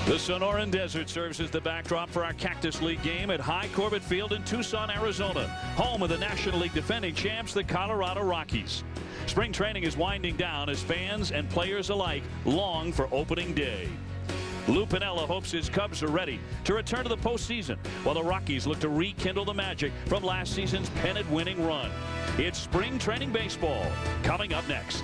The Sonoran Desert serves as the backdrop for our Cactus League game at High Corbett Field in Tucson, Arizona, home of the National League defending champs, the Colorado Rockies. Spring training is winding down as fans and players alike long for opening day. Lou Piniella hopes his Cubs are ready to return to the postseason, while the Rockies look to rekindle the magic from last season's pennant-winning run. It's spring training baseball coming up next.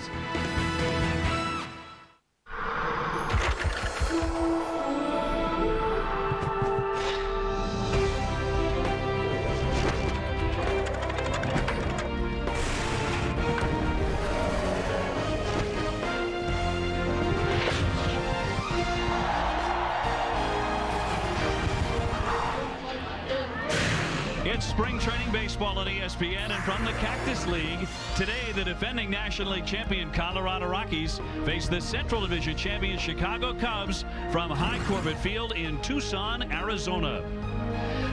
It's spring training baseball on ESPN, and from the Cactus League, today the defending National League champion Colorado Rockies face the Central Division champion Chicago Cubs from High Corbett Field in Tucson, Arizona.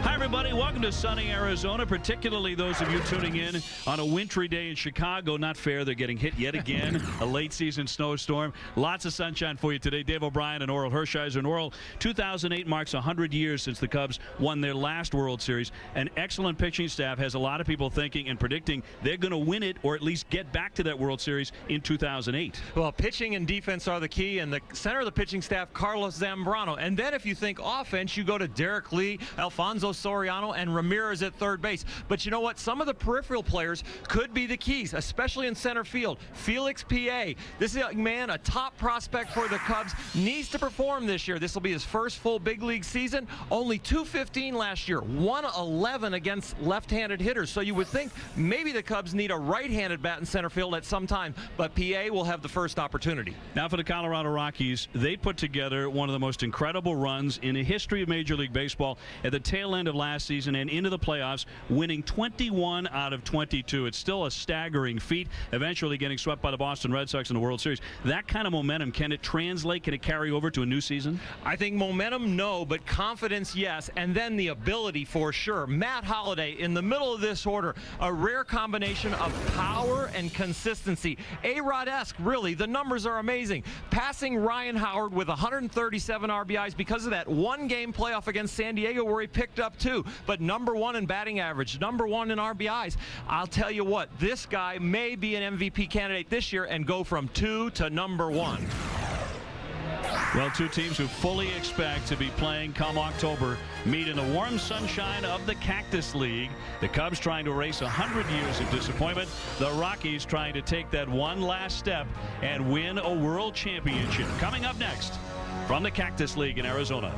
Hi, everybody. Welcome to sunny Arizona, particularly those of you tuning in on a wintry day in Chicago. Not fair. They're getting hit yet again. A late-season snowstorm. Lots of sunshine for you today. Dave O'Brien and Oral Hershiser. And Oral, 2008 marks 100 years since the Cubs won their last World Series. An excellent pitching staff has a lot of people thinking and predicting they're going to win it or at least get back to that World Series in 2008. Well, pitching and defense are the key, and the center of the pitching staff, Carlos Zambrano. And then if you think offense, you go to Derek Lee, Alfonso Soriano, and Ramirez at third base. But you know what? Some of the peripheral players could be the keys, especially in center field. Felix P.A., this young man, a top prospect for the Cubs, needs to perform this year. This will be his first full big league season. Only .215 last year, 111 against left-handed hitters. So you would think maybe the Cubs need a right-handed bat in center field at some time, but P.A. will have the first opportunity. Now for the Colorado Rockies, they put together one of the most incredible runs in the history of Major League Baseball at the tail end of last season and into the playoffs, winning 21 out of 22. It's still a staggering feat, eventually getting swept by the Boston Red Sox in the World Series. That kind of momentum, can it translate? Can it carry over to a new season? I think momentum, no, but confidence, yes, and then the ability for sure. Matt Holliday in the middle of this order, a rare combination of power and consistency. A-Rod-esque, really. The numbers are amazing. Passing Ryan Howard with 137 RBIs because of that one-game playoff against San Diego where he picked up two, but number one in batting average, number one in RBIs. I'll tell you what, this guy may be an MVP candidate this year and go from 2 to number 1. Well, two teams who fully expect to be playing come October meet in the warm sunshine of the Cactus League. The Cubs trying to erase 100 years of disappointment. The Rockies trying to take that one last step and win a world championship. Coming up next from the Cactus League in Arizona.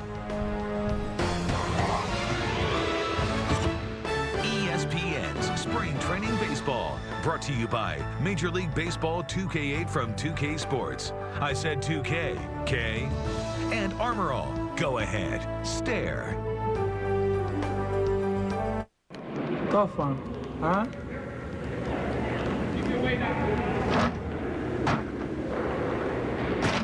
ESPN's Spring Training Baseball, brought to you by Major League Baseball 2K8 from 2K Sports. I said 2K, K, and Armor All. Go ahead, stare. Go for him, huh?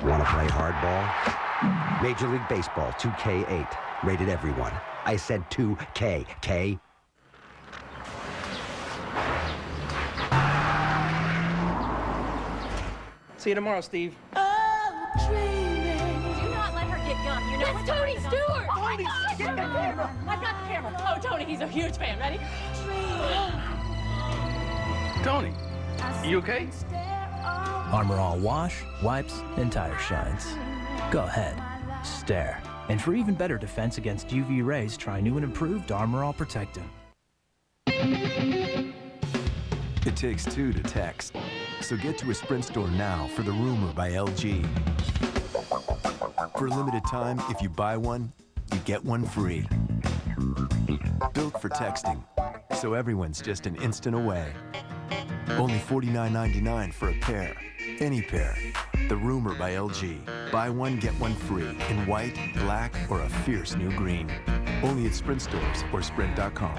Want to play hardball? Major League Baseball 2K8. Rated everyone. I said 2K, K. See you tomorrow, Steve. Oh, dreaming. Do not let her get gum. You know, it's Tony Stewart. Tony, get the camera. I've got the camera. Oh, Tony, he's a huge fan. Ready? Tony, you okay? Armor All wash, wipes, and tire shines. Go ahead, stare. And for even better defense against UV rays, try new and improved Armor All Protectant. It takes two to text. So get to a Sprint store now for the Rumor by LG. For a limited time, if you buy one, you get one free. Built for texting, so everyone's just an instant away. Only $49.99 for a pair. Any pair. The Rumor by LG. Buy one, get one free in white, black, or a fierce new green. Only at Sprint stores or Sprint.com.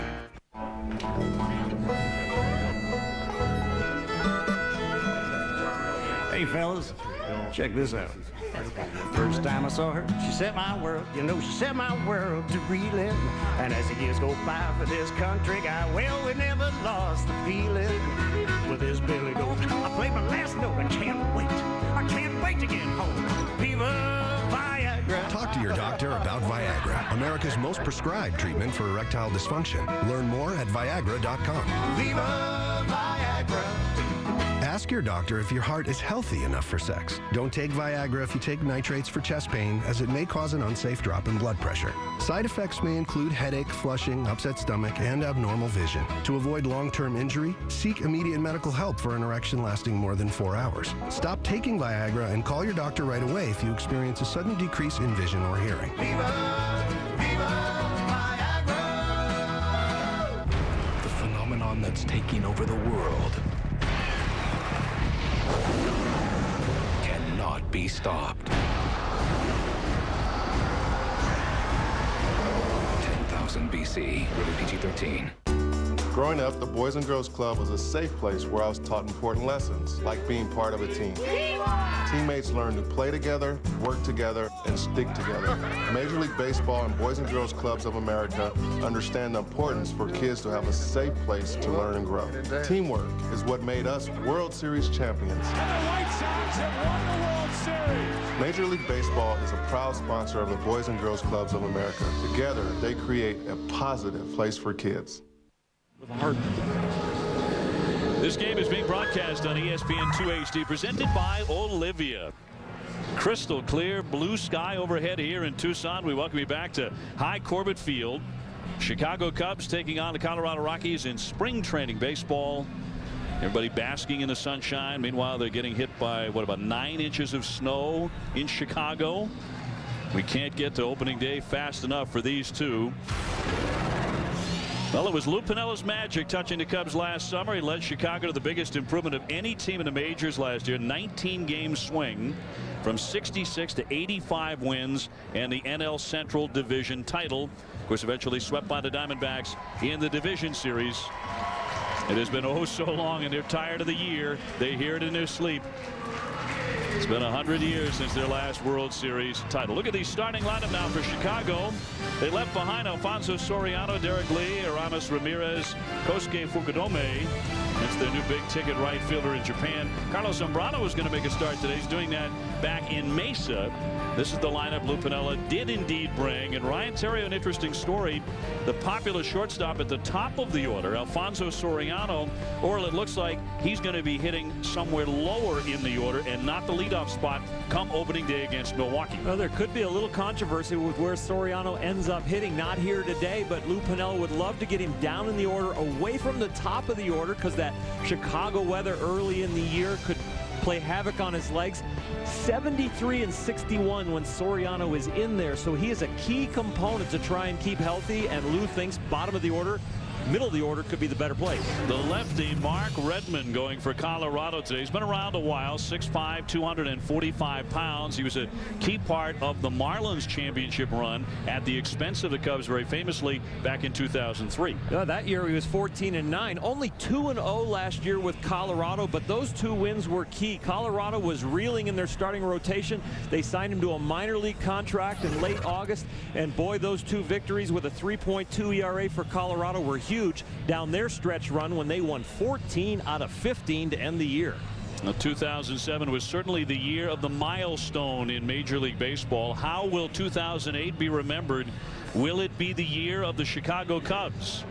Hey fellas, check this out. First time I saw her, she set my world, you know, she set my world to reeling. And as the years go by for this country guy, well, we never lost the feeling. With this Billy Goat, I played my last note, I can't wait to get home. Viva Viagra. Talk to your doctor about Viagra, America's most prescribed treatment for erectile dysfunction. Learn more at Viagra.com. Viva Viagra. Ask your doctor if your heart is healthy enough for sex. Don't take Viagra if you take nitrates for chest pain, as it may cause an unsafe drop in blood pressure. Side effects may include headache, flushing, upset stomach, and abnormal vision. To avoid long-term injury, seek immediate medical help for an erection lasting more than 4 hours. Stop taking Viagra and call your doctor right away if you experience a sudden decrease in vision or hearing. Viva Viagra. The phenomenon that's taking over the world cannot be stopped. 10,000 BC, rated PG-13. Growing up, the Boys and Girls Club was a safe place where I was taught important lessons, like being part of a team. Teammates learn to play together, work together, and stick together. Major League Baseball and Boys and Girls Clubs of America understand the importance for kids to have a safe place to learn and grow. Teamwork is what made us World Series champions. And the White Sox have won the World Series. Major League Baseball is a proud sponsor of the Boys and Girls Clubs of America. Together, they create a positive place for kids. This game is being broadcast on ESPN2 HD, presented by Olivia. Crystal clear blue sky overhead here in Tucson. We welcome you back to High Corbett Field. Chicago Cubs taking on the Colorado Rockies in spring training baseball. Everybody basking in the sunshine. Meanwhile, they're getting hit by, what, about 9 inches of snow in Chicago. We can't get to opening day fast enough for these two. Well, it was Lou Piniella's magic touching the Cubs last summer. He led Chicago to the biggest improvement of any team in the majors last year. 19-game swing from 66 to 85 wins and the NL Central Division title. Of course, eventually swept by the Diamondbacks in the division series. It has been oh so long, and they're tired of the year. They hear it in their sleep. It's been 100 years since their last World Series title. Look at the starting lineup now for Chicago. They left behind Alfonso Soriano, Derek Lee, Aramis Ramirez, Kosuke Fukudome. That's their new big-ticket right fielder in Japan. Carlos Zambrano is going to make a start today. He's doing that back in Mesa. This is the lineup Lou Piniella did indeed bring. And Ryan Theriot, an interesting story. The popular shortstop at the top of the order, Alfonso Soriano, or it looks like he's going to be hitting somewhere lower in the order and not the leadoff spot come opening day against Milwaukee. Well, there could be a little controversy with where Soriano ends up hitting. Not here today, but Lou Piniella would love to get him down in the order, away from the top of the order, because that Chicago weather early in the year could play havoc on his legs. 73 and 61 when Soriano is in there, so he is a key component to try and keep healthy, and Lou thinks bottom of the order, middle of the order could be the better place. The lefty Mark Redmond going for Colorado today. He's been around a while, 6'5", 245 pounds. He was a key part of the Marlins championship run at the expense of the Cubs, very famously back in 2003. That year he was 14-9, only 2-0 last year with Colorado, but those 2 wins were key. Colorado was reeling in their starting rotation. They signed him to a minor league contract in late August, and boy, those 2 victories with a 3.2 ERA for Colorado were huge down their stretch run when they won 14 out of 15 to end the year. Now, 2007 was certainly the year of the milestone in Major League Baseball. How will 2008 be remembered? Will it be the year of the Chicago Cubs?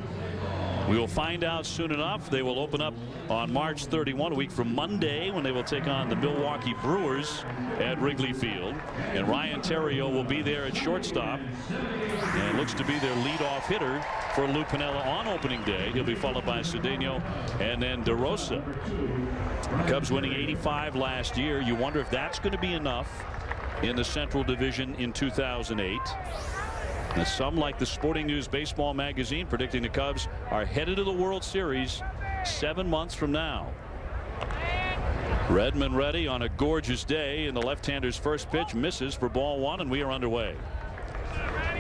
We will find out soon enough. They will open up on March 31, a week from Monday, when they will take on the Milwaukee Brewers at Wrigley Field. And Ryan Theriot will be there at shortstop, and looks to be their leadoff hitter for Lou Piniella on opening day. He'll be followed by Cedeno and then DeRosa. Cubs winning 85 last year. You wonder if that's going to be enough in the Central Division in 2008. And some, like the Sporting News Baseball magazine, predicting the Cubs are headed to the World Series 7 months from now. Redmond ready on a gorgeous day, and the left-hander's first pitch misses for ball 1, and we are underway.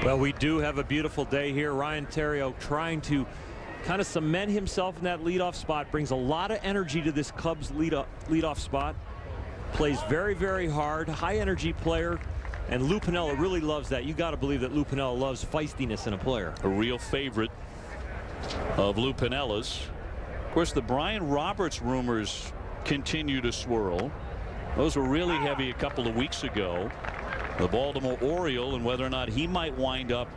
Well, we do have a beautiful day here. Ryan Theriot trying to kind of cement himself in that leadoff spot, brings a lot of energy to this Cubs leadoff spot. Plays very, very hard, high energy player. And Lou Piniella really loves that. You got to believe that Lou Piniella loves feistiness in a player. A real favorite of Lou Piniella's. Of course, the Brian Roberts rumors continue to swirl. Those were really heavy a couple of weeks ago. the Baltimore Oriole, and whether or not he might wind up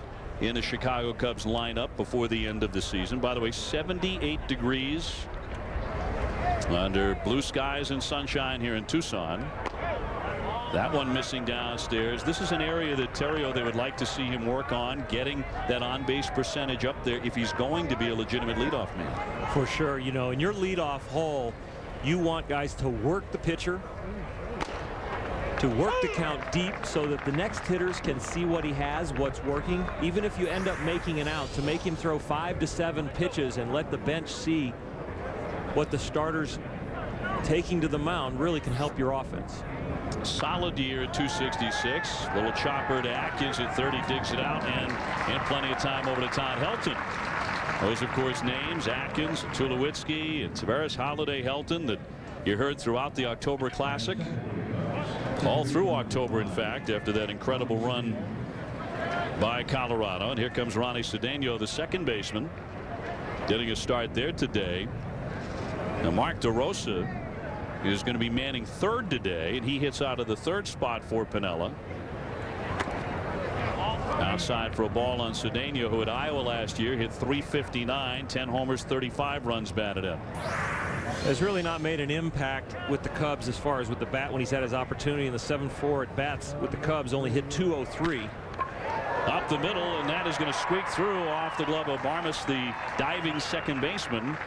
in the Chicago Cubs lineup before the end of the season. By the way, 78 degrees under blue skies and sunshine here in Tucson. That one missing downstairs. This is an area that Terrio, they would like to see him work on, getting that on-base percentage up there if he's going to be a legitimate leadoff man. For sure. You know, in your leadoff hole, you want guys to work the pitcher, to work the count deep so that the next hitters can see what he has, what's working. Even if you end up making an out, to make him throw 5 to 7 pitches and let the bench see what the starters taking to the mound really can help your offense. Solid year at 266. Little chopper to Atkins at 30, digs it out, and plenty of time over to Todd Helton. Those, of course, names: Atkins, Tulowitzki, and Tavares, Holiday, Helton, that you heard throughout the October Classic. All through October, in fact, after that incredible run by Colorado. And here comes Ronnie Cedeno, the second baseman, getting a start there today. Now, Mark DeRosa is going to be manning third today, and he hits out of the third spot for Piniella. Outside for a ball on Cedeno, who at Iowa last year hit .359, 10 homers, 35 runs batted in. Has really not made an impact with the Cubs as far as with the bat when he's had his opportunity in the 7-4 at bats with the Cubs. Only hit .203. Up the middle, and that is going to squeak through off the glove of Barmes, the diving second baseman.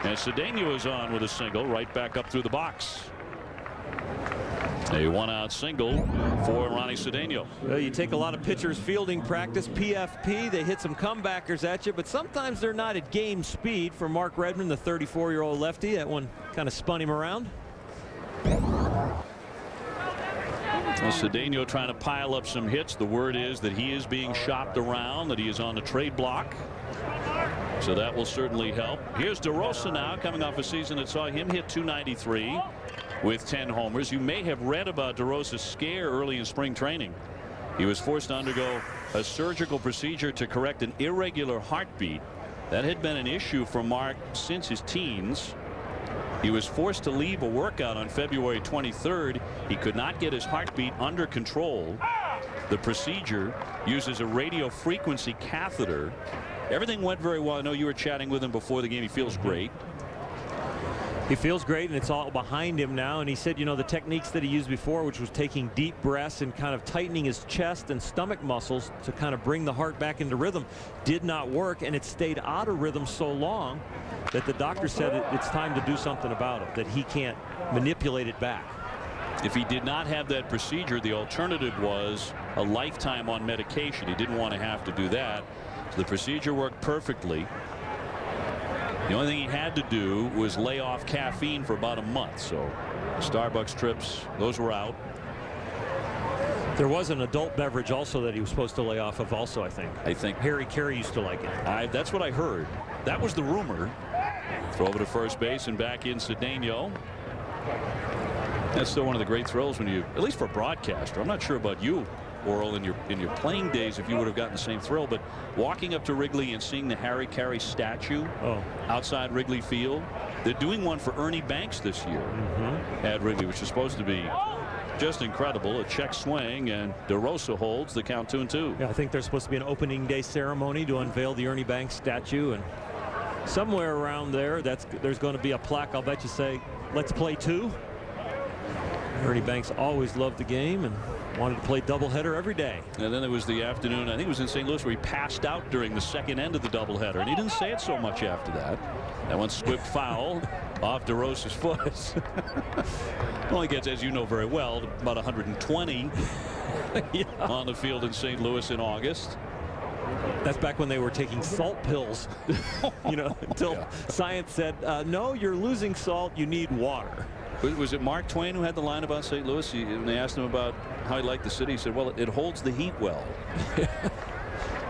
And Cedeno is on with a single right back up through the box. A one-out single for Ronnie Cedeno. Well, you take a lot of pitchers fielding practice, PFP. They hit some comebackers at you, but sometimes they're not at game speed. For Mark Redmond, the 34-year-old lefty, that one kind of spun him around. Well, Cedeno trying to pile up some hits. The word is that he is being shopped around, that he is on the trade block. So that will certainly help. Here's DeRosa now, coming off a season that saw him hit .293 with 10 homers. You may have read about DeRosa's scare early in spring training. He was forced to undergo a surgical procedure to correct an irregular heartbeat. That had been an issue for Mark since his teens. He was forced to leave a workout on February 23rd. He could not get his heartbeat under control. The procedure uses a radio frequency catheter. Everything went very well. I know you were chatting with him before the game. He feels great. He feels great, and it's all behind him now. And he said, you know, the techniques that he used before, which was taking deep breaths and kind of tightening his chest and stomach muscles to kind of bring the heart back into rhythm, did not work. And it stayed out of rhythm so long that the doctor said it's time to do something about it, that he can't manipulate it back. If he did not have that procedure, the alternative was a lifetime on medication. He didn't want to have to do that. So the procedure worked perfectly. The only thing he had to do was lay off caffeine for about a month. So Starbucks trips, those were out. There was an adult beverage also that he was supposed to lay off of also, I think Harry Carey used to like it. That's what I heard. That was the rumor. Throw over to first base and back in Cedeno. That's still one of the great thrills when you, at least for a broadcaster. I'm not sure about you, Oral, in your playing days, if you would have gotten the same thrill, but walking up to Wrigley and seeing the Harry Carey statue outside Wrigley Field. They're doing one for Ernie Banks this year at Wrigley, which is supposed to be just incredible. A check swing, and DeRosa holds the count 2-2. Yeah, I think there's supposed to be an opening day ceremony to unveil the Ernie Banks statue, and somewhere around there there's going to be a plaque, I'll bet you, say, "Let's play 2." Ernie Banks always loved the game and wanted to play doubleheader every day. And then there was the afternoon, I think it was in St. Louis, where he passed out during the second end of the doubleheader, and he didn't say it so much after that. That one squibbed foul off DeRosa's foot. Only gets, as you know very well, about 120 on the field in St. Louis in August. That's back when they were taking salt pills, you know, until science said, no, you're losing salt, you need water. Was it Mark Twain who had the line about St. Louis? When they asked him about how he liked the city, he said, well, it holds the heat well.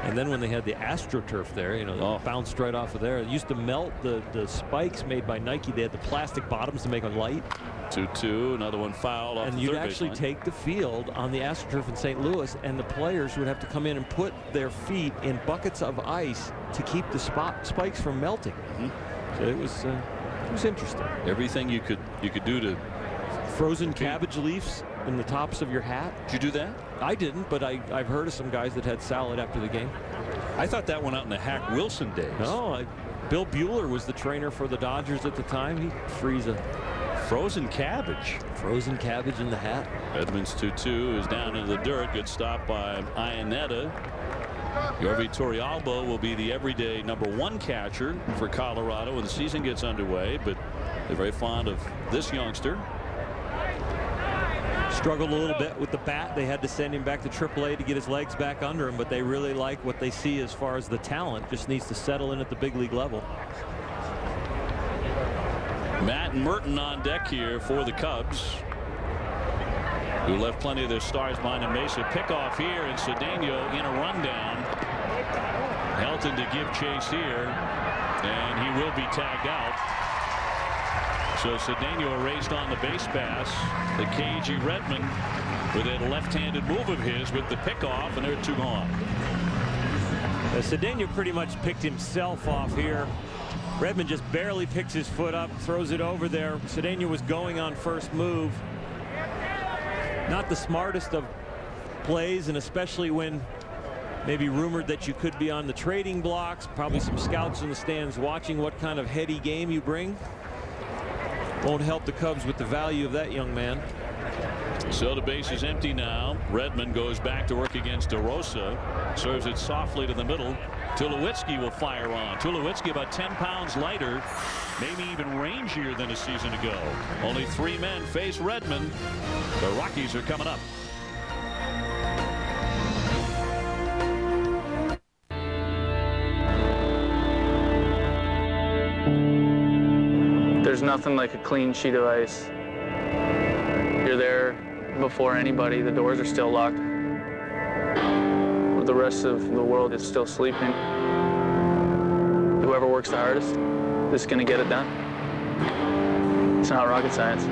And then when they had the AstroTurf there, you know, they bounced right off of there. It used to melt the spikes made by Nike. They had the plastic bottoms to make them light. 2-2, another one fouled off the third baseline. And you'd actually take the field on the AstroTurf in St. Louis, and the players would have to come in and put their feet in buckets of ice to keep the spikes from melting. So it was interesting. Everything you could do to frozen cabbage leaves in the tops of your hat. Did you do that? I didn't, but I've heard of some guys that had salad after the game. I thought that went out in the Hack Wilson days. No, Bill Bueller was the trainer for the Dodgers at the time. He frees a frozen cabbage. Frozen cabbage in the hat. Edmonds 2-2 is down into the dirt. Good stop by Iannetta. Yorvi Torrealba will be the everyday #1 catcher for Colorado when the season gets underway, but they're very fond of this youngster. Struggled a little bit with the bat. They had to send him back to AAA to get his legs back under him, but they really like what they see as far as the talent. Just needs to settle in at the big league level. Matt Merton on deck here for the Cubs, who left plenty of their stars behind in Mesa. Pickoff here, and Cedeno in a rundown. Helton to give chase here, and he will be tagged out. So Cedeno erased on the base pass. The cagey Redmond with a left-handed move of his with the pickoff, and there are 2 gone. Cedeno pretty much picked himself off here. Redmond just barely picks his foot up, throws it over there. Cedeno was going on first move. Not the smartest of plays, and especially when maybe rumored that you could be on the trading blocks. Probably some scouts in the stands watching what kind of heady game you bring. Won't help the Cubs with the value of that young man. So the base is empty now. Redmond goes back to work against DeRosa. Serves it softly to the middle. Tulowitzki will fire on. Tulowitzki about 10 pounds lighter, maybe even rangier than a season ago. Only 3 men face Redmond. The Rockies are coming up. There's nothing like a clean sheet of ice. You're there before anybody. The doors are still locked. The rest of the world is still sleeping. Whoever works the hardest is going to get it done. It's not rocket science.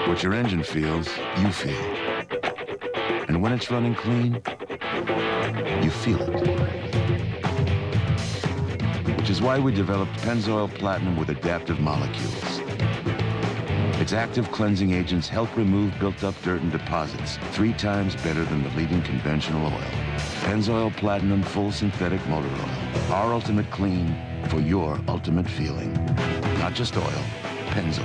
What your engine feels, you feel. And when it's running clean, you feel it. Which is why we developed Pennzoil Platinum with adaptive molecules. Its active cleansing agents help remove built-up dirt and deposits 3 times better than the leading conventional oil. Pennzoil Platinum Full Synthetic Motor Oil. Our ultimate clean for your ultimate feeling. Not just oil, Pennzoil.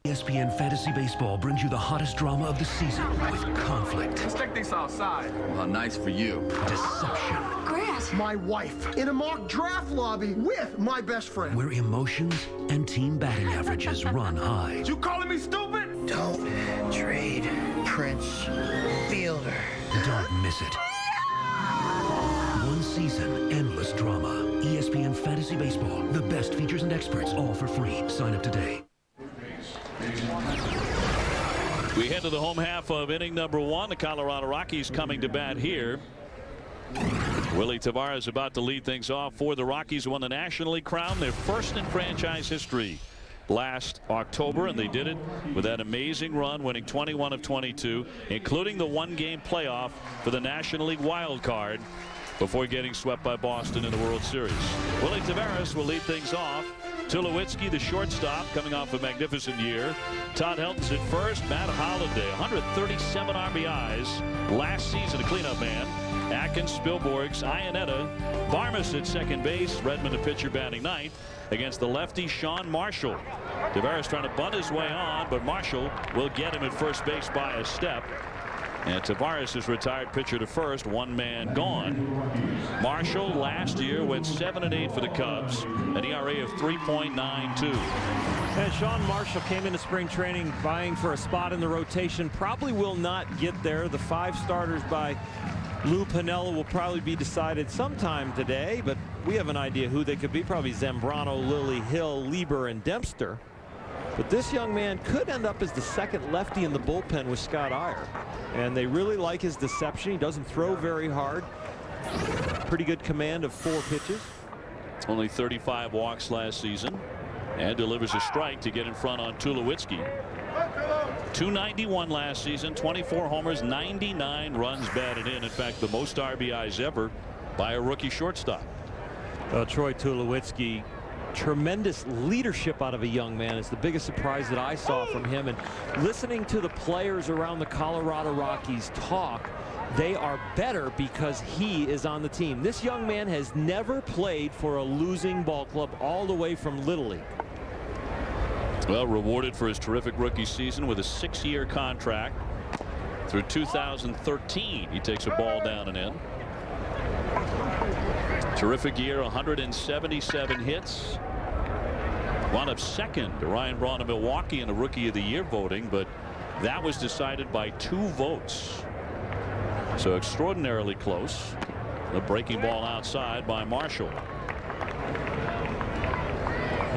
ESPN Fantasy Baseball brings you the hottest drama of the season with conflict. Let's take this outside. Well, how nice for you. Deception. Grant. My wife in a mock draft lobby with my best friend. Where emotions and team batting averages run high. You calling me stupid? Don't trade Prince Fielder. Don't miss it. One season, endless drama. ESPN Fantasy Baseball. The best features and experts, all for free. Sign up today. We head to the home half of inning #1. The Colorado Rockies coming to bat here. Willie Tavares about to lead things off for the Rockies. Won the National League crown, their first in franchise history last October, and they did it with that amazing run, winning 21 of 22, including the 1-game playoff for the National League wild card before getting swept by Boston in the World Series. Willie Tavares will lead things off. Tulowitzki, the shortstop, coming off a magnificent year. Todd Helton's at first. Matt Holliday, 137 RBIs last season, a cleanup man. Atkins, Spilborghs, Iannetta, Barmes at second base. Redmond, a pitcher, batting ninth against the lefty Sean Marshall. Tavares trying to bunt his way on, but Marshall will get him at first base by a step. And Tavares is retired pitcher to first, 1 man gone. Marshall last year went 7-8 for the Cubs, an ERA of 3.92. And Sean Marshall came into spring training vying for a spot in the rotation. Probably will not get there. The 5 starters by Lou Piniella will probably be decided sometime today, but we have an idea who they could be. Probably Zambrano, Lilly, Hill, Lieber, and Dempster. But this young man could end up as the second lefty in the bullpen with Scott Iyer. And they really like his deception. He doesn't throw very hard. Pretty good command of 4 pitches. Only 35 walks last season, and delivers a strike to get in front on Tulowitzki. 291 last season, 24 homers, 99 runs batted in. In fact, the most RBIs ever by a rookie shortstop. Well, Troy Tulowitzki, tremendous leadership out of a young man is the biggest surprise that I saw from him. And listening to the players around the Colorado Rockies talk, they are better because he is on the team. This young man has never played for a losing ball club all the way from Little League. Well, rewarded for his terrific rookie season with a 6-year contract through 2013. He takes a ball down and in. Terrific year, 177 hits. Wound up second to Ryan Braun of Milwaukee in the Rookie of the Year voting, but that was decided by 2 votes. So extraordinarily close. The breaking ball outside by Marshall.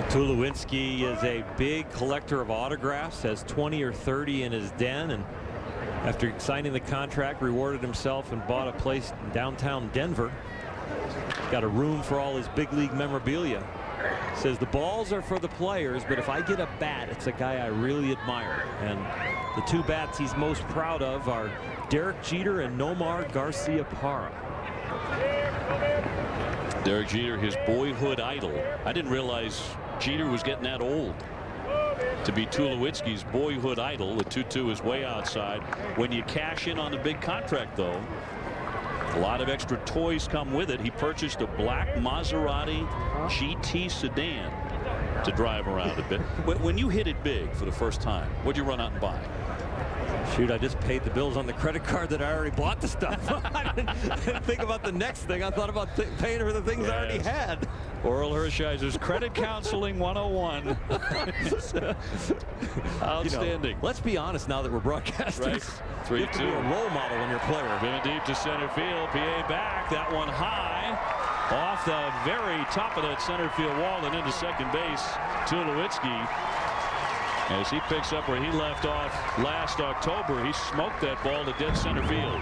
Tulowitzki is a big collector of autographs, has 20 or 30 in his den, and after signing the contract, rewarded himself and bought a place in downtown Denver. Got a room for all his big league memorabilia. Says the balls are for the players, but if I get a bat, it's a guy I really admire. And the 2 bats he's most proud of are Derek Jeter and Nomar Garcia Parra. Derek Jeter, his boyhood idol. I didn't realize Jeter was getting that old to be Tulowitzki's boyhood idol. The 2-2 is way outside. When you cash in on the big contract, though, a lot of extra toys come with it. He purchased a black Maserati GT sedan to drive around a bit. When you hit it big for the first time, what'd you run out and buy? Shoot, I just paid the bills on the credit card that I already bought the stuff. I didn't think about the next thing. I thought about paying for the things I already had. Oral Hershiser's Credit Counseling 101. Outstanding. You know, let's be honest now that we're broadcasting. Right. 3-2. You have to be a role model when you're a player. Driven deep to center field. PA back. That one high. Off the very top of that center field wall and into second base. Tulowitzki, as he picks up where he left off last October, he smoked that ball to dead center field.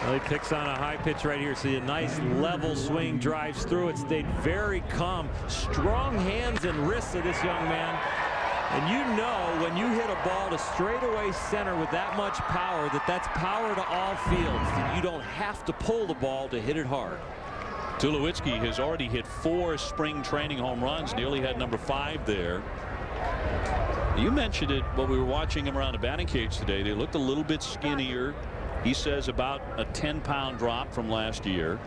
Well, he picks on a high pitch right here. See a nice level swing, drives through it, stayed very calm. Strong hands and wrists of this young man. And you know when you hit a ball to straightaway center with that much power, that's power to all fields. And you don't have to pull the ball to hit it hard. Tulowitzki has already hit 4 spring training home runs, nearly had number 5 there. You mentioned it when we were watching him around the batting cage today. They looked a little bit skinnier. He says about a 10-pound drop from last year.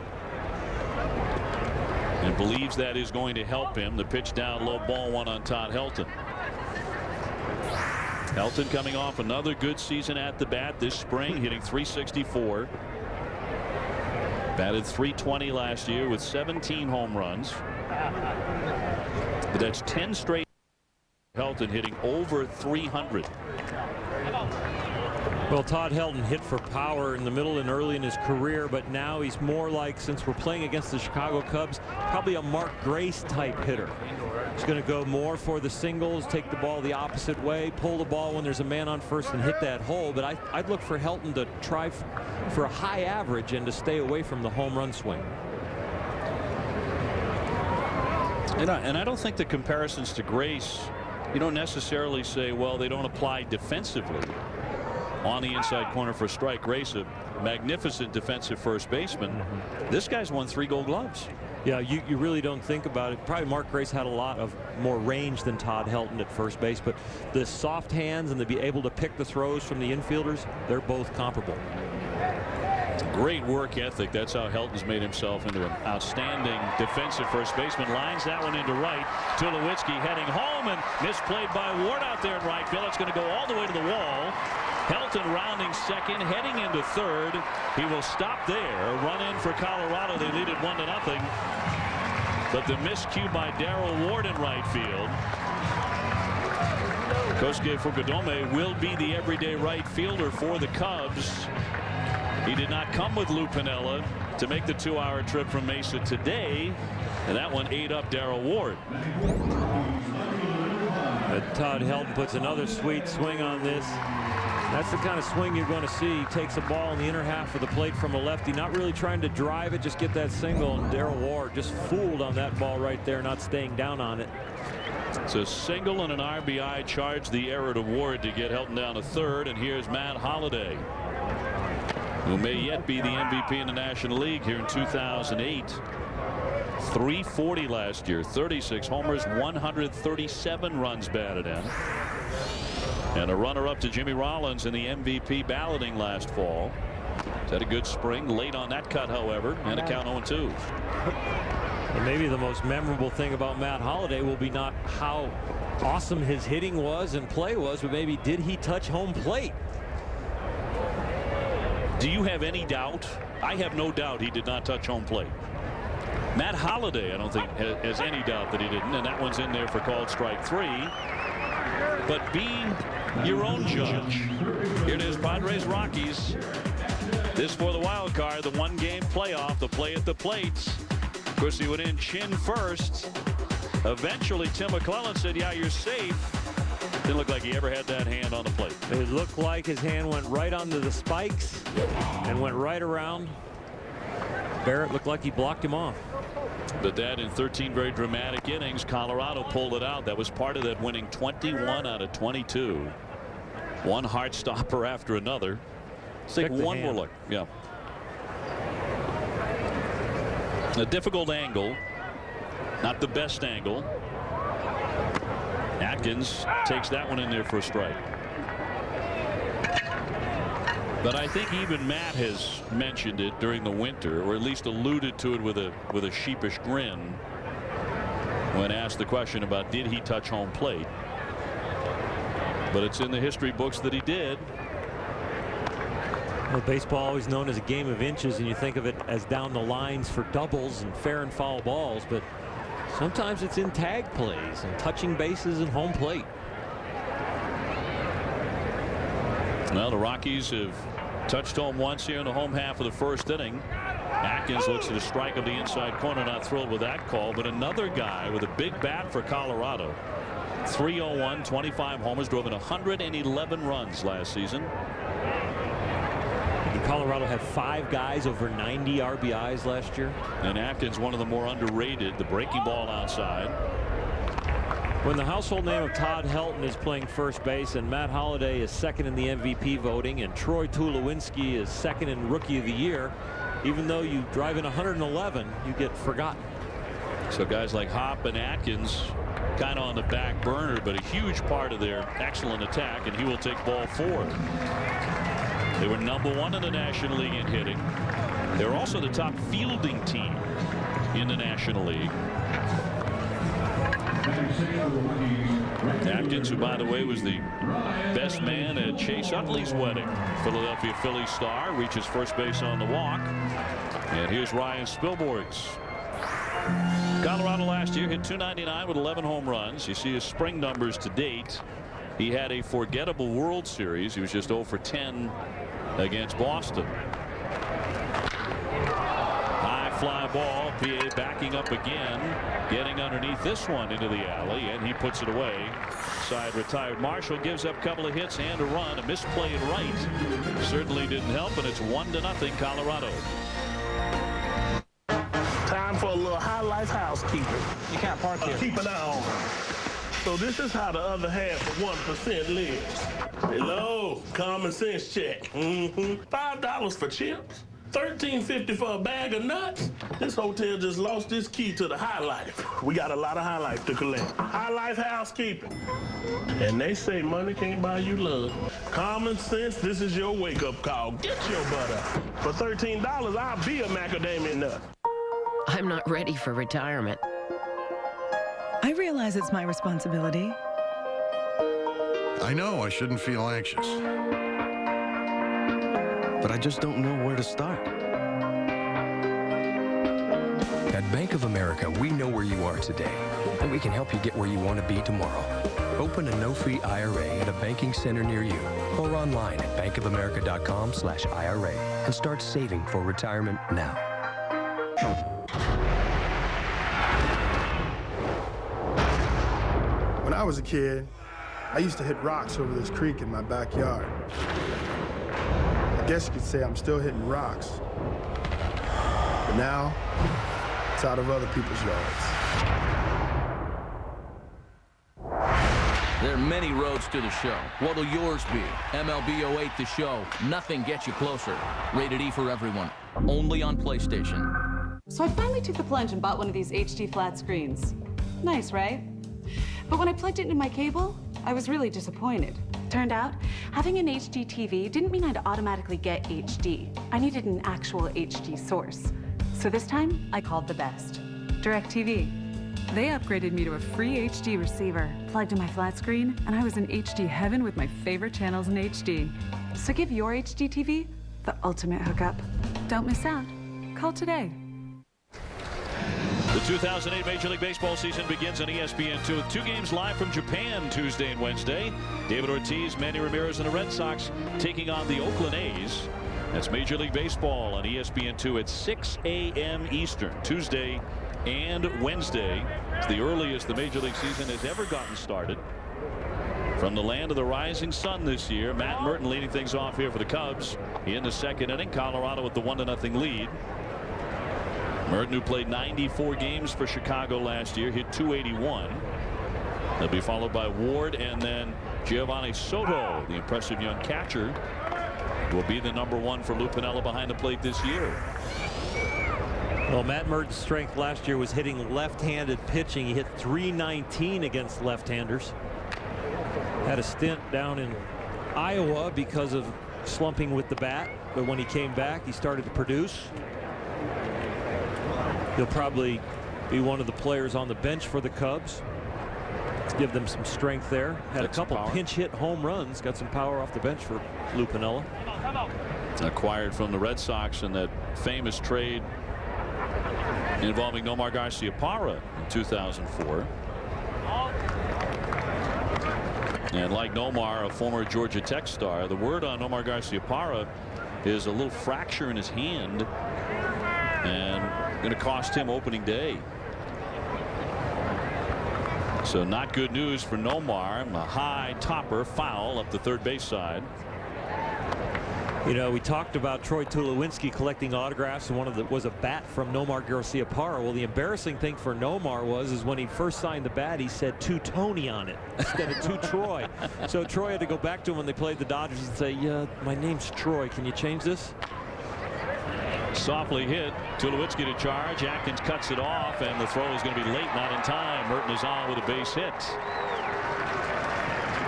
And believes that is going to help him. The pitch down low, ball 1 on Todd Helton. Helton coming off another good season at the bat this spring, hitting .364. Batted .320 last year with 17 home runs. But that's 10 straight. Helton hitting over 300. Well, Todd Helton hit for power in the middle and early in his career, but now he's more like, since we're playing against the Chicago Cubs, probably a Mark Grace type hitter. He's going to go more for the singles, take the ball the opposite way, pull the ball when there's a man on first and hit that hole. But I'd look for Helton to try for a high average and to stay away from the home run swing. And I don't think the comparisons to Grace, you don't necessarily say, well, they don't apply defensively. On the inside corner for a strike. Grace, a magnificent defensive first baseman. This guy's won 3 Gold Gloves. Yeah, you really don't think about it. Probably Mark Grace had a lot of more range than Todd Helton at first base, but the soft hands and to be able to pick the throws from the infielders, they're both comparable. Great work ethic. That's how Helton's made himself into an outstanding defensive first baseman. Lines that one into right. Tulowitzki heading home and misplayed by Ward out there in right field. It's going to go all the way to the wall. Helton rounding second, heading into third. He will stop there. A run in for Colorado. They lead it 1-0. But the miscue by Darrell Ward in right field. Kosuke Fukudome will be the everyday right fielder for the Cubs. He did not come with Lou Piniella to make the 2-hour trip from Mesa today, and that one ate up Darrell Ward. Todd Helton puts another sweet swing on this. That's the kind of swing you're going to see. He takes a ball in the inner half of the plate from a lefty, not really trying to drive it, just get that single, and Darrell Ward just fooled on that ball right there, not staying down on it. It's a single and an RBI, charge the error to Ward to get Helton down to third, and here's Matt Holliday. who may yet be the MVP in the National League here in 2008. 340 last year, 36 homers, 137 runs batted in. And a runner-up to Jimmy Rollins in the MVP balloting last fall. He's had a good spring, late on that cut, however, and a count 0-2. And maybe the most memorable thing about Matt Holliday will be not how awesome his hitting was and play was, but maybe did he touch home plate? Do you have any doubt? I have no doubt he did not touch home plate. Matt Holliday, I don't think, has any doubt that he didn't, and that one's in there for called strike 3. But being your own judge, here it is, Padres Rockies. This for the wild card, the one-game playoff, the play at the plates. Of course, he went in chin first. Eventually, Tim McClellan said, yeah, you're safe. Didn't look like he ever had that hand on the plate. It looked like his hand went right onto the spikes and went right around. Barrett looked like he blocked him off. But that in 13 very dramatic innings, Colorado pulled it out. That was part of that winning 21 out of 22. One heart stopper after another. Let's take one more look. Yeah. A difficult angle. Not the best angle. Atkins takes that one in there for a strike. But I think even Matt has mentioned it during the winter, or at least alluded to it with a sheepish grin when asked the question about did he touch home plate. But it's in the history books that he did. Well, baseball always known as a game of inches, and you think of it as down the lines for doubles and fair and foul balls, but sometimes it's in tag plays and touching bases and home plate. Well, the Rockies have touched home once here in the home half of the first inning. Atkins looks at a strike of the inside corner, not thrilled with that call, but another guy with a big bat for Colorado. 301, 25 homers, drove in 111 runs last season. Did Colorado have 5 guys over 90 RBIs last year? And Atkins, one of the more underrated, the breaking ball outside. When the household name of Todd Helton is playing first base and Matt Holliday is second in the MVP voting and Troy Tulowitzki is second in Rookie of the Year, even though you drive in 111, you get forgotten. So guys like Hopp and Atkins kind of on the back burner, but a huge part of their excellent attack, and he will take ball 4. They were #1 in the National League in hitting. They were also the top fielding team in the National League. Atkins, who by the way was the best man at Chase Utley's wedding. Philadelphia Phillies star, reaches first base on the walk. And here's Ryan Spilborghs. Colorado last year hit .299 with 11 home runs. You see his spring numbers to date. He had a forgettable World Series. He was just 0 for 10 against Boston. High fly ball. PA backing up again, getting underneath this one into the alley, and he puts it away. Side retired. Marshall gives up a couple of hits and a run. A misplay at right certainly didn't help, and it's 1-0 Colorado. Time for a little high life housekeeping. You can't park here. Keep an eye on her. So this is how the other half of 1% lives. Hello, common sense check. $5 for chips. $13.50 for a bag of nuts. This hotel just lost its key to the high life. We got a lot of high life to collect. High life housekeeping. And they say money can't buy you love. Common sense, this is your wake-up call. Get your butt up. For $13, I'll be a macadamia nut. I'm not ready for retirement. I realize it's my responsibility. I know I shouldn't feel anxious. But I just don't know where to start. At Bank of America, we know where you are today, and we can help you get where you want to be tomorrow. Open a no-fee IRA at a banking center near you or online at bankofamerica.com/IRA and start saving for retirement now. When I was a kid, I used to hit rocks over this creek in my backyard. I guess you could say I'm still hitting rocks. But now, it's out of other people's yards. There are many roads to the show. What'll yours be? MLB 08 The Show. Nothing gets you closer. Rated E for everyone. Only on PlayStation. So I finally took the plunge and bought one of these HD flat screens. Nice, right? But when I plugged it into my cable, I was really disappointed. Turned out, having an HD TV didn't mean I'd automatically get HD. I needed an actual HD source. So this time, I called the best. DirecTV. They upgraded me to a free HD receiver, plugged in my flat screen, and I was in HD heaven with my favorite channels in HD. So give your HD TV the ultimate hookup. Don't miss out. Call today. The 2008 Major League Baseball season begins on ESPN2 with 2 games live from Japan Tuesday and Wednesday. David Ortiz, Manny Ramirez, and the Red Sox taking on the Oakland A's. That's Major League Baseball on ESPN2 at 6 a.m. Eastern, Tuesday and Wednesday. It's the earliest the Major League season has ever gotten started. From the land of the rising sun this year, Matt Merton leading things off here for the Cubs in the second inning. Colorado with the 1-0 lead. Merton, who played 94 games for Chicago last year, hit .281. They'll be followed by Ward and then Giovanni Soto, the impressive young catcher, will be the #1 for Lou Piniella behind the plate this year. Well, Matt Merton's strength last year was hitting left-handed pitching. He hit .319 against left-handers. Had a stint down in Iowa because of slumping with the bat, but when he came back, he started to produce. He'll probably be one of the players on the bench for the Cubs. Give them some strength there. Had a couple pinch hit home runs. Got some power off the bench for Lou Piniella. Acquired from the Red Sox in that famous trade involving Nomar Garciaparra in 2004. And like Nomar, a former Georgia Tech star, the word on Nomar Garciaparra is a little fracture in his hand and going to cost him opening day. So not good news for Nomar. A high topper foul up the third base side. You know, we talked about Troy Tulowitzki collecting autographs, and one of them was a bat from Nomar Garciaparra. Well, the embarrassing thing for Nomar was when he first signed the bat, he said "to Tony" on it instead of "to Troy." So Troy had to go back to him when they played the Dodgers and say, "Yeah, my name's Troy. Can you change this?" Softly hit. Tulowitzki to charge. Atkins cuts it off, and the throw is going to be late, not in time. Merton is on with a base hit.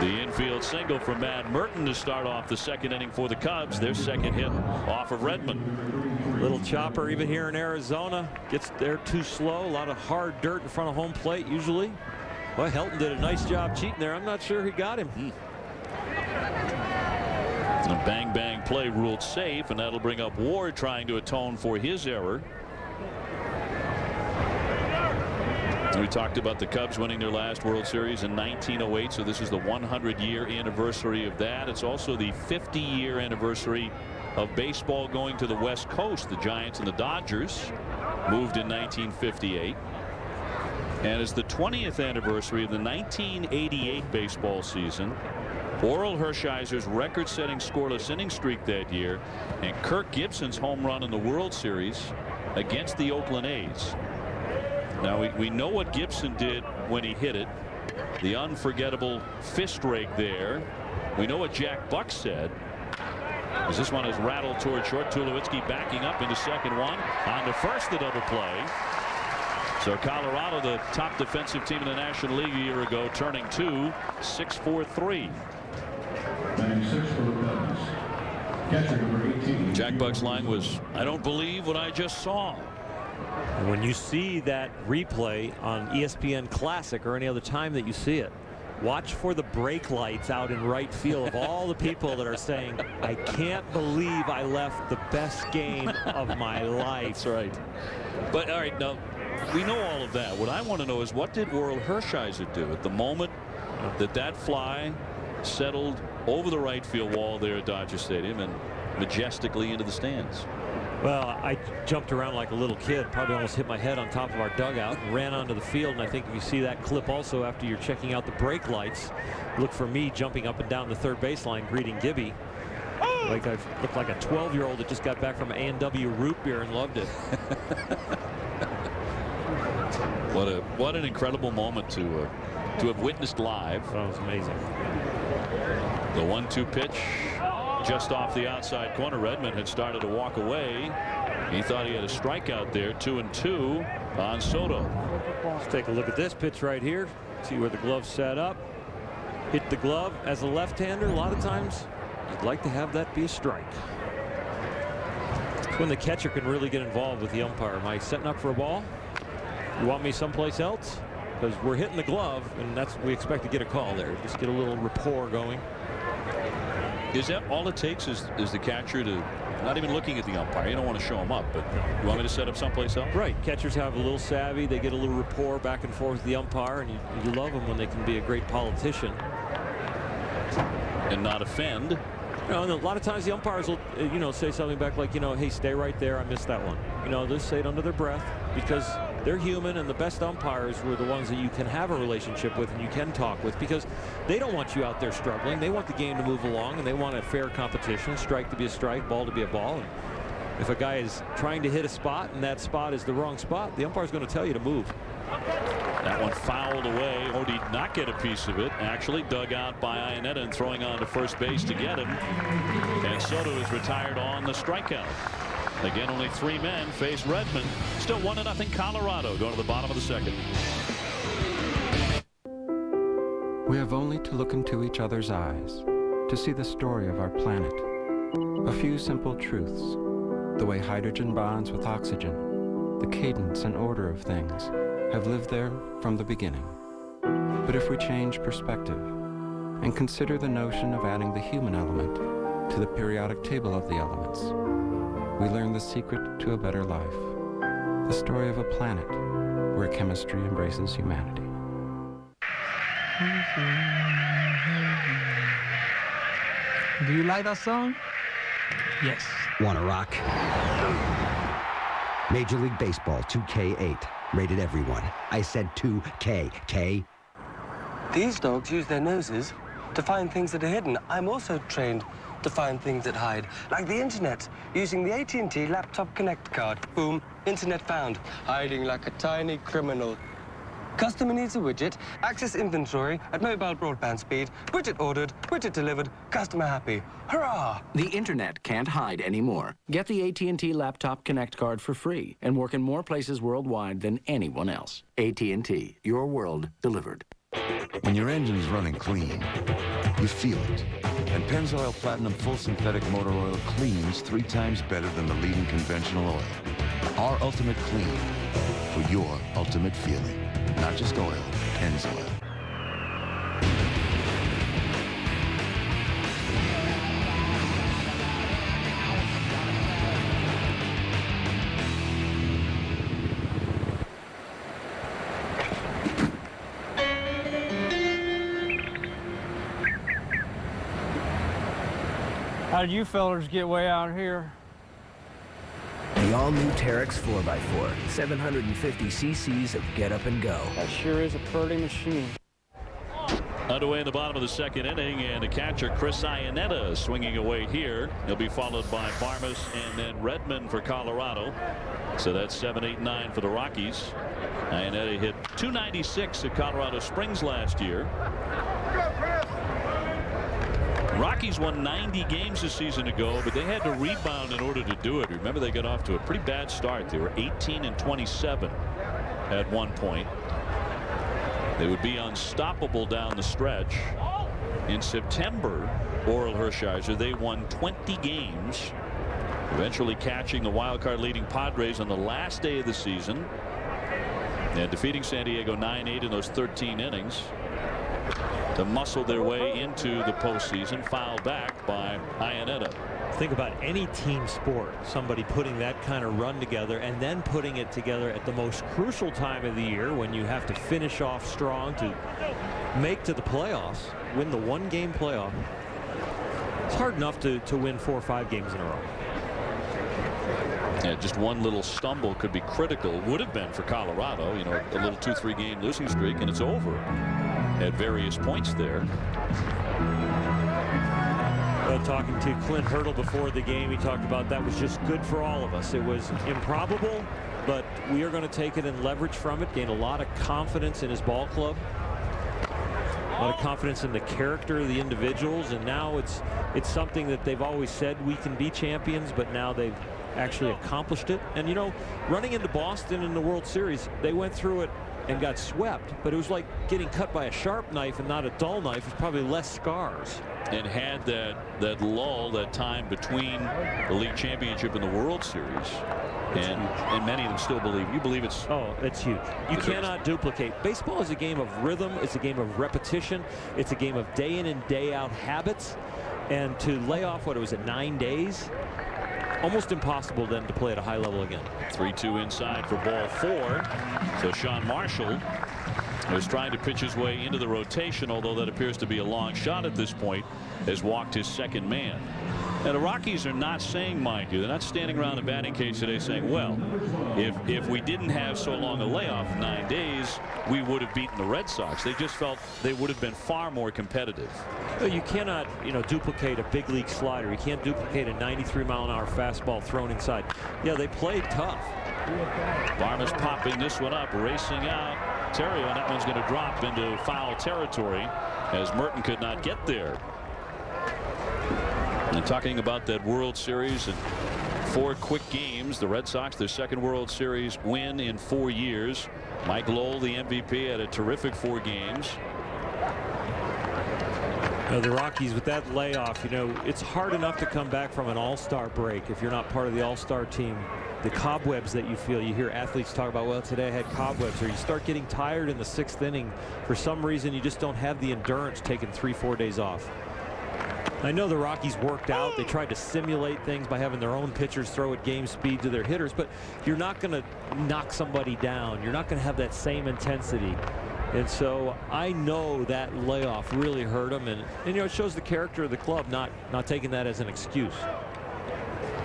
The infield single from Matt Merton to start off the second inning for the Cubs. Their second hit off of Redmond. Little chopper even here in Arizona. Gets there too slow. A lot of hard dirt in front of home plate usually. Well, Helton did a nice job cheating there. I'm not sure he got him. A bang bang play ruled safe, and that'll bring up Ward trying to atone for his error. We talked about the Cubs winning their last World Series in 1908, so this is the 100-year anniversary of that. It's also the 50-year anniversary of baseball going to the West Coast. The Giants and the Dodgers moved in 1958. And it's the 20th anniversary of the 1988 baseball season. Oral Hershiser's record-setting scoreless inning streak that year, and Kirk Gibson's home run in the World Series against the Oakland A's. Now we know what Gibson did when he hit it. The unforgettable fist rake there. We know what Jack Buck said, as this one is rattled toward short. Tulowitzki backing up into second one. On to first, the double play. So Colorado, the top defensive team in the National League a year ago, turning 2-6-4-3. Jack Buck's line was, "I don't believe what I just saw." And when you see that replay on ESPN Classic or any other time that you see it, watch for the brake lights out in right field of all the people that are saying, "I can't believe I left the best game of my life." That's right. But all right, now we know all of that. What I want to know is, what did Oral Hershiser do at the moment that fly settled over the right field wall there at Dodger Stadium and majestically into the stands? Well, I jumped around like a little kid, probably almost hit my head on top of our dugout and ran onto the field. And I think if you see that clip also after you're checking out the brake lights, look for me jumping up and down the third baseline greeting Gibby. Like I looked like a 12-year-old that just got back from A&W root beer and loved it. What an incredible moment to to have witnessed live. That was amazing. The 1-2 pitch just off the outside corner. Redmond had started to walk away. He thought he had a strikeout there. 2-2 on Soto. Let's take a look at this pitch right here. See where the glove set up. Hit the glove. As a left-hander, a lot of times you'd like to have that be a strike. It's when the catcher can really get involved with the umpire. Am I setting up for a ball? You want me someplace else? Because we're hitting the glove, and that's we expect to get a call there. Just get a little rapport going. Is that all it takes is the catcher to not even looking at the umpire? You don't want to show him up, but you want me to set up someplace else? Right. Catchers have a little savvy. They get a little rapport back and forth with the umpire, and you love them when they can be a great politician. And not offend. You know, and a lot of times the umpires will, you know, say something back like, you know, hey, stay right there. I missed that one. You know, they'll say it under their breath because they're human, and the best umpires were the ones that you can have a relationship with and you can talk with, because they don't want you out there struggling. They want the game to move along, and they want a fair competition, strike to be a strike, ball to be a ball. And if a guy is trying to hit a spot and that spot is the wrong spot, the umpire's going to tell you to move. That one fouled away. Or did not get a piece of it. Actually dug out by Iannetta and throwing on to first base to get him. And Soto is retired on the strikeout. Again, only 3 men face Redmond. Still 1-0 Colorado going to the bottom of the second. We have only to look into each other's eyes to see the story of our planet. A few simple truths. The way hydrogen bonds with oxygen, the cadence and order of things, have lived there from the beginning. But if we change perspective and consider the notion of adding the human element to the periodic table of the elements, we learn the secret to a better life. The story of a planet where chemistry embraces humanity. Do you like that song? Yes. Wanna rock? Major League Baseball 2K8. Rated everyone. I said 2K. K. These dogs use their noses to find things that are hidden. I'm also trained to find things that hide, like the internet, using the AT&T Laptop Connect card. Boom, internet found, hiding like a tiny criminal. Customer needs a widget, access inventory at mobile broadband speed, widget ordered, widget delivered, customer happy. Hurrah! The internet can't hide anymore. Get the AT&T Laptop Connect card for free and work in more places worldwide than anyone else. AT&T, your world delivered. When your engine's running clean, you feel it. And Pennzoil Platinum Full Synthetic Motor Oil cleans 3 times better than the leading conventional oil. Our ultimate clean for your ultimate feeling. Not just oil, Pennzoil. How did you fellers get way out here? The all-new Terex 4x4, 750 cc's of get up and go. That sure is a pretty machine. Underway in the bottom of the second inning, and the catcher Chris Iannetta swinging away here. He'll be followed by Barmas and then Redmond for Colorado. So that's 7, 8, 9 for the Rockies. Iannetta hit .296 at Colorado Springs last year. Rockies won 90 games a season ago, but they had to rebound in order to do it. Remember, they got off to a pretty bad start. They were 18-27 at one point. They would be unstoppable down the stretch. In September, Orel Hershiser, they won 20 games, eventually catching the wild card leading Padres on the last day of the season and defeating San Diego 9-8 in those 13 innings to muscle their way into the postseason, fouled back by Iannetta. Think about any team sport, somebody putting that kind of run together and then putting it together at the most crucial time of the year when you have to finish off strong to make to the playoffs, win the 1-game playoff. It's hard enough to win 4 or 5 games in a row. Yeah, just one little stumble could be critical. Would have been for Colorado, you know, a little 2-3 game losing streak, and it's over at various points there. Talking to Clint Hurdle before the game, he talked about that was just good for all of us. It was improbable, but we are going to take it and leverage from it, gain a lot of confidence in his ball club. lot of confidence in the character of the individuals, and now it's something that they've always said we can be champions, but now they've actually accomplished it. And you know, running into Boston in the World Series, they went through it and got swept, but it was like getting cut by a sharp knife and not a dull knife. It's probably less scars. And had that lull, that time between the league championship and the World Series. And many of them still believe. You believe it's... Oh, it's huge. You cannot duplicate. Baseball is a game of rhythm. It's a game of repetition. It's a game of day in and day out habits. And to lay off, what it was, 9 days, almost impossible then to play at a high level again. 3-2 inside for ball 4. So Sean Marshall was trying to pitch his way into the rotation, although that appears to be a long shot at this point, has walked his second man. Now the Rockies are not saying, mind you, they're not standing around the batting cage today saying, well, if we didn't have so long a layoff, 9 days, we would have beaten the Red Sox. They just felt they would have been far more competitive. You cannot, duplicate a big league slider. You can't duplicate a 93-mile-an-hour fastball thrown inside. Yeah, they played tough. Barnes popping this one up, racing out. Terrio, and that one's going to drop into foul territory as Merton could not get there. And talking about that World Series and 4 quick games, the Red Sox, their second World Series win in 4 years. Mike Lowell, the MVP, had a terrific 4 games. The Rockies, with that layoff, it's hard enough to come back from an all-star break if you're not part of the all-star team. The cobwebs that you feel, you hear athletes talk about, well, today I had cobwebs, or you start getting tired in the 6th inning. For some reason, you just don't have the endurance taking 3-4 days off. I know the Rockies worked out. They tried to simulate things by having their own pitchers throw at game speed to their hitters, but you're not going to knock somebody down. You're not going to have that same intensity. And so I know that layoff really hurt them, and it shows the character of the club not taking that as an excuse.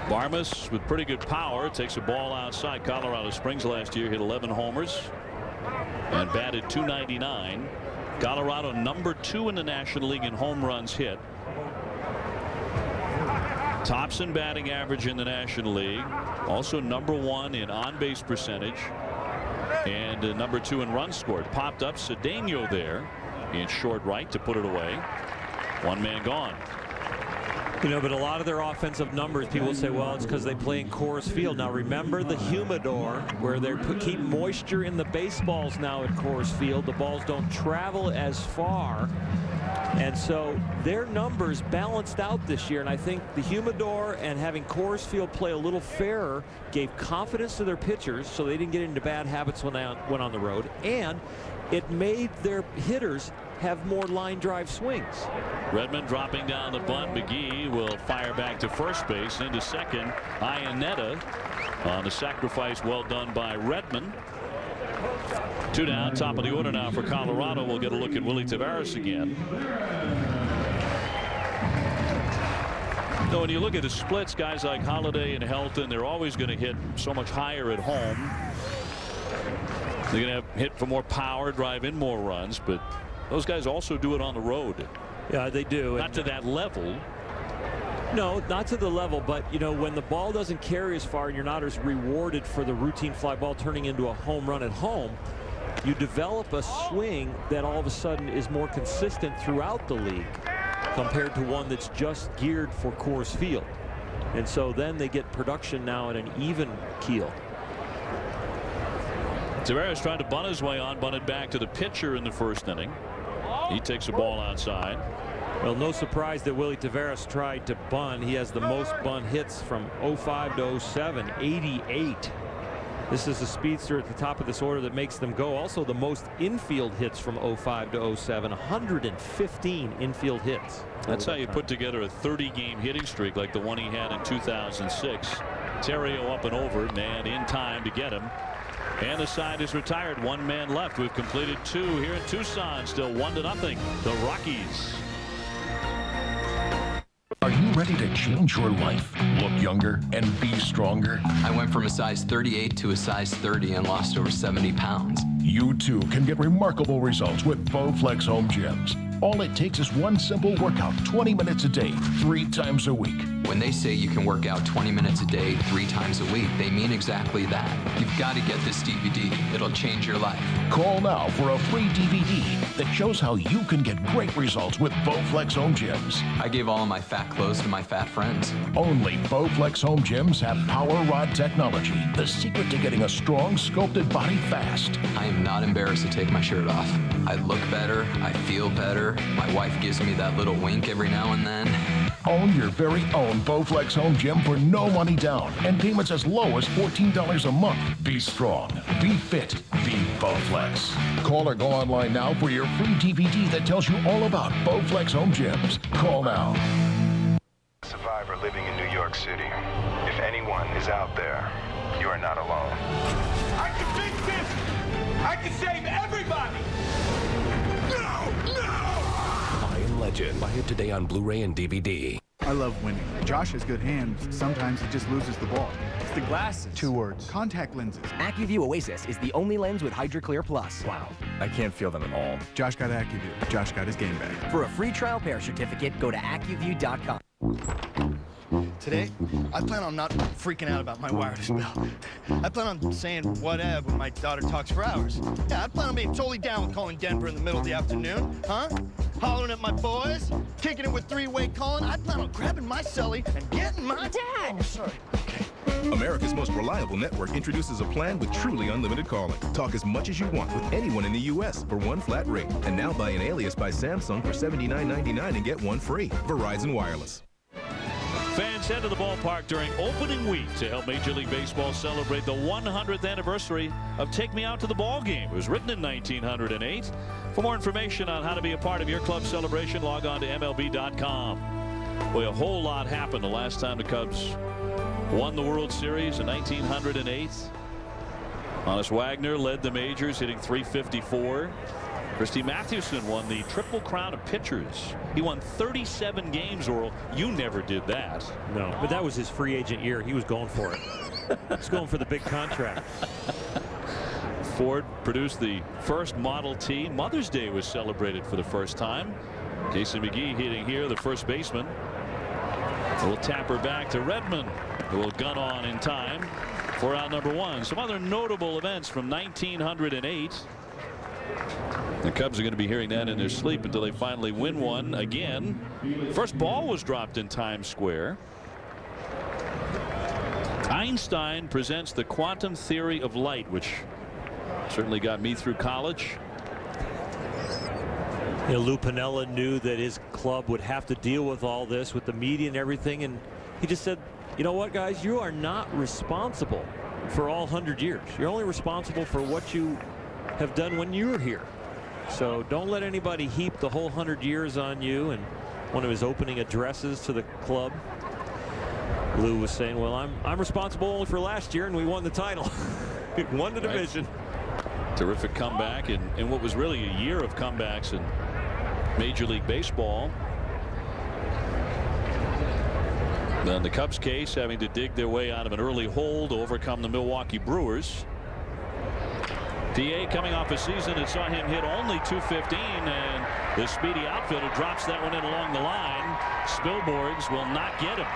Barmes with pretty good power takes a ball outside. Colorado Springs last year hit 11 homers and batted .299. Colorado number 2 in the National League in home runs hit. Tops in batting average in the National League. Also number 1 in on-base percentage. And number 2 in runs scored. Popped up Cedeno there in short right to put it away. 1 man gone. But a lot of their offensive numbers, people say, well, it's because they play in Coors Field. Now remember the humidor, where they keep moisture in the baseballs now at Coors Field. The balls don't travel as far. And so their numbers balanced out this year. And I think the humidor and having Coors Field play a little fairer gave confidence to their pitchers so they didn't get into bad habits when they went on the road. And it made their hitters have more line drive swings. Redmond dropping down the bunt. McGee will fire back to first base. Into second, Iannetta on the sacrifice. Well done by Redmond. 2 down, top of the order now for Colorado. We'll get a look at Willie Taveras again. So when you look at the splits, guys like Holiday and Helton, they're always going to hit so much higher at home. They're going to hit for more power, drive in more runs, but those guys also do it on the road. Yeah, they do. Not to that level. No, not to the level, but when the ball doesn't carry as far and you're not as rewarded for the routine fly ball turning into a home run at home, you develop a swing that all of a sudden is more consistent throughout the league compared to one that's just geared for Coors Field. And so then they get production now at an even keel. Taveras tried to bunt his way on, bunted back to the pitcher in the first inning. He takes a ball outside. Well, no surprise that Willie Taveras tried to bunt. He has the most bunt hits from 05 to 07, 88. This is a speedster at the top of this order that makes them go. Also the most infield hits from 05 to 07, 115 infield hits. That's how you put together a 30-game hitting streak like the one he had in 2006. Terrio up and over, man in time to get him. And the side is retired. 1 man left. We've completed 2 here in Tucson. Still 1-0. The Rockies. Are you ready to change your life, look younger, and be stronger? I went from a size 38 to a size 30 and lost over 70 pounds. You too can get remarkable results with Bowflex Home Gyms. All it takes is one simple workout, 20 minutes a day, 3 times a week. When they say you can work out 20 minutes a day, 3 times a week, they mean exactly that. You've got to get this DVD. It'll change your life. Call now for a free DVD that shows how you can get great results with Bowflex Home Gyms. I gave all of my fat clothes to my fat friends. Only Bowflex Home Gyms have Power Rod technology, the secret to getting a strong, sculpted body fast. I am not embarrassed to take my shirt off. I look better. I feel better. My wife gives me that little wink every now and then. Own your very own Bowflex Home Gym for no money down and payments as low as $14 a month. Be strong, be fit, be Bowflex. Call or go online now for your free DVD that tells you all about Bowflex Home Gyms. Call now. Survivor living in New York City. If anyone is out there, you are not alone. I can fix this! I can save everybody! No! I Am Legend. Buy it today on Blu-ray and DVD. I love winning. Josh has good hands. Sometimes he just loses the ball. It's the glasses. 2 words. Contact lenses. AccuView Oasis is the only lens with HydroClear Plus. Wow. I can't feel them at all. Josh got AccuView. Josh got his game back. For a free trial pair certificate, go to AccuView.com. Today, I plan on not freaking out about my wireless bill. I plan on saying whatever when my daughter talks for hours. Yeah, I plan on being totally down with calling Denver in the middle of the afternoon, huh? Hollering at my boys, kicking it with 3-way calling. I plan on grabbing my celly and getting my... Dad! Oh, sorry. Okay. America's most reliable network introduces a plan with truly unlimited calling. Talk as much as you want with anyone in the U.S. for one flat rate. And now buy an Alias by Samsung for $79.99 and get one free. Verizon Wireless. Fans head to the ballpark during opening week to help Major League Baseball celebrate the 100th anniversary of Take Me Out to the Ball Game. It was written in 1908. For more information on how to be a part of your club celebration, log on to MLB.com. Boy, a whole lot happened the last time the Cubs won the World Series in 1908. Honus Wagner led the majors, hitting .354. Christy Mathewson won the Triple Crown of pitchers. He won 37 games, Earl. You never did that. No, but that was his free agent year. He was going for it. He's going for the big contract. Ford produced the first Model T. Mother's Day was celebrated for the first time. Jason McGee hitting here, the first baseman. We'll tap her back to Redmond, who will gun on in time for out number 1. Some other notable events from 1908. The Cubs are going to be hearing that in their sleep until they finally win one again. First ball was dropped in Times Square. Einstein presents the quantum theory of light, which certainly got me through college. You know, Lou Piniella knew that his club would have to deal with all this with the media and everything, and he just said, you know what, guys, you are not responsible for all 100 years. You're only responsible for what you have done when you were here. So don't let anybody heap the whole 100 years on you. And one of his opening addresses to the club, Lou was saying, well, I'm responsible only for last year, and we won the title. We won the division. Terrific comeback in what was really a year of comebacks in Major League Baseball. Then the Cubs case having to dig their way out of an early hole to overcome the Milwaukee Brewers. PA coming off a season that saw him hit only .215, and the speedy outfielder drops that one in along the line. Spilborghs will not get him.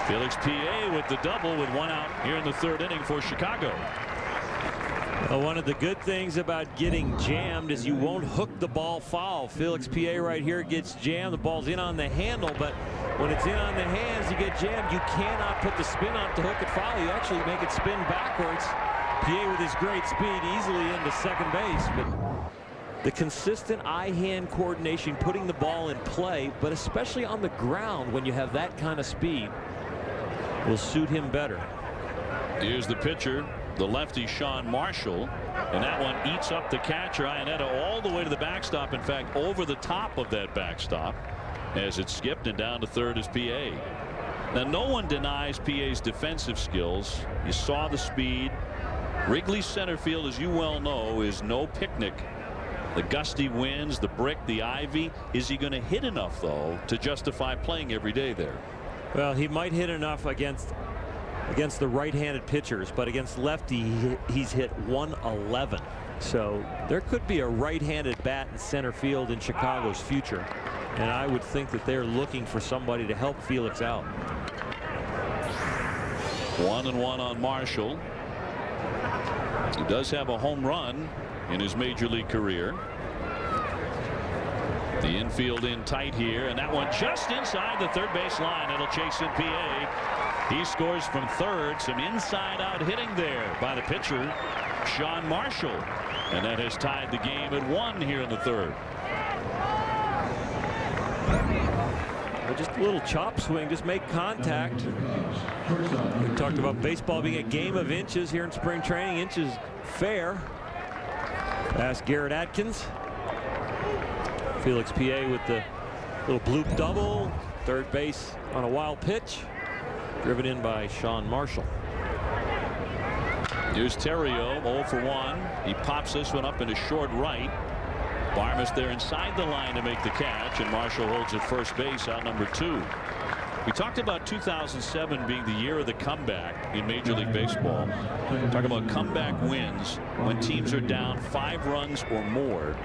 Felix PA with the double with 1 out here in the 3rd inning for Chicago. Well, one of the good things about getting jammed is you won't hook the ball foul. Felix PA right here gets jammed. The ball's in on the handle, but when it's in on the hands, you get jammed. You cannot put the spin on to hook it foul. You actually make it spin backwards. PA with his great speed easily into second base, but the consistent eye-hand coordination, putting the ball in play, but especially on the ground when you have that kind of speed, will suit him better. Here's the pitcher, the lefty Sean Marshall, and that one eats up the catcher Iannetta all the way to the backstop. In fact, over the top of that backstop as it skipped, and down to third is PA. Now, no one denies PA's defensive skills. You saw the speed. Wrigley center field, as you well know, is no picnic. The gusty winds, the brick, the ivy. Is he going to hit enough, though, to justify playing every day there? Well, he might hit enough against the right-handed pitchers, but against lefty, he's hit 111. So there could be a right-handed bat in center field in Chicago's future. And I would think that they're looking for somebody to help Felix out. 1-1 on Marshall. He does have a home run in his major league career. The infield in tight here, and that one just inside the third base line. It'll chase in PA. He scores from third. Some inside out hitting there by the pitcher, Sean Marshall. And that has tied the game at 1 here in the third. Just a little chop swing, just make contact. We talked about baseball being a game of inches here in spring training. Inches fair. Past Garrett Atkins. Felix PA with the little bloop double. Third base on a wild pitch. Driven in by Sean Marshall. Here's Terrio, 0 for 1. He pops this one up into short right. Barmas there inside the line to make the catch, and Marshall holds at first base out number 2. We talked about 2007 being the year of the comeback in Major League Baseball. Talk about comeback wins when teams are down 5 runs or more.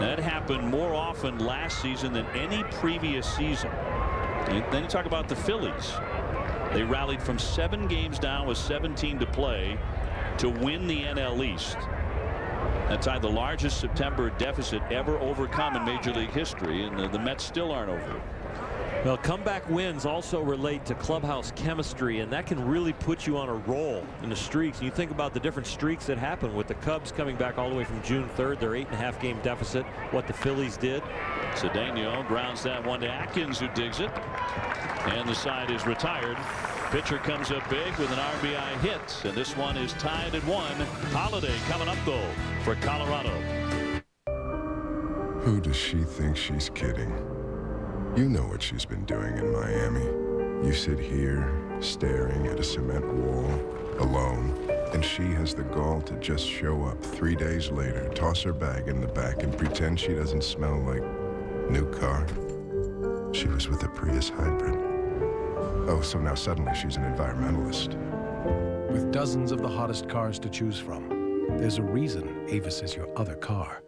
That happened more often last season than any previous season. And then you talk about the Phillies. They rallied from 7 games down with 17 to play to win the NL East. That tied the largest September deficit ever overcome in Major League history, and the Mets still aren't over. Well, comeback wins also relate to clubhouse chemistry, and that can really put you on a roll in the streaks. And you think about the different streaks that happen with the Cubs coming back all the way from June 3rd, their 8.5 game deficit, what the Phillies did. Cedeno grounds that one to Atkins, who digs it, and the side is retired. Pitcher comes up big with an RBI hit, and this one is tied at 1. Holiday coming up, though, for Colorado. Who does she think she's kidding? You know what she's been doing in Miami. You sit here, staring at a cement wall, alone, and she has the gall to just show up 3 days later, toss her bag in the back, and pretend she doesn't smell like new car. She was with a Prius hybrid. Oh, so now suddenly she's an environmentalist. With dozens of the hottest cars to choose from, there's a reason Avis is your other car.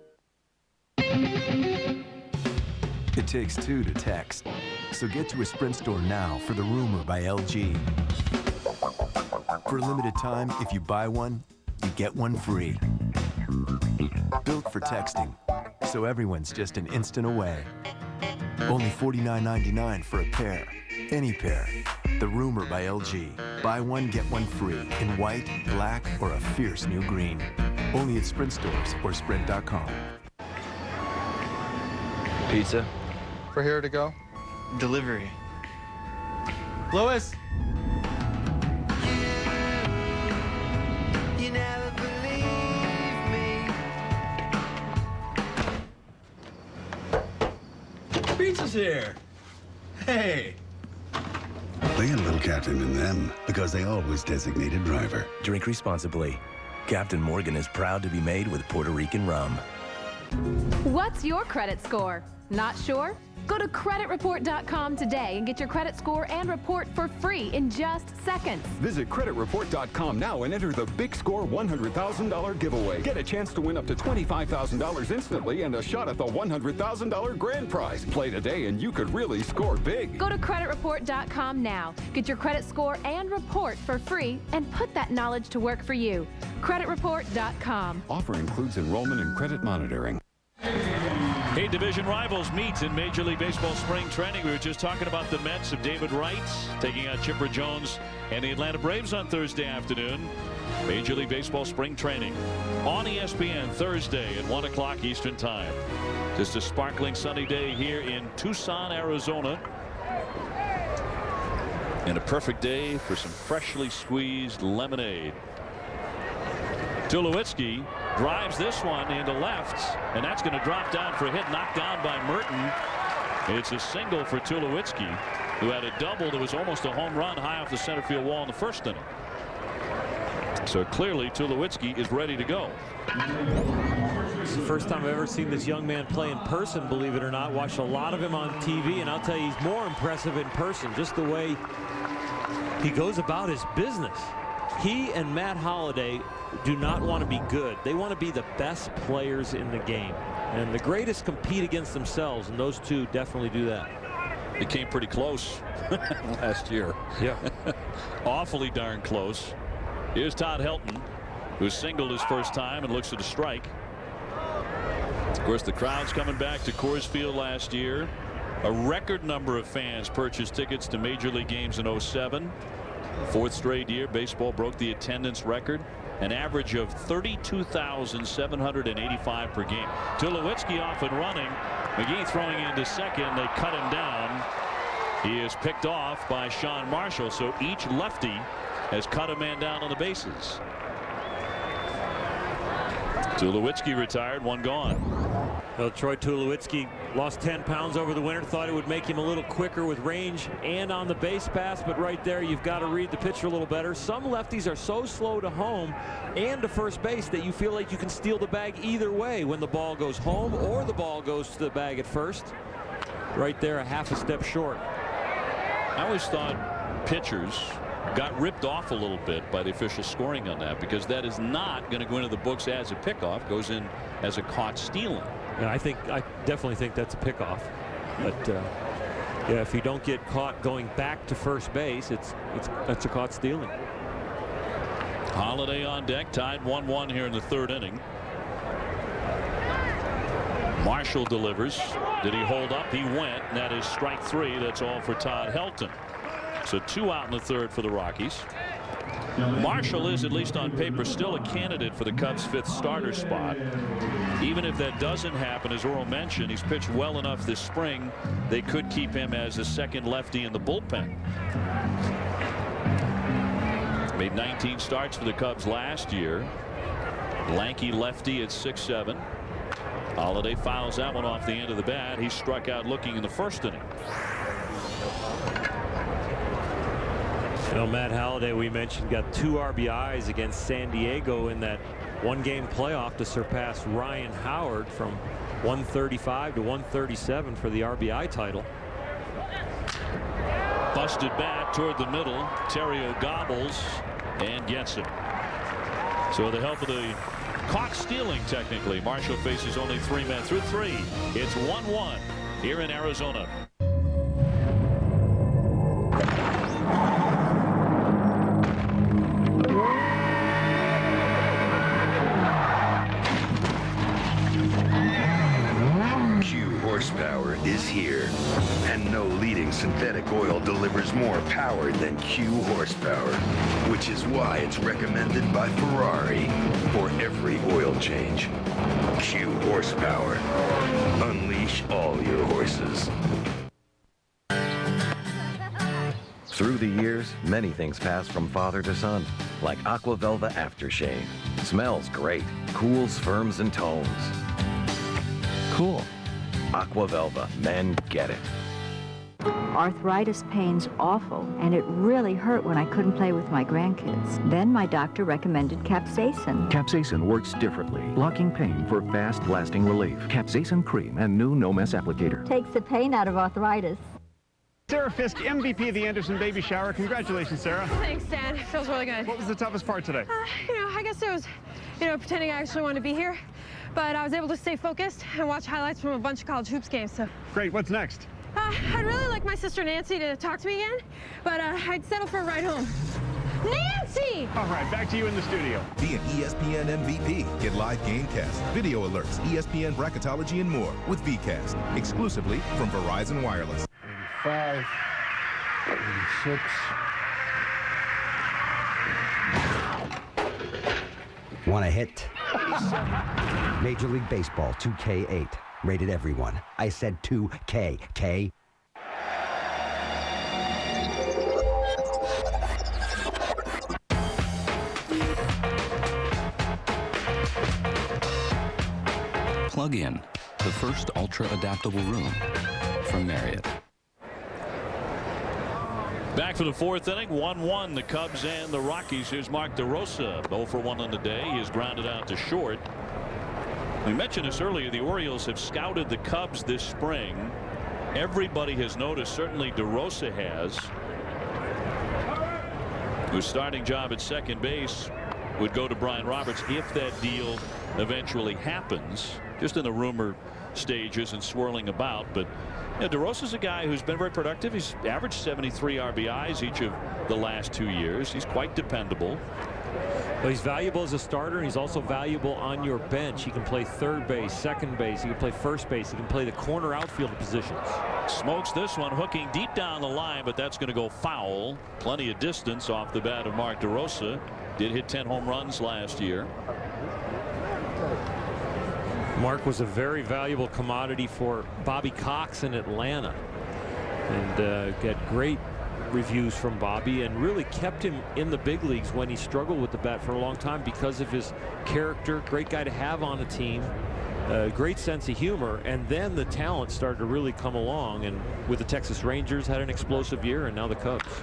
It takes 2 to text. So get to a Sprint store now for the Rumor by LG. For a limited time, if you buy one, you get one free. Built for texting, so everyone's just an instant away. Only $49.99 for a pair. Any pair. The Rumor by LG. Buy one, get one free in white, black, or a fierce new green. Only at Sprint stores or Sprint.com. Pizza? For here to go? Delivery. Louis! You never believe me. Pizza's here. Hey. They had a little captain in them because they always designated driver. Drink responsibly. Captain Morgan is proud to be made with Puerto Rican rum. What's your credit score? Not sure? Go to creditreport.com today and get your credit score and report for free in just seconds. Visit creditreport.com now and enter the Big Score $100,000 giveaway. Get a chance to win up to $25,000 instantly and a shot at the $100,000 grand prize. Play today and you could really score big. Go to creditreport.com now. Get your credit score and report for free and put that knowledge to work for you. creditreport.com. Offer includes enrollment and credit monitoring. Hey, division rivals meet in Major League Baseball spring training. We were just talking about the Mets of David Wright taking out Chipper Jones and the Atlanta Braves on Thursday afternoon. Major League Baseball spring training on ESPN Thursday at 1 o'clock Eastern Time. Just a sparkling sunny day here in Tucson, Arizona. And a perfect day for some freshly squeezed lemonade. Tulowitzki drives this one into left, and that's going to drop down for a hit, knocked down by Merton. It's a single for Tulowitzki, who had a double that was almost a home run high off the center field wall in the first inning. So clearly Tulowitzki is ready to go. It's the first time I've ever seen this young man play in person, believe it or not. Watched a lot of him on TV, and I'll tell you, he's more impressive in person, just the way he goes about his business. He and Matt Holliday do not want to be good. They want to be the best players in the game. And the greatest compete against themselves, and those two definitely do that. It came pretty close last year. Yeah. Awfully darn close. Here's Todd Helton, who singled his first time and looks at a strike. Of course, the crowd's coming back to Coors Field last year. A record number of fans purchased tickets to Major League games in 07. Fourth straight year, baseball broke the attendance record. An average of 32,785 per game. Tulowitzki off and running. McGee throwing into second. They cut him down. He is picked off by Sean Marshall. So each lefty has cut a man down on the bases. Tulowitzki retired, one gone. Well, Troy Tulowitzki lost 10 pounds over the winter. Thought it would make him a little quicker with range and on the base pass, but right there you've got to read the pitcher a little better. Some lefties are so slow to home and to first base that you feel like you can steal the bag either way when the ball goes home or the ball goes to the bag at first. Right there, a half a step short. I always thought pitchers got ripped off a little bit by the official scoring on that, because that is not going to go into the books as a pickoff. Goes in as a caught stealing. Yeah, I definitely think that's a pickoff. But yeah, if you don't get caught going back to first base, it's a caught stealing. Holliday on deck, tied 1-1 here in the third inning. Marshall delivers. Did he hold up? He went, and that is strike three. That's all for Todd Helton. So 2 out in the third for the Rockies. Marshall is, at least on paper, still a candidate for the Cubs' 5th starter spot. Even if that doesn't happen, as Earl mentioned, he's pitched well enough this spring, they could keep him as the second lefty in the bullpen. Made 19 starts for the Cubs last year. Lanky lefty at 6'7". Holliday fouls that one off the end of the bat. He struck out looking in the first inning. You know, Matt Holliday, we mentioned, got 2 RBIs against San Diego in that one-game playoff to surpass Ryan Howard from 135 to 137 for the RBI title. Busted bat toward the middle. Terrio gobbles and gets it. So with the help of the caught stealing, technically, Marshall faces only 3 men through 3. It's 1-1 here in Arizona. Horsepower is here, and no leading synthetic oil delivers more power than Q horsepower, which is why it's recommended by Ferrari for every oil change. Q horsepower. Unleash all your horses. Through the years, many things pass from father to son, like Aqua Velva Aftershave. Smells great, cools, firms, and tones. Cool. Aqua Velva, men get it. Arthritis pain's awful, and it really hurt when I couldn't play with my grandkids. Then my doctor recommended capsaicin. Capsaicin works differently, blocking pain for fast, lasting relief. Capsaicin cream and new no-mess applicator. Takes the pain out of arthritis. Sarah Fisk, MVP of the Anderson Baby Shower. Congratulations, Sarah. Thanks, Dan. It feels really good. What was the toughest part today? I guess it was, pretending I actually wanted to be here. But I was able to stay focused and watch highlights from a bunch of college hoops games. So great. What's next? I'd really like my sister Nancy to talk to me again, but I'd settle for a ride home. Nancy! All right, back to you in the studio. Be an ESPN MVP. Get live GameCast, video alerts, ESPN bracketology, and more with VCast, exclusively from Verizon Wireless. 85, 86. Want a hit? Major League Baseball 2K8. Rated everyone. I said 2K. K. Plug in, the first ultra-adaptable room from Marriott. Back for the fourth inning, 1-1, the Cubs and the Rockies. Here's Mark DeRosa, 0 for 1 on the day. He is grounded out to short. We mentioned this earlier. The Orioles have scouted the Cubs this spring. Everybody has noticed, certainly DeRosa has. whose starting job at second base would go to Brian Roberts if that deal eventually happens. Just in the rumor stages and swirling about. But DeRosa's a guy who's been very productive. He's averaged 73 RBIs each of the last 2 years. He's quite dependable. Well, he's valuable as a starter, and he's also valuable on your bench. He can play third base, second base. He can play first base. He can play the corner outfield positions. Smokes this one, hooking deep down the line, but that's going to go foul. Plenty of distance off the bat of Mark DeRosa. Did hit 10 home runs last year. Mark was a very valuable commodity for Bobby Cox in Atlanta, and get great reviews from Bobby, and really kept him in the big leagues when he struggled with the bat for a long time because of his character. Great guy to have on a team, great sense of humor, and then the talent started to really come along, and with the Texas Rangers had an explosive year, and now the Cubs.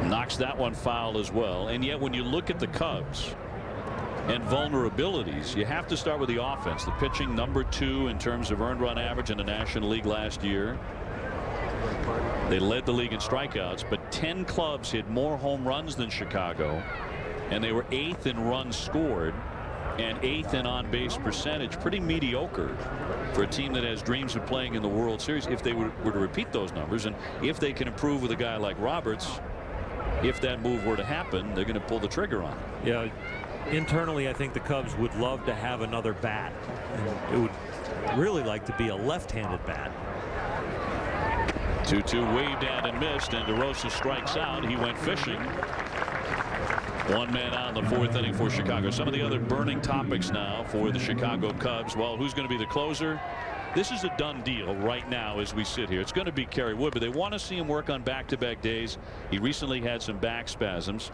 Knocks that one foul as well. And yet when you look at the Cubs and vulnerabilities, you have to start with the offense. The pitching, #2 in terms of earned run average in the National League last year. They led the league in strikeouts, but 10 clubs hit more home runs than Chicago, and they were 8th in runs scored and 8th in on-base percentage. Pretty mediocre for a team that has dreams of playing in the World Series. If they were to repeat those numbers, and if they can improve with a guy like Roberts, if that move were to happen, they're going to pull the trigger on it. Yeah, internally I think the Cubs would love to have another bat, and it would really like to be a left-handed bat. 2-2 waved at and missed, and DeRosa strikes out. He went fishing. One man out in the 4th inning for Chicago. Some of the other burning topics now for the Chicago Cubs. Well, who's going to be the closer? This is a done deal right now as we sit here. It's going to be Kerry Wood, but they want to see him work on back-to-back days. He recently had some back spasms.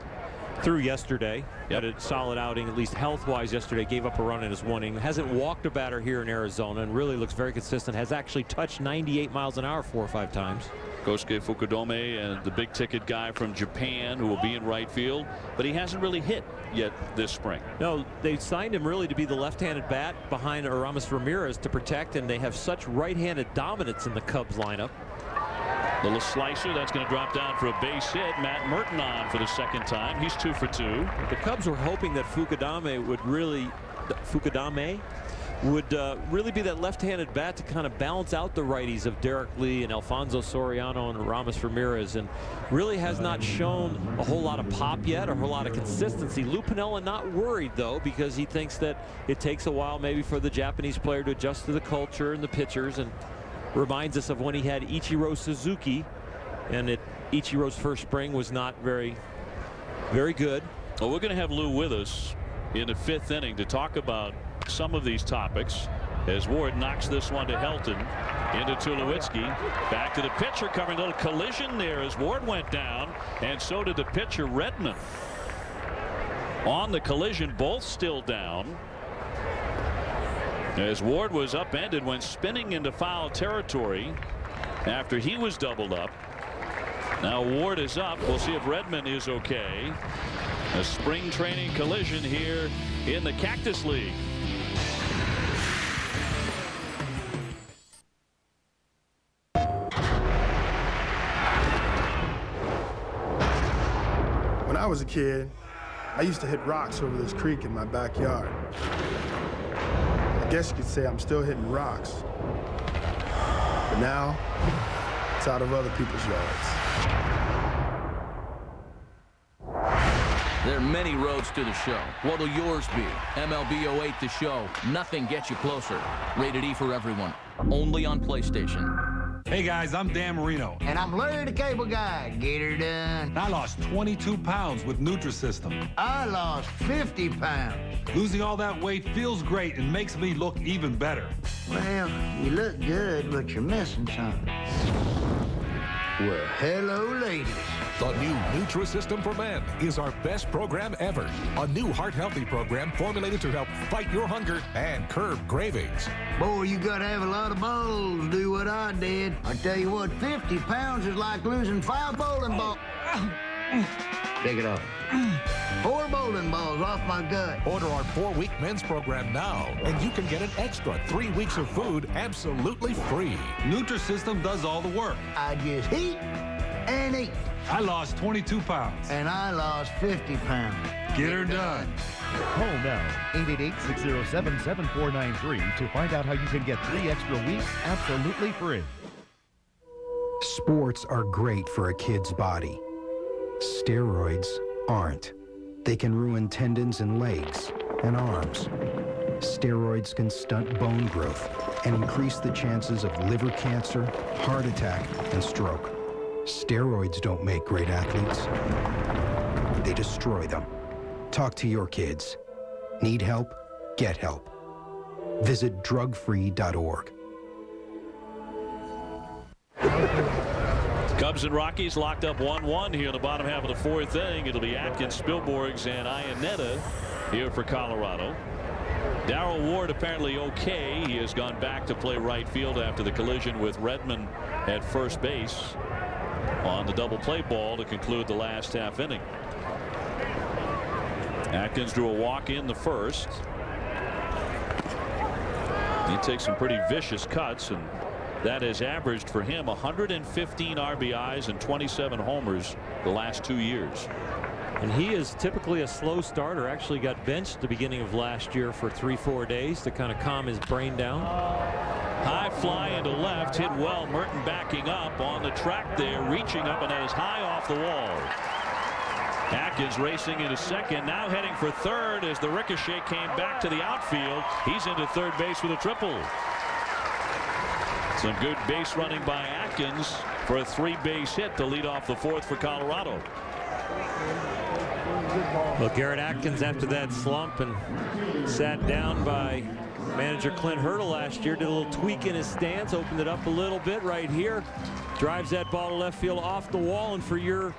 Through yesterday, had a solid outing, at least health-wise yesterday. Gave up a run in his 1 inning. Hasn't walked a batter here in Arizona, and really looks very consistent. Has actually touched 98 miles an hour 4 or 5 times. Kosuke Fukudome and the big-ticket guy from Japan who will be in right field, but he hasn't really hit yet this spring. No, they signed him really to be the left-handed bat behind Aramis Ramirez to protect, and they have such right-handed dominance in the Cubs lineup. Little slicer that's going to drop down for a base hit. Matt Merton on for the 2nd time. He's 2 for 2. The Cubs were hoping that Fukudome would really be that left-handed bat to kind of balance out the righties of Derek Lee and Alfonso Soriano and Aramis Ramirez, and really has not shown a whole lot of pop yet, or a whole lot of consistency. Lou Piniella not worried though, because he thinks that it takes a while maybe for the Japanese player to adjust to the culture and the pitchers, and reminds us of when he had Ichiro Suzuki, and Ichiro's first spring was not very good. Well, we're going to have Lou with us in the 5th inning to talk about some of these topics as Ward knocks this one to Helton into Tulowitzki. Back to the pitcher, covering a little collision there as Ward went down, and so did the pitcher Redmond. On the collision, both still down, as Ward was upended when spinning into foul territory after he was doubled up. Now Ward is up. We'll see if Redmond is okay. A spring training collision here in the Cactus League. When I was a kid, I used to hit rocks over this creek in my backyard. I guess you could say I'm still hitting rocks. But now, it's out of other people's yards. There are many roads to the show. What'll yours be? MLB 08 The Show. Nothing gets you closer. Rated E for everyone. Only on PlayStation. Hey guys, I'm Dan Marino. And I'm Larry the Cable Guy. Get her done. I lost 22 pounds with Nutrisystem. I lost 50 pounds. Losing all that weight feels great and makes me look even better. Well, you look good, but you're missing something. Well, hello, ladies. The new Nutrisystem for Men is our best program ever. A new heart-healthy program formulated to help fight your hunger and curb cravings. Boy, you gotta have a lot of balls to do what I did. I tell you what, 50 pounds is like losing 5 bowling balls. Take it off. 4 bowling balls off my gut. Order our 4-week men's program now, and you can get an extra 3 weeks of food absolutely free. Nutrisystem does all the work. I just eat and eat. I lost 22 pounds. And I lost 50 pounds. Get her done. Call now, 888-607-7493 to find out how you can get 3 extra weeks absolutely free. Sports are great for a kid's body. Steroids aren't. They can ruin tendons in legs and arms. Steroids can stunt bone growth and increase the chances of liver cancer, heart attack, and stroke. Steroids don't make great athletes. They destroy them. Talk to your kids. Need help? Get help. Visit drugfree.org. Cubs and Rockies locked up 1-1 here in the bottom half of the 4th inning. It'll be Atkins, Spilborghs, and Iannetta here for Colorado. Darrell Ward apparently okay. He has gone back to play right field after the collision with Redmond at first base on the double play ball to conclude the last half inning. Atkins drew a walk in the first. He takes some pretty vicious cuts, and that has averaged for him 115 RBIs and 27 homers the last 2 years. And he is typically a slow starter. Actually got benched at the beginning of last year for 3-4 days to kind of calm his brain down. High fly into left, hit well. Merton backing up on the track there, reaching up, and that is high off the wall. Atkins racing into second, now heading for third as the ricochet came back to the outfield. He's into third base with a triple. Some good base running by Atkins for a 3-base hit to lead off the 4th for Colorado. Well, Garrett Atkins, after that slump and sat down by manager Clint Hurdle last year, did a little tweak in his stance, opened it up a little bit right here, drives that ball to left field off the wall. And for your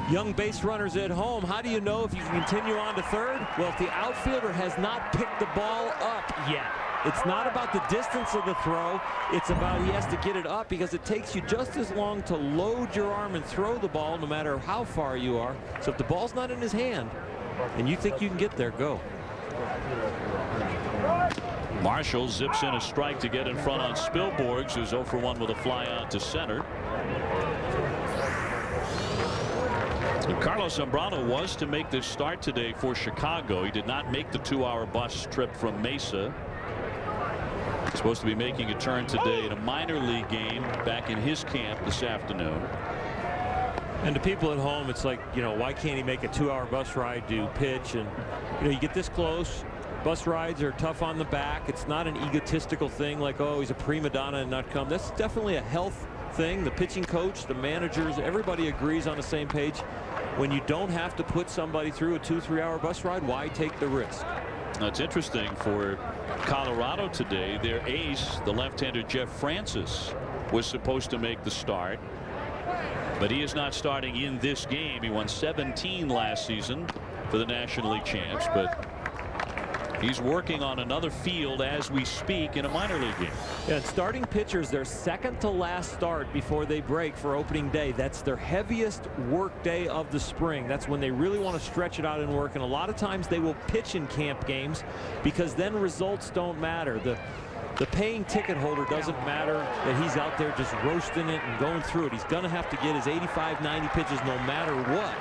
young base runners at home, how do you know if you can continue on to third? Well, if the outfielder has not picked the ball up yet. It's not about the distance of the throw. It's about he has to get it up, because it takes you just as long to load your arm and throw the ball no matter how far you are. So if the ball's not in his hand and you think you can get there, go. Marshall zips in a strike to get in front on Spilborghs, who's 0 for 1 with a fly out to center. And Carlos Zambrano was to make this start today for Chicago. He did not make the 2-hour bus trip from Mesa. He's supposed to be making a turn today in a minor league game back in his camp this afternoon. And to people at home, it's like, you know, why can't he make a 2-hour bus ride to pitch? And, you know, you get this close. Bus rides are tough on the back. It's not an egotistical thing like, oh, he's a prima donna and not come. That's definitely a health thing. The pitching coach, the managers, everybody agrees on the same page. When you don't have to put somebody through a 2-3 hour bus ride, why take the risk? Now, it's interesting for Colorado today. Their ace, the left-hander Jeff Francis, was supposed to make the start, but he is not starting in this game. He won 17 last season for the National League champs, but he's working on another field as we speak in a minor league game. Yeah, and starting pitchers, their second to last start before they break for opening day. That's their heaviest work day of the spring. That's when they really want to stretch it out and work. And a lot of times they will pitch in camp games because then results don't matter. The paying ticket holder doesn't matter that he's out there just roasting it and going through it. He's going to have to get his 85, 90 pitches no matter what.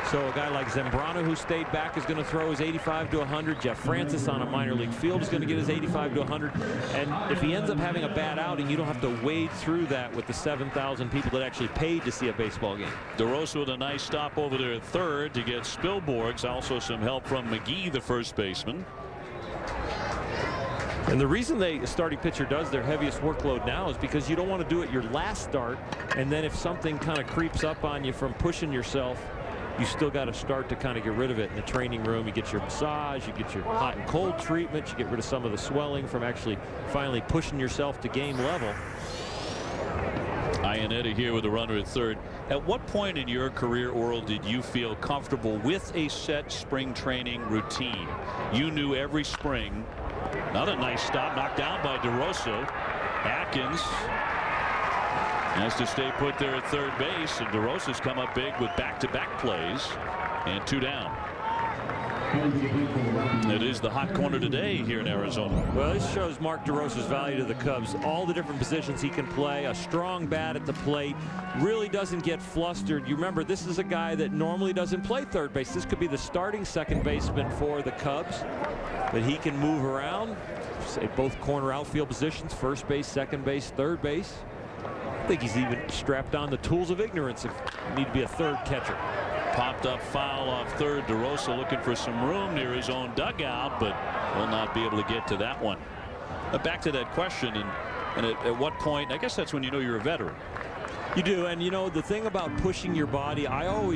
So a guy like Zambrano, who stayed back, is going to throw his 85 to 100. Jeff Francis on a minor league field is going to get his 85 to 100. And if he ends up having a bad outing, you don't have to wade through that with the 7,000 people that actually paid to see a baseball game. DeRosa with a nice stop over there at third to get Spilborghs. Also some help from McGee, the first baseman. And the reason the starting pitcher does their heaviest workload now is because you don't want to do it your last start, and then if something kind of creeps up on you from pushing yourself, you still got to start to kind of get rid of it in the training room. You get your massage, you get your hot and cold treatment, you get rid of some of the swelling from actually finally pushing yourself to game level. Iannetta here with a runner at third. At what point in your career, Oral, did you feel comfortable with a set spring training routine? You knew every spring. Another nice stop, knocked down by DeRosa. Atkins has to stay put there at third base, and DeRosa's come up big with back-to-back plays, and 2 down. It is the hot corner today here in Arizona. Well, this shows Mark DeRosa's value to the Cubs. All the different positions he can play, a strong bat at the plate, really doesn't get flustered. You remember, this is a guy that normally doesn't play third base. This could be the starting second baseman for the Cubs, but he can move around, say both corner outfield positions, first base, second base, third base. I think he's even strapped on the tools of ignorance if you need to be a third catcher. Popped up foul off third. DeRosa looking for some room near his own dugout, but will not be able to get to that one. Back to that question, and at what point, I guess that's when you know you're a veteran. You do, and you know, the thing about pushing your body,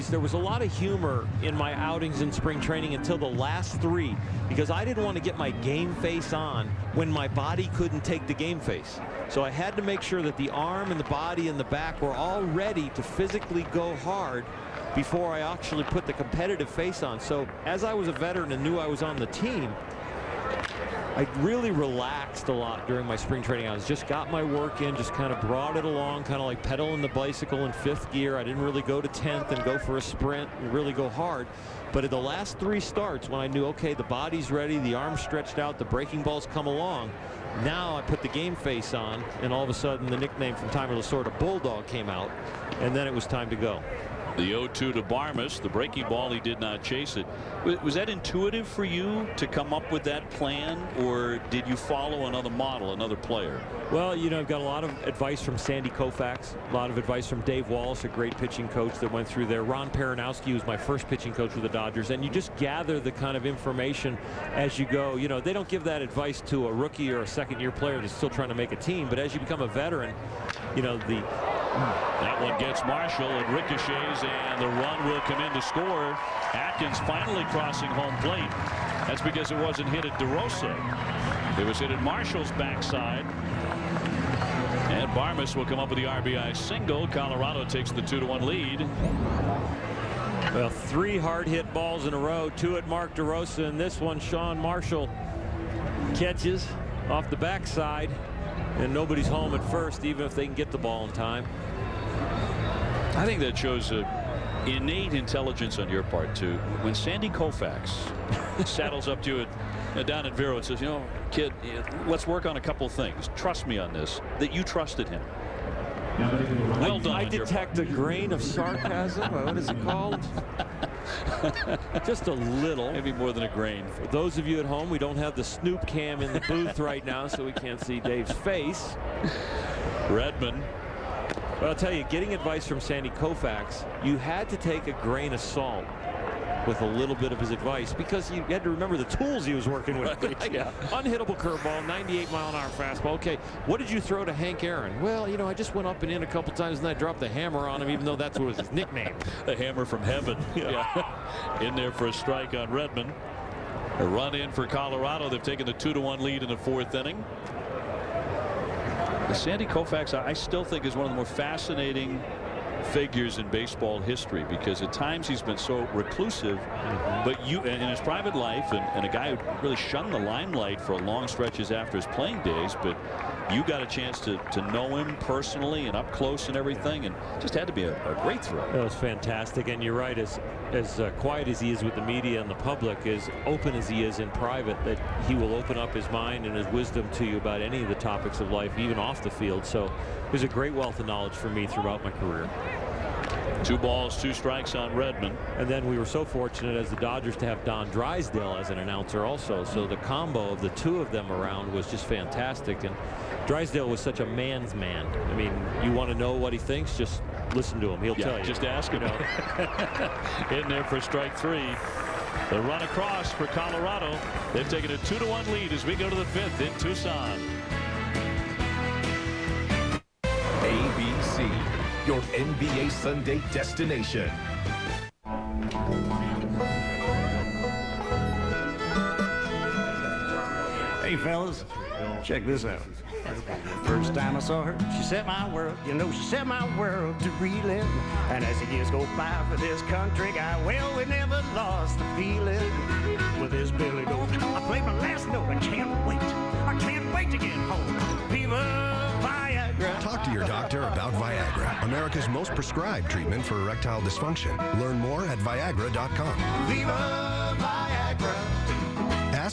there was a lot of humor in my outings in spring training until the last 3, because I didn't want to get my game face on when my body couldn't take the game face. So I had to make sure that the arm and the body and the back were all ready to physically go hard before I actually put the competitive face on. So as I was a veteran and knew I was on the team, I really relaxed a lot during my spring training. I just got my work in, just kind of brought it along, kind of like pedaling the bicycle in 5th gear. I didn't really go to 10th and go for a sprint and really go hard. But at the last 3 starts, when I knew, okay, the body's ready, the arm's stretched out, the breaking ball's come along, now I put the game face on, and all of a sudden the nickname from Tommy Lasorda, Bulldog, came out, and then it was time to go. The 0-2 to Barmes, the breaking ball, he did not chase it. Was that intuitive for you to come up with that plan, or did you follow another model, another player? Well, you know, I've got a lot of advice from Sandy Koufax, a lot of advice from Dave Wallace, a great pitching coach that went through there. Ron Peronowski was my first pitching coach with the Dodgers, and you just gather the kind of information as you go. You know, they don't give that advice to a rookie or a second-year player that's still trying to make a team, but as you become a veteran, you know, that one gets Marshall and ricochets, and the run will come in to score. Atkins finally crossing home plate. That's because it wasn't hit at DeRosa. It was hit at Marshall's backside. And Barmes will come up with the RBI single. Colorado takes the 2-1 lead. Well, 3 hard hit balls in a row, 2 at Mark DeRosa, and this one Sean Marshall catches off the backside, and nobody's home at first, even if they can get the ball in time. I think that shows innate intelligence on your part too. When Sandy Koufax saddles up to it down at Vero and says, you know, kid, let's work on a couple things. Trust me on this. That you trusted him. Well done. I detect a grain of sarcasm. What is it called? Just a little. Maybe more than a grain. For those of you at home, we don't have the Snoop cam in the booth right now, so we can't see Dave's face. Redmond. But I'll tell you, getting advice from Sandy Koufax, you had to take a grain of salt with a little bit of his advice, because you had to remember the tools he was working with. Right. Yeah. Unhittable curveball, 98-mile-an-hour fastball. Okay, what did you throw to Hank Aaron? Well, you know, I just went up and in a couple times and I dropped the hammer on him, even though that's what was his nickname. The hammer from heaven. Yeah. In there for a strike on Redmond. A run in for Colorado. They've taken the 2-1 lead in the 4th inning. Sandy Koufax, I still think, is one of the more fascinating figures in baseball history, because at times he's been so reclusive, but in his private life, and a guy who really shunned the limelight for long stretches after his playing days, but you got a chance to know him personally and up close and everything, and just had to be a great throw. That was fantastic, and you're right, as quiet as he is with the media and the public, as open as he is in private, that he will open up his mind and his wisdom to you about any of the topics of life, even off the field. So there's a great wealth of knowledge for me throughout my career. 2 balls, 2 strikes on Redmond. And then we were so fortunate as the Dodgers to have Don Drysdale as an announcer also. So the combo of the 2 of them around was just fantastic. And Drysdale was such a man's man. I mean, you want to know what he thinks, just listen to him. He'll tell you. Just ask him. In there for strike 3. The run across for Colorado. They've taken a 2-1 lead as we go to the 5th in Tucson. ABC, your NBA Sunday destination. Hey, fellas, check this out. First time I saw her, she set my world, she set my world to reeling. And as the years go by for this country guy, well, we never lost the feeling. With this Billy Goat, I played my last note, I can't wait to get home. Viva Viagra. Talk to your doctor about Viagra, America's most prescribed treatment for erectile dysfunction. Learn more at Viagra.com. Viva Viagra.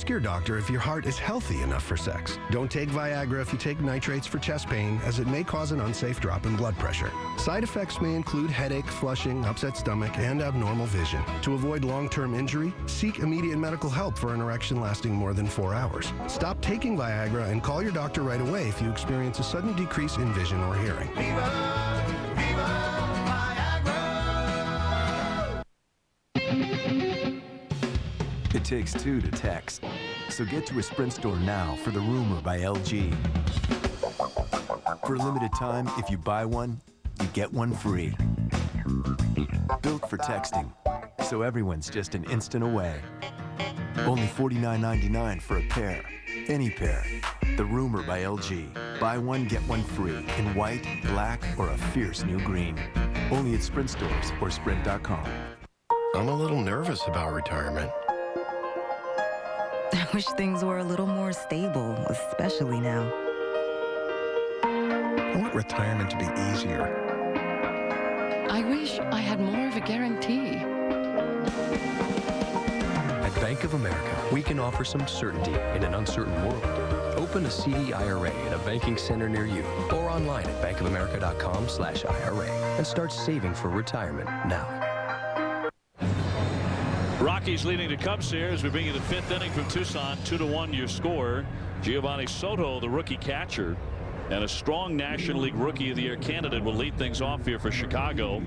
Ask your doctor if your heart is healthy enough for sex. Don't take Viagra if you take nitrates for chest pain, as it may cause an unsafe drop in blood pressure. Side effects may include headache, flushing, upset stomach, and abnormal vision. To avoid long-term injury, seek immediate medical help for an erection lasting more than 4 hours. Stop taking Viagra and call your doctor right away if you experience a sudden decrease in vision or hearing. It takes two to text. So get to a Sprint store now for the Rumor by LG. For a limited time, if you buy one, you get one free. Built for texting, so everyone's just an instant away. Only $49.99 for a pair. Any pair. The Rumor by LG. Buy one, get one free in white, black, or a fierce new green. Only at Sprint stores or Sprint.com. I'm a little nervous about retirement. I wish things were a little more stable, especially now. I want retirement to be easier. I wish I had more of a guarantee. At Bank of America, we can offer some certainty in an uncertain world. Open a CD IRA at a banking center near you or online at bankofamerica.com/IRA and start saving for retirement now. Rockies leading the Cubs here as we bring you the 5th inning from Tucson. 2-1 your score. Giovanni Soto, the rookie catcher, and a strong National League Rookie of the Year candidate, will lead things off here for Chicago.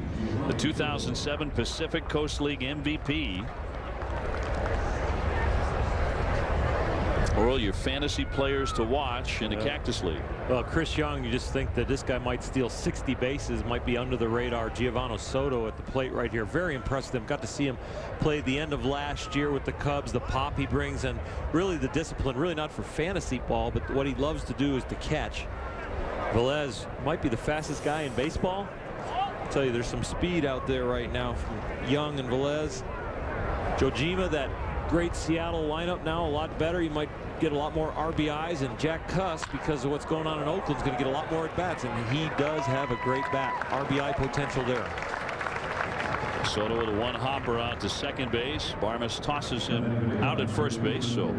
The 2007 Pacific Coast League MVP. Earl, your fantasy players to watch in the Cactus League. Well, Chris Young, you just think that this guy might steal 60 bases, might be under the radar. Giovanni Soto at the plate right here. Very impressed with him. Got to see him play the end of last year with the Cubs, the pop he brings, and really the discipline, really not for fantasy ball, but what he loves to do is to catch. Velez might be the fastest guy in baseball. I'll tell you, there's some speed out there right now from Young and Velez. Jojima, that great Seattle lineup, now a lot better. He might get a lot more RBIs, and Jack Cuss, because of what's going on in Oakland, is going to get a lot more at bats, and he does have a great bat. RBI potential there. Soto with a one hopper out to second base. Barmes tosses him out at first base, so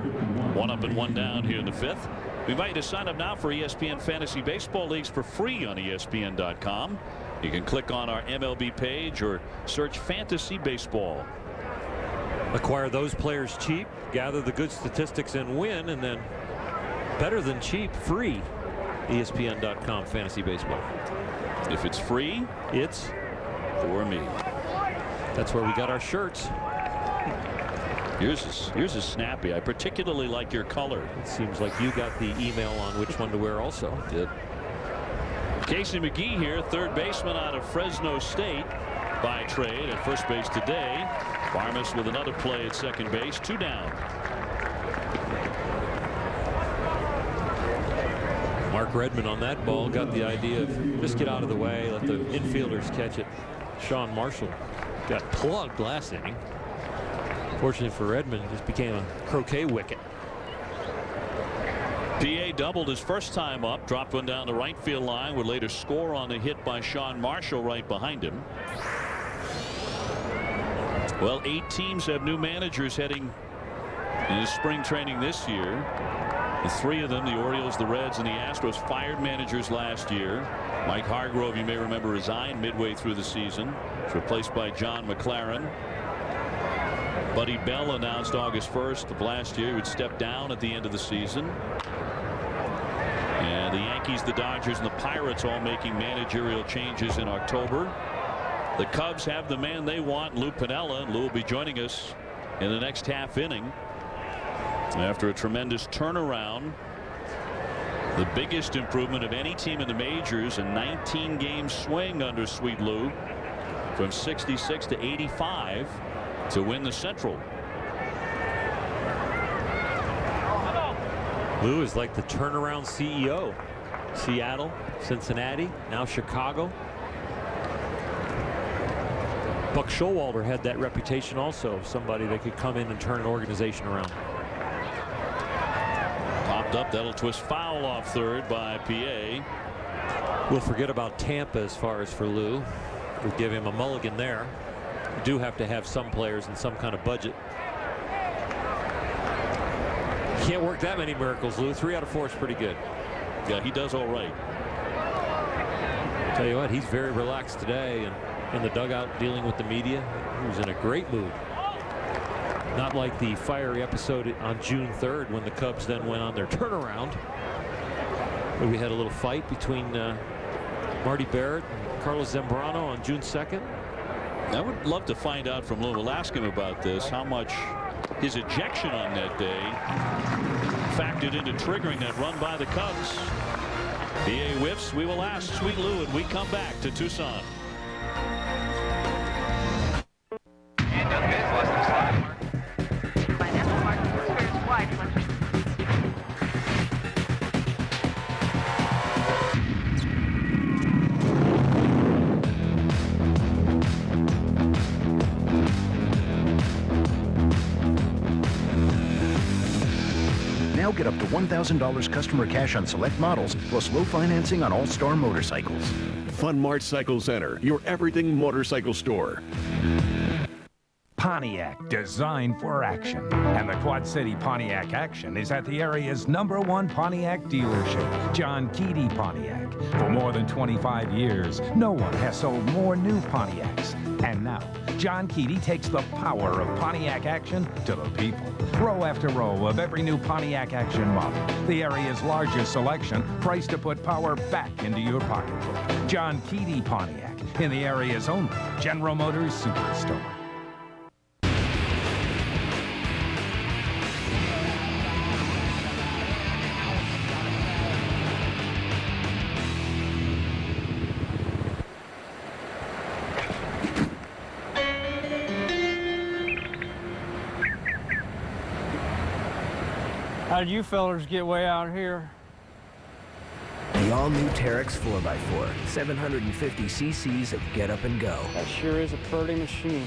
1 up and 1 down here in the 5th. We invite you to sign up now for ESPN Fantasy Baseball Leagues for free on ESPN.com. You can click on our MLB page or search Fantasy Baseball. Acquire those players cheap, gather the good statistics and win, and then better than cheap, free. ESPN.com Fantasy Baseball. If it's free, it's for me. That's where we got our shirts. Yours is snappy. I particularly like your color. It seems like you got the email on which one to wear also. Did. Casey McGee here, third baseman out of Fresno State by trade. At first base today. Barmes with another play at second base. 2 down. Mark Redmond on that ball got the idea of just get out of the way, let the infielders catch it. Sean Marshall got plugged last inning. Fortunately for Redmond, it just became a croquet wicket. PA doubled his first time up, dropped one down the right field line, would later score on the hit by Sean Marshall right behind him. Well, 8 teams have new managers heading into spring training this year. The 3 of them, the Orioles, the Reds, and the Astros, fired managers last year. Mike Hargrove, you may remember, resigned midway through the season. Was replaced by John McLaren. Buddy Bell announced August 1st of last year he would step down at the end of the season. And the Yankees, the Dodgers, and the Pirates all making managerial changes in October. The Cubs have the man they want, Lou Piniella, and Lou will be joining us in the next half inning. After a tremendous turnaround, the biggest improvement of any team in the majors, a 19-game swing under Sweet Lou from 66 to 85 to win the Central. Lou is like the turnaround CEO. Seattle, Cincinnati, now Chicago. Buck Showalter had that reputation also, somebody that could come in and turn an organization around. Popped up, that'll twist foul off third by PA. We'll forget about Tampa as far as for Lou. We'll give him a mulligan there. You do have to have some players and some kind of budget. Can't work that many miracles, Lou. 3 out of 4 is pretty good. Yeah, he does all right. Tell you what, he's very relaxed today and in the dugout dealing with the media. He was in a great mood. Not like the fiery episode on June 3rd when the Cubs then went on their turnaround. Where we had a little fight between Marty Barrett and Carlos Zambrano on June 2nd. I would love to find out from Lou. We'll ask him about this, how much his ejection on that day factored into triggering that run by the Cubs. BA whiffs. We will ask Sweet Lou when we come back to Tucson. Now get up to $1,000 customer cash on select models, plus low financing on all-star motorcycles. Fun Mart Cycle Center, your everything motorcycle store. Pontiac, designed for action. And the Quad City Pontiac Action is at the area's #1 Pontiac dealership, John Keedy Pontiac. For more than 25 years, no one has sold more new Pontiacs. And now, John Keedy takes the power of Pontiac Action to the people. Row after row of every new Pontiac Action model. The area's largest selection, priced to put power back into your pocketbook. John Keedy Pontiac, in the area's only General Motors Superstore. How did you fellers get way out here? The all-new Terex 4x4, 750 cc's of get up and go. That sure is a pretty machine.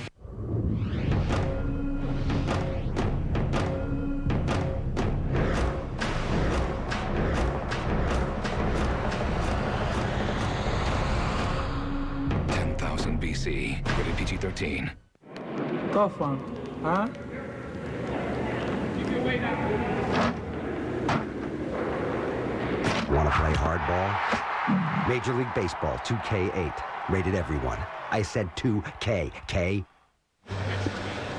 BC, rated PG-13. Go for huh? Want to play hardball? Major League Baseball 2K8. Rated everyone. I said 2K. K.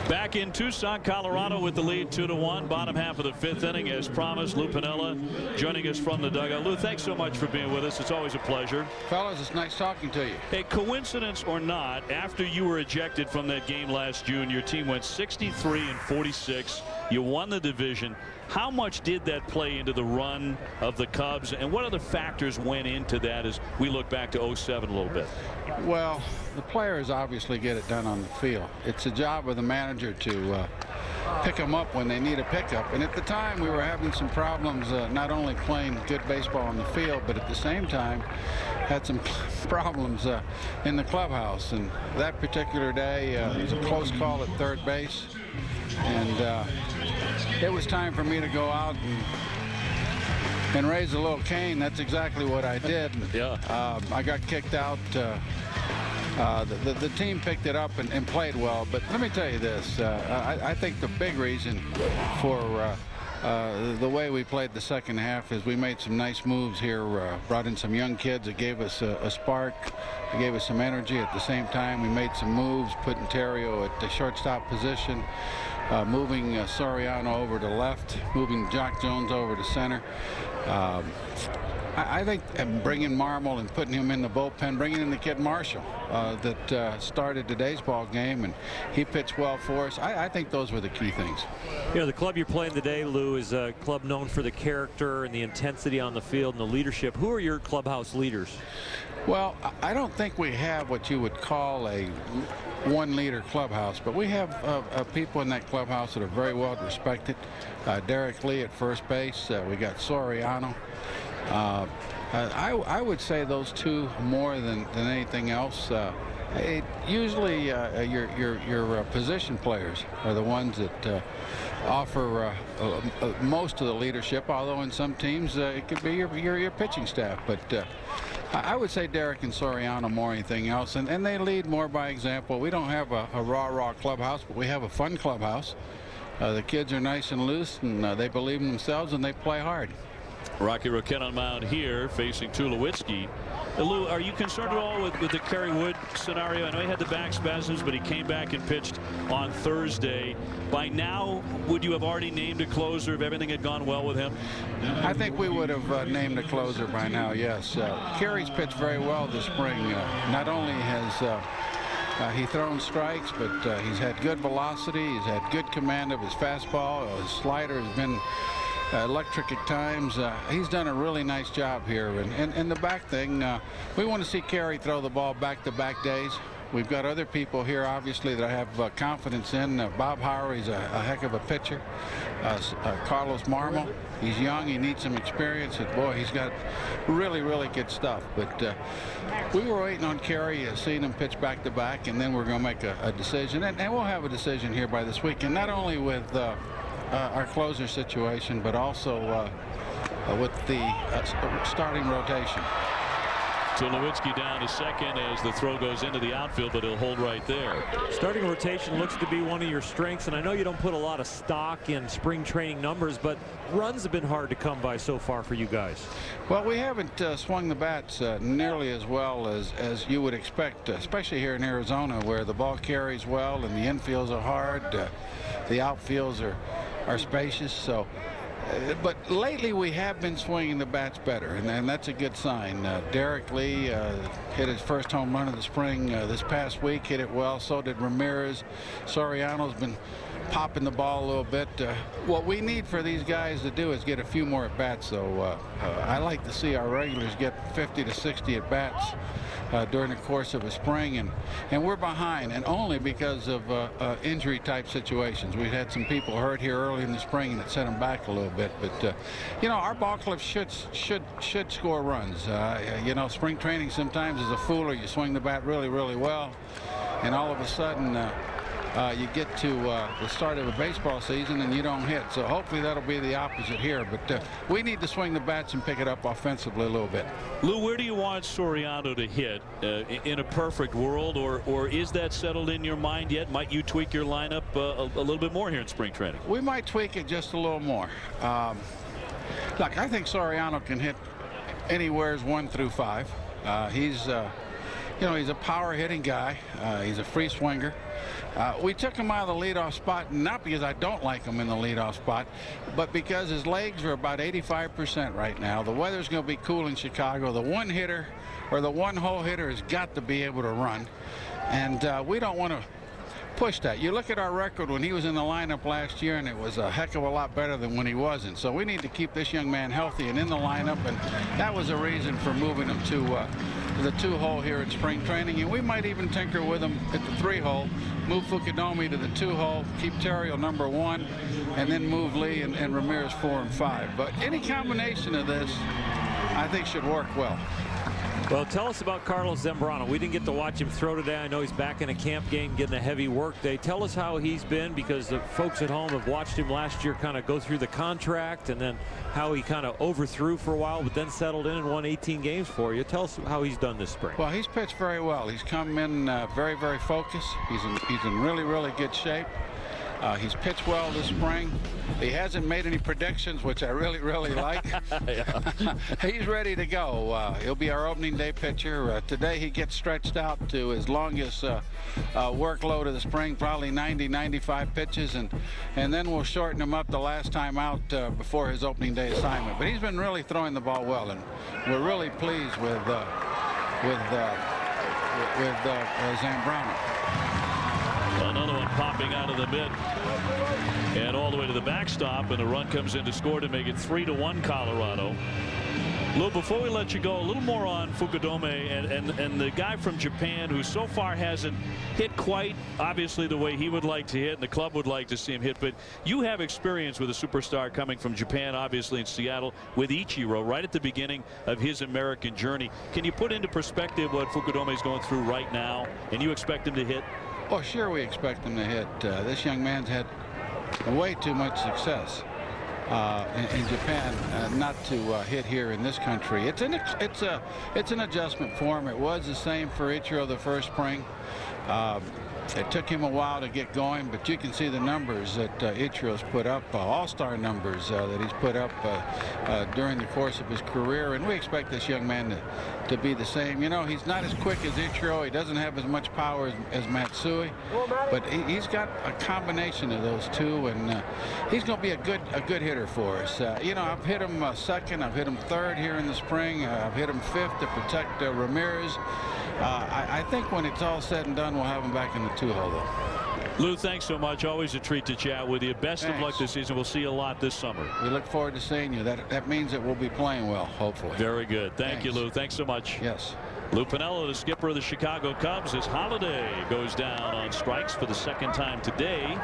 Back in Tucson, Colorado with the lead 2-1. Bottom half of the 5th inning as promised. Lou Piniella joining us from the dugout. Lou, thanks so much for being with us. It's always a pleasure. Fellas, it's nice talking to you. Hey, coincidence or not, after you were ejected from that game last June, your team went 63-46. You won the division. How much did that play into the run of the Cubs, and what other factors went into that as we look back to 07 a little bit? Well, the players obviously get it done on the field. It's the job of the manager to pick them up when they need a pickup. And at the time, we were having some problems, not only playing good baseball on the field, but at the same time, had some problems in the clubhouse. And that particular day, it was a close call at third base. And it was time for me to go out and raise a little cane. That's exactly what I did. Yeah. I got kicked out. The team picked it up and played well. But let me tell you this. I think the big reason for the way we played the second half is we made some nice moves here, brought in some young kids that gave us a spark. It gave us some energy. At the same time, we made some moves, putting Terrio at the shortstop position, moving Soriano over to left, moving Jock Jones over to center. I think bringing Marmol and putting him in the bullpen, bringing in the kid Marshall that started today's ball game, and he pitched well for us. I think those were the key things. You know, the club you're playing today, Lou, is a club known for the character and the intensity on the field and the leadership. Who are your clubhouse leaders? Well, I don't think we have what you would call a one-leader clubhouse, but we have people in that clubhouse that are very well respected. Derek Lee at first base. We got Soriano. I would say those two more than anything else. Usually your position players are the ones that offer most of the leadership, although in some teams it could be your pitching staff. But I would say Derek and Soriano more than anything else, and they lead more by example. We don't have a rah-rah clubhouse, but we have a fun clubhouse. The kids are nice and loose, and they believe in themselves, and they play hard. Rocky Roquette on mound here facing Tulowitzki. Lou, are you concerned at all with the Kerry Wood scenario? I know he had the back spasms, but he came back and pitched on Thursday. By now, would you have already named a closer if everything had gone well with him? I think we would have named a closer by now, yes. Kerry's pitched very well this spring. Not only has he thrown strikes, but he's had good velocity. He's had good command of his fastball. His slider has been electric at times. He's done a really nice job here. And the back thing, we want to see Kerry throw the ball back-to-back days. We've got other people here, obviously, that I have confidence in. Bob Howery's a heck of a pitcher. Carlos Marmol, he's young. He needs some experience. And boy, he's got really, really good stuff. But we were waiting on Kerry, seeing him pitch back-to-back, and then we're going to make a decision. And we'll have a decision here by this weekend, not only with our closer situation, but also with the starting rotation. Tulowitzki down to second as the throw goes into the outfield, but he'll hold right there. Starting rotation looks to be one of your strengths, and I know you don't put a lot of stock in spring training numbers, but runs have been hard to come by so far for you guys. Well, we haven't swung the bats nearly as well as you would expect, especially here in Arizona, where the ball carries well and the infields are hard, the outfields are spacious. So. But lately we have been swinging the bats better, and that's a good sign. Derek Lee hit his first home run of the spring this past week, hit it well. So did Ramirez. Soriano's been popping the ball a little bit. What we need for these guys to do is get a few more at bats. So I like to see our regulars get 50 to 60 at bats during the course of a spring, and we're behind, and only because of injury type situations. We've had some people hurt here early in the spring and it set them back a little bit. But you know, our ball clubs should score runs. You know, spring training sometimes is a fooler. You swing the bat really, really well, and all of a sudden you get to the start of a baseball season and you don't hit. So hopefully that'll be the opposite here. But we need to swing the bats and pick it up offensively a little bit. Lou, where do you want Soriano to hit in a perfect world, or is that settled in your mind yet? Might you tweak your lineup a little bit more here in spring training? We might tweak it just a little more. Look, I think Soriano can hit anywheres 1 through 5. He's you know, he's a power hitting guy. He's a free swinger. We took him out of the leadoff spot, not because I don't like him in the leadoff spot, but because his legs are about 85% right now. The weather's going to be cool in Chicago. The one hitter or the one hole hitter has got to be able to run, and we don't want to push that. You look at our record when he was in the lineup last year, and it was a heck of a lot better than when he wasn't. So we need to keep this young man healthy and in the lineup, and that was a reason for moving him to the 2-hole here at spring training. And we might even tinker with him at the 3-hole, move Fukudome to the 2-hole, keep Terrio number 1, and then move Lee and Ramirez 4 and 5. But any combination of this, I think, should work well. Well, tell us about Carlos Zambrano. We didn't get to watch him throw today. I know he's back in a camp game getting a heavy work day. Tell us how he's been, because the folks at home have watched him last year kind of go through the contract, and then how he kind of overthrew for a while but then settled in and won 18 games for you. Tell us how he's done this spring. Well, he's pitched very well. He's come in very, very focused. He's in really, really good shape. He's pitched well this spring. He hasn't made any predictions, which I really, really like. He's ready to go. He'll be our opening day pitcher. Today he gets stretched out to his longest workload of the spring, probably 90, 95 pitches, and then we'll shorten him up the last time out before his opening day assignment. But he's been really throwing the ball well, and we're really pleased with Zambrano. Another one popping out of the mid and all the way to the backstop, and a run comes in to score to make it 3-1 Colorado. Lou, before we let you go, a little more on Fukudome and the guy from Japan who so far hasn't hit quite obviously the way he would like to hit and the club would like to see him hit, but you have experience with a superstar coming from Japan, obviously in Seattle, with Ichiro right at the beginning of his American journey. Can you put into perspective what Fukudome is going through right now, and you expect him to hit? Oh, sure, we expect him to hit. This young man's had way too much success. in Japan, not to hit here in this country. It's an adjustment for him. It was the same for Ichiro the first spring. It took him a while to get going, but you can see the numbers that Ichiro's put up, all-star numbers that he's put up during the course of his career, and we expect this young man to be the same. You know, he's not as quick as Ichiro. He doesn't have as much power as Matsui, but he's got a combination of those two, and he's going to be a good hitter for us. You know, I've hit him second, I've hit him third here in the spring, I've hit him fifth to protect Ramirez. I think when it's all said and done, we'll have him back in the 2-hole, though. Lou, thanks so much. Always a treat to chat with you. Best of luck this season. We'll see you a lot this summer. We look forward to seeing you. That means that we'll be playing well, hopefully. Very good. Thank you, Lou. Thanks so much. Yes. Lou Piniella, the skipper of the Chicago Cubs, as Holiday goes down on strikes for the second time today.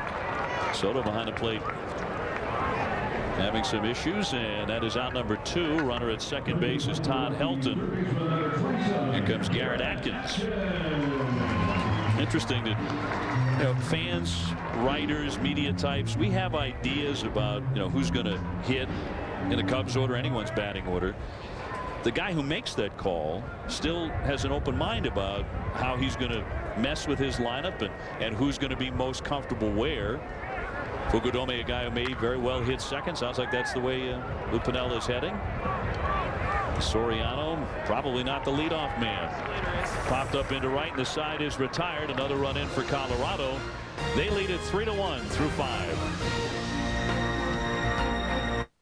Soto behind the plate having some issues, and that is out number 2. Runner at second base is Todd Helton. Here comes Garrett Atkins. Interesting that fans, writers, media types, we have ideas about who's going to hit in the Cubs order, anyone's batting order. The guy who makes that call still has an open mind about how he's going to mess with his lineup and who's going to be most comfortable where. Fukudome, a guy who may very well hit second. Sounds like that's the way Lou Piniella is heading. Soriano, probably not the leadoff man. Popped up into right, and the side is retired. Another run in for Colorado. They lead it 3-1 through 5.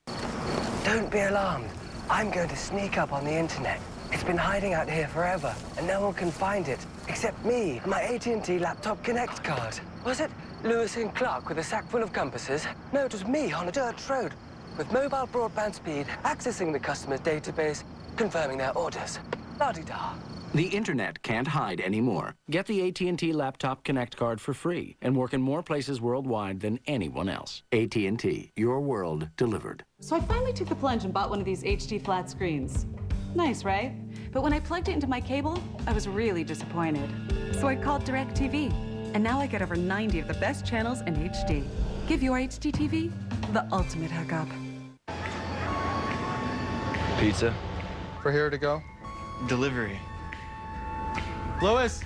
Don't be alarmed. I'm going to sneak up on the internet. It's been hiding out here forever, and no one can find it except me and my AT&T Laptop Connect card. Was it Lewis and Clark with a sack full of compasses? No, it was me on a dirt road with mobile broadband speed, accessing the customer's database, confirming their orders. La-di-da. The internet can't hide anymore. Get the AT&T Laptop Connect card for free and work in more places worldwide than anyone else. AT&T, your world delivered. So I finally took the plunge and bought one of these HD flat screens. Nice, right? But when I plugged it into my cable, I was really disappointed. So I called DirecTV, and now I get over 90 of the best channels in HD. Give your HDTV the ultimate hookup. Pizza? For here to go? Delivery. Louis!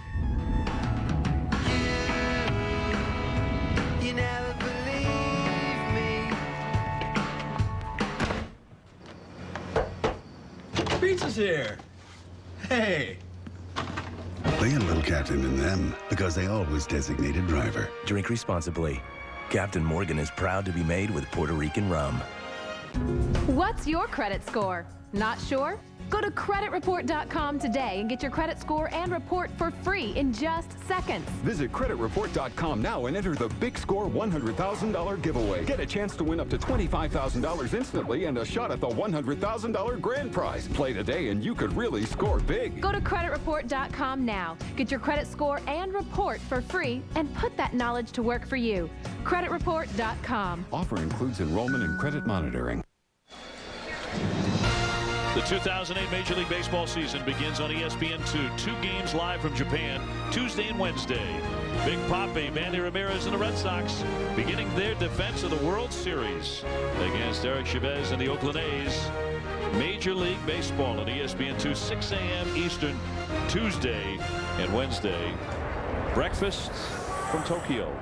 You never believe me. Pizza's here. Hey. Play a little captain in them because they always designate a driver. Drink responsibly. Captain Morgan is proud to be made with Puerto Rican rum. What's your credit score? Not sure? Go to creditreport.com today and get your credit score and report for free in just seconds. Visit creditreport.com now and enter the Big Score $100,000 giveaway. Get a chance to win up to $25,000 instantly and a shot at the $100,000 grand prize. Play today and you could really score big. Go to creditreport.com now. Get your credit score and report for free and put that knowledge to work for you. creditreport.com. Offer includes enrollment and credit monitoring. The 2008 Major League Baseball season begins on ESPN2. 2 games live from Japan, Tuesday and Wednesday. Big Papi, Manny Ramirez, and the Red Sox beginning their defense of the World Series against Eric Chavez and the Oakland A's. Major League Baseball on ESPN2, 6 a.m. Eastern, Tuesday and Wednesday. Breakfast from Tokyo.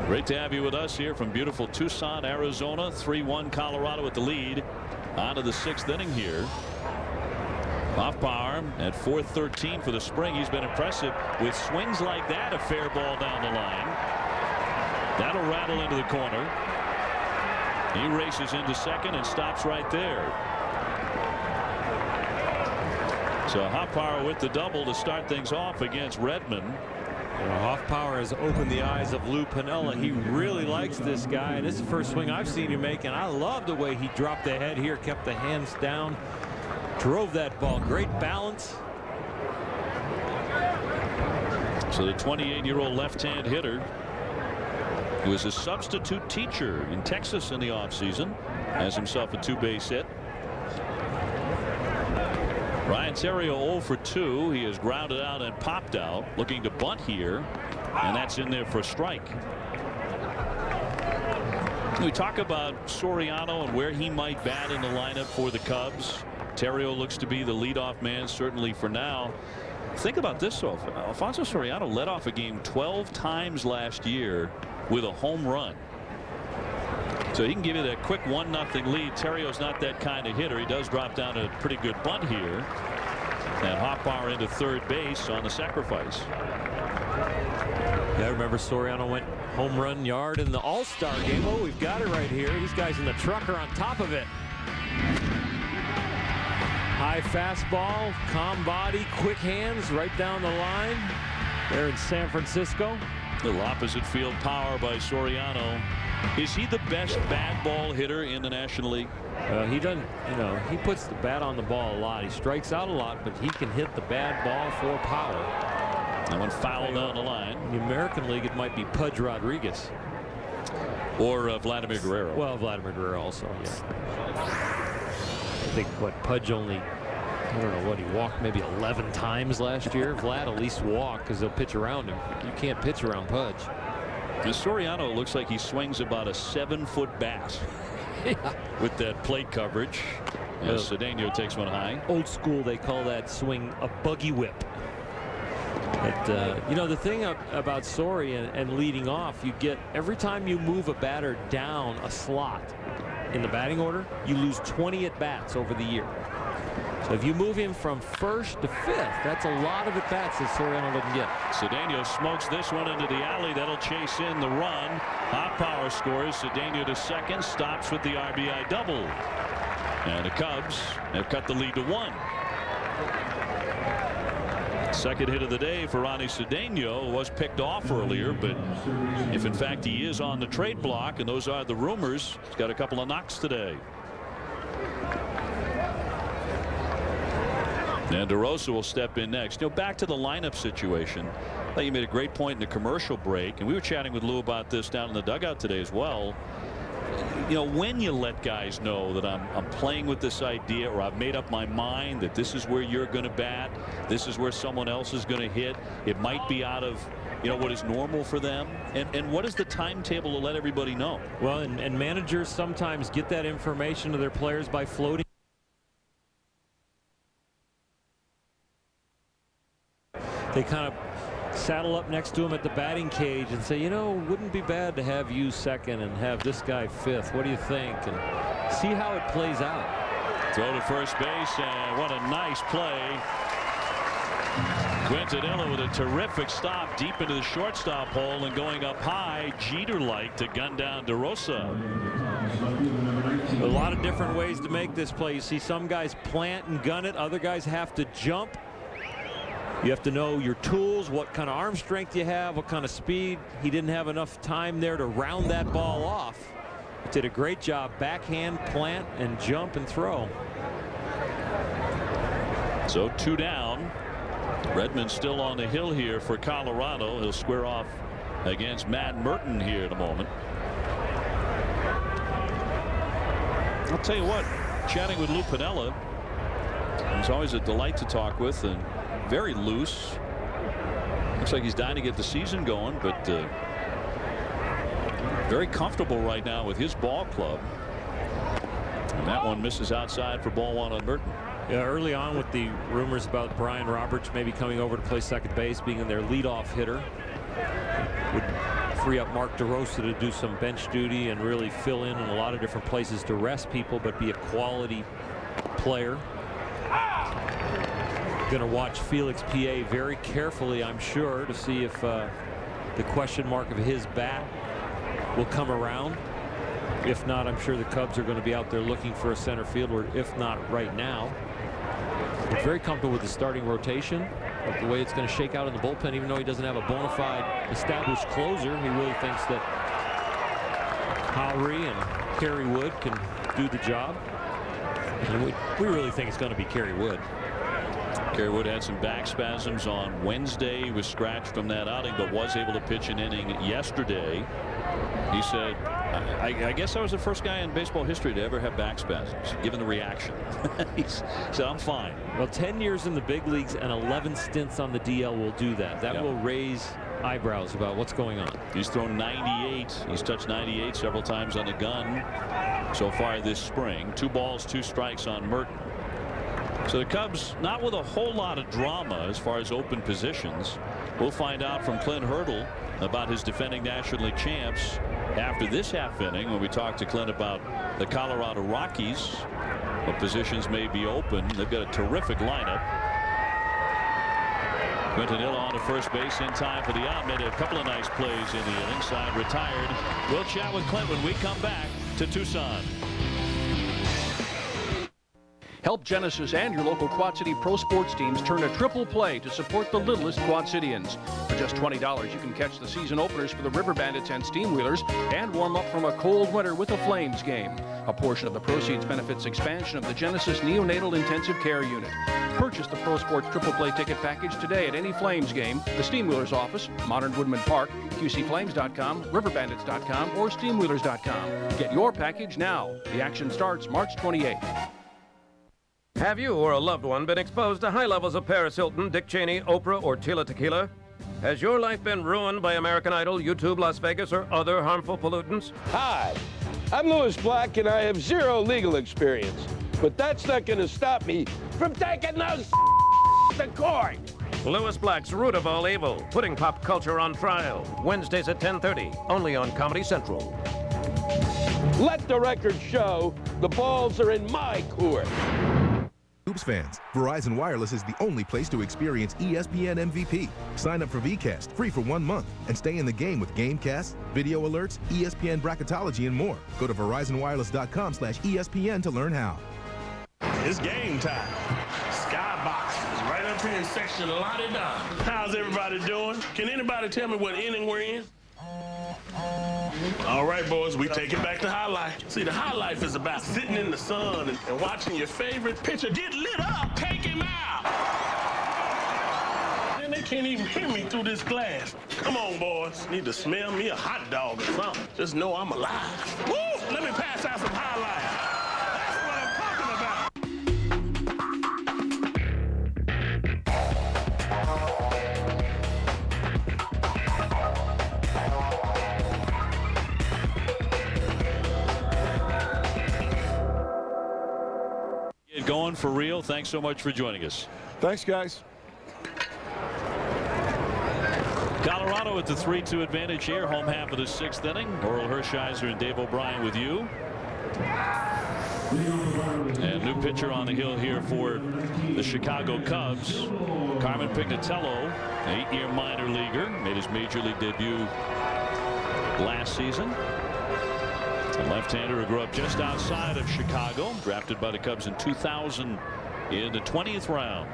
Great to have you with us here from beautiful Tucson, Arizona. 3-1 Colorado with the lead. On to the 6th inning here. Off power at 413 for the spring. He's been impressive with swings like that. A fair ball down the line. That'll rattle into the corner. He races into second and stops right there. So Hoffpower with the double to start things off against Redmond. Hoffpower has opened the eyes of Lou Piniella. He really likes this guy, and this is the first swing I've seen him make, and I love the way he dropped the head here, kept the hands down, drove that ball. Great balance. So the 28-year-old left-hand hitter, who is a substitute teacher in Texas in the offseason, has himself a 2-base hit. Ryan Theriot 0 for 2. He has grounded out and popped out, looking to bunt here, and that's in there for a strike. We talk about Soriano and where he might bat in the lineup for the Cubs. Terrio looks to be the leadoff man, certainly for now. Think about this, though. Alfonso Soriano led off a game 12 times last year with a home run. So he can give you that quick 1-0 lead. Terrio's not that kind of hitter. He does drop down a pretty good bunt here. And Hoffbauer into third base on the sacrifice. Yeah, I remember Soriano went home run yard in the All-Star game. Oh, we've got it right here. These guys in the truck are on top of it. High fastball, calm body, quick hands right down the line. There in San Francisco. Little opposite field power by Soriano. Is he the best bad ball hitter in the National League? He doesn't, he puts the bat on the ball a lot. He strikes out a lot, but he can hit the bad ball for power. That one foul down the line. In the American League, it might be Pudge Rodriguez. Or Vladimir Guerrero. Well, Vladimir Guerrero also, yeah. I think Pudge only, I don't know what, he walked maybe 11 times last year. Vlad at least walked because they'll pitch around him. You can't pitch around Pudge. And Soriano looks like he swings about a 7-foot bat. Yeah. With that plate coverage. As Cedeno takes one high. Old school, they call that swing a buggy whip. But, the thing about Sori and leading off, you get every time you move a batter down a slot in the batting order, you lose 20 at bats over the year. So if you move him from first to fifth, that's a lot of at bats that Soriano doesn't get. Cedeno smokes this one into the alley. That'll chase in the run. Hoffbauer scores. Cedeno to second, stops with the RBI double. And the Cubs have cut the lead to 1. Second hit of the day for Ronnie Cedeno was picked off earlier, but if in fact he is on the trade block, and those are the rumors, he's got a couple of knocks today. And DeRosa will step in next. Back to the lineup situation. I thought you made a great point in the commercial break, and we were chatting with Lou about this down in the dugout today as well. When you let guys know that I'm playing with this idea, or I've made up my mind that this is where you're going to bat, this is where someone else is going to hit, it might be out of what is normal for them, and what is the timetable to let everybody know? Well, and managers sometimes get that information to their players by floating. They kind of saddle up next to him at the batting cage and say, wouldn't be bad to have you second and have this guy fifth. What do you think? And see how it plays out. Throw to first base, and what a nice play. Quintanilla with a terrific stop deep into the shortstop hole, and going up high, Jeter-like to gun down DeRosa. A lot of different ways to make this play. You see some guys plant and gun it. Other guys have to jump. You have to know your tools, what kind of arm strength you have, what kind of speed. He didn't have enough time there to round that ball off. Did a great job. Backhand, plant, and jump and throw. So 2 down. Redmond still on the hill here for Colorado. He'll square off against Matt Merton here in a moment. I'll tell you what, chatting with Lou Piniella, he's always a delight to talk with, and very loose. Looks like he's dying to get the season going, but very comfortable right now with his ball club. And that one misses outside for ball 1 on Merton. Yeah, early on with the rumors about Brian Roberts maybe coming over to play second base, being their leadoff hitter, would free up Mark DeRosa to do some bench duty and really fill in a lot of different places to rest people, but be a quality player. Going to watch Felix PA very carefully, I'm sure, to see if the question mark of his bat will come around. If not, I'm sure the Cubs are going to be out there looking for a center fielder, if not right now. He's very comfortable with the starting rotation, but the way it's going to shake out in the bullpen, even though he doesn't have a bona fide established closer, he really thinks that Howry and Kerry Wood can do the job. And we really think it's going to be Kerry Wood. Kerry Wood had some back spasms on Wednesday. He was scratched from that outing, but was able to pitch an inning yesterday. He said, I guess I was the first guy in baseball history to ever have back spasms, given the reaction. He said, I'm fine. Well, 10 years in the big leagues and 11 stints on the DL will do that. That will raise eyebrows about what's going on. He's thrown 98. He's touched 98 several times on the gun so far this spring. 2 balls, 2 strikes on Merton. So the Cubs not with a whole lot of drama as far as open positions. We'll find out from Clint Hurdle about his defending National League champs after this half inning when we talk to Clint about the Colorado Rockies. What positions may be open. They've got a terrific lineup. Clint Hurdle on to first base in time for the out. Made a couple of nice plays in the inning. Side retired. We'll chat with Clint when we come back to Tucson. Help Genesis and your local Quad City pro sports teams turn a triple play to support the littlest Quad Cityans. For just $20, you can catch the season openers for the River Bandits and Steamwheelers and warm up from a cold winter with a Flames game. A portion of the proceeds benefits expansion of the Genesis Neonatal Intensive Care Unit. Purchase the Pro Sports Triple Play ticket package today at any Flames game, the Steamwheelers office, Modern Woodman Park, QCFlames.com, RiverBandits.com, or Steamwheelers.com. Get your package now. The action starts March 28th. Have you or a loved one been exposed to high levels of Paris Hilton, Dick Cheney, Oprah, or Tila Tequila? Has your life been ruined by American Idol, YouTube, Las Vegas, or other harmful pollutants? Hi, I'm Louis Black, and I have 0 legal experience. But that's not going to stop me from taking those to court. Louis Black's Root of All Evil, putting pop culture on trial. Wednesdays at 10:30, only on Comedy Central. Let the record show the balls are in my court. Hoops fans, Verizon Wireless is the only place to experience ESPN MVP. Sign up for VCast free for 1 month and stay in the game with Gamecast, video alerts, ESPN bracketology, and more. Go to VerizonWireless.com/ESPN to learn how. It's game time. Skybox is right up here in section La-di-da. How's everybody doing? Can anybody tell me what inning we're in? All right, boys, we take it back to high life. See, the high life is about sitting in the sun and watching your favorite pitcher get lit up. Take him out. And they can't even hear me through this glass. Come on, boys. Need to smell me a hot dog or something. Just know I'm alive. Woo! Let me pass out some high life. That's what I'm talking about. Going for real. Thanks so much for joining us. Thanks, guys. Colorado with the 3-2 advantage here. Home half of the 6th inning. Oral Hershiser and Dave O'Brien with you. And new pitcher on the hill here for the Chicago Cubs. Carmen Pignatello, 8-year minor leaguer, made his major league debut last season. A left-hander who grew up just outside of Chicago, drafted by the Cubs in 2000 in the 20th round.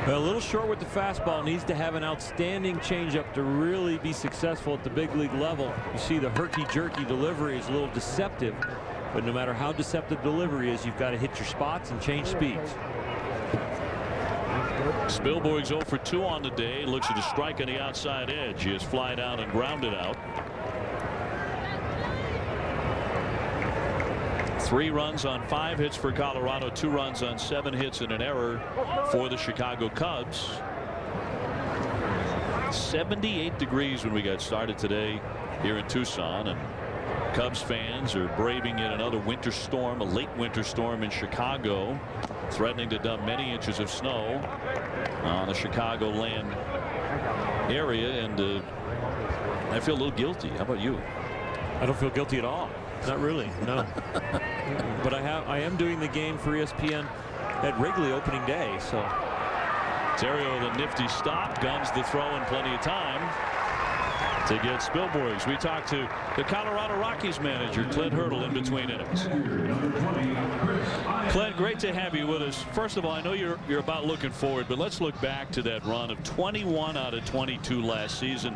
Well, a little short with the fastball. Needs to have an outstanding changeup to really be successful at the big league level. You see the herky-jerky delivery is a little deceptive, but no matter how deceptive delivery is, you've got to hit your spots and change speeds. Spielborg's 0 for 2 on the day. Looks at a strike on the outside edge. He has fly down and grounded out. 3 runs on 5 hits for Colorado, 2 runs on 7 hits and an error for the Chicago Cubs. 78 degrees when we got started today here in Tucson, and Cubs fans are braving in another winter storm, a late winter storm in Chicago, threatening to dump many inches of snow on the Chicagoland area, and I feel a little guilty. How about you? I don't feel guilty at all. Not really, no. But I am doing the game for ESPN at Wrigley opening day, so. Terrio, the nifty stop, guns the throw in plenty of time to get Spielborgs. We talked to the Colorado Rockies manager, Clint Hurdle, in between innings. Clint, great to have you with us. First of all, I know you're about looking forward, but let's look back to that run of 21 out of 22 last season.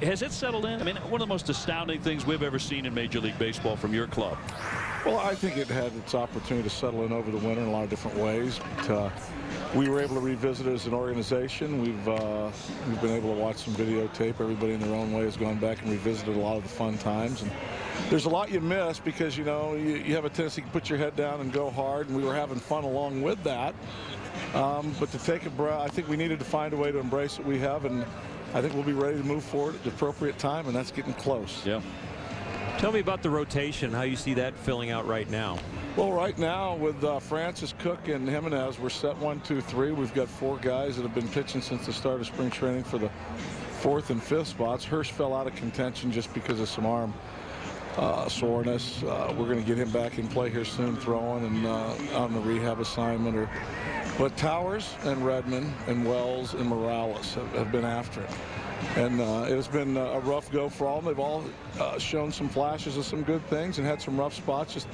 Has it settled in? I mean, one of the most astounding things we've ever seen in Major League Baseball from your club. Well, I think it had its opportunity to settle in over the winter in a lot of different ways. But, we were able to revisit it as an organization. We've been able to watch some videotape. Everybody in their own way has gone back and revisited a lot of the fun times. And there's a lot you miss because, you know, you have a tendency to put your head down and go hard, and we were having fun along with that. But to take a breath, I think we needed to find a way to embrace what we have, and I think we'll be ready to move forward at the appropriate time, and that's getting close. Yeah. Tell me about the rotation, how you see that filling out right now. Well, right now with Francis, Cook, and Jimenez, we're set 1, 2, 3. We've got 4 guys that have been pitching since the start of spring training for the 4th and 5th spots. Hirsch fell out of contention just because of some arm soreness. We're going to get him back in play here soon, throwing and on the rehab assignment. But Towers and Redmond and Wells and Morales have been after it. And it has been a rough go for all. They've all shown some flashes of some good things and had some rough spots. Just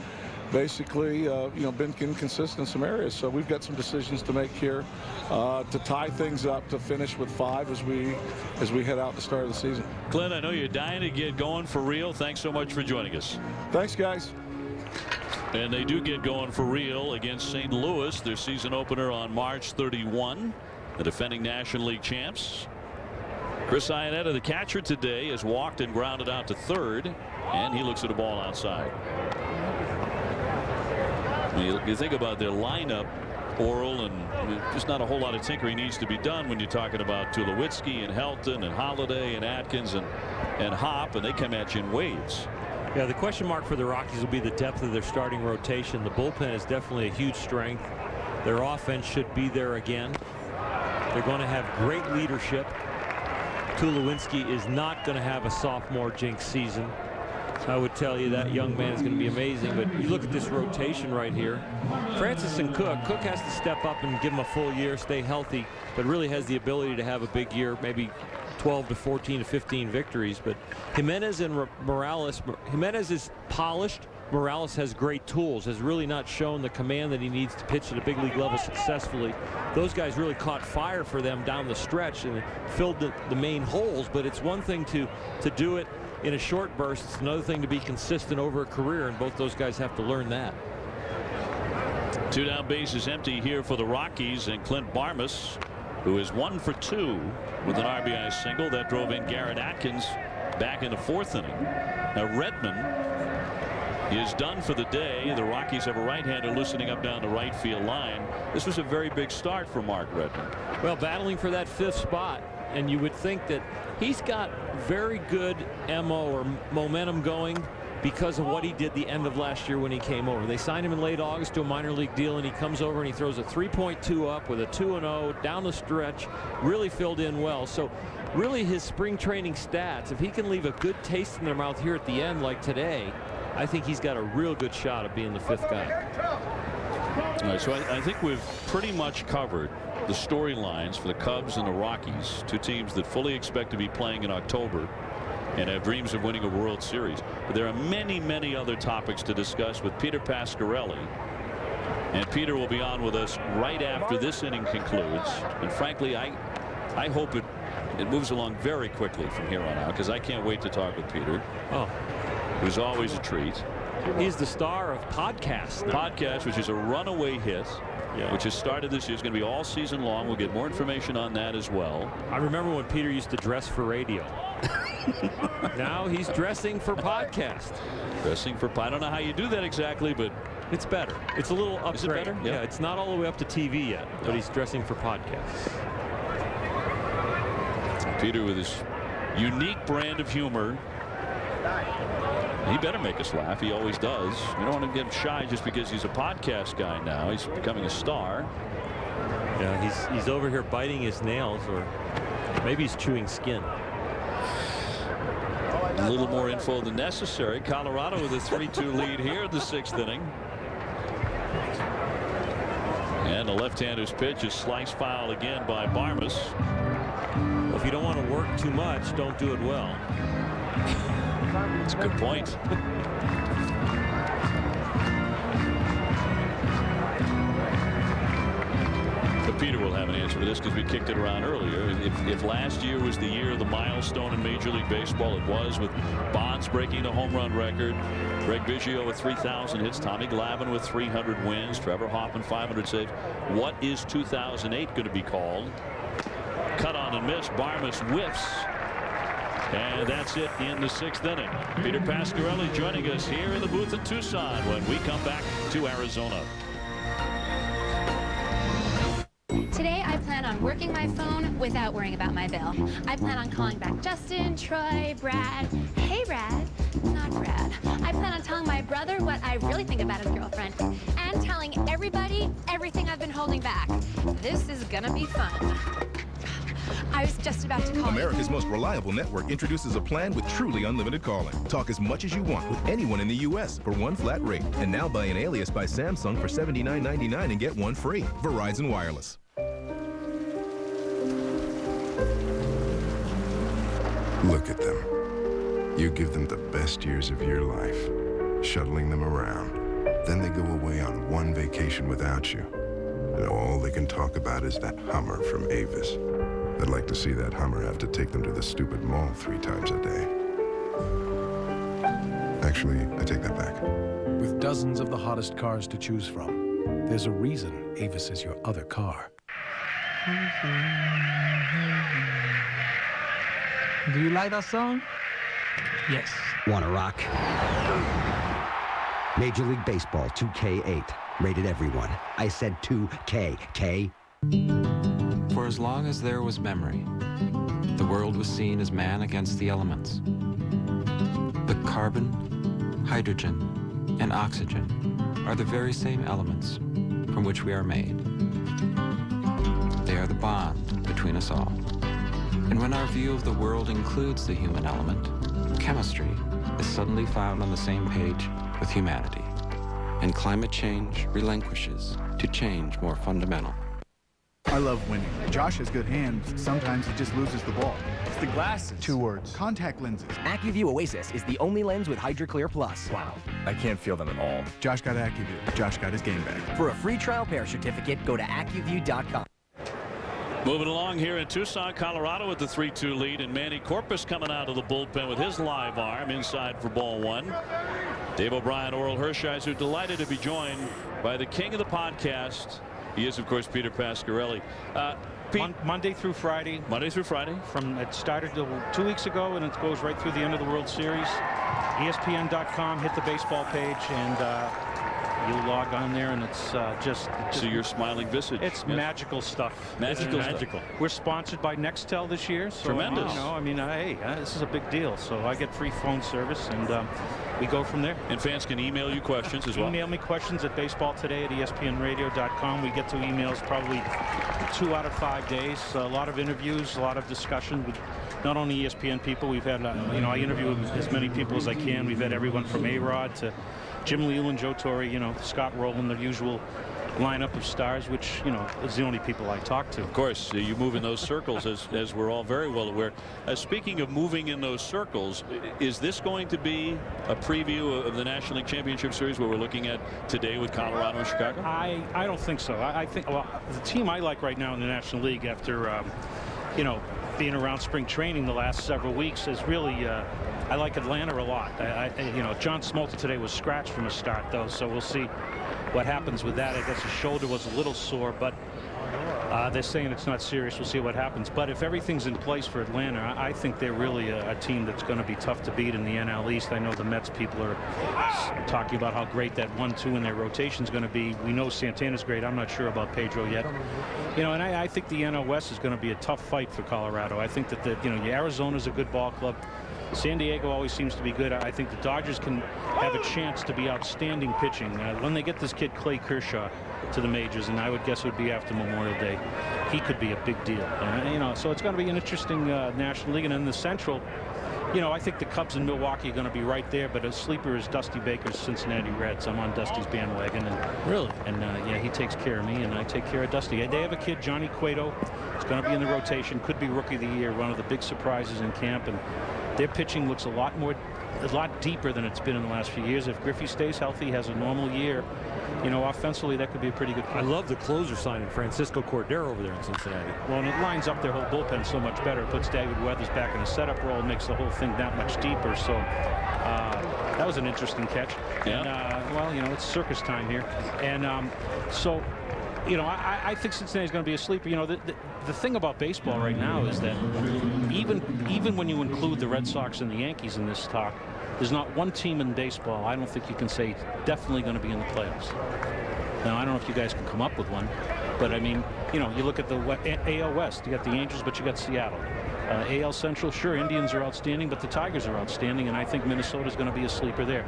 basically, been inconsistent in some areas. So we've got some decisions to make here to tie things up to finish with 5 as we head out the start of the season. Clint, I know you're dying to get going for real. Thanks so much for joining us. Thanks, guys. And they do get going for real against St. Louis, their season opener on March 31. The defending National League champs. Chris Iannetta, the catcher today, has walked and grounded out to third, and he looks at a ball outside. You think about their lineup, Orel, and just not a whole lot of tinkering needs to be done when you're talking about Tulowitzki and Helton and Holiday and Atkins and Hop, and they come at you in waves. Yeah, the question mark for the Rockies will be the depth of their starting rotation. The bullpen is definitely a huge strength. Their offense should be there again. They're going to have great leadership. Tulowitzki is not going to have a sophomore jinx season. I would tell you that young man is going to be amazing. But you look at this rotation right here. Francis and Cook has to step up and give him a full year, stay healthy, but really has the ability to have a big year, maybe 12 to 14 to 15 victories. But Jimenez and Morales, Jimenez is polished. Morales has great tools, has really not shown the command that he needs to pitch at a big league level successfully. Those guys really caught fire for them down the stretch and filled the main holes. But it's one thing to do it in a short burst. It's another thing to be consistent over a career, and both those guys have to learn that. 2 down, bases empty here for the Rockies, and Clint Barmas, who is 1 for 2 with an RBI single that drove in Garrett Atkins back in the 4th inning. Now Redmond is done for the day. The Rockies have a right-hander loosening up down the right field line. This was a very big start for Mark Redmond. Well, battling for that 5th spot, and you would think that he's got very good MO or momentum going because of what he did the end of last year when he came over. They signed him in late August to a minor league deal, and he comes over and he throws a 3.2 up with a 2-0 down the stretch, really filled in well. So really his spring training stats, if he can leave a good taste in their mouth here at the end like today, I think he's got a real good shot of being the 5th guy. All right, so I think we've pretty much covered the storylines for the Cubs and the Rockies, 2 teams that fully expect to be playing in October and have dreams of winning a World Series. But there are many, many other topics to discuss with Peter Pasquarelli. And Peter will be on with us right after this inning concludes. And frankly, I hope it moves along very quickly from here on out, because I can't wait to talk with Peter. Oh, it was always a treat. He's the star of Podcast. Podcast, which is a runaway hit, which has started this year. It's going to be all season long. We'll get more information on that as well. I remember when Peter used to dress for radio. Now he's dressing for podcast. Dressing for, I don't know how you do that exactly, but it's better. It's a little upgrade. Is it better? Yeah, it's not all the way up to TV yet, but he's dressing for podcasts. Peter with his unique brand of humor. He better make us laugh. He always does. You don't want to get shy just because he's a podcast guy now. He's becoming a star. Yeah, he's over here biting his nails, or maybe he's chewing skin. A little more info than necessary. Colorado with a 3-2 lead here in the 6th inning. And the left-hander's pitch is sliced foul again by Barmas. Well, if you don't want to work too much, don't do it well. That's a good point. But Peter will have an answer for this because we kicked it around earlier. If last year was the year of the milestone in Major League Baseball, it was, with Bonds breaking the home run record, Greg Biggio with 3,000 hits, Tommy Glavine with 300 wins, Trevor Hoffman 500 saves. What is 2008 going to be called? Cut on and miss. Barmas whiffs. And that's it in the 6th inning. Peter Pasquarelli joining us here in the booth in Tucson when we come back to Arizona. Today I plan on working my phone without worrying about my bill. I plan on calling back Justin, Troy, Brad. Hey, Brad. Not Brad. I plan on telling my brother what I really think about his girlfriend and telling everybody everything I've been holding back. This is gonna be fun. I was just about to call America's most reliable network introduces a plan with truly unlimited calling. Talk as much as you want with anyone in the U.S. for one flat rate. And now buy an Alias by Samsung for $79.99 and get one free. Verizon Wireless. Look at them. You give them the best years of your life, shuttling them around. Then they go away on one vacation without you. And all they can talk about is that Hummer from Avis. I'd like to see that Hummer have to take them to the stupid mall 3 times a day. Actually, I take that back. With dozens of the hottest cars to choose from, there's a reason Avis is your other car. Do you like that song? Yes. Wanna rock? Major League Baseball 2K8. Rated everyone. I said 2K. K. For as long as there was memory, the world was seen as man against the elements. The carbon, hydrogen, and oxygen are the very same elements from which we are made. They are the bond between us all. And when our view of the world includes the human element, chemistry is suddenly found on the same page with humanity. And climate change relinquishes to change more fundamental. I love winning. Josh has good hands. Sometimes he just loses the ball. It's the glasses. 2 words. Contact lenses. AccuView Oasis is the only lens with HydroClear Plus. Wow. I can't feel them at all. Josh got AccuView. Josh got his game back. For a free trial pair certificate, go to AccuView.com. Moving along here in Tucson, Colorado with the 3-2 lead, and Manny Corpus coming out of the bullpen with his live arm inside for ball 1. Dave O'Brien, Oral Hershiser, delighted to be joined by the king of the podcast. He is, of course, Peter Pasquarelli. Pete, Monday through Friday. Monday through Friday. It started 2 weeks ago, and it goes right through the end of the World Series. ESPN.com, hit the baseball page, and you log on there, and it's just see your smiling visage. It's magical stuff. Magical. We're sponsored by Nextel this year. So, tremendous. Hey, this is a big deal. So I get free phone service, and we go from there. And fans can email you questions as well. Email me questions at baseballtoday@espnradio.com. We get to emails probably 2 out of 5 days. A lot of interviews, a lot of discussion with not only ESPN people. We've had, I interview as many people as I can. We've had everyone from A-Rod to Jim Leland, Joe Torre, Scott Rowland, the usual lineup of stars, which, is the only people I talk to. Of course, you move in those circles, as we're all very well aware. Speaking of moving in those circles, is this going to be a preview of the National League Championship Series, where we're looking at today with Colorado and Chicago? I don't think so. I think, the team I like right now in the National League, after, being around spring training the last several weeks, is really, I like Atlanta a lot. John Smoltz today was scratched from a start, though, so we'll see what happens with that. I guess his shoulder was a little sore, but they're saying it's not serious. We'll see what happens. But if everything's in place for Atlanta, I think they're really a team that's going to be tough to beat in the NL East. I know the Mets people are talking about how great that 1-2 in their rotation is going to be. We know Santana's great. I'm not sure about Pedro yet. And I think the NL West is going to be a tough fight for Colorado. I think that Arizona's a good ball club. San Diego always seems to be good. I think the Dodgers can have a chance to be outstanding pitching when they get this kid Clay Kershaw to the majors, and I would guess it would be after Memorial Day. He could be a big deal. So it's going to be an interesting National League. And in the Central, I think the Cubs in Milwaukee are going to be right there, but a sleeper is Dusty Baker's Cincinnati Reds. I'm on Dusty's bandwagon. Really? And he takes care of me, and I take care of Dusty. They have a kid, Johnny Cueto. It's going to be in the rotation. Could be Rookie of the Year, one of the big surprises in camp. And their pitching looks a lot deeper than it's been in the last few years. If Griffey stays healthy, has a normal year, offensively, that could be a pretty good. I love the closer signing, Francisco Cordero over there in Cincinnati. Well, and it lines up their whole bullpen so much better. It puts David Weathers back in a setup role, makes the whole thing that much deeper. So that was an interesting catch. Yeah. And, it's circus time here. And I think Cincinnati's going to be a sleeper. The thing about baseball right now is that even when you include the Red Sox and the Yankees in this talk, there's not one team in baseball I don't think you can say definitely going to be in the playoffs. Now, I don't know if you guys can come up with one, But I mean, you know, you look at the AL West, you got the Angels, but you got Seattle. AL Central, sure, Indians are outstanding, but the Tigers are outstanding, and I think Minnesota's going to be a sleeper there.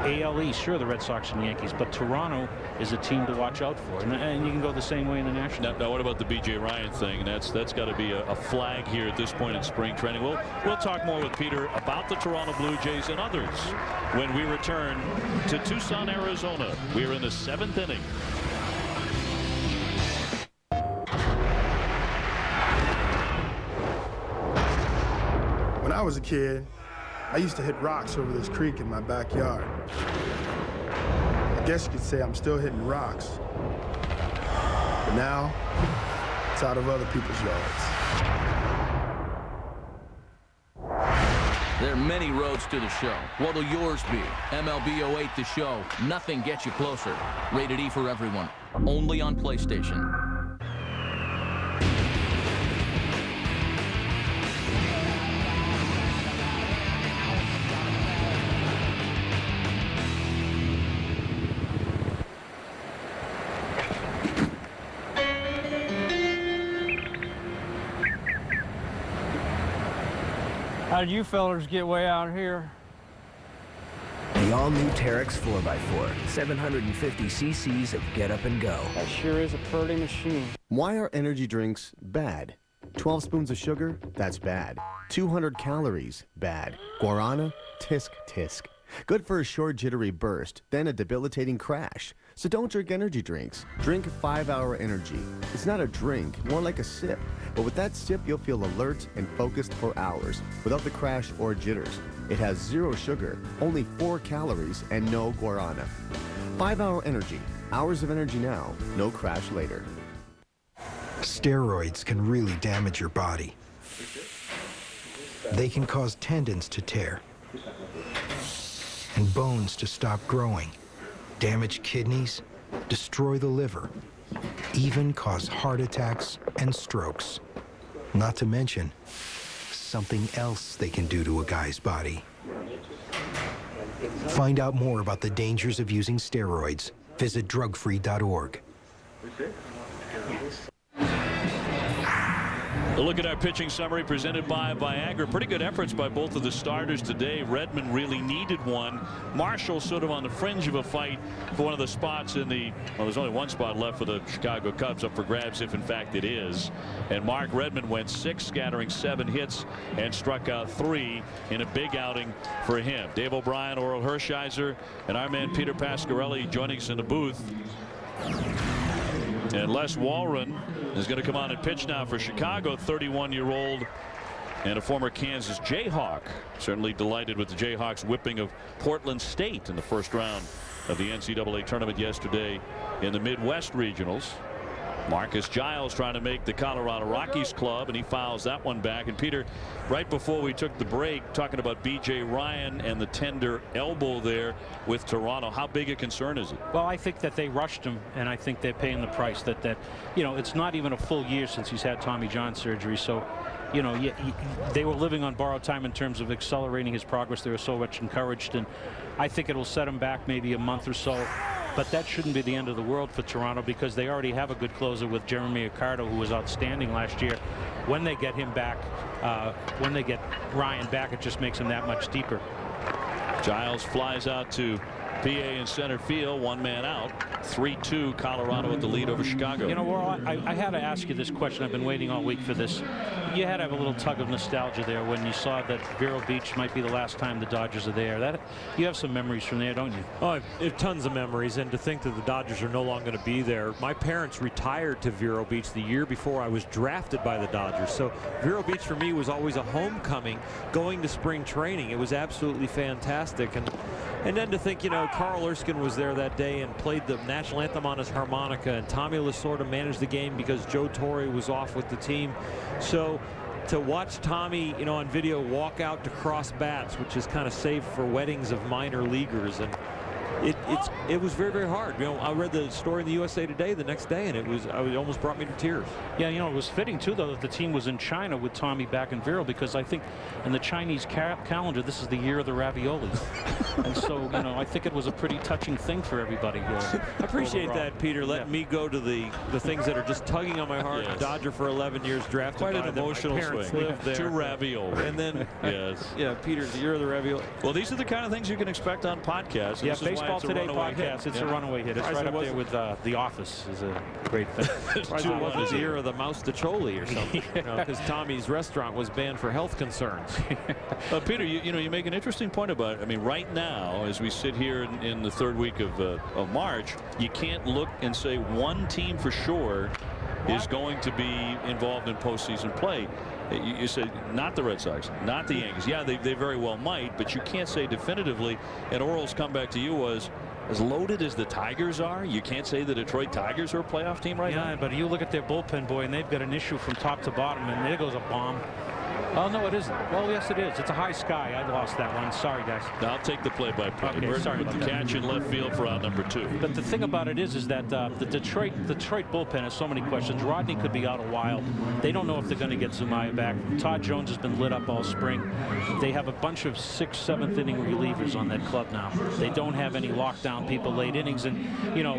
AL East, sure, the Red Sox and Yankees, but Toronto is a team to watch out for, and you can go the same way in the National. Now what about the B.J. Ryan thing? That's got to be a flag here at this point in spring training. We'll talk more with Peter about the Toronto Blue Jays and others when we return to Tucson, Arizona. We're in the 7th inning. When I was a kid, I used to hit rocks over this creek in my backyard. I guess you could say I'm still hitting rocks. But now, it's out of other people's yards. There are many roads to the show. What'll yours be? MLB 08 The Show. Nothing gets you closer. Rated E for everyone. Only on PlayStation. How did you fellers get way out here? The all-new Terex 4x4, 750 cc's of get up and go. That sure is a pretty machine. Why are energy drinks bad? 12 spoons of sugar? That's bad. 200 calories? Bad. Guarana? Tisk, tisk. Good for a short jittery burst, then a debilitating crash. So don't drink energy drinks. Drink 5-Hour Energy. It's not a drink, more like a sip. But with that sip, you'll feel alert and focused for hours, without the crash or jitters. It has 0 sugar, only 4 calories, and no guarana. 5-Hour Energy. Hours of energy now, no crash later. Steroids can really damage your body. They can cause tendons to tear and bones to stop growing, damage kidneys, destroy the liver, even cause heart attacks and strokes. Not to mention something else they can do to a guy's body. Find out more about the dangers of using steroids. Visit drugfree.org. A look at our pitching summary presented by Viagra. Pretty good efforts by both of the starters today. Redmond really needed one. Marshall sort of on the fringe of a fight for one of the spots in the, well, there's only one spot left for the Chicago Cubs up for grabs if in fact it is. And Mark Redmond went 6, scattering 7 hits and struck out 3 in a big outing for him. Dave O'Brien, Oral Hershiser, and our man Peter Pasquarelli joining us in the booth. And Les Walren is going to come on and pitch now for Chicago, 31-year-old and a former Kansas Jayhawk. Certainly delighted with the Jayhawks whipping of Portland State in the first round of the NCAA tournament yesterday in the Midwest Regionals. Marcus Giles trying to make the Colorado Rockies club, and he fouls that one back. And Peter, right before we took the break, talking about B.J. Ryan and the tender elbow there with Toronto. How big a concern is it? Well, I think that they rushed him, and I think they're paying the price. That you know, it's not even a full year since he's had Tommy John surgery. So, you know, they were living on borrowed time in terms of accelerating his progress. They were so much encouraged, and I think it will set him back maybe a month or so. But that shouldn't be the end of the world for Toronto, because they already have a good closer with Jeremy Accardo, who was outstanding last year. When they get him back, when they get Ryan back, it just makes him that much deeper. Giles flies out to PA in center field, 1 man out. 3-2 Colorado with the lead over Chicago. You know, Warren, I had to ask you this question. I've been waiting all week for this. You had to have a little tug of nostalgia there when you saw that Vero Beach might be the last time the Dodgers are there. You have some memories from there, don't you? Oh, I have tons of memories, and to think that the Dodgers are no longer going to be there. My parents retired to Vero Beach the year before I was drafted by the Dodgers, so Vero Beach for me was always a homecoming going to spring training. It was absolutely fantastic. And then to think, you know, Carl Erskine was there that day and played the national anthem on his harmonica, and Tommy Lasorda managed the game because Joe Torre was off with the team. So to watch Tommy, you know, on video walk out to cross bats, which is kind of safe for weddings of minor leaguers, and it was very, very hard. You know, I read the story in the USA Today the next day, and it almost brought me to tears. Yeah, you know, it was fitting too, though, that the team was in China with Tommy back in Viral, because I think in the Chinese calendar this is the year of the raviolis, and so you know, I think it was a pretty touching thing for everybody. I appreciate that, Peter, letting me go to the things that are just tugging on my heart. Yes. Dodger for 11 years, drafted Quite by an them. emotional My parents swing. lived there. To ravioli. And then, yes. Yeah, Peter, you're the ravioli. Well, these are the kind of things you can expect on podcasts. Yeah, This is why Baseball it's a Today runaway podcast. hit. It's a runaway hit. It's right up there with The Office. Is a great thing. It was the year of the mouse de choli or something, because Tommy's restaurant was banned for health concerns. Peter, you make an interesting point about it. I mean, right now, as we sit here in the third week of March, you can't look and say one team for sure is going to be involved in postseason play. You said not the Red Sox, not the Yankees. Yeah, they very well might, but you can't say definitively. And Oral's comeback to you was, as loaded as the Tigers are, you can't say the Detroit Tigers are a playoff team right now. Yeah, but you look at their bullpen, boy, and they've got an issue from top to bottom, and there goes a bomb. Oh, no, it isn't. Well, yes, it is. It's a high sky. I lost that one. Sorry, guys. I'll take the play-by-play. Okay, sorry with about the that. catch in left field for out number 2. But the thing about it is that the Detroit bullpen has so many questions. Rodney could be out a while. They don't know if they're going to get Zumaya back. Todd Jones has been lit up all spring. They have a bunch of 6th, 7th inning relievers on that club now. They don't have any lockdown people late innings. And, you know,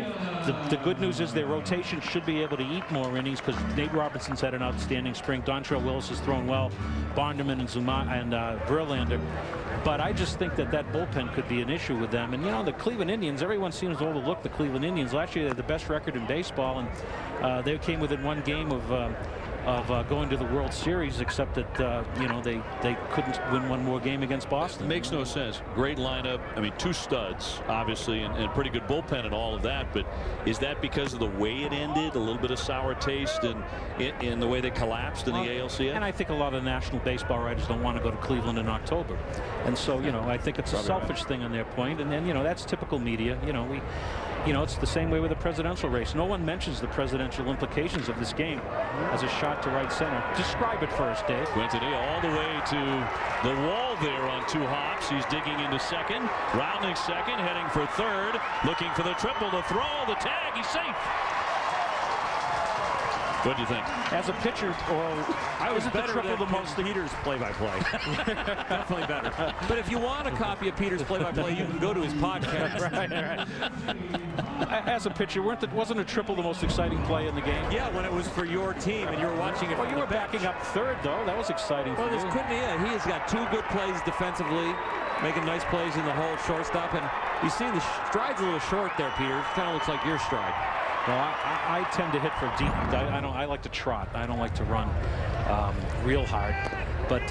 the good news is their rotation should be able to eat more innings, because Nate Robinson's had an outstanding spring. Dontrelle Willis has thrown well. Bonderman and Verlander. But I just think that bullpen could be an issue with them. And, you know, the Cleveland Indians, everyone seems to overlook the Cleveland Indians. Last year, they had the best record in baseball, and they came within one game of going to the World Series, except that, you know, they couldn't win one more game against Boston. It makes no sense. Great lineup. I mean, 2 studs, obviously, and pretty good bullpen and all of that. But is that because of the way it ended? A little bit of sour taste in the way they collapsed in the ALCS? And I think a lot of the national baseball writers don't want to go to Cleveland in October. And so, you know, I think it's a selfish thing on their point. And then, you know, that's typical media. You know, it's the same way with the presidential race. No one mentions the presidential implications of this game as a shot to right center. Describe it first, Dave. Quintanilla all the way to the wall there on 2 hops. He's digging into second, rounding second, heading for third, looking for the triple to throw. The tag, he's safe. What do you think? As a pitcher, I was better triple than the most Peter's play-by-play. Definitely better. But if you want a copy of Peter's play-by-play, you can go to his podcast. right. As a pitcher, wasn't a triple the most exciting play in the game? Yeah, when it was for your team and you were watching it. Well, you were backing up third, though. That was exciting. Well, for there's you. Quintanilla. He has got 2 good plays defensively, making nice plays in the hole, shortstop, and you see the stride's a little short there, Peter. It kind of looks like your stride. Well, I tend to hit for deep. I like to trot. I don't like to run real hard. But,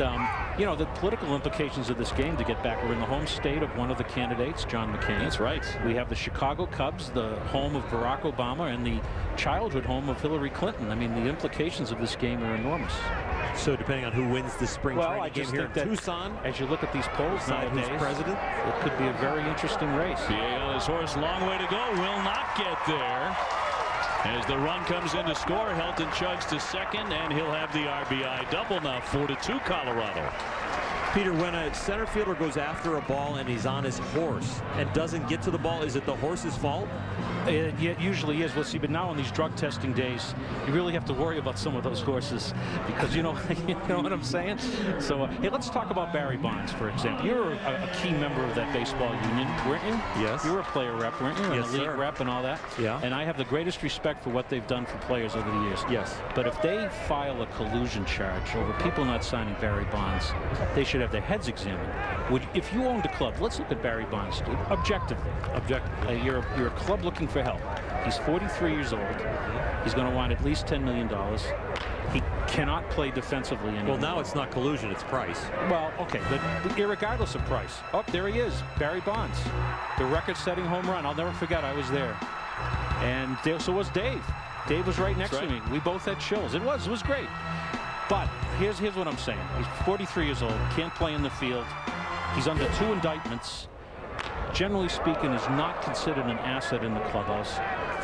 you know, the political implications of this game, to get back, we're in the home state of one of the candidates, John McCain. That's right. We have the Chicago Cubs, the home of Barack Obama, and the childhood home of Hillary Clinton. I mean, the implications of this game are enormous. So depending on who wins the spring training game here in Tucson, as you look at these polls nowadays, who's president, it could be a very interesting race. PA on his horse, long way to go, will not get there. As the run comes in to score, Helton chugs to second, and he'll have the RBI double now, 4-2 Colorado. Peter, when a center fielder goes after a ball and he's on his horse and doesn't get to the ball, is it the horse's fault? It usually is. Well, see, but now on these drug testing days, you really have to worry about some of those horses, because you know what I'm saying. So, hey, let's talk about Barry Bonds, for example. You're a key member of that baseball union, weren't you? Yes. You were a player rep, weren't you? And Yes, a league sir. rep and all that. Yeah. And I have the greatest respect for what they've done for players over the years. Yes. But if they file a collusion charge over people not signing Barry Bonds, they should have their heads examined. If you owned a club, let's look at Barry Bonds, dude, objectively. You're a club looking for help. He's 43 years old. He's going to want at least $10 million. He cannot play defensively anymore. Well, now it's not collusion, it's price. Well, okay, but irregardless of price. Oh, there he is, Barry Bonds, the record-setting home run. I'll never forget, I was there. And so was Dave. Dave was right next to me. We both had chills. It was great. But here's what I'm saying. He's 43 years old, can't play in the field. He's under 2 indictments. Generally speaking, is not considered an asset in the clubhouse.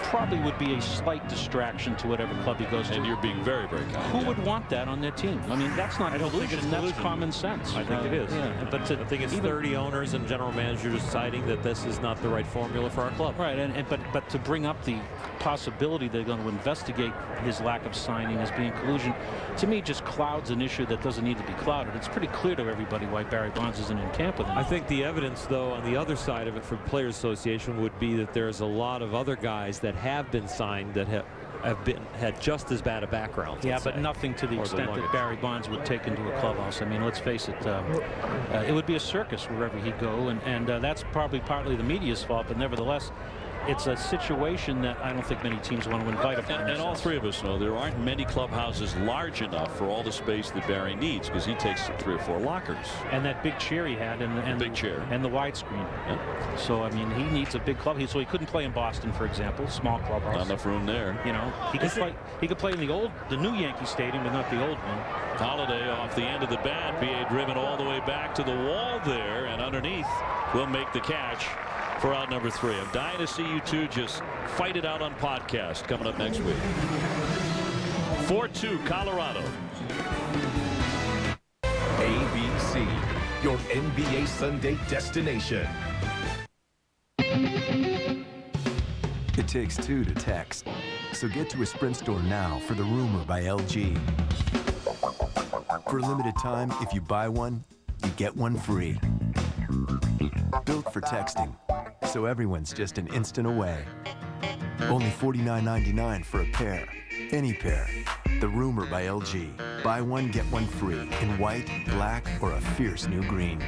probably would be a slight distraction to whatever club he goes to. And you're being very, very kind. Who would want that on their team? I mean, that's not collusion. That's common sense. I think it is. Yeah, but I think it's 30 owners and general managers deciding that this is not the right formula for our club. Right, but to bring up the possibility they're going to investigate his lack of signing as being collusion, to me, just clouds an issue that doesn't need to be clouded. It's pretty clear to everybody why Barry Bonds isn't in camp with him. I think the evidence, though, on the other side of it for Players Association would be that there's a lot of other guys that have been signed that had just as bad a background. Yeah, but nothing to the extent that Barry Bonds would take into a clubhouse. I mean, let's face it, it would be a circus wherever he'd go, and that's probably partly the media's fault, but nevertheless, it's a situation that I don't think many teams want to invite him. And all three of us know there aren't many clubhouses large enough for all the space that Barry needs, because he takes 3 or 4 lockers. And that big chair he had, and big chair, and the widescreen. Yeah. So I mean, he needs a big club. So he couldn't play in Boston, for example, small clubhouse. Not enough room there. You know, he could play. He could play in the new Yankee Stadium, but not the old one. Holiday off the end of the bat, BA driven all the way back to the wall there, and underneath will make the catch for out number 3. I'm dying to see you two just fight it out on podcast coming up next week. 4-2 Colorado. ABC, your NBA Sunday destination. It takes 2 to text, so get to a Sprint store now for the Rumor by LG. For a limited time, if you buy one, you get one free. Built for texting, so everyone's just an instant away. Only $49.99 for a pair. Any pair. The Rumor by LG. Buy one, get one free in white, black, or a fierce new green.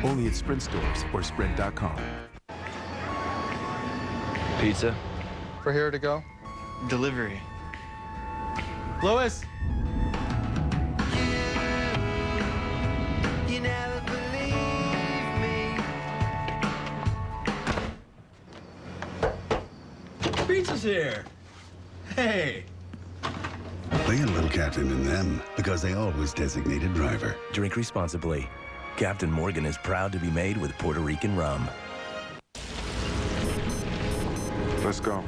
Only at Sprint stores or Sprint.com. Pizza? For here to go? Delivery. Louis! You never believe me. Pizza's here. Hey. They had a little captain in them because they always designated driver. Drink responsibly. Captain Morgan is proud to be made with Puerto Rican rum. Let's go.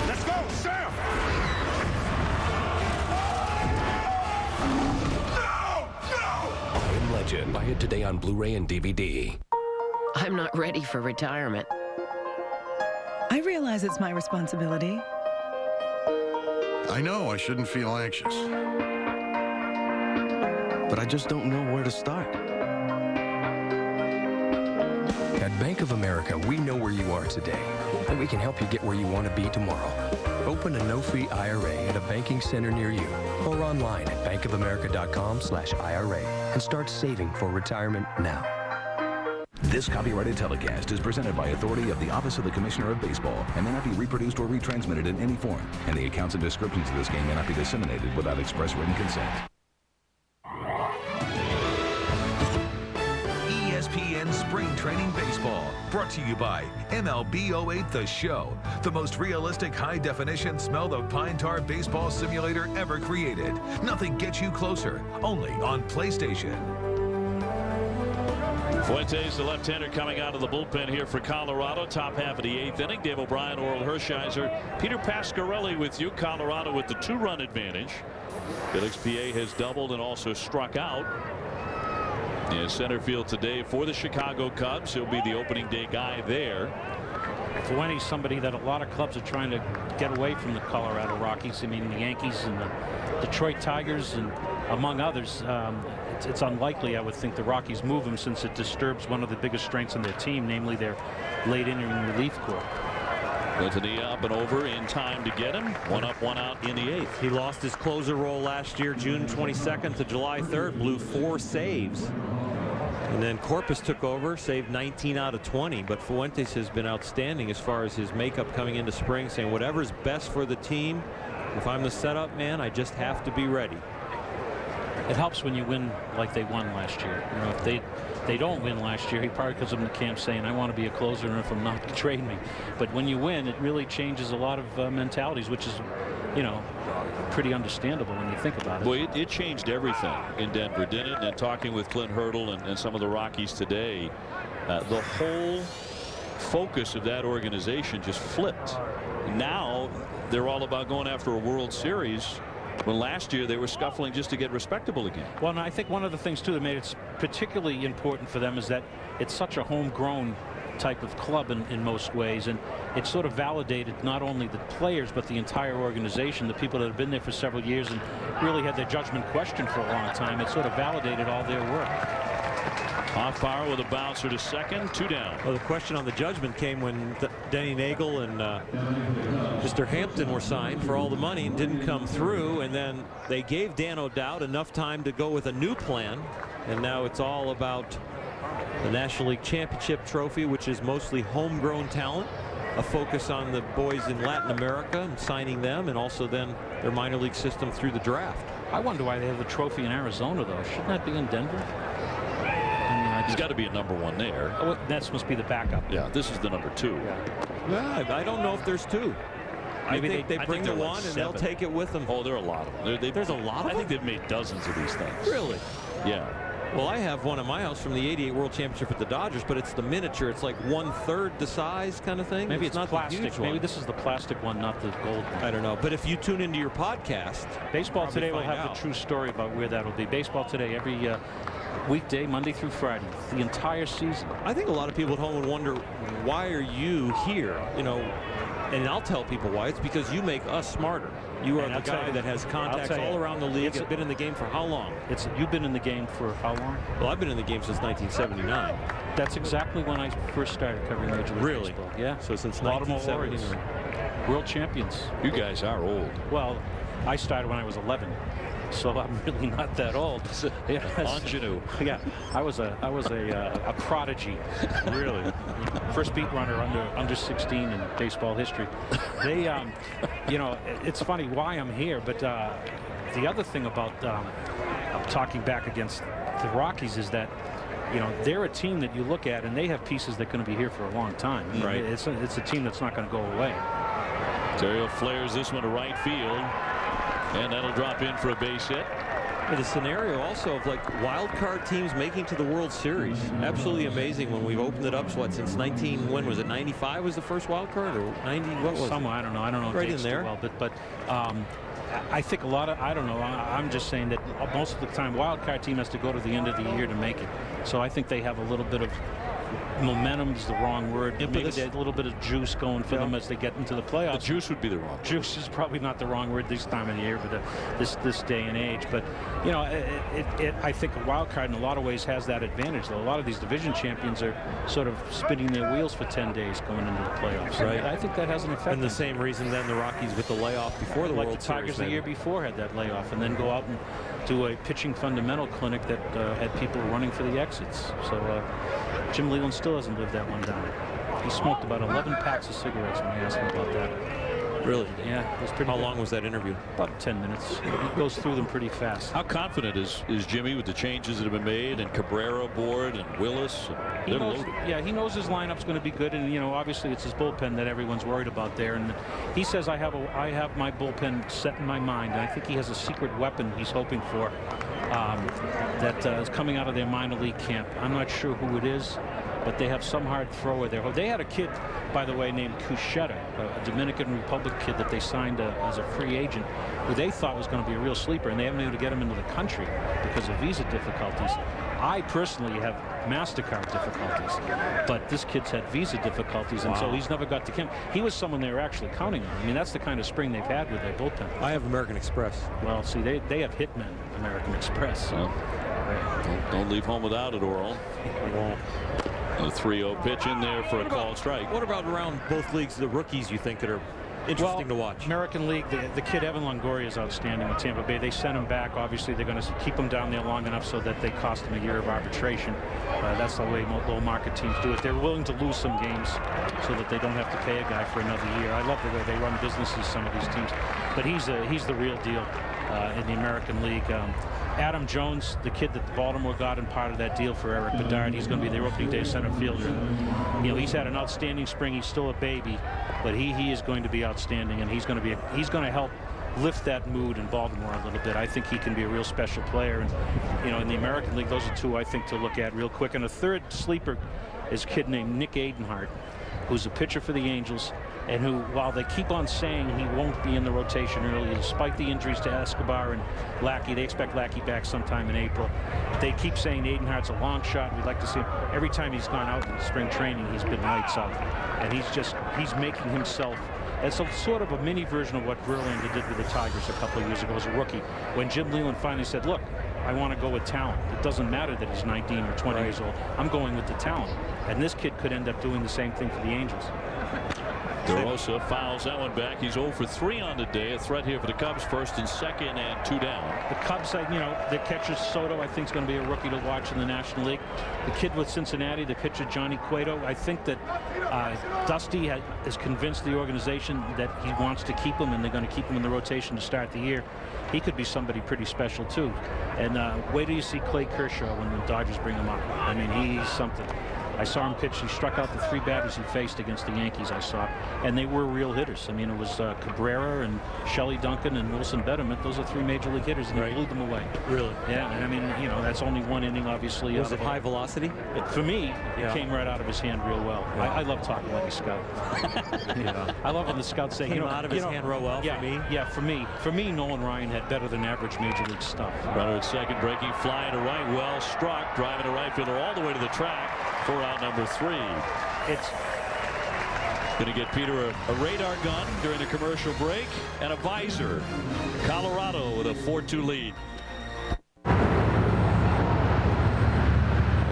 Let's go, Sam! I Am Legend. Buy it today on Blu-ray and DVD. I'm not ready for retirement. I realize it's my responsibility. I know I shouldn't feel anxious. But I just don't know where to start. At Bank of America, we know where you are today, and we can help you get where you want to be tomorrow. Open a no-fee IRA at a banking center near you or online at bankofamerica.com/IRA and start saving for retirement now. This copyrighted telecast is presented by authority of the Office of the Commissioner of Baseball and may not be reproduced or retransmitted in any form, and the accounts and descriptions of this game may not be disseminated without express written consent. ESPN Spring Training Baseball, brought to you by MLB 08 The Show, the most realistic high-definition smell the pine tar baseball simulator ever created. Nothing gets you closer, only on PlayStation. Fuentes, the left-hander, coming out of the bullpen here for Colorado. Top half of the 8th inning. Dave O'Brien, Oral Hershiser, Peter Pasquarelli with you. Colorado with the 2-run advantage. Felix Pie has doubled and also struck out. In center field today for the Chicago Cubs. He'll be the opening day guy there. Fuentes, somebody that a lot of clubs are trying to get away from the Colorado Rockies. I mean, the Yankees and the Detroit Tigers, and among others. It's unlikely, I would think, the Rockies move him, since it disturbs one of the biggest strengths in their team, namely their late inning relief corps. Anthony up and over in time to get him. 1 up, 1 out in the 8th. He lost his closer role last year, June 22nd to July 3rd, blew 4 saves. And then Corpus took over, saved 19 out of 20. But Fuentes has been outstanding as far as his makeup coming into spring, saying whatever's best for the team. If I'm the setup man, I just have to be ready. It helps when you win like they won last year. You know, if they don't win last year, he probably comes up in the camp saying, I want to be a closer, and if I'm not, trade me. But when you win, it really changes a lot of mentalities, which is, you know, pretty understandable when you think about it. Boy, it changed everything in Denver, didn't it? And talking with Clint Hurdle and some of the Rockies today, the whole focus of that organization just flipped. Now they're all about going after a World Series. Well, last year they were scuffling just to get respectable again. Well, and I think one of the things, too, that made it particularly important for them is that it's such a homegrown type of club in most ways, and it sort of validated not only the players but the entire organization, the people that have been there for several years and really had their judgment questioned for a long time. It sort of validated all their work. Off power with a bouncer to second, 2 down. Well, the question on the judgment came when Denny Nagel and Mr. Hampton were signed for all the money and didn't come through, and then they gave Dan O'Dowd enough time to go with a new plan, and now it's all about the National League Championship trophy, which is mostly homegrown talent, a focus on the boys in Latin America and signing them, and also then their minor league system through the draft. I wonder why they have the trophy in Arizona, though. Shouldn't that be in Denver? There's got to be a #1 there. Oh, that must be the backup. Yeah, this is the #2. Yeah, I don't know if there's 2. Maybe I think they bring the one and they'll take it with them. Oh, there are a lot of them. There's a lot of them? I think they've made dozens of these things. Really? Yeah. Well, I have one in my house from the '88 World Championship at the Dodgers, but it's the miniature. It's like 1/3 the size kind of thing. Maybe it's not plastic. The huge one. Maybe this is the plastic one, not the gold one. I don't know. But if you tune into your podcast, Baseball Today will have out. the true story about where that'll be. Baseball Today every weekday, Monday through Friday, the entire season. I think a lot of people at home would wonder, why are you here? You know, and I'll tell people why. It's because you make us smarter. You are the guy that has contacts all around the league. You've been in the game for how long? You've been in the game for how long? Well, I've been in the game since 1979. That's exactly when I first started covering Major League Baseball. Yeah. So since Baltimore 1979. Warriors, world champions. You guys are old. Well, I started when I was 11. So I'm really not that old. Ingenue. Yeah, I was a prodigy, really. First beat runner under 16 in baseball history. They, you know, it's funny why I'm here, but the other thing about talking back against the Rockies is that, you know, they're a team that you look at and they have pieces that are going to be here for a long time. Right. It's a team that's not going to go away. Terrio flares this one to right field. And that'll drop in for a base hit. The scenario also of like wild card teams making to the World Series. Absolutely amazing when we've opened it up. So what, since when was it? 95 was the first wild card, or 90? What was Somewhere, it? I don't know. Right in there. Well, but I think a lot of, I don't know. I'm just saying that most of the time, wild card team has to go to the end of the year to make it. So I think they have a little bit of momentum is the wrong word. Maybe a little bit of juice going for them as they get into the playoffs. The juice would be the wrong word. Juice is probably not the wrong word this time of the year, but this day and age. But you know, I think a wild card in a lot of ways has that advantage. Though a lot of these division champions are sort of spinning their wheels for 10 days going into the playoffs. Right. And I think that has an effect. And the same reason then the Rockies with the layoff before the like World the Tigers Series. The year before had that layoff, and then go out and do a pitching fundamental clinic that had people running for the exits. So Jim Leland still hasn't lived that one down. He smoked about 11 packs of cigarettes when I asked him about that. Really? Yeah. It was pretty How good. long was that interview? About 10 minutes. He goes through them pretty fast. How confident is Jimmy with the changes that have been made, and Cabrera aboard, and Willis? He knows, yeah, he knows his lineup's going to be good, and you know, obviously it's his bullpen that everyone's worried about there. And he says I have my bullpen set in my mind, and I think he has a secret weapon he's hoping for that is coming out of their minor league camp. I'm not sure who it is, but they have some hard thrower there. They had a kid, by the way, named Cuchetta, a Dominican Republic kid that they signed as a free agent, who they thought was going to be a real sleeper, and they haven't been able to get him into the country because of visa difficulties. I personally have MasterCard difficulties, but this kid's had visa difficulties, and so he's never got to camp. He was someone they were actually counting on. I mean, that's the kind of spring they've had with their bullpen. I have American Express. Well, see, they have hitmen, American Express. So. Don't leave home without it, Oral. A 3-0 pitch in there for a called strike. What about around both leagues, the rookies you think that are interesting to watch? American League, the kid Evan Longoria is outstanding with Tampa Bay. They sent him back. Obviously, they're going to keep him down there long enough so that they cost him a year of arbitration. That's the way low market teams do it. They're willing to lose some games so that they don't have to pay a guy for another year. I love the way they run businesses, some of these teams. But he's the real deal in the American League. Adam Jones, the kid that Baltimore got in part of that deal for Eric Bedard, he's going to be their opening day center fielder. You know, he's had an outstanding spring. He's still a baby, but he is going to be outstanding, and he's going to help lift that mood in Baltimore a little bit. I think he can be a real special player, and you know, in the American League, those are two I think to look at real quick. And a third sleeper is a kid named Nick Aidenhart. who's a pitcher for the Angels, and who, while they keep on saying he won't be in the rotation early, despite the injuries to Escobar and Lackey, they expect Lackey back sometime in April. They keep saying Adenhart's a long shot. We'd like to see him. Every time he's gone out in spring training, he's been lights out. And he's making himself as a sort of a mini version of what Verlander did with the Tigers a couple of years ago as a rookie. When Jim Leyland finally said, look, I want to go with talent. It doesn't matter that he's 19 or 20 years old. I'm going with the talent. And this kid could end up doing the same thing for the Angels. DeRosa fouls that one back. He's 0 for 3 on the day. A threat here for the Cubs, 1st and 2nd and 2 down. The Cubs, you know, the catcher Soto, I think, is going to be a rookie to watch in the National League. The kid with Cincinnati, the pitcher Johnny Cueto, I think that Dusty has convinced the organization that he wants to keep him, and they're going to keep him in the rotation to start the year. He could be somebody pretty special, too. And wait till you see Clay Kershaw when the Dodgers bring him up. I mean, he's something. I saw him pitch. He struck out the 3 batters he faced against the Yankees, I saw. And they were real hitters. I mean, it was Cabrera and Shelley Duncan and Wilson Betterment. Those are 3 major league hitters, and they blew them away. Really? Yeah, and I mean, you know, that's only 1 inning, obviously. Was it high velocity? For me, it came right out of his hand real well. Yeah. I love talking like a scout. I love when the scouts say, came out of his hand real well for me. Yeah, for me, Nolan Ryan had better than average major league stuff. Runner at second, breaking fly to right, well struck, driving to right fielder all the way to the track for out number 3. It's going to get Peter a radar gun during the commercial break and a visor. Colorado with a 4-2 lead. A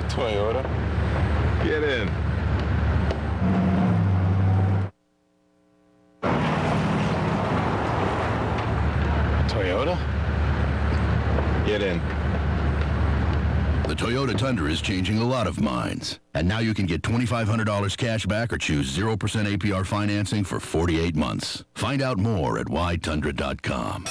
Toyota. Get in. A Toyota? Get in. The Toyota Tundra is changing a lot of minds. And now you can get $2,500 cash back or choose 0% APR financing for 48 months. Find out more at whytundra.com.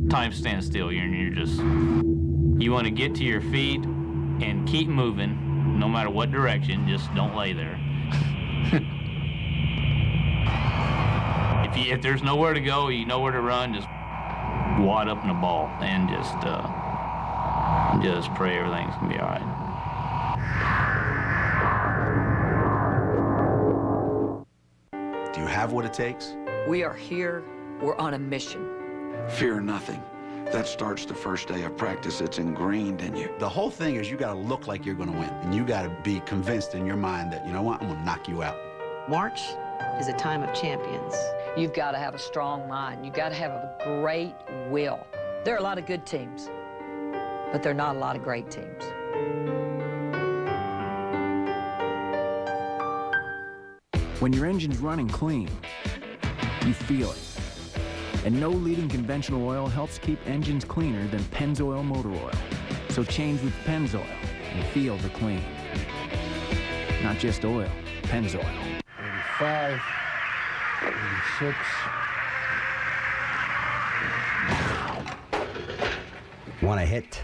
Time stands still. You're just, you want to get to your feet and keep moving no matter what direction. Just don't lay there. If there's nowhere to go, you know where to run, just wad up in the ball and just pray everything's gonna be all right. Do you have what it takes? We are here. We're on a mission. Fear nothing. That starts the first day of practice. It's ingrained in you. The whole thing is you got to look like you're going to win. And you got to be convinced in your mind that, you know what, I'm going to knock you out. March is a time of champions. You've got to have a strong mind. You've got to have a great will. There are a lot of good teams, but there are not a lot of great teams. When your engine's running clean, you feel it. And no leading conventional oil helps keep engines cleaner than Pennzoil motor oil. So change with Pennzoil and feel the clean. Not just oil, Pennzoil. 85, 86. Want a hit?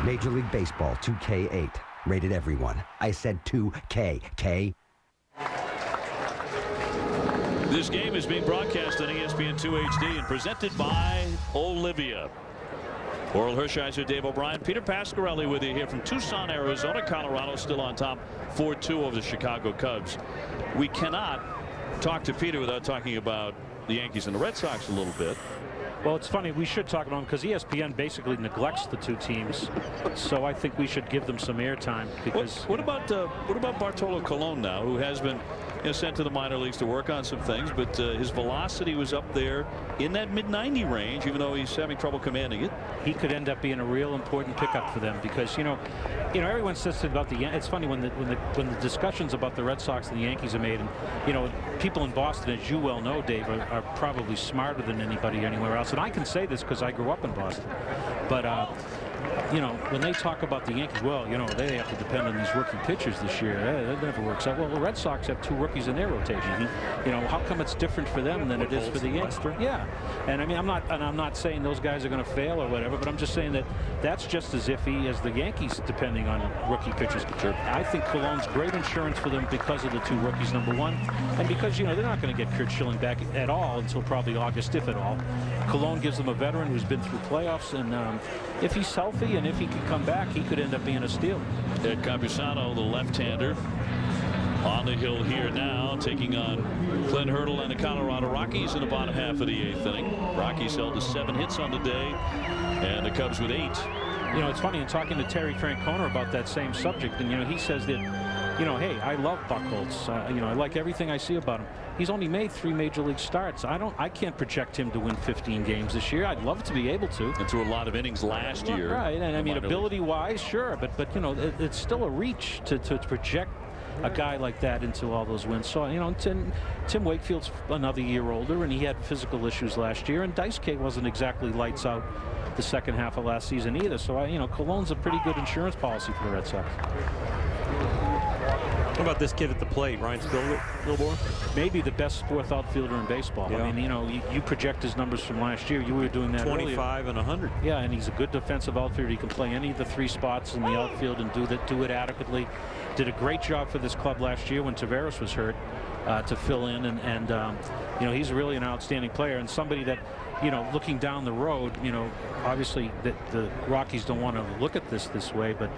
Major League Baseball 2K8. Rated everyone. I said 2K. K. This game is being broadcast on ESPN2 HD and presented by Olivia. Oral Hershiser, Dave O'Brien, Peter Pasquarelli with you here from Tucson, Arizona. Colorado still on top 4-2 over the Chicago Cubs. We cannot talk to Peter without talking about the Yankees and the Red Sox a little bit. Well, it's funny. We should talk about them because ESPN basically neglects the 2 teams. So I think we should give them some airtime. Because what about Bartolo Colon now, who has been sent to the minor leagues to work on some things, but his velocity was up there in that mid-90 range, even though he's having trouble commanding it. He could end up being a real important pickup for them because you know everyone says about the. It's funny when the discussions about the Red Sox and the Yankees are made, and people in Boston, as you well know, Dave, are probably smarter than anybody anywhere else. And I can say this because I grew up in Boston, but you know, when they talk about the Yankees, well, you know, they have to depend on these rookie pitchers this year. That never works out. Well, the Red Sox have 2 rookies in their rotation. You know, how come it's different for them than it is for the Yankees? Yeah, and I mean, I'm not saying those guys are going to fail or whatever, but I'm just saying that that's just as iffy as the Yankees depending on rookie pitchers. Sure. I think Cologne's great insurance for them because of the 2 rookies, number one, and because, you know, they're not going to get Kurt Schilling back at all until probably August, if at all. Cologne gives them a veteran who's been through playoffs, and if he's healthy and if he could come back, he could end up being a steal. Ed Campusano, the left-hander, on the hill here now, taking on Clint Hurdle and the Colorado Rockies in the bottom half of the 8th inning. Rockies held to 7 hits on the day, and the Cubs with 8. You know, it's funny, in talking to Terry Francona about that same subject, and, you know, he says that, you know, hey, I love Buchholz. You know, I like everything I see about him. He's only made 3 major league starts. I can't project him to win 15 games this year. I'd love to be able to. And threw a lot of innings last year. Right, and I mean, ability-wise, sure, but you know, it's still a reach to project a guy like that into all those wins. So, you know, Tim Wakefield's another year older, and he had physical issues last year, and Daisuke wasn't exactly lights out the second half of last season either. So, you know, Cologne's a pretty good insurance policy for the Red Sox. What about this kid at the plate, Ryan Spilborn? Maybe the best 4th outfielder in baseball. Yeah. I mean, you know, you project his numbers from last year. You were doing that 25 earlier. And 100. Yeah, and he's a good defensive outfielder. He can play any of the 3 spots in the outfield and do it adequately. Did a great job for this club last year when Taveras was hurt to fill in, and you know, he's really an outstanding player and somebody that, you know, looking down the road, you know, obviously the Rockies don't want to look at this way, but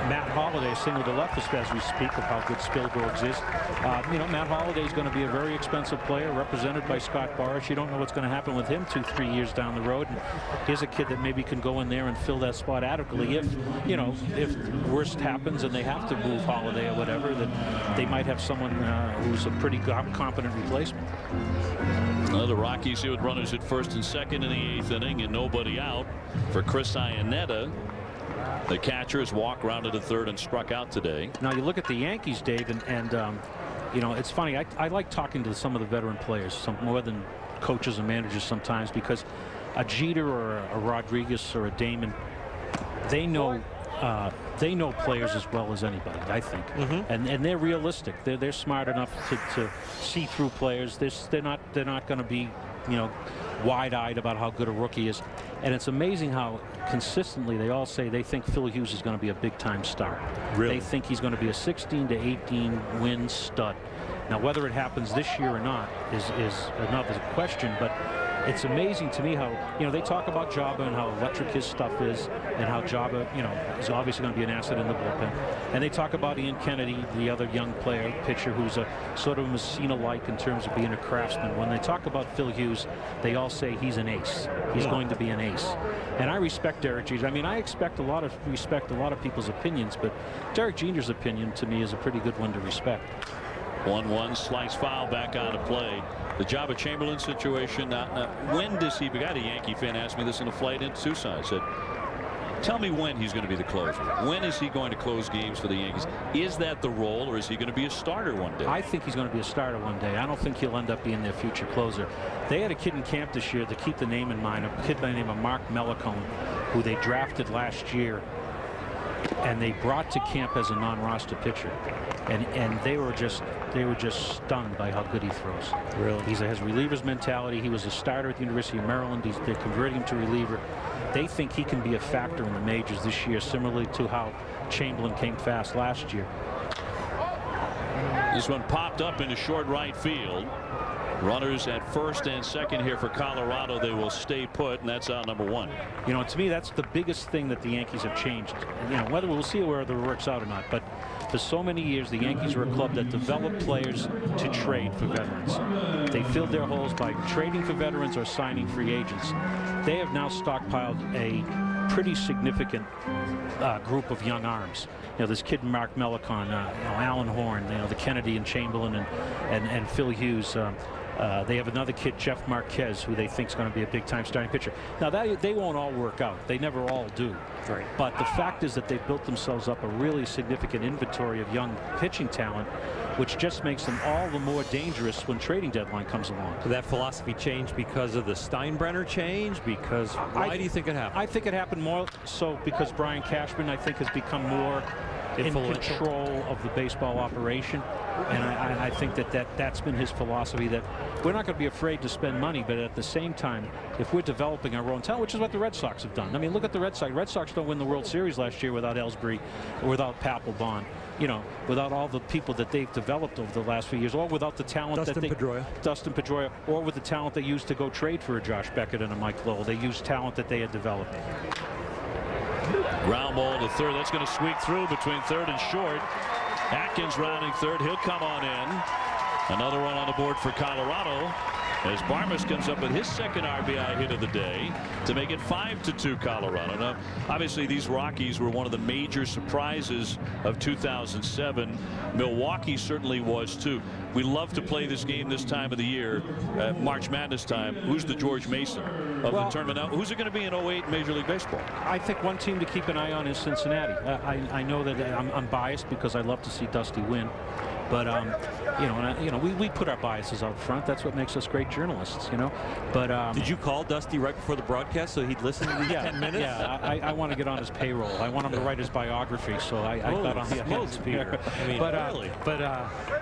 Matt Holliday single to left as we speak of how good Spilborgh's is. You know, Matt Holliday is going to be a very expensive player represented by Scott Boras. You don't know what's going to happen with him 2-3 years down the road. And here's a kid that maybe can go in there and fill that spot adequately. If, you know, if worst happens and they have to move Holliday or whatever, that they might have someone who's a pretty competent replacement. The Rockies here with runners at first and second in the 8th inning and nobody out for Chris Iannetta. The catcher has walked round to the 3rd and struck out today. Now you look at the Yankees, Dave, and you know, it's funny. I like talking to some of the veteran players, some more than coaches and managers sometimes, because a Jeter or a Rodriguez or a Damon, they know players as well as anybody, I think. And they're realistic. They're smart enough to see through players. They're not going to be, you know, wide-eyed about how good a rookie is. And it's amazing how consistently they all say they think Phil Hughes is going to be a big-time star. Really? They think he's going to be a 16 to 18 win stud. Now, whether it happens this year or not is another question, but it's amazing to me how, you know, they talk about Jabba and how electric his stuff is, and how Jabba, you know, is obviously going to be an asset in the bullpen. And they talk about Ian Kennedy, the other young player, pitcher, who's a sort of Messina-like in terms of being a craftsman. When they talk about Phil Hughes, they all say he's an ace. He's going to be an ace. And I respect Derek Jeter. I mean, I respect a lot of people's opinions, but Derek Jeter's opinion to me is a pretty good one to respect. 1-1 slice foul back out of play. The Jabba Chamberlain situation. Now, when does he? We got a Yankee fan asked me this in a flight into Tucson. I said, tell me when he's going to be the closer. When is he going to close games for the Yankees? Is that the role, or is he going to be a starter one day? I think he's going to be a starter one day. I don't think he'll end up being their future closer. They had a kid in camp this year, to keep the name in mind, a kid by the name of Mark Melicone, who they drafted last year, and they brought to camp as a non-roster pitcher, and they were just stunned by how good he throws. Really? He has reliever's mentality. He was a starter at the University of Maryland. They're converting him to reliever. They think he can be a factor in the majors this year, similarly to how Chamberlain came fast last year. This one popped up into short right field. Runners at first and second here for Colorado. They will stay put, and that's out number 1. You know, to me, that's the biggest thing that the Yankees have changed. You know, whether we'll see whether it works out or not, but for so many years, the Yankees were a club that developed players to trade for veterans. They filled their holes by trading for veterans or signing free agents. They have now stockpiled a pretty significant group of young arms. You know, this kid Mark Melicone, you know, Alan Horn, you know, the Kennedy and Chamberlain and Phil Hughes. They have another kid, Jeff Marquez, who they think is going to be a big-time starting pitcher. Now, they won't all work out. They never all do. Right. But the fact is that they've built themselves up a really significant inventory of young pitching talent, which just makes them all the more dangerous when trading deadline comes along. Did that philosophy change because of the Steinbrenner change? Because why do you think it happened? I think it happened more so because Brian Cashman, I think, has become more in control of the baseball operation. And I think that's been his philosophy, that we're not going to be afraid to spend money, but at the same time, if we're developing our own talent, which is what the Red Sox have done. I mean, look at the Red Sox. Red Sox don't win the World Series last year without Ellsbury, or without Papelbon, you know, without all the people that they've developed over the last few years, or without the talent Dustin Pedroia, or with the talent they used to go trade for a Josh Beckett and a Mike Lowell. They used talent that they had developed. Ground ball to third. That's going to squeak through between third and short. Atkins rounding third. He'll come on in. Another run on the board for Colorado as Barmes comes up with his second RBI hit of the day to make it 5-2 Colorado. Now, obviously, these Rockies were one of the major surprises of 2007. Milwaukee certainly was too. We love to play this game this time of the year, March Madness time. Who's the George Mason of the tournament? Now, who's it going to be in 08 Major League Baseball? I think one team to keep an eye on is Cincinnati. I know that I'm biased because I love to see Dusty win. But we put our biases out front. That's what makes us great journalists, you know. But did you call Dusty right before the broadcast so he'd listen to these 10 minutes? Yeah, I want to get on his payroll. I want him to write his biography, so I got on the Peter. I mean, really.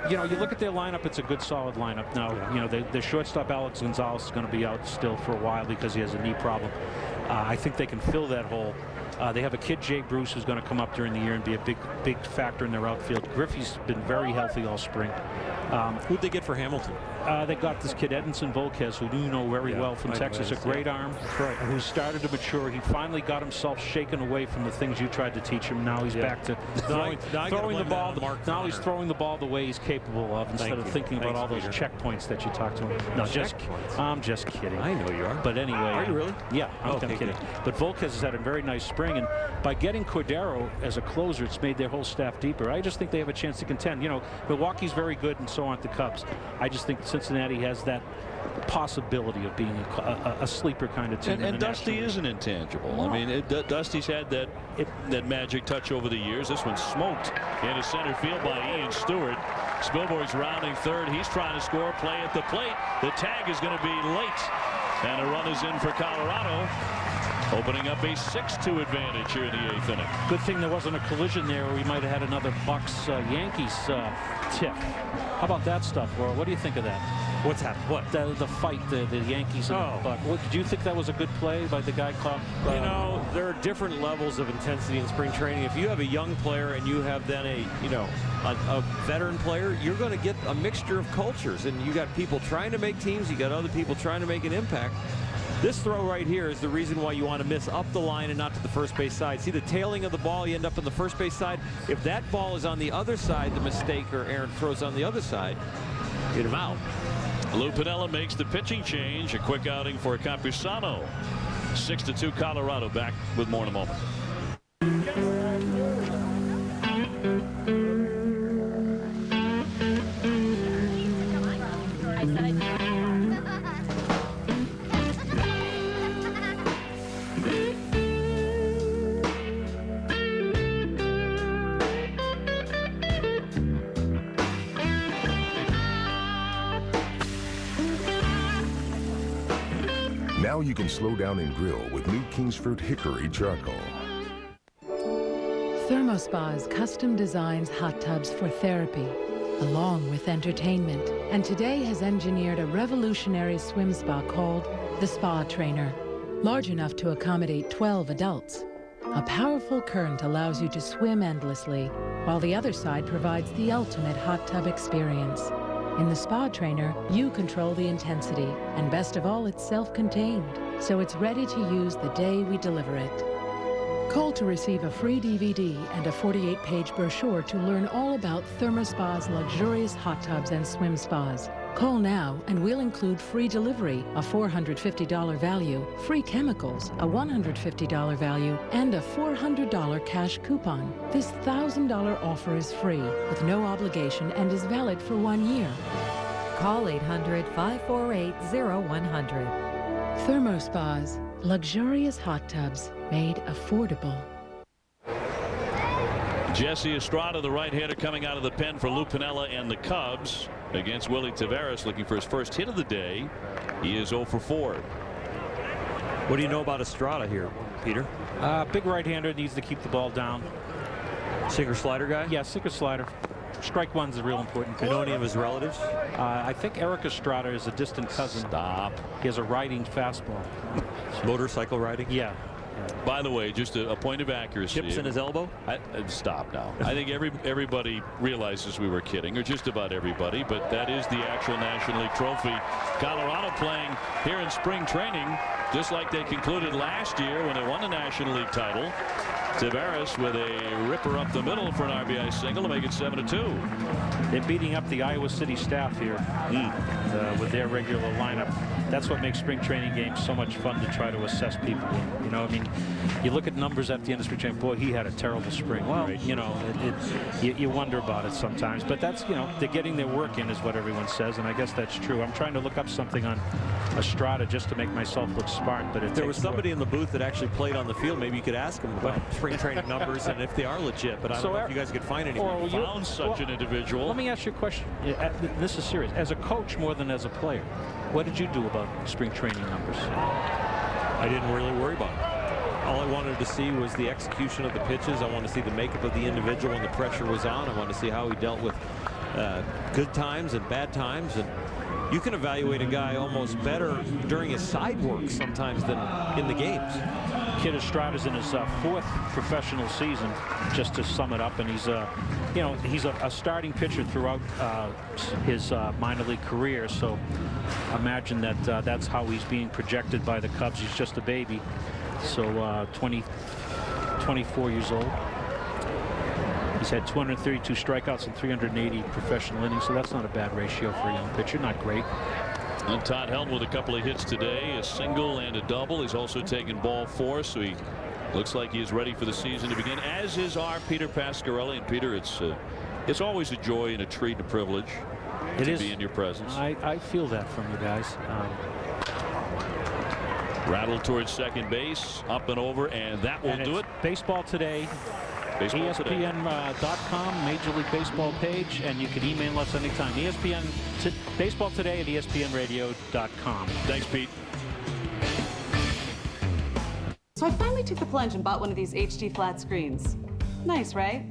You know, you look at their lineup; it's a good, solid lineup. Now, you know, their shortstop Alex Gonzalez is going to be out still for a while because he has a knee problem. I think they can fill that hole. They have a kid, Jay Bruce, who's going to come up during the year and be a big factor in their outfield. Griffey's been very healthy all spring. Who'd they get for Hamilton? They got this kid, Edinson Volquez, who you know very well from Texas, a great arm, who started to mature. He finally got himself shaken away from the things you tried to teach him. Now he's back to throwing the ball. Now he's throwing the ball the way he's capable of, instead of thinking about all those checkpoints that you talked to him. No, I'm just kidding. I know you are. But anyway. Are you really? Yeah, I'm kidding. But Volquez has had a very nice spring, and by getting Cordero as a closer, it's made their whole staff deeper. I just think they have a chance to contend. You know, Milwaukee's very good, and so aren't the Cubs. I just think Cincinnati has that possibility of being a sleeper kind of team. And Dusty is an intangible. No. I mean, Dusty's had that magic touch over the years. This one's smoked into center field by Ian Stewart. Spilborg's rounding third. He's trying to score. Play at the plate. The tag is going to be late, and a run is in for Colorado, opening up a 6-2 advantage here in the 8th inning. Good thing there wasn't a collision there, or we might have had another Bucks-Yankees tip. How about that stuff, Laura? What do you think of that? What's happened? What? The fight, the Yankees and the Bucks. Did you think that was a good play by the guy caught? You know, there are different levels of intensity in spring training. If you have a young player and you have then a veteran player, you're going to get a mixture of cultures. And you got people trying to make teams. You got other people trying to make an impact. This throw right here is the reason why you want to miss up the line and not to the first base side. See the tailing of the ball, you end up on the first base side. If that ball is on the other side, the mistake, or Aaron throws on the other side, get him out. Lou Piniella makes the pitching change. A quick outing for Campusano. 6-2 Colorado. Back with more in a moment. Now you can slow down and grill with new Kingsford Hickory Charcoal. ThermoSpas custom designs hot tubs for therapy, along with entertainment, and today has engineered a revolutionary swim spa called the Spa Trainer, large enough to accommodate 12 adults. A powerful current allows you to swim endlessly, while the other side provides the ultimate hot tub experience. In the Spa Trainer, you control the intensity, and best of all, it's self-contained, so it's ready to use the day we deliver it. Call to receive a free DVD and a 48-page brochure to learn all about ThermoSpa's luxurious hot tubs and swim spas. Call now and we'll include free delivery, a $450 value, free chemicals, a $150 value, and a $400 cash coupon. This $1,000 offer is free, with no obligation, and is valid for 1 year. call 800-548-0100. Thermospas, luxurious hot tubs made affordable. Jesse Estrada, the right-hander, coming out of the pen for Lou Piniella and the Cubs against Willie Taveras, looking for his first hit of the day. He is 0 for 4. What do you know about Estrada here, Peter? Big right-hander, needs to keep the ball down. Sinker slider guy? Yeah, sinker slider. Strike one's a real important pitch. You know any of his relatives? I think Eric Estrada is a distant cousin. Stop. He has a riding fastball. Motorcycle riding? Yeah. By the way, just a point of accuracy. Chips in his elbow? Stop now. I think everybody realizes we were kidding, or just about everybody, but that is the actual National League trophy. Colorado playing here in spring training, just like they concluded last year when they won the National League title. Taveras with a ripper up the middle for an RBI single to make it 7-2. They're beating up the Iowa City staff here with their regular lineup. That's what makes spring training games so much fun, to try to assess people. You know, I mean, you look at numbers at the end of spring training. Boy, he had a terrible spring. Well, you know, you wonder about it sometimes. But that's, you know, they're getting their work in, is what everyone says, and I guess that's true. I'm trying to look up something on Estrada just to make myself look smart. But if there was somebody in the booth that actually played on the field, maybe you could ask him about spring training numbers and if they are legit. But I don't know if you guys could find anyone. You found such an individual. Let me ask you a question. This is serious. As a coach more than as a player, what did you do about spring training numbers? I didn't really worry about it. All I wanted to see was the execution of the pitches. I wanted to see the makeup of the individual when the pressure was on. I wanted to see how he dealt with good times and bad times. And you can evaluate a guy almost better during his side work sometimes than in the games. Kid Estrada's in his fourth professional season, just to sum it up, and he's you know, he's a starting pitcher throughout his minor league career. So imagine that that's how he's being projected by the Cubs. He's just a baby, so 24 years old. He's had 232 strikeouts and 380 professional innings, so that's not a bad ratio for a young pitcher. Not great. And Todd Helton with a couple of hits today, a single and a double. He's also taken ball 4, so he looks like he is ready for the season to begin, as is our Peter Pasquarelli. And Peter, it's always a joy and a treat and a privilege to be in your presence. I feel that from you guys. Rattled towards second base, up and over, and that will do it. Baseball Today. ESPN.com, Major League Baseball page, and you can email us anytime. ESPN Baseball Today at ESPNRadio.com. Thanks, Pete. So I finally took the plunge and bought one of these HD flat screens. Nice, right?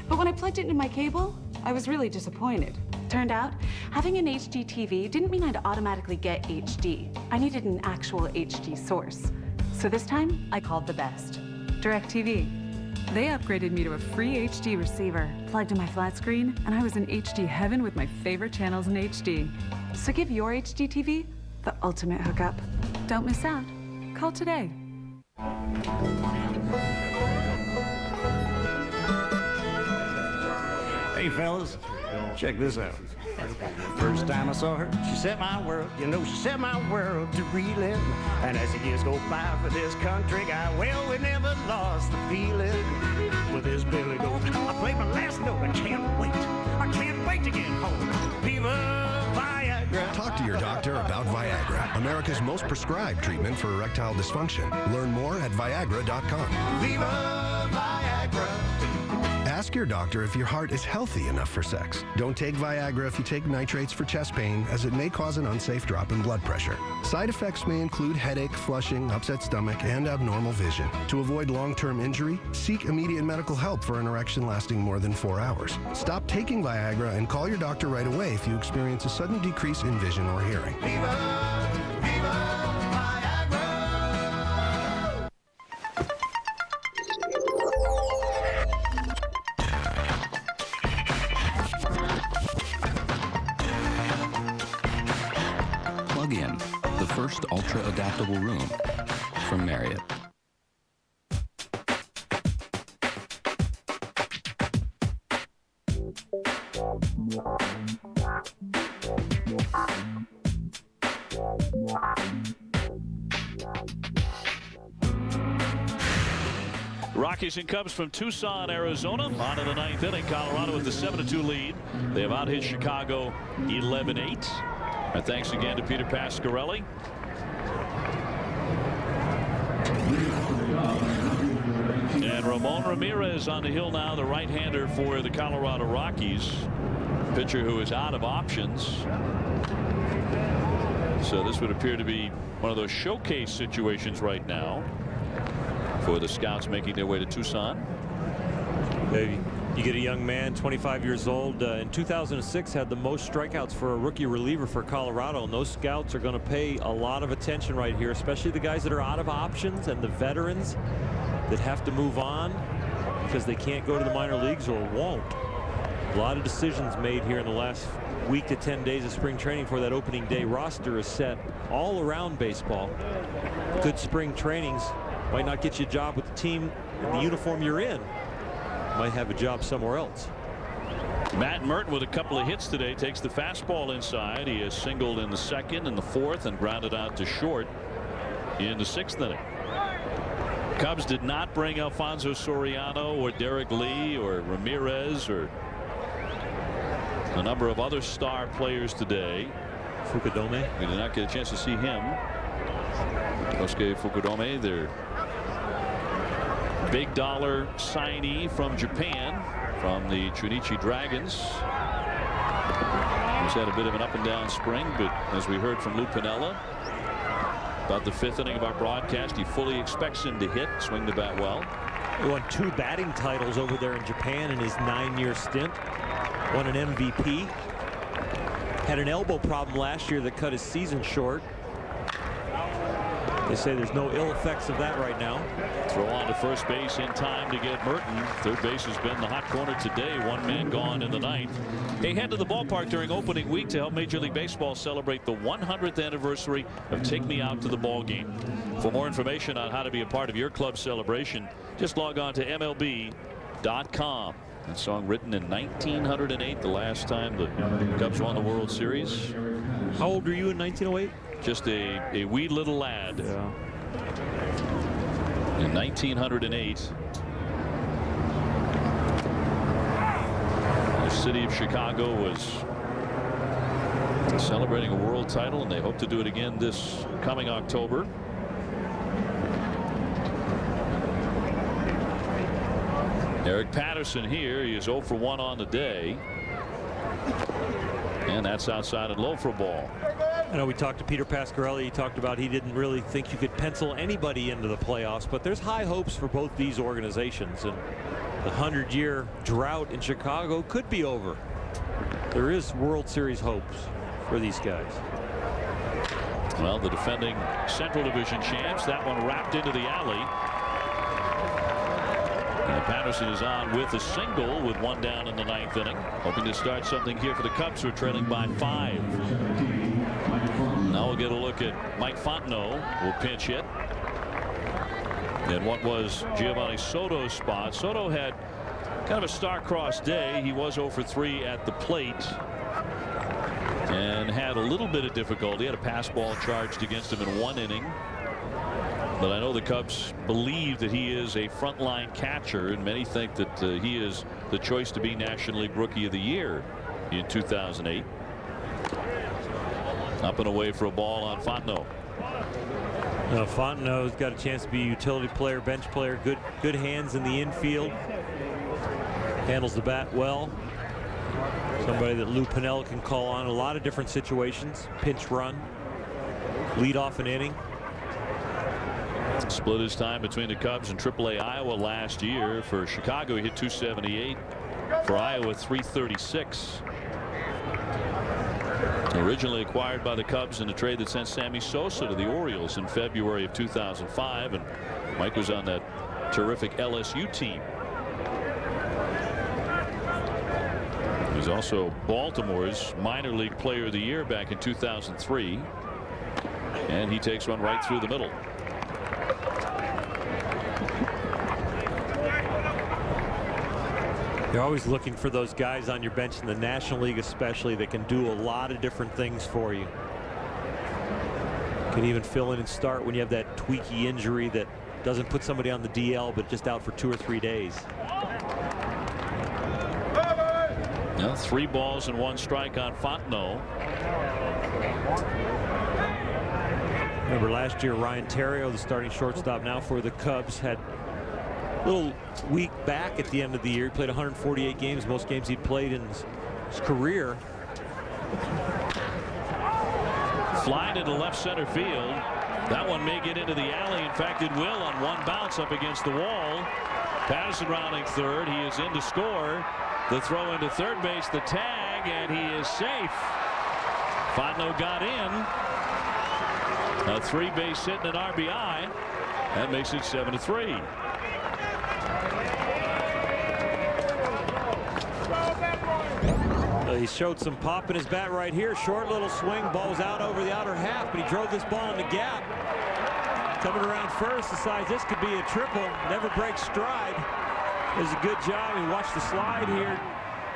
But when I plugged it into my cable, I was really disappointed. Turned out, having an HD TV didn't mean I'd automatically get HD. I needed an actual HD source. So this time, I called the best, DirecTV. They upgraded me to a free HD receiver, plugged in my flat screen, and I was in HD heaven with my favorite channels in HD. So give your HD TV the ultimate hookup. Don't miss out. Call today. Hey fellas, check this out. First time I saw her, she set my world, you know, she set my world to reeling. And as the years go by for this country guy, well, we never lost the feeling. With this Billy Goat, I played my last note, I can't wait to get home. Viva Viagra. Talk to your doctor about Viagra, America's most prescribed treatment for erectile dysfunction. Learn more at Viagra.com. Viva Viagra. Ask your doctor if your heart is healthy enough for sex. Don't take Viagra if you take nitrates for chest pain, as it may cause an unsafe drop in blood pressure. Side effects may include headache, flushing, upset stomach, and abnormal vision. To avoid long-term injury, seek immediate medical help for an erection lasting more than 4 hours. Stop taking Viagra and call your doctor right away if you experience a sudden decrease in vision or hearing. Plug-in, the first ultra-adaptable room from Marriott. Rockies and Cubs from Tucson, Arizona. On in the 9th inning. Colorado with the 7-2 lead. They have out-hit Chicago 11-8. And thanks again to Peter Pasquarelli. And Ramon Ramirez on the hill now, the right-hander for the Colorado Rockies. Pitcher who is out of options. So this would appear to be one of those showcase situations right now for the scouts making their way to Tucson. You get a young man, 25 years old, in 2006 had the most strikeouts for a rookie reliever for Colorado, and those scouts are going to pay a lot of attention right here, especially the guys that are out of options and the veterans that have to move on because they can't go to the minor leagues or won't. A lot of decisions made here in the last week to 10 days of spring training for that opening day roster is set all around baseball. Good spring trainings might not get you a job with the team in the uniform you're in. Might have a job somewhere else. Matt Merton with a couple of hits today takes the fastball inside. He has singled in the 2nd and the 4th and grounded out to short in the 6th inning. Cubs did not bring Alfonso Soriano or Derek Lee or Ramirez or a number of other star players today. Fukudome. We did not get a chance to see him. Kosuke Fukudome, their big dollar signee from Japan, from the Chunichi Dragons. He's had a bit of an up and down spring, but as we heard from Lou Piniella about the 5th inning of our broadcast, he fully expects him to hit, swing the bat well. He won 2 batting titles over there in Japan in his 9-year stint. Won an MVP. Had an elbow problem last year that cut his season short. They say there's no ill effects of that right now. Throw on to first base in time to get Merton. Third base has been the hot corner today. 1 man gone in the 9th. They head to the ballpark during opening week to help Major League Baseball celebrate the 100th anniversary of Take Me Out to the Ball Game. For more information on how to be a part of your club celebration, just log on to MLB.com. That song written in 1908, the last time the Cubs won the World Series. How old were you in 1908? Just a wee little lad. Yeah. In 1908, the city of Chicago was celebrating a world title, and they hope to do it again this coming October. Eric Patterson here. He is 0 for 1 on the day. And that's outside and low for a ball. I know we talked to Peter Pasquarelli. He talked about he didn't really think you could pencil anybody into the playoffs, but there's high hopes for both these organizations, and the 100-year drought in Chicago could be over. There is World Series hopes for these guys. Well, the defending Central Division champs, that one wrapped into the alley. And Patterson is on with a single with 1 down in the 9th inning, hoping to start something here for the Cubs, who are trailing by 5. Now we'll get a look at Mike Fontenot, who will pinch hit. And what was Giovanni Soto's spot. Soto had kind of a star-crossed day. He was 0 for 3 at the plate and had a little bit of difficulty. Had a pass ball charged against him in 1 inning. But I know the Cubs believe that he is a frontline catcher, and many think that he is the choice to be National League Rookie of the Year in 2008. Up and away for a ball on Fontenot. Fontenot's got a chance to be a utility player, bench player, good hands in the infield. Handles the bat well. Somebody that Lou Piniella can call on in a lot of different situations. Pinch run, lead off an inning. Split his time between the Cubs and AAA Iowa last year. For Chicago, he hit .278. For Iowa, .336. Originally acquired by the Cubs in a trade that sent Sammy Sosa to the Orioles in February of 2005, and Mike was on that terrific LSU team. He's also Baltimore's minor league player of the year back in 2003, and he takes one right through the middle. You're always looking for those guys on your bench in the National League, especially, that can do a lot of different things for you. Can even fill in and start when you have that tweaky injury that doesn't put somebody on the DL, but just out for 2 or 3 days. Now 3 balls and 1 strike on Fontenot. Remember last year, Ryan Terrio, the starting shortstop now for the Cubs, had a little weak back at the end of the year. He played 148 games, most games he'd played in his career. Fly to the left center field. That one may get into the alley. In fact, it will on 1 bounce up against the wall. Patterson rounding third. He is in to score. The throw into third base, the tag, and he is safe. Fontenot got in. A 3-base hit and an RBI. That makes it 7-3. He showed some pop in his bat right here. Short little swing. Ball's out over the outer half, but he drove this ball in the gap. Coming around first, decides this could be a triple. Never breaks stride. Does a good job. He watched the slide here.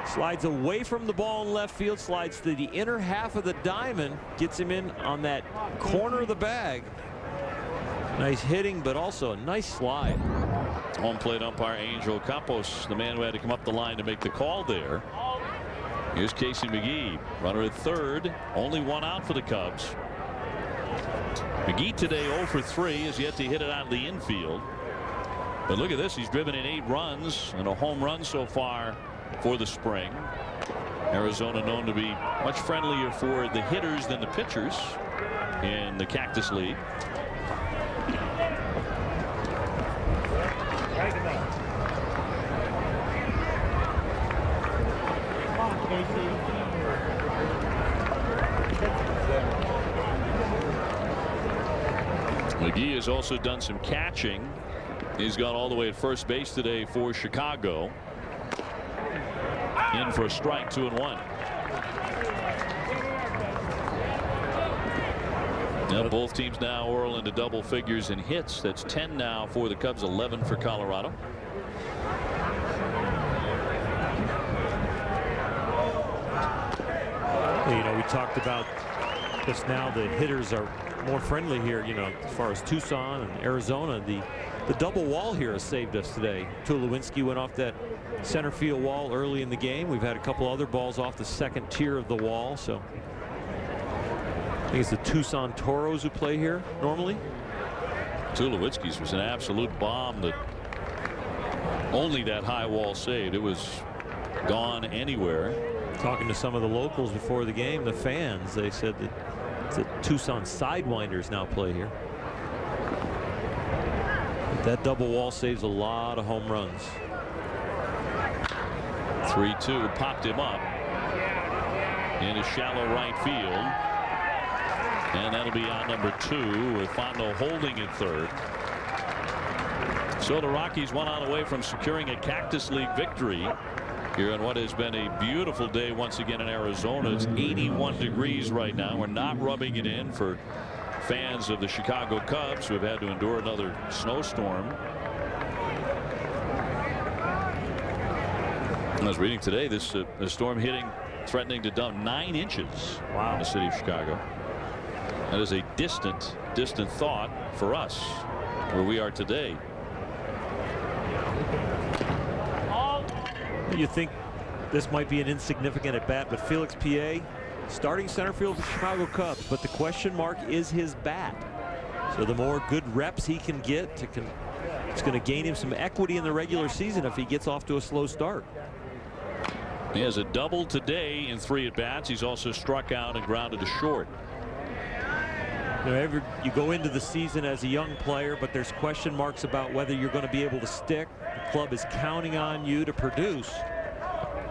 Slides away from the ball in left field. Slides to the inner half of the diamond. Gets him in on that corner of the bag. Nice hitting, but also a nice slide. Home plate umpire Angel Campos, the man who had to come up the line to make the call there. Here's Casey McGee, runner at third. Only 1 out for the Cubs. McGee today 0 for 3, has yet to hit it out of the infield. But look at this, he's driven in 8 runs and a home run so far for the spring. Arizona known to be much friendlier for the hitters than the pitchers in the Cactus League. McGee has also done some catching. He's gone all the way at first base today for Chicago. In for a strike, 2-1. Now both teams now whirl into double figures in hits. That's 10 now for the Cubs, 11 for Colorado. You know, we talked about just now the hitters are more friendly here, you know, as far as Tucson and Arizona. The double wall here has saved us today. Tulowitzki went off that center field wall early in the game. We've had a couple other balls off the second tier of the wall. So I think it's the Tucson Toros who play here normally. Tulowitzki's was an absolute bomb that only that high wall saved. It was gone anywhere. Talking to some of the locals before the game, the fans, they said that the Tucson Sidewinders now play here. But that double wall saves a lot of home runs. 3-2, popped him up into shallow right field. And that'll be out number 2 with Fontenot holding at third. So the Rockies 1 out away from securing a Cactus League victory here on what has been a beautiful day once again in Arizona. It's 81 degrees right now. We're not rubbing it in for fans of the Chicago Cubs who have had to endure another snowstorm. I was reading today this storm threatening to dump 9 inches in the city of Chicago. That is a distant thought for us where we are today. You think this might be an insignificant at bat, but Felix Pie, starting center field for the Chicago Cubs, but the question mark is his bat. So the more good reps he can get, it's going to gain him some equity in the regular season if he gets off to a slow start. He has a double today in 3 at bats. He's also struck out and grounded to short. You know, you go into the season as a young player, but there's question marks about whether you're going to be able to stick. The club is counting on you to produce.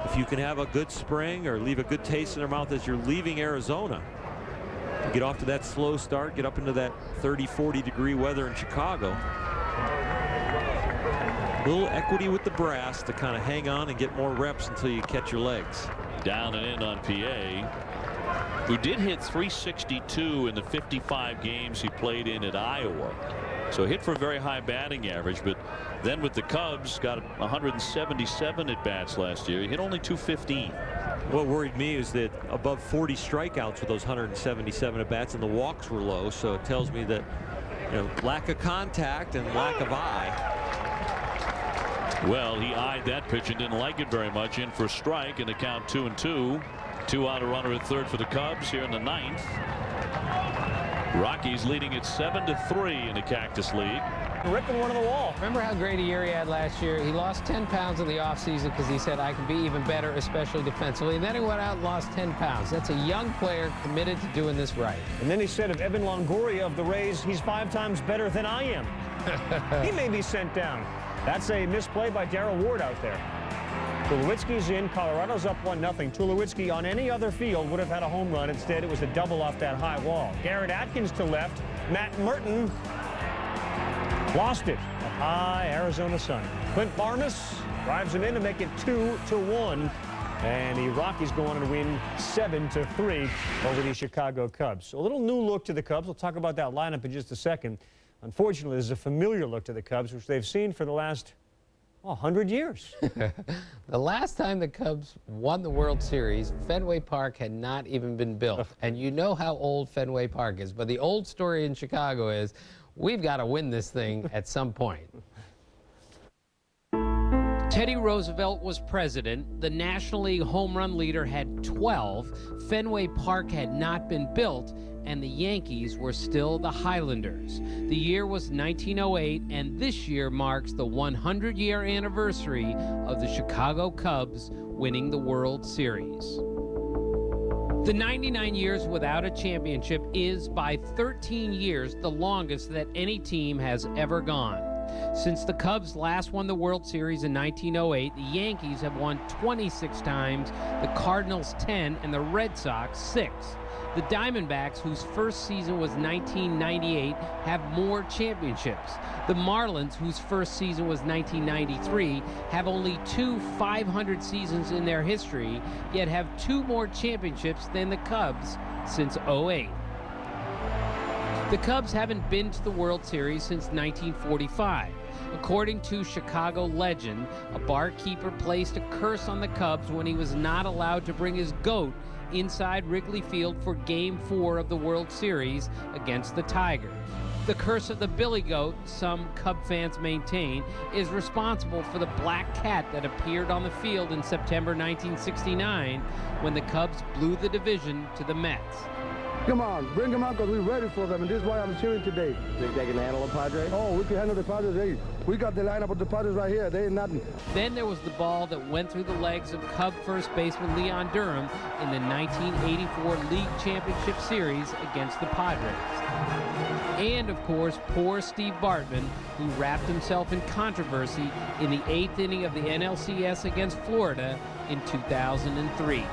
If you can have a good spring or leave a good taste in their mouth as you're leaving Arizona, to get off to that slow start, get up into that 30-40 degree weather in Chicago. A little equity with the brass to kind of hang on and get more reps until you catch your legs. Down and in on PA, who did hit .362 in the 55 games he played in at Iowa. So hit for a very high batting average, but then with the Cubs got 177 at bats last year. He hit only .215. What worried me is that above 40 strikeouts with those 177 at bats, and the walks were low. So it tells me that lack of contact and lack of eye. Well, he eyed that pitch and didn't like it very much. In for a strike, and the count 2-2. 2-out runner at third for the Cubs here in the 9th. Rockies leading it 7-3 in the Cactus League. Ripping one on the wall. Remember how great a year he had last year? He lost 10 pounds in the offseason because he said, I can be even better, especially defensively. And then he went out and lost 10 pounds. That's a young player committed to doing this right. And then he said of Evan Longoria of the Rays, he's 5 times better than I am. He may be sent down. That's a misplay by Darrell Ward out there. Tulowitzki's in. Colorado's up 1-0. Tulowitzki on any other field would have had a home run. Instead, it was a double off that high wall. Garrett Atkins to left. Matt Merton lost it. A high Arizona sun. Clint Barnes drives him in to make it 2-1. And the Rockies go on to win 7-3 over the Chicago Cubs. So a little new look to the Cubs. We'll talk about that lineup in just a second. Unfortunately, there's a familiar look to the Cubs, which they've seen for the last 100 years. The last time the Cubs won the World Series, Fenway Park had not even been built. And you know how old Fenway Park is. But the old story in Chicago is, we've got to win this thing at some point. Teddy Roosevelt was president. The National League home run leader had 12. Fenway Park had not been built, and the Yankees were still the Highlanders. The year was 1908, and this year marks the 100-year anniversary of the Chicago Cubs winning the World Series. The 99 years without a championship is, by 13 years, the longest that any team has ever gone. Since the Cubs last won the World Series in 1908, the Yankees have won 26 times, the Cardinals 10, and the Red Sox 6. The Diamondbacks, whose first season was 1998, have more championships. The Marlins, whose first season was 1993, have only 2 500 seasons in their history, yet have 2 more championships than the Cubs since '08. The Cubs haven't been to the World Series since 1945. According to Chicago legend, a barkeeper placed a curse on the Cubs when he was not allowed to bring his goat inside Wrigley Field for Game 4 of the World Series against the Tigers. The curse of the Billy Goat, some Cub fans maintain, is responsible for the black cat that appeared on the field in September 1969 when the Cubs blew the division to the Mets. Come on, bring them out because we're ready for them, and this is why I'm cheering today. Think they can handle the Padres? Oh, we can handle the Padres. Hey, we got the lineup of the Padres right here. They ain't nothing. Then there was the ball that went through the legs of Cub first baseman Leon Durham in the 1984 League Championship Series against the Padres. And, of course, poor Steve Bartman, who wrapped himself in controversy in the 8th inning of the NLCS against Florida in 2003.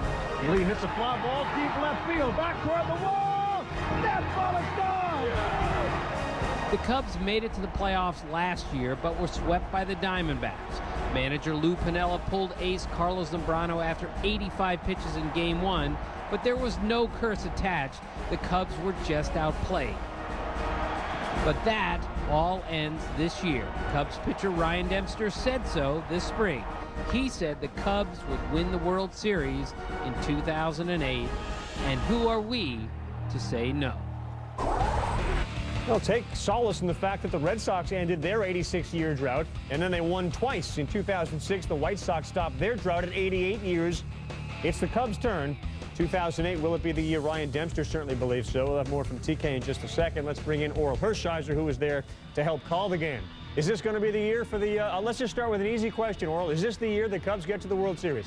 Lee hits a fly ball deep left field, back toward the wall. That ball is gone. The Cubs made it to the playoffs last year, but were swept by the Diamondbacks. Manager Lou Piniella pulled ace Carlos Zambrano after 85 pitches in Game 1, but there was no curse attached. The Cubs were just outplayed. But that all ends this year. Cubs pitcher Ryan Dempster said so this spring. He said the Cubs would win the World Series in 2008, and who are we to say no? Well, take solace in the fact that the Red Sox ended their 86-year drought, and then they won twice. In 2006, the White Sox stopped their drought at 88 years. It's the Cubs' turn. 2008, will it be the year? Ryan Dempster certainly believes so. We'll have more from TK in just a second. Let's bring in Oral Hershiser, who is there to help call the game. Is this going to be the year for the, let's just start with an easy question, Oral. Is this the year the Cubs get to the World Series?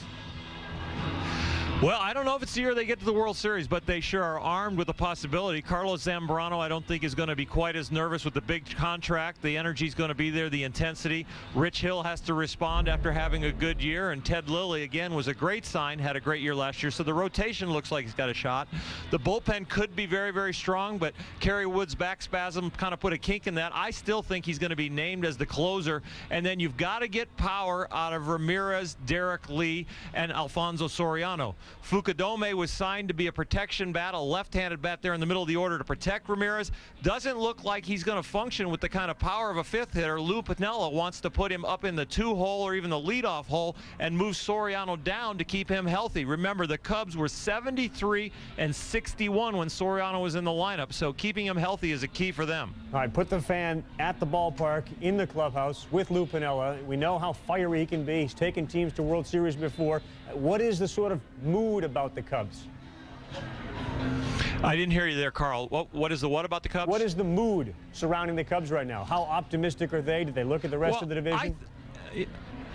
Well, I don't know if it's the year they get to the World Series, but they sure are armed with a possibility. Carlos Zambrano, I don't think, is going to be quite as nervous with the big contract. The energy's going to be there, the intensity. Rich Hill has to respond after having a good year, and Ted Lilly, again, was a great sign, had a great year last year, so the rotation looks like he's got a shot. The bullpen could be very, very strong, but Kerry Wood's back spasm kind of put a kink in that. I still think he's going to be named as the closer, and then you've got to get power out of Ramirez, Derek Lee, and Alfonso Soriano. Fukudome was signed to be a protection bat, a left-handed bat there in the middle of the order to protect Ramirez. Doesn't look like he's going to function with the kind of power of a fifth hitter. Lou Piniella wants to put him up in the 2-hole or even the leadoff hole and move Soriano down to keep him healthy. Remember, the Cubs were 73 and 61 when Soriano was in the lineup, so keeping him healthy is a key for them. All right, put the fan at the ballpark in the clubhouse with Lou Piniella. We know how fiery he can be. He's taken teams to World Series before. What is the sort of mood about the Cubs? I didn't hear you there, Carl. What is the what about the Cubs? What is the mood surrounding the Cubs right now? How optimistic are they? Did they look at the rest of the division?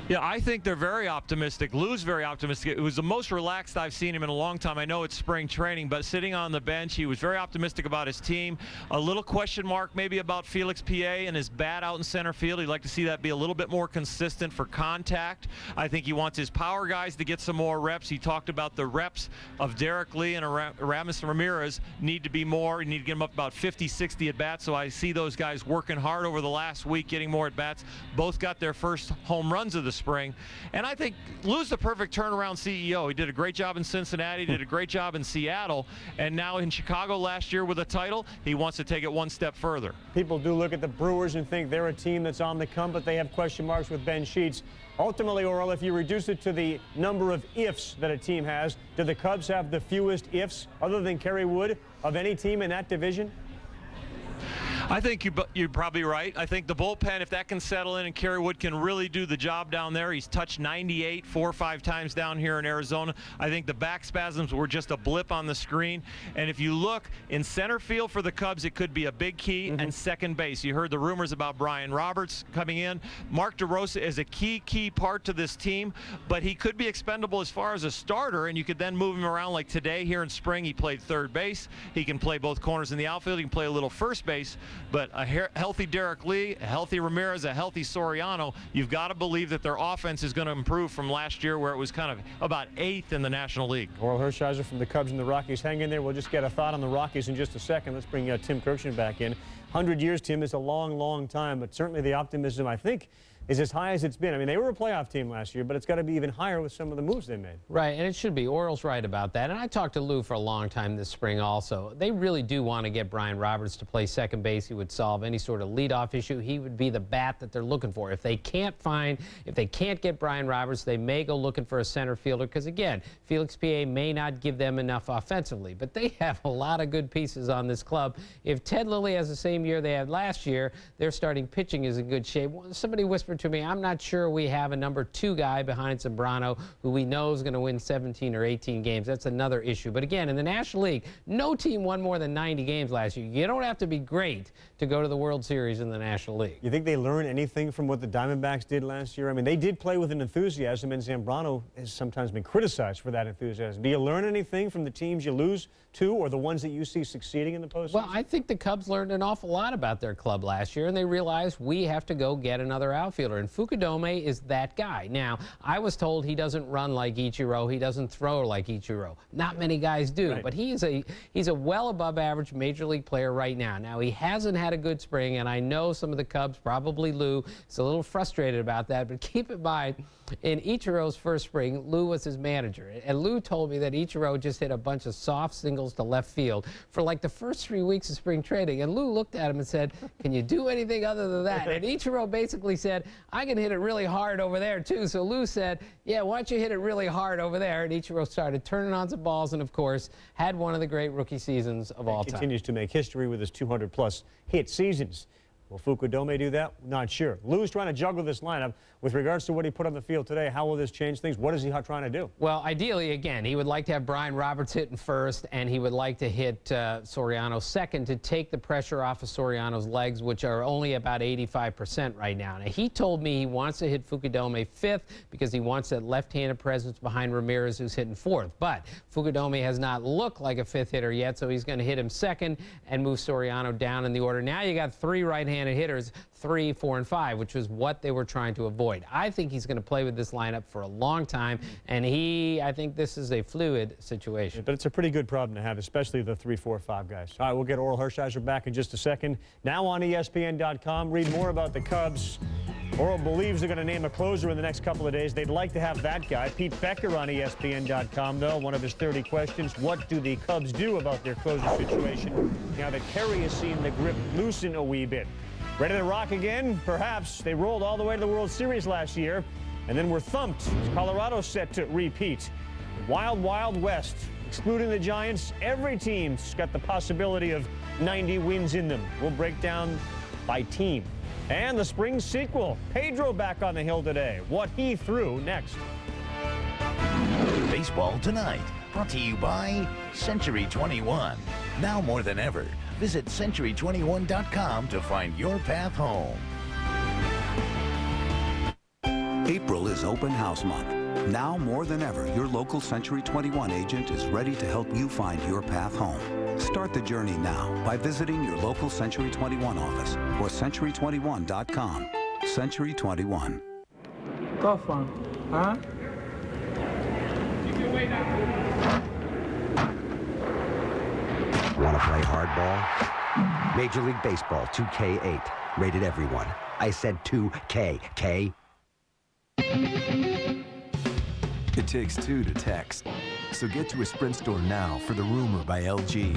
Yeah, I think they're very optimistic. Lou's very optimistic. It was the most relaxed I've seen him in a long time. I know it's spring training, but sitting on the bench, he was very optimistic about his team. A little question mark maybe about Felix PA and his bat out in center field. He'd like to see that be a little bit more consistent for contact. I think he wants his power guys to get some more reps. He talked about the reps of Derek Lee and Aramis Ramirez need to be more. You need to get them up about 50, 60 at bats. So I see those guys working hard over the last week, getting more at bats. Both got their first home runs of the spring. And I think Lou's the perfect turnaround CEO. He did a great job in Cincinnati, did a great job in Seattle, and now in Chicago last year with a title, he wants to take it one step further. People do look at the Brewers and think they're a team that's on the come, but they have question marks with Ben Sheets. Ultimately, Orel, if you reduce it to the number of ifs that a team has, do the Cubs have the fewest ifs, other than Kerry Wood, of any team in that division? I think you're probably right. I think the bullpen, if that can settle in and Kerry Wood can really do the job down there, he's touched 98 4 or 5 times down here in Arizona. I think the back spasms were just a blip on the screen. And if you look in center field for the Cubs, it could be a big key, and second base. You heard the rumors about Brian Roberts coming in. Mark DeRosa is a key part to this team, but he could be expendable as far as a starter, and you could then move him around. Like today here in spring, he played third base. He can play both corners in the outfield. He can play a little first base. But a healthy Derek Lee, a healthy Ramirez, a healthy Soriano, you've got to believe that their offense is going to improve from last year, where it was kind of about 8th in the National League. Orel Hershiser from the Cubs and the Rockies. Hang in there. We'll just get a thought on the Rockies in just a second. Let's bring Tim Kirchner back in. 100 years, Tim, is a long time, but certainly the optimism, I think, is as high as it's been. I mean, they were a playoff team last year, but it's got to be even higher with some of the moves they made. Right, and it should be. Orel's right about that. And I talked to Lou for a long time this spring also. They really do want to get Brian Roberts to play second base. He would solve any sort of leadoff issue. He would be the bat that they're looking for. If they can't get Brian Roberts, they may go looking for a center fielder, because again, Felix PA may not give them enough offensively, but they have a lot of good pieces on this club. If Ted Lilly has the same year they had last year, their starting pitching is in good shape. Somebody whispered to me, I'm not sure we have a number 2 guy behind Zambrano who we know is going to win 17 or 18 games. That's another issue. But again, in the National League, no team won more than 90 games last year. You don't have to be great to go to the World Series in the National League. You think they learned anything from what the Diamondbacks did last year? I mean, they did play with an enthusiasm, and Zambrano has sometimes been criticized for that enthusiasm. Do you learn anything from the teams you lose to, or the ones that you see succeeding in the postseason? Well, I think the Cubs learned an awful lot about their club last year, and they realized we have to go get another outfielder, and Fukudome is that guy. Now, I was told he doesn't run like Ichiro, he doesn't throw like Ichiro. Not many guys do, right. But he's a well above average major league player right now. Now, he hasn't had a good spring, and I know some of the Cubs, probably Lou, is a little frustrated about that, but keep in mind, in Ichiro's first spring, Lou was his manager, and Lou told me that Ichiro just hit a bunch of soft singles to left field for like the first 3 weeks of spring training, and Lou looked at him and said, can you do anything other than that? And Ichiro basically said, I can hit it really hard over there too. So Lou said, yeah, why don't you hit it really hard over there? And Ichiro started turning on some balls, and of course had one of the great rookie seasons of all time. Continues to make history with his 200-plus hit seasons. Will Fukudome do that? Not sure. Lou's trying to juggle this lineup. With regards to what he put on the field today, how will this change things? What is he trying to do? Well, ideally, again, he would like to have Brian Roberts hitting first, and he would like to hit Soriano second to take the pressure off of Soriano's legs, which are only about 85% right now. Now, he told me he wants to hit Fukudome 5th because he wants that left-handed presence behind Ramirez, who's hitting 4th. But Fukudome has not looked like a 5th hitter yet, so he's going to hit him second and move Soriano down in the order. Now you got 3 right-handed hitters, 3, 4, and 5, which was what they were trying to avoid. I think he's going to play with this lineup for a long time, and I think this is a fluid situation. Yeah, but it's a pretty good problem to have, especially the 3, 4, 5 guys. All right, we'll get Orel Hershiser back in just a second. Now on ESPN.com, read more about the Cubs. Orel believes they're going to name a closer in the next couple of days. They'd like to have that guy. Pete Becker on ESPN.com, though, one of his 30 questions. What do the Cubs do about their closer situation now that Kerry has seen the grip loosen a wee bit? Ready to rock again? Perhaps. They rolled all the way to the World Series last year and then were thumped. Colorado's set to repeat. Wild, Wild West. excluding the Giants, every team's got the possibility of 90 wins in them. We'll break down by team. And the spring sequel, Pedro back on the hill today. What he threw next. Baseball Tonight, brought to you by Century 21. Now more than ever, visit century21.com to find your path home. April is open house month. Now more than ever, your local Century 21 agent is ready to help you find your path home. Start the journey now by visiting your local Century 21 office or century21.com. Century 21. Go fun, huh? Want to play hardball? Major League Baseball 2K8. Rated everyone. I said 2K. K. It takes two to text. So get to a Sprint store now for the Rumor by LG.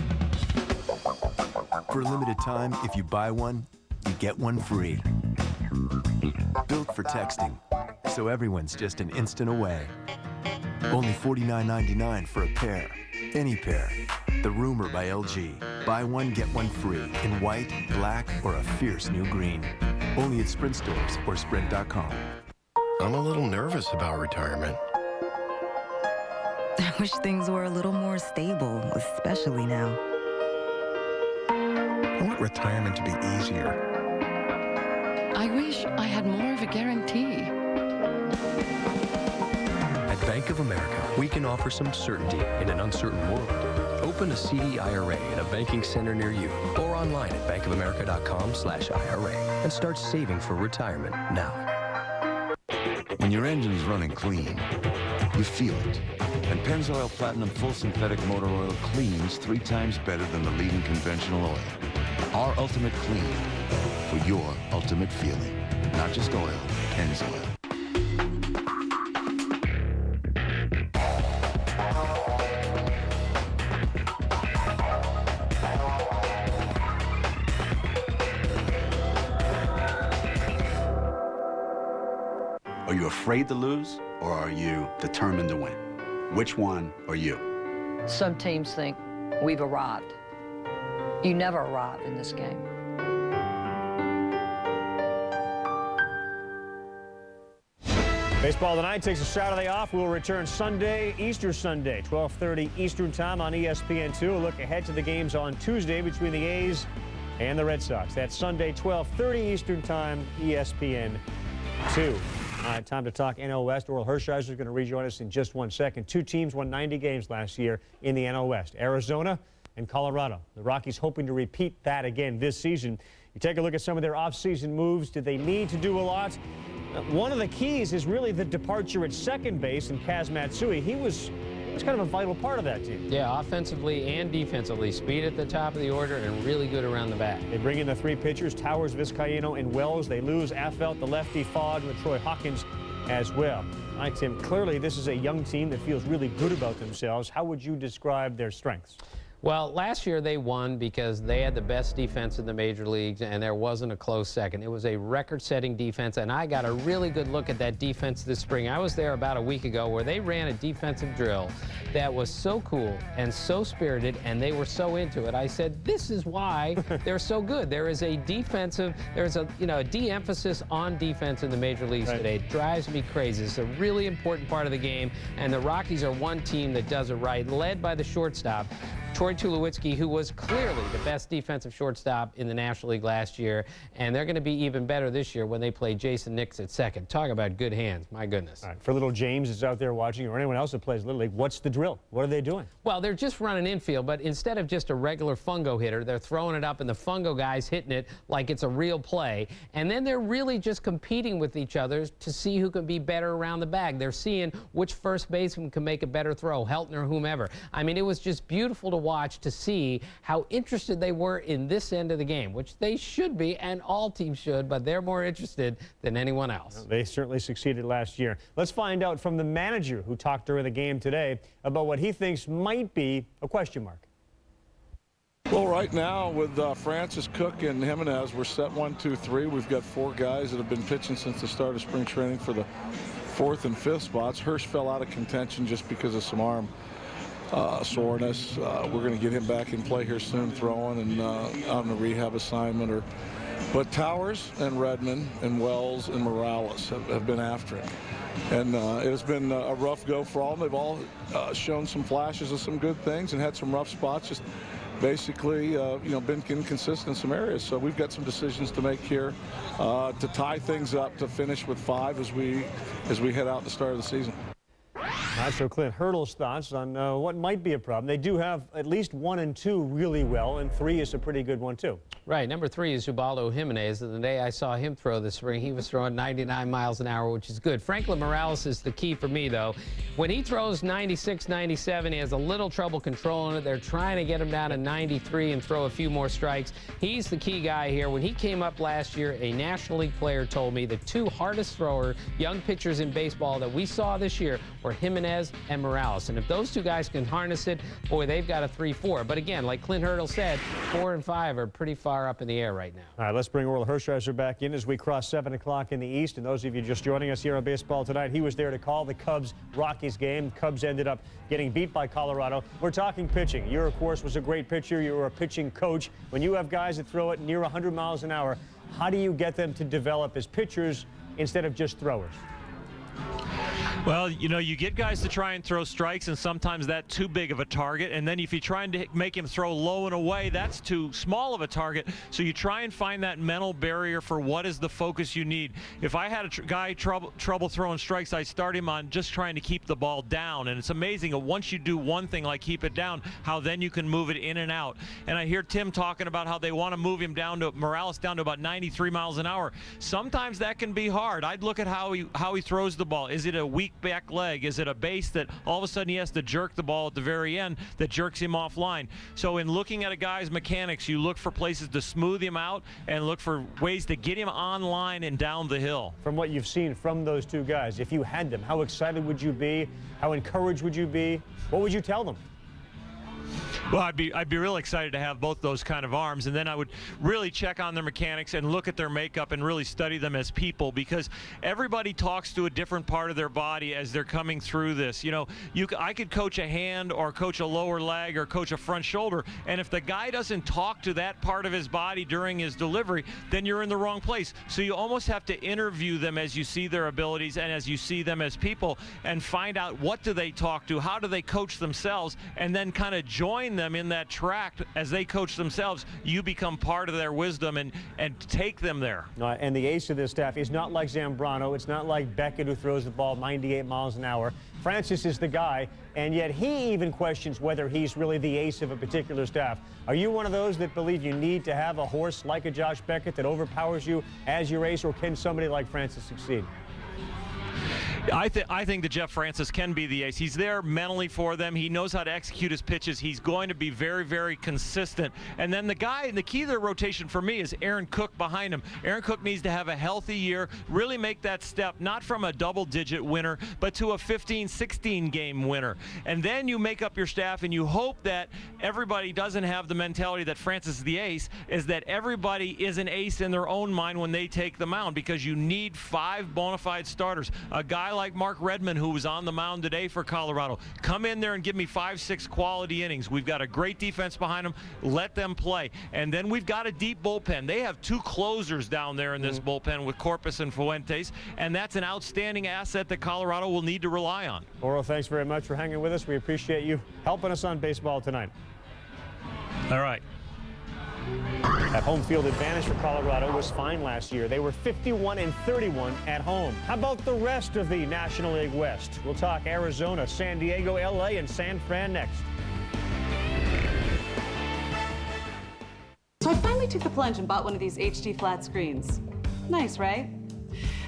For a limited time, if you buy one, you get one free. Built for texting, so everyone's just an instant away. Only $49.99 for a pair. Any pair. The Rumor by LG. Buy one, get one free in white, black, or a fierce new green. Only at Sprint stores or Sprint.com. I'm a little nervous about retirement. I wish things were a little more stable, especially now. I want retirement to be easier. I wish I had more of a guarantee. At Bank of America, we can offer some certainty in an uncertain world. Open a CD IRA in a banking center near you or online at bankofamerica.com/IRA and start saving for retirement now. When your engine's running clean, you feel it. And Pennzoil Platinum Full Synthetic Motor Oil cleans 3 times better than the leading conventional oil. Our ultimate clean for your ultimate feeling. Not just oil, Pennzoil. Are you afraid to lose, or are you determined to win? Which one are you? Some teams think we've arrived. You never arrive in this game. Baseball Tonight takes a Saturday off. We'll return Sunday, Easter Sunday, 12:30 Eastern Time on ESPN2. A look ahead to the games on Tuesday between the A's and the Red Sox. That's Sunday, 12:30 Eastern Time, ESPN2. All right, time to talk NL West. Oral Hershiser is going to rejoin us in just 1 second. 2 teams won 90 games last year in the NL West, Arizona and Colorado. The Rockies hoping to repeat that again this season. You take a look at some of their offseason moves. Did they need to do a lot? One of the keys is really the departure at second base in Kaz Matsui. He was kind of a vital part of that team. Yeah, offensively and defensively. Speed at the top of the order and really good around the bat. They bring in the 3 pitchers, Towers, Vizcaíno, and Wells. They lose Affelt, the lefty, Fogg, and Troy Hawkins as well. All right, Tim, clearly this is a young team that feels really good about themselves. How would you describe their strengths? Well, last year they won because they had the best defense in the major leagues, and there wasn't a close second. It was a record-setting defense, and I got a really good look at that defense this spring. I was there about a week ago where they ran a defensive drill that was so cool and so spirited, and they were so into it. I said, this is why they're so good. There is a defensive, there's a de-emphasis on defense in the major leagues today. It drives me crazy. It's a really important part of the game, and the Rockies are one team that does it right, led by the shortstop, Troy Tulowitzki, who was clearly the best defensive shortstop in the National League last year, and they're going to be even better this year when they play Jason Nix at second. Talk about good hands, my goodness. All right, for little James that's out there watching, or anyone else that plays Little League, what's the drill? What are they doing? Well, they're just running infield, but instead of just a regular fungo hitter, they're throwing it up, and the fungo guy's hitting it like it's a real play, and then they're really just competing with each other to see who can be better around the bag. They're seeing which first baseman can make a better throw, Helton or whomever. I mean, it was just beautiful to watch, to see how interested they were in this end of the game, which they should be, and all teams should, but they're more interested than anyone else. Well, they certainly succeeded last year. Let's find out from the manager who talked during the game today about what he thinks might be a question mark. Well, right now with Francis, Cook, and Jimenez, we're set 1, 2, 3. We've got 4 guys that have been pitching since the start of spring training for the 4th and 5th spots. Hirsch fell out of contention just because of some arm soreness. We're going to get him back in play here soon, throwing and on a rehab assignment. But Towers and Redmond and Wells and Morales have been after him. And it has been a rough go for all. They've all shown some flashes of some good things and had some rough spots. Just basically, been inconsistent in some areas. So we've got some decisions to make here to tie things up, to finish with 5 as we head out the start of the season. So Clint Hurdle's thoughts on what might be a problem. They do have at least 1 and 2 really well, and 3 is a pretty good one, too. Right. Number 3 is Ubaldo Jimenez. And the day I saw him throw this spring, he was throwing 99 miles an hour, which is good. Franklin Morales is the key for me, though. When he throws 96, 97, he has a little trouble controlling it. They're trying to get him down to 93 and throw a few more strikes. He's the key guy here. When he came up last year, a National League player told me the 2 hardest young pitchers in baseball that we saw this year were Jimenez and Morales. And if those 2 guys can harness it, boy, they've got a 3-4. But again, like Clint Hurdle said, 4 and 5 are pretty far up in the air right now. All right, let's bring Orel Hershiser back in as we cross 7 o'clock in the East. And those of you just joining us here on Baseball Tonight, he was there to call the Cubs-Rockies game. Cubs ended up getting beat by Colorado. We're talking pitching. You, of course, was a great pitcher. You were a pitching coach. When you have guys that throw it near 100 miles an hour, how do you get them to develop as pitchers instead of just throwers? Well, you get guys to try and throw strikes, and sometimes that's too big of a target. And then if you try and make him throw low and away, that's too small of a target. So you try and find that mental barrier for what is the focus you need. If I had a guy trouble throwing strikes, I'd start him on just trying to keep the ball down. And it's amazing that once you do one thing like keep it down, how then you can move it in and out. And I hear Tim talking about how they want to move him Morales down to about 93 miles an hour. Sometimes that can be hard. I'd look at how he throws the ball. Is it a weak back leg? Is it a base that all of a sudden he has to jerk the ball at the very end that jerks him offline? So in looking at a guy's mechanics, you look for places to smooth him out and look for ways to get him on line and down the hill. From what you've seen from those 2 guys, if you had them, how excited would you be? How encouraged would you be? What would you tell them? Well, I'd be real excited to have both those kind of arms, and then I would really check on their mechanics and look at their makeup and really study them as people, because everybody talks to a different part of their body as they're coming through this. I could coach a hand or coach a lower leg or coach a front shoulder, and if the guy doesn't talk to that part of his body during his delivery, then you're in the wrong place. So you almost have to interview them as you see their abilities and as you see them as people, and find out what do they talk to, how do they coach themselves, and then kind of join them in that track as they coach themselves. You become part of their wisdom and take them there. And the ace of this staff is not like Zambrano. It's not like Beckett, who throws the ball 98 miles an hour. Francis is the guy, and yet he even questions whether he's really the ace of a particular staff. Are you one of those that believe you need to have a horse like a Josh Beckett that overpowers you as your ace, or can somebody like Francis succeed? I think that Jeff Francis can be the ace. He's there mentally for them. He knows how to execute his pitches. He's going to be very, very consistent. And then the key to their rotation for me is Aaron Cook behind him. Aaron Cook needs to have a healthy year, really make that step, not from a double-digit winner, but to a 15, 16-game winner. And then you make up your staff, and you hope that everybody doesn't have the mentality that Francis is the ace, is that everybody is an ace in their own mind when they take the mound, because you need 5 bona fide starters. A guy like Mark Redmond, who was on the mound today for Colorado, come in there and give me 5-6 quality innings. We've got a great defense behind them. Let them play. And then we've got a deep bullpen. They have 2 closers down there in this bullpen with Corpus and Fuentes, and that's an outstanding asset that Colorado will need to rely on. Orel, thanks very much for hanging with us. We appreciate you helping us on Baseball Tonight. All right. That home field advantage for Colorado was fine last year. They were 51-31 at home. How about the rest of the National League West? We'll talk Arizona, San Diego, LA, and San Fran next. So I finally took the plunge and bought one of these HD flat screens. Nice, right?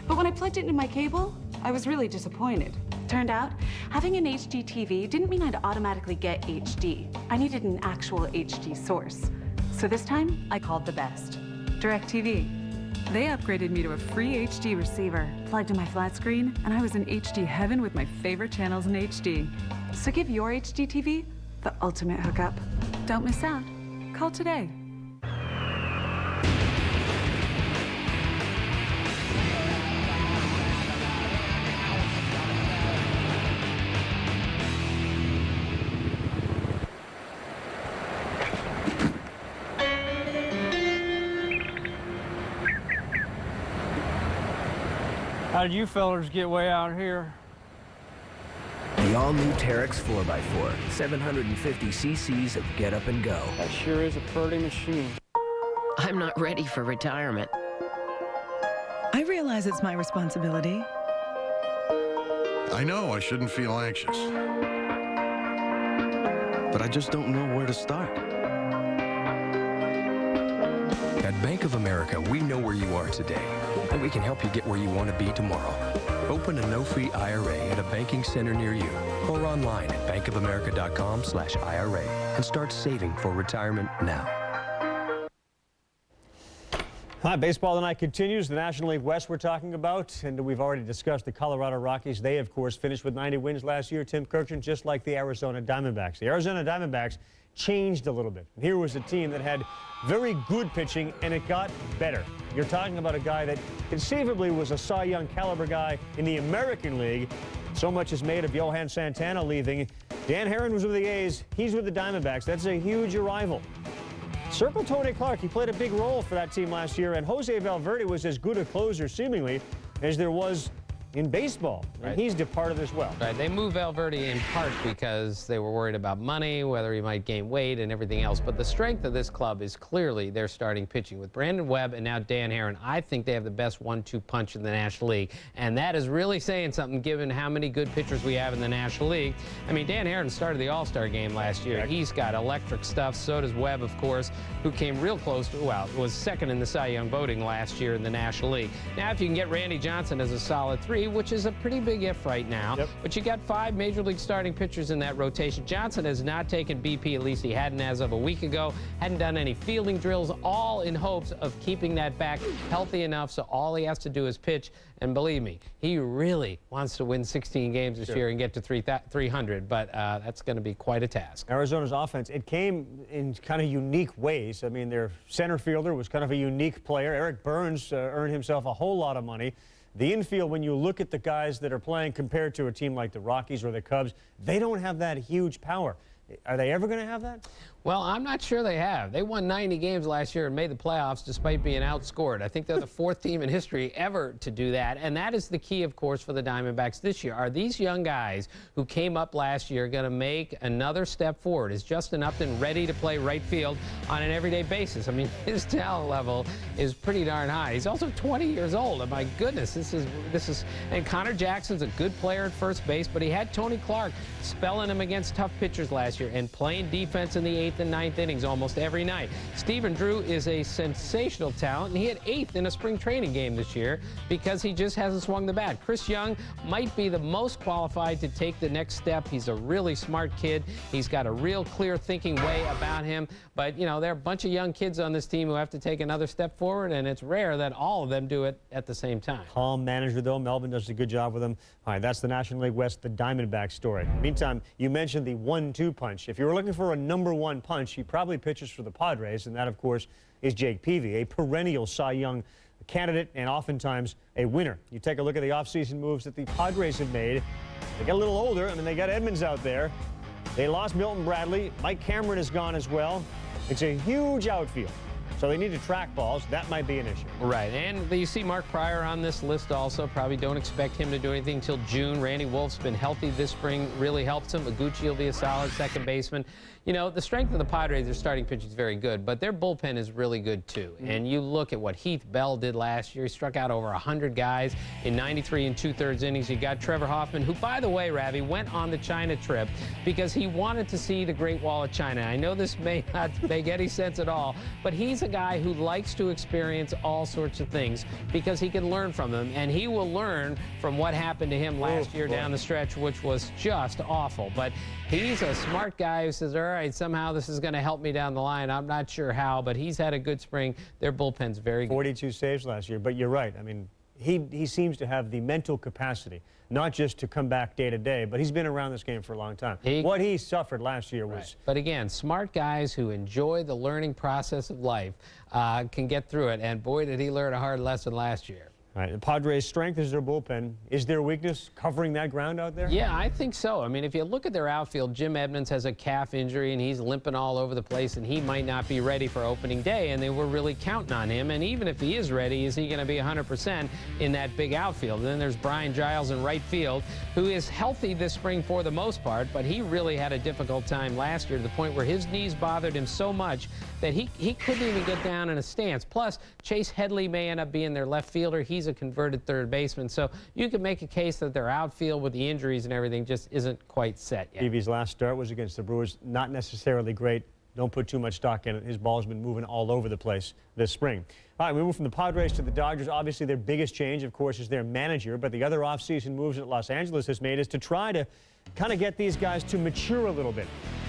But when I plugged it into my cable, I was really disappointed. Turned out, having an HD TV didn't mean I'd automatically get HD. I needed an actual HD source. So this time, I called the best, DirecTV. They upgraded me to a free HD receiver, plugged in my flat screen, and I was in HD heaven with my favorite channels in HD. So give your HD TV the ultimate hookup. Don't miss out. Call today. How did you fellers get way out here? The all-new Terex 4x4, 750 cc's of get up and go. That sure is a pretty machine. I'm not ready for retirement. I realize it's my responsibility. I know I shouldn't feel anxious, but I just don't know where to start. At Bank of America, we know where you are today, and we can help you get where you want to be tomorrow. Open a no-fee IRA at a banking center near you or online at bankofamerica.com/IRA and start saving for retirement now. Hi, baseball tonight continues. The National League West we're talking about, and we've already discussed the Colorado Rockies. They, of course, finished with 90 wins last year, Tim Kirkland, just like the Arizona Diamondbacks. The Arizona Diamondbacks changed a little bit. Here was a team that had very good pitching, and it got better. You're talking about a guy that conceivably was a Cy Young caliber guy in the American League. So much is made of Johan Santana leaving. Dan Herron was with the A's. He's with the Diamondbacks. That's a huge arrival. Circle Tony Clark. He played a big role for that team last year, and Jose Valverde was as good a closer, seemingly, as there was in baseball. Right. And he's departed as well. Right. They moved Valverde in part because they were worried about money, whether he might gain weight and everything else. But the strength of this club is clearly their starting pitching. With Brandon Webb and now Dan Herron, I think they have the best 1-2 punch in the National League. And that is really saying something given how many good pitchers we have in the National League. I mean, Dan Herron started the All-Star game last year. He's got electric stuff. So does Webb, of course, who came real close to, well, was second in the Cy Young voting last year in the National League. Now, if you can get Randy Johnson as a solid 3, which is a pretty big if right now, but you got 5 Major League starting pitchers in that rotation. Johnson has not taken BP, at least he hadn't as of a week ago, hadn't done any fielding drills, all in hopes of keeping that back healthy enough so all he has to do is pitch. And believe me, he really wants to win 16 games this year and get to 300, but that's going to be quite a task. Arizona's offense, it came in kind of unique ways. I mean, their center fielder was kind of a unique player. Eric Burns earned himself a whole lot of money. The infield, when you look at the guys that are playing compared to a team like the Rockies or the Cubs, they don't have that huge power. Are they ever going to have that? Well, I'm not sure they have. They won 90 games last year and made the playoffs despite being outscored. I think they're the 4th team in history ever to do that. And that is the key, of course, for the Diamondbacks this year. Are these young guys who came up last year going to make another step forward? Is Justin Upton ready to play right field on an everyday basis? I mean, his talent level is pretty darn high. He's also 20 years old. And my goodness, this is, and Connor Jackson's a good player at first base, but he had Tony Clark spelling him against tough pitchers last year and playing defense in the 8th and 9th innings almost every night. Stephen Drew is a sensational talent, and he had 8th in a spring training game this year because he just hasn't swung the bat. Chris Young might be the most qualified to take the next step. He's a really smart kid. He's got a real clear thinking way about him, but you know, there are a bunch of young kids on this team who have to take another step forward, and it's rare that all of them do it at the same time. Calm manager, though. Melvin does a good job with him. All right, that's the National League West, the Diamondback story. Meantime, you mentioned the 1-2 punch. If you were looking for a #1 punch, he probably pitches for the Padres, and that, of course, is Jake Peavy, a perennial Cy Young candidate and oftentimes a winner. You take a look at the offseason moves that the Padres have made. They got a little older. I mean, they got Edmonds out there. They lost Milton Bradley. Mike Cameron is gone as well. It's a huge outfield. So they need to track balls. That might be an issue. Right, and you see Mark Pryor on this list also. Probably don't expect him to do anything until June. Randy Wolf's been healthy this spring, really helps him. Iguchi will be a solid second baseman. You know, the strength of the Padres, their starting pitching is very good, but their bullpen is really good too. And you look at what Heath Bell did last year. He struck out over 100 guys in 93 2/3 innings. You got Trevor Hoffman, who, by the way, Ravi, went on the China trip because he wanted to see the Great Wall of China. I know this may not make any sense at all, but he's a guy who likes to experience all sorts of things because he can learn from them, and he will learn from what happened to him last year down the stretch, which was just awful. But he's a smart guy who says, all right, somehow this is going to help me down the line. I'm not sure how, but he's had a good spring. Their bullpen's very good. 42 saves last year, but you're right. I mean, he seems to have the mental capacity, not just to come back day to day, but he's been around this game for a long time. What he suffered last year was... Right. But again, smart guys who enjoy the learning process of life can get through it, and boy, did he learn a hard lesson last year. All right, the Padres' strength is their bullpen. Is their weakness covering that ground out there? Yeah, I think so. I mean, if you look at their outfield, Jim Edmonds has a calf injury, and he's limping all over the place, and he might not be ready for opening day, and they were really counting on him. And even if he is ready, is he going to be 100% in that big outfield? And then there's Brian Giles in right field, who is healthy this spring for the most part, but he really had a difficult time last year to the point where his knees bothered him so much that he couldn't even get down in a stance. Plus, Chase Headley may end up being their left fielder. He's a converted third baseman. So you can make a case that their outfield with the injuries and everything just isn't quite set yet. Stevie's last start was against the Brewers. Not necessarily great. Don't put too much stock in it. His ball's been moving all over the place this spring. All right, we move from the Padres to the Dodgers. Obviously, their biggest change, of course, is their manager. But the other offseason moves that Los Angeles has made is to try to kind of get these guys to mature a little bit.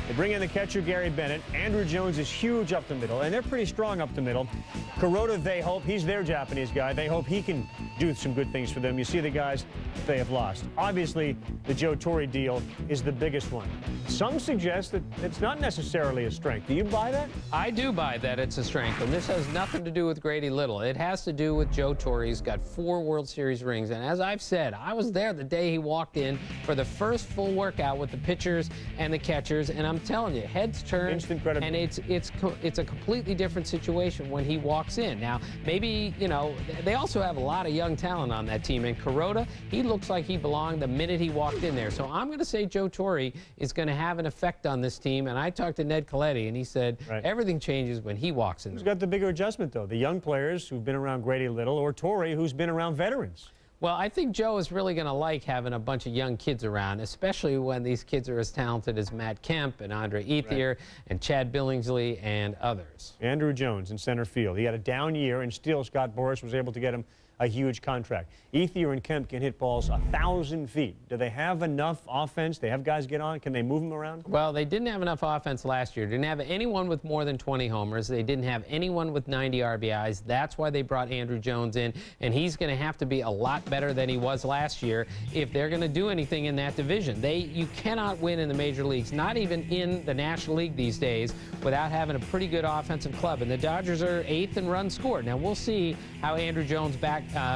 They bring in the catcher, Gary Bennett. Andrew Jones is huge up the middle, and they're pretty strong up the middle. Kuroda, they hope, he's their Japanese guy. They hope he can do some good things for them. You see the guys they have lost. Obviously, the Joe Torre deal is the biggest one. Some suggest that it's not necessarily a strength. Do you buy that? I do buy that it's a strength, and this has nothing to do with Grady Little. It has to do with Joe Torre. He's got 4 World Series rings, and as I've said, I was there the day he walked in for the first full workout with the pitchers and the catchers, and I'm telling you, heads turn, instant credibility. And it's a completely different situation when he walks in. Now, maybe, you know, they also have a lot of young talent on that team, and Kuroda, he looks like he belonged the minute he walked in there. So I'm going to say Joe Torre is going to have an effect on this team, and I talked to Ned Colletti, and he said everything changes when he walks in. Who's got the bigger adjustment, though? The young players who've been around Grady Little, or Torre, who's been around veterans? Well, I think Joe is really going to like having a bunch of young kids around, especially when these kids are as talented as Matt Kemp and Andre Ethier and Chad Billingsley and others. Andrew Jones in center field. He had a down year, and still Scott Boras was able to get him a huge contract. Ethier and Kemp can hit balls 1,000 feet. Do they have enough offense? They have guys get on? Can they move them around? Well, they didn't have enough offense last year. Didn't have anyone with more than 20 homers. They didn't have anyone with 90 RBIs. That's why they brought Andrew Jones in, and he's going to have to be a lot better than he was last year if they're going to do anything in that division. You cannot win in the major leagues, not even in the National League these days, without having a pretty good offensive club. And the Dodgers are 8th in runs scored. Now, we'll see how Andrew Jones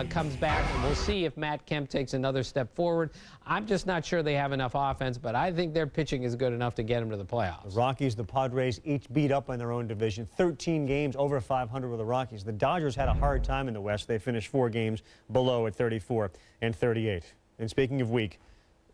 comes back, and we'll see if Matt Kemp takes another step forward. I'm just not sure they have enough offense, but I think their pitching is good enough to get them to the playoffs. The Rockies, the Padres, each beat up in their own division. 13 games over 500 with the Rockies. The Dodgers had a hard time in the West. They finished 4 games below at 34 and 38. And speaking of weak,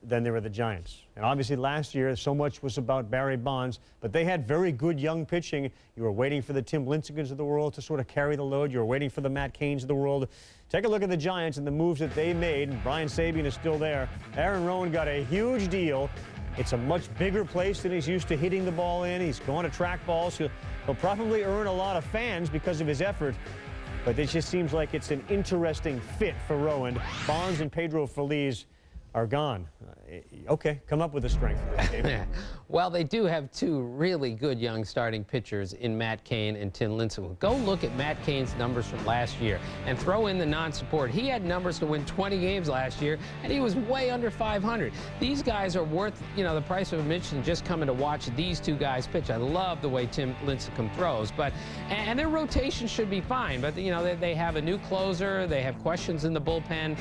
then there were the Giants. And obviously last year, so much was about Barry Bonds, but they had very good young pitching. You were waiting for the Tim Lincecums of the world to sort of carry the load. You were waiting for the Matt Cains of the world. Take a look at the Giants and the moves that they made. Brian Sabean is still there. Aaron Rowan got a huge deal. It's a much bigger place than he's used to hitting the ball in. He's going to track balls. He'll probably earn a lot of fans because of his effort. But it just seems like it's an interesting fit for Rowan. Bonds and Pedro Feliz are gone. Okay, come up with the strength for this game. Well, they do have 2 really good young starting pitchers in Matt Cain and Tim Lincecum. Go look at Matt Cain's numbers from last year and throw in the non-support. He had numbers to win 20 games last year, and he was way under 500. These guys are worth, you know, the price of admission just coming to watch these 2 guys pitch. I love the way Tim Lincecum throws, and their rotation should be fine. But, you know, they have a new closer. They have questions in the bullpen.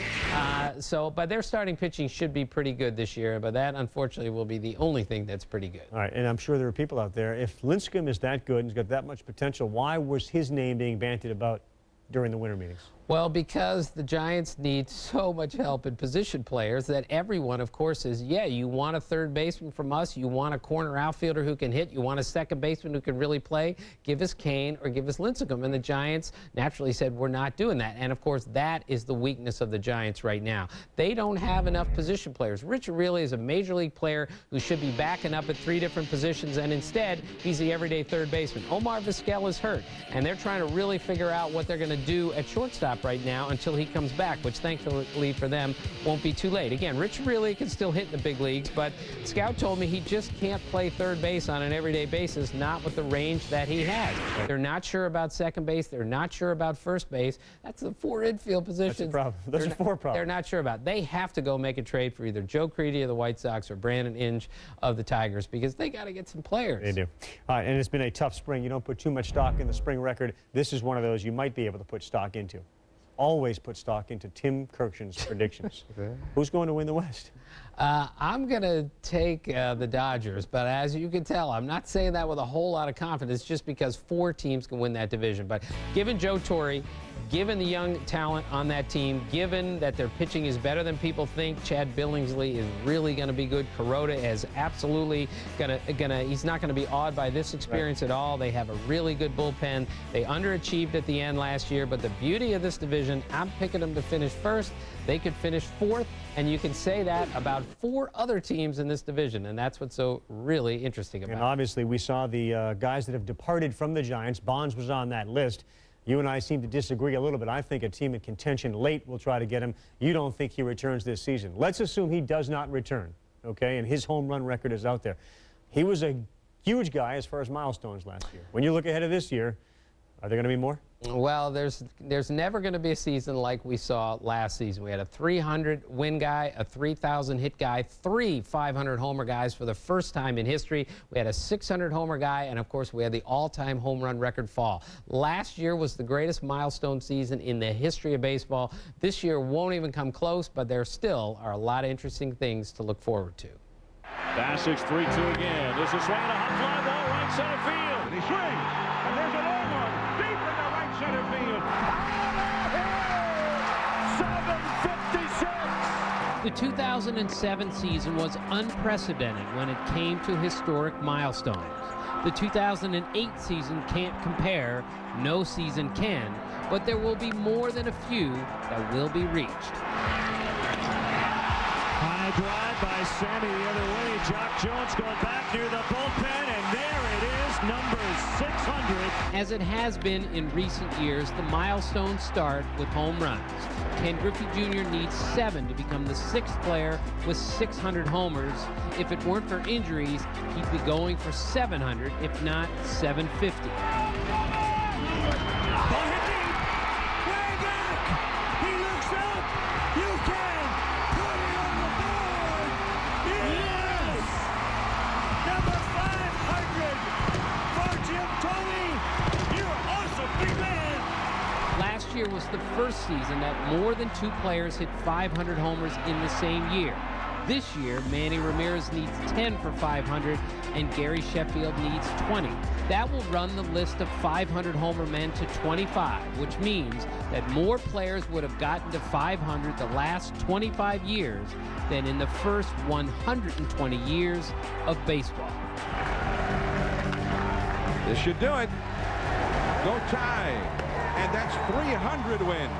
But their starting pitching should be pretty good this year, but that unfortunately will be the only thing that's pretty good. All right, and I'm sure there are people out there, if Lincecum is that good and has got that much potential, why was his name being bandied about during the winter meetings? Well, because the Giants need so much help in position players that everyone, of course, says, yeah, you want a third baseman from us, you want a corner outfielder who can hit, you want a second baseman who can really play, give us Cain or give us Lincecum. And the Giants naturally said, we're not doing that. And, of course, that is the weakness of the Giants right now. They don't have enough position players. Richard really is a major league player who should be backing up at 3 different positions, and instead, he's the everyday third baseman. Omar Vizquel is hurt, and they're trying to really figure out what they're going to do at shortstop right now until he comes back, which thankfully for them won't be too late. Again, Rich really can still hit in the big leagues, but Scout told me he just can't play third base on an everyday basis, not with the range that he has. They're not sure about second base. They're not sure about first base. That's the 4 infield positions. That's a problem. Those are 4 problems. They're not sure about. They have to go make a trade for either Joe Creedy of the White Sox or Brandon Inge of the Tigers because they got to get some players. They do. And it's been a tough spring. You don't put too much stock in the spring record. This is one of those you might be able to put stock into. always put stock into Tim Kirkshin's predictions. Who's going to win the West? I'm going to take the Dodgers, but as you can tell, I'm not saying that with a whole lot of confidence just because 4 teams can win that division. But given Joe Torre, given the young talent on that team, given that their pitching is better than people think, Chad Billingsley is really going to be good. Kuroda is absolutely he's not going to be awed by this experience at all. They have a really good bullpen. They underachieved at the end last year, but the beauty of this division, I'm picking them to finish first. They could finish 4th, and you can say that about 4 other teams in this division, and that's what's so really interesting about it. And obviously, we saw the guys that have departed from the Giants. Bonds was on that list. You and I seem to disagree a little bit. I think a team in contention late will try to get him. You don't think he returns this season. Let's assume he does not return, okay, and his home run record is out there. He was a huge guy as far as milestones last year. When you look ahead of this year, are there going to be more? Well, there's never going to be a season like we saw last season. We had a 300 win guy, a 3,000 hit guy, 3 500 homer guys for the first time in history. We had a 600 homer guy, and of course we had the all-time home run record fall. Last year was the greatest milestone season in the history of baseball. This year won't even come close, but there still are a lot of interesting things to look forward to. Bassick's 3-2 again. There's a swing and a hot fly ball right center field. And he swings, and there's an long one deep in the right center field. $756. The 2007 season was unprecedented when it came to historic milestones. The 2008 season can't compare, no season can, but there will be more than a few that will be reached. High drive by Sammy the other way. Jock Jones going back near the bullpen, and there it is, number 600. As it has been in recent years, the milestones start with home runs. Ken Griffey Jr. needs 7 to become the 6th player with 600 homers. If it weren't for injuries, he'd be going for 700, if not 750. Ball hit deep. Way back. He looks up. You can put it on the board. Yes. Number 500 for Jim Thome. You're awesome, big man. Last year was the first season that more than 2 players hit 500 homers in the same year. This year, Manny Ramirez needs 10 for 500, and Gary Sheffield needs 20. That will run the list of 500 homer men to 25, which means that more players would have gotten to 500 the last 25 years than in the first 120 years of baseball. This should do it. Go tie. And that's 300 wins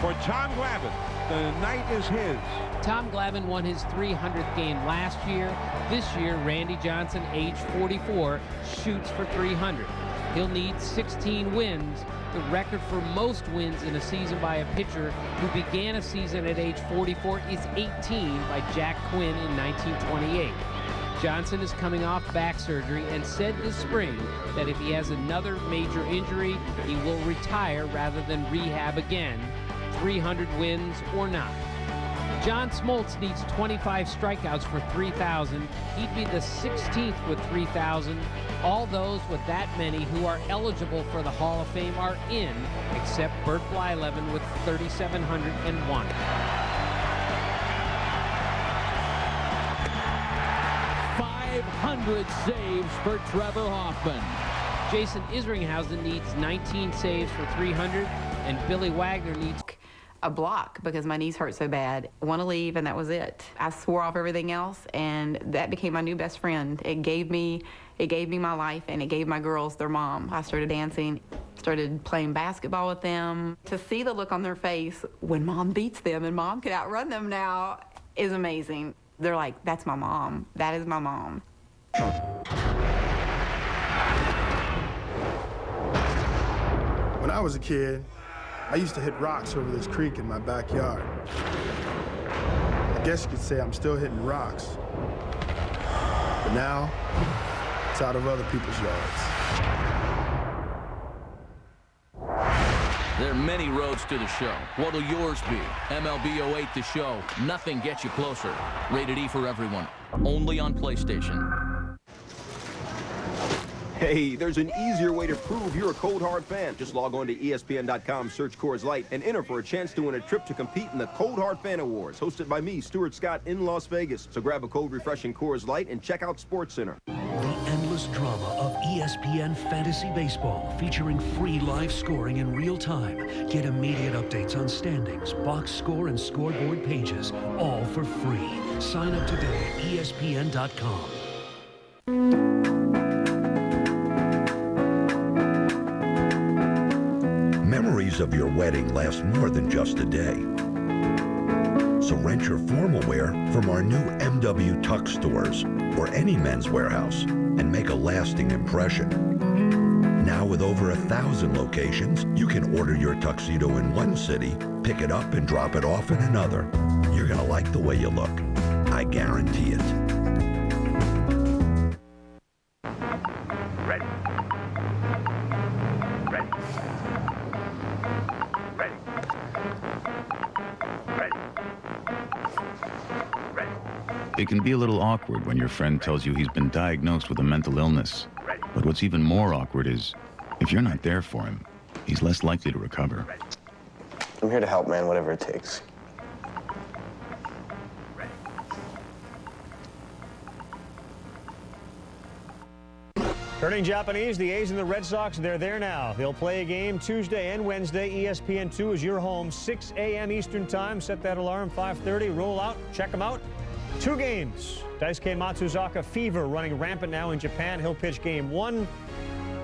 for Tom Glavine. The night is his. Tom Glavine won his 300th game last year. This year, Randy Johnson, age 44, shoots for 300. He'll need 16 wins. The record for most wins in a season by a pitcher who began a season at age 44 is 18 by Jack Quinn in 1928. Johnson is coming off back surgery and said this spring that if he has another major injury, he will retire rather than rehab again, 300 wins or not. John Smoltz needs 25 strikeouts for 3,000. He'd be the 16th with 3,000. All those with that many who are eligible for the Hall of Fame are in, except Bert Blyleven with 3,701. 500 saves for Trevor Hoffman. Jason Isringhausen needs 19 saves for 300, and Billy Wagner needs a block because my knees hurt so bad. I want to leave, and that was it. I swore off everything else, and that became my new best friend. It gave me my life, and it gave my girls their mom. I started dancing, started playing basketball with them. To see the look on their face when mom beats them and mom can outrun them now is amazing. They're like, that's my mom. That is my mom. When I was a kid, I used to hit rocks over this creek in my backyard. I guess you could say I'm still hitting rocks. But now, it's out of other people's yards. There are many roads to the show. What'll yours be? MLB 08 The Show. Nothing gets you closer. Rated E for everyone. Only on PlayStation. Hey, there's an easier way to prove you're a Cold Hard fan. Just log on to ESPN.com, search Coors Light, and enter for a chance to win a trip to compete in the Cold Hard Fan Awards, hosted by me, Stuart Scott, in Las Vegas. So grab a cold, refreshing Coors Light and check out SportsCenter. The endless drama of ESPN Fantasy Baseball, featuring free live scoring in real time. Get immediate updates on standings, box score, and scoreboard pages, all for free. Sign up today at ESPN.com. Memories of your wedding last more than just a day. So rent your formal wear from our new MW Tux stores or any men's warehouse and make a lasting impression. Now with over 1,000 locations, you can order your tuxedo in one city, pick it up and drop it off in another. You're gonna like the way you look. I guarantee it. Ready. Ready. Ready. Ready. Ready. It can be a little awkward when your friend tells you he's been diagnosed with a mental illness. But what's even more awkward is, if you're not there for him, he's less likely to recover. I'm here to help, man, whatever it takes. Turning Japanese, the A's and the Red Sox, they're there now. They'll play a game Tuesday and Wednesday. ESPN2 is your home, 6 a.m. Eastern time. Set that alarm, 5:30. Roll out, check them out. 2 games. Daisuke Matsuzaka fever running rampant now in Japan. He'll pitch game 1.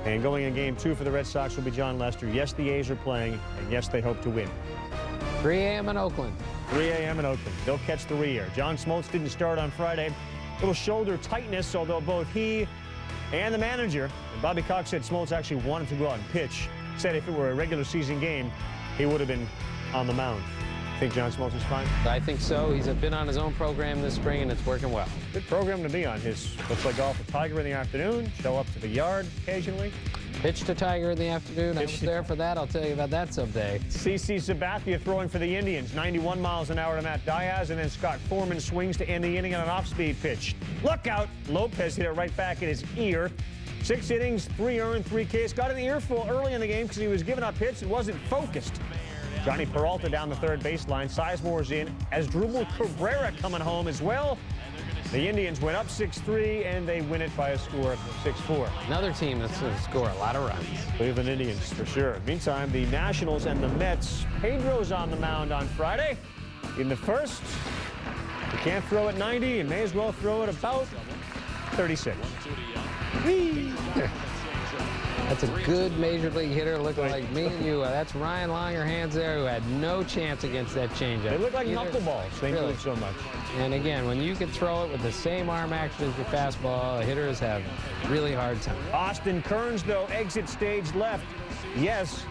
And going in game 2 for the Red Sox will be John Lester. Yes, the A's are playing, and yes, they hope to win. 3 a.m. in Oakland. 3 a.m. in Oakland. They'll catch the re-air. John Smoltz didn't start on Friday. Little shoulder tightness, although both he and the manager, and Bobby Cox said Smoltz actually wanted to go out and pitch. Said if it were a regular season game, he would have been on the mound. Think John Smoltz is fine? I think so. He's been on his own program this spring, and it's working well. Good program to be on. He'll play golf with Tiger in the afternoon, show up to the yard occasionally. Pitch to Tiger in the afternoon. I was there for that. I'll tell you about that someday. CC Sabathia throwing for the Indians. 91 miles an hour to Matt Diaz, and then Scott Foreman swings to end the inning on an off-speed pitch. Look out! Lopez hit it right back in his ear. 6 innings, 3 earned, 3 Ks. Got an earful early in the game because he was giving up hits and wasn't focused. Johnny Peralta down the third baseline. Sizemore's in. Asdrubal Cabrera coming home as well. The Indians went up 6-3, and they win it by a score of 6-4. Another team that's going to score a lot of runs. Cleveland Indians, for sure. Meantime, the Nationals and the Mets. Pedro's on the mound on Friday. In the first, you can't throw at 90. You may as well throw at about 36. That's a good major league hitter looking like me and you. That's Ryan Longerhands there, who had no chance against that changeup. They look like knuckleballs. They move so much. And again, when you can throw it with the same arm action as your fastball, hitters have really hard time. Austin Kearns, though, exit stage left. Yes,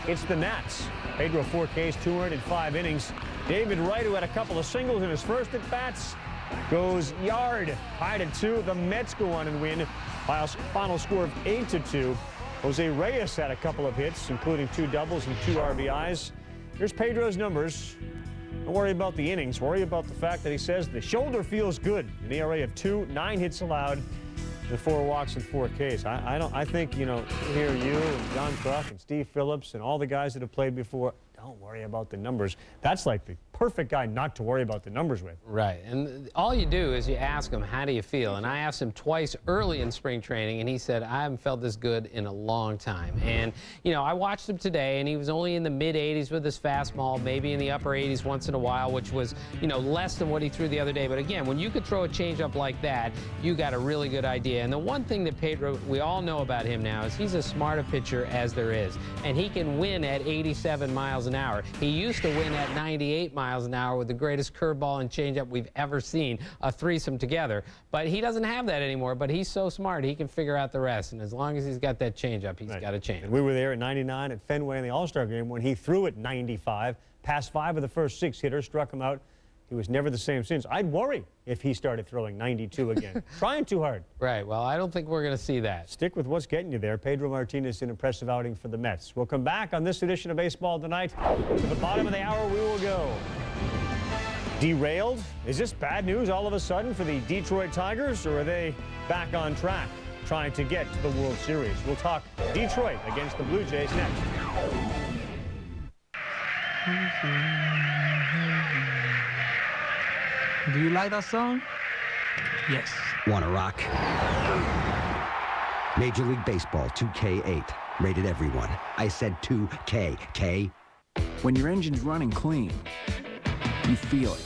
it's the Nats. Pedro 4 Ks, 2 earned in 5 innings. David Wright, who had a couple of singles in his first at-bats, goes yard. Tied at 2. The Mets go on and win by a final score of 8-2. Jose Reyes had a couple of hits, including 2 doubles and 2 RBIs. Here's Pedro's numbers. Don't worry about the innings. Worry about the fact that he says the shoulder feels good. An ERA of 2, 9 hits allowed, and 4 walks and 4 Ks. I think, you know, here you and John Kruk and Steve Phillips and all the guys that have played before, don't worry about the numbers. That's like the perfect guy not to worry about the numbers with. Right, and all you do is you ask him, how do you feel? And I asked him twice early in spring training, and he said, I haven't felt this good in a long time. And, you know, I watched him today, and he was only in the mid-80s with his fastball, maybe in the upper 80s once in a while, which was, you know, less than what he threw the other day. But again, when you could throw a changeup like that, you got a really good idea. And the one thing that Pedro, we all know about him now, is he's as smart a pitcher as there is. And he can win at 87 miles an hour. He used to win at 98 miles an hour with the greatest curveball and changeup we've ever seen, a threesome together. But he doesn't have that anymore, but he's so smart, he can figure out the rest. And as long as he's got that changeup, he's got a chance. And we were there at 99 at Fenway in the All-Star game when he threw at 95, passed 5 of the first 6 hitters, struck him out. He was never the same since. I'd worry if he started throwing 92 again. Trying too hard. Right, well, I don't think we're going to see that. Stick with what's getting you there. Pedro Martinez, an impressive outing for the Mets. We'll come back on this edition of Baseball Tonight. To the bottom of the hour, we will go. Derailed? Is this bad news all of a sudden for the Detroit Tigers, or are they back on track? trying to get to the World Series. We'll talk Detroit against the Blue Jays next. Do you like that song? Yes. Wanna rock? Major League Baseball 2K8. Rated everyone. I said 2K. K. When your engine's running clean, you feel it.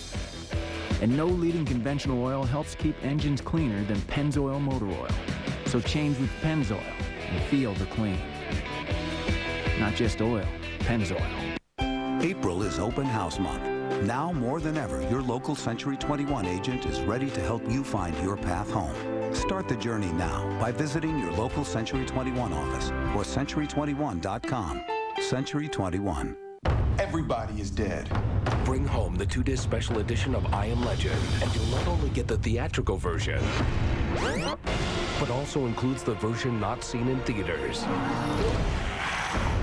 And no leading conventional oil helps keep engines cleaner than Pennzoil motor oil. So change with Pennzoil and feel the clean. Not just oil, Pennzoil. April is open house month. Now more than ever, your local Century 21 agent is ready to help you find your path home. Start the journey now by visiting your local Century 21 office or century21.com. Century 21. Everybody is dead. Bring home the 2-disc special edition of I Am Legend, and you'll not only get the theatrical version, but also includes the version not seen in theaters.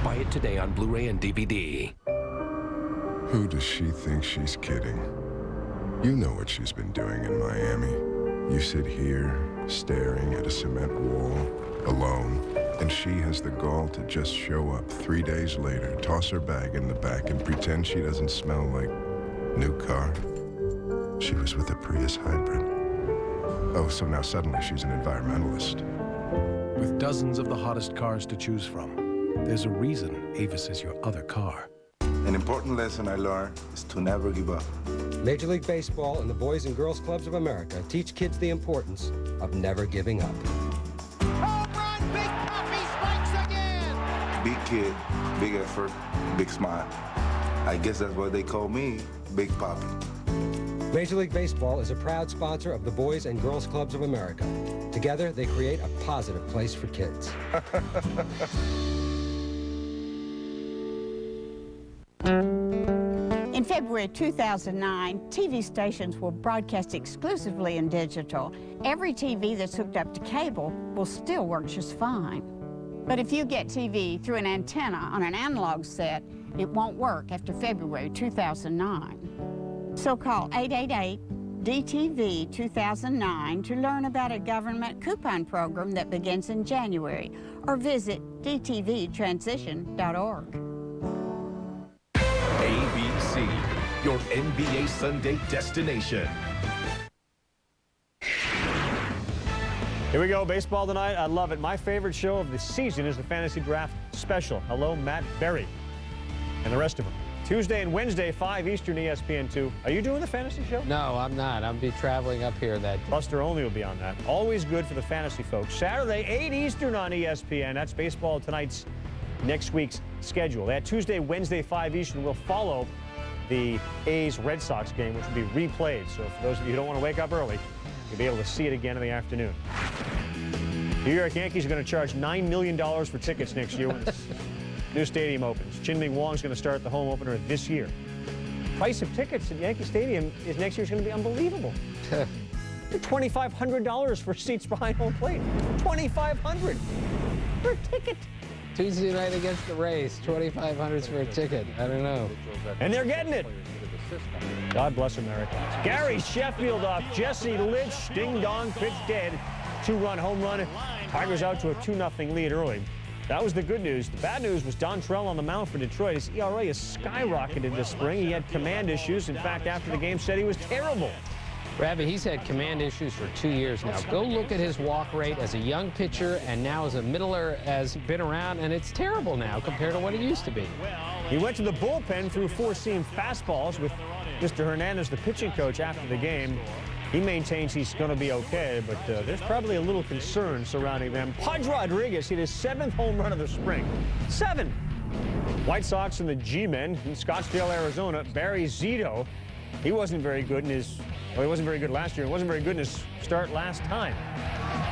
Buy it today on Blu-ray and DVD. Who does she think she's kidding? You know what she's been doing in Miami. You sit here, staring at a cement wall, alone, and she has the gall to just show up 3 days later, toss her bag in the back, and pretend she doesn't smell like new car. She was with a Prius hybrid. Oh, so now suddenly she's an environmentalist. With dozens of the hottest cars to choose from, there's a reason Avis is your other car. An important lesson I learned is to never give up. Major League Baseball and the Boys and Girls Clubs of America teach kids the importance of never giving up. Big kid, big effort, big smile. I guess that's why they call me Big Papi. Major League Baseball is a proud sponsor of the Boys and Girls Clubs of America. Together, they create a positive place for kids. In February 2009, TV stations will broadcast exclusively in digital. Every TV that's hooked up to cable will still work just fine. But if you get TV through an antenna on an analog set, it won't work after February 2009. So call 888-DTV-2009 to learn about a government coupon program that begins in January, or visit dtvtransition.org. ABC, your NBA Sunday destination. Here we go, baseball tonight. I love it. My favorite show of the season is the Fantasy Draft Special. Hello, Matt Berry, and the rest of them. Tuesday and Wednesday, 5 Eastern, ESPN2. Are you doing the fantasy show? No, I'm not. I'll be traveling up here that day. Buster Only will be on that. Always good for the fantasy folks. Saturday, 8 Eastern on ESPN. That's baseball tonight's next week's schedule. That Tuesday, Wednesday, 5 Eastern will follow the A's-Red Sox game, which will be replayed. So for those of you who don't want to wake up early, you'll be able to see it again in the afternoon. The New York Yankees are going to charge $9 million for tickets next year when this new stadium opens. Chin-Ming Wong's going to start the home opener this year. Price of tickets at Yankee Stadium is next year is going to be unbelievable. $2,500 for seats behind home plate. $2,500 for a ticket. Tuesday night against the Rays, $2,500 for a ticket. I don't know. And they're getting it. God bless America. Gary Sheffield off Jesse Litch. Ding-dong, pitch dead. 2-run home run. Tigers out to a 2-0 lead early. That was the good news. The bad news was Dontrell on the mound for Detroit. His ERA has skyrocketed this spring. He had command issues. In fact, after the game, said he was terrible. Ravi, he's had command issues for 2 years now. Go look at his walk rate as a young pitcher and now as a middler has been around, and it's terrible now compared to what it used to be. He went to the bullpen through 4-seam fastballs with Mr. Hernandez, the pitching coach, after the game. He maintains he's going to be okay, but there's probably a little concern surrounding them. Pudge Rodriguez hit his 7th home run of the spring. 7! White Sox and the G-men in Scottsdale, Arizona. Barry Zito, he wasn't very good in his... Well, he wasn't very good last year. He wasn't very good in his start last time.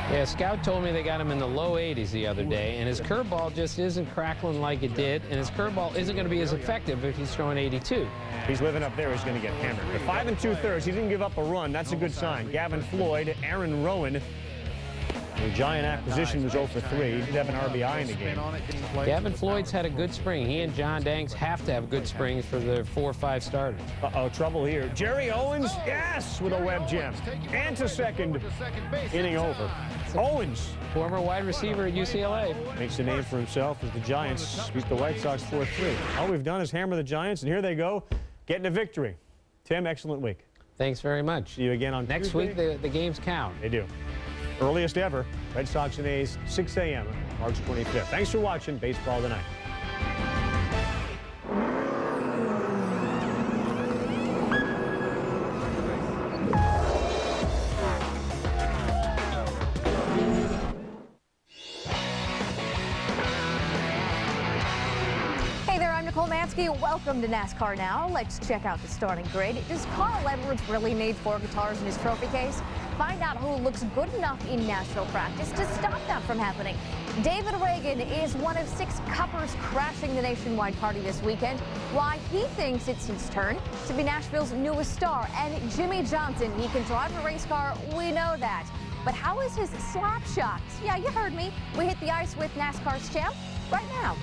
Yeah, Scout told me they got him in the low 80s the other day, and his curveball just isn't crackling like it did, and his curveball isn't going to be as effective if he's throwing 82. He's living up there. He's going to get hammered. But 5 2/3, he didn't give up a run. That's a good sign. Gavin Floyd, Aaron Rowan. The Giant acquisition was 0 for 3. He did have an RBI in the game. Gavin Floyd's had a good spring. He and John Danks have to have good springs for their 4 or 5 starters. Uh-oh, trouble here. Jerry Owens, yes, with a web gem. And to second, inning over. Owens. Former wide receiver at UCLA. Makes a name for himself as the Giants sweep the White Sox 4-3. All we've done is hammer the Giants, and here they go, getting a victory. Tim, excellent week. Thanks very much. See you again on next Tuesday. week. The games count. They do. Earliest ever, Red Sox and A's, 6 a.m., March 25th. Thanks for watching Baseball Tonight. Welcome to NASCAR Now. Let's check out the starting grid. Does Carl Edwards really need 4 guitars in his trophy case? Find out who looks good enough in Nashville practice to stop that from happening. David Reagan is one of 6 cuppers crashing the nationwide party this weekend. Why he thinks it's his turn to be Nashville's newest star. And Jimmy Johnson, he can drive a race car, we know that. But how is his slap shot? Yeah, you heard me. We hit the ice with NASCAR's champ right now.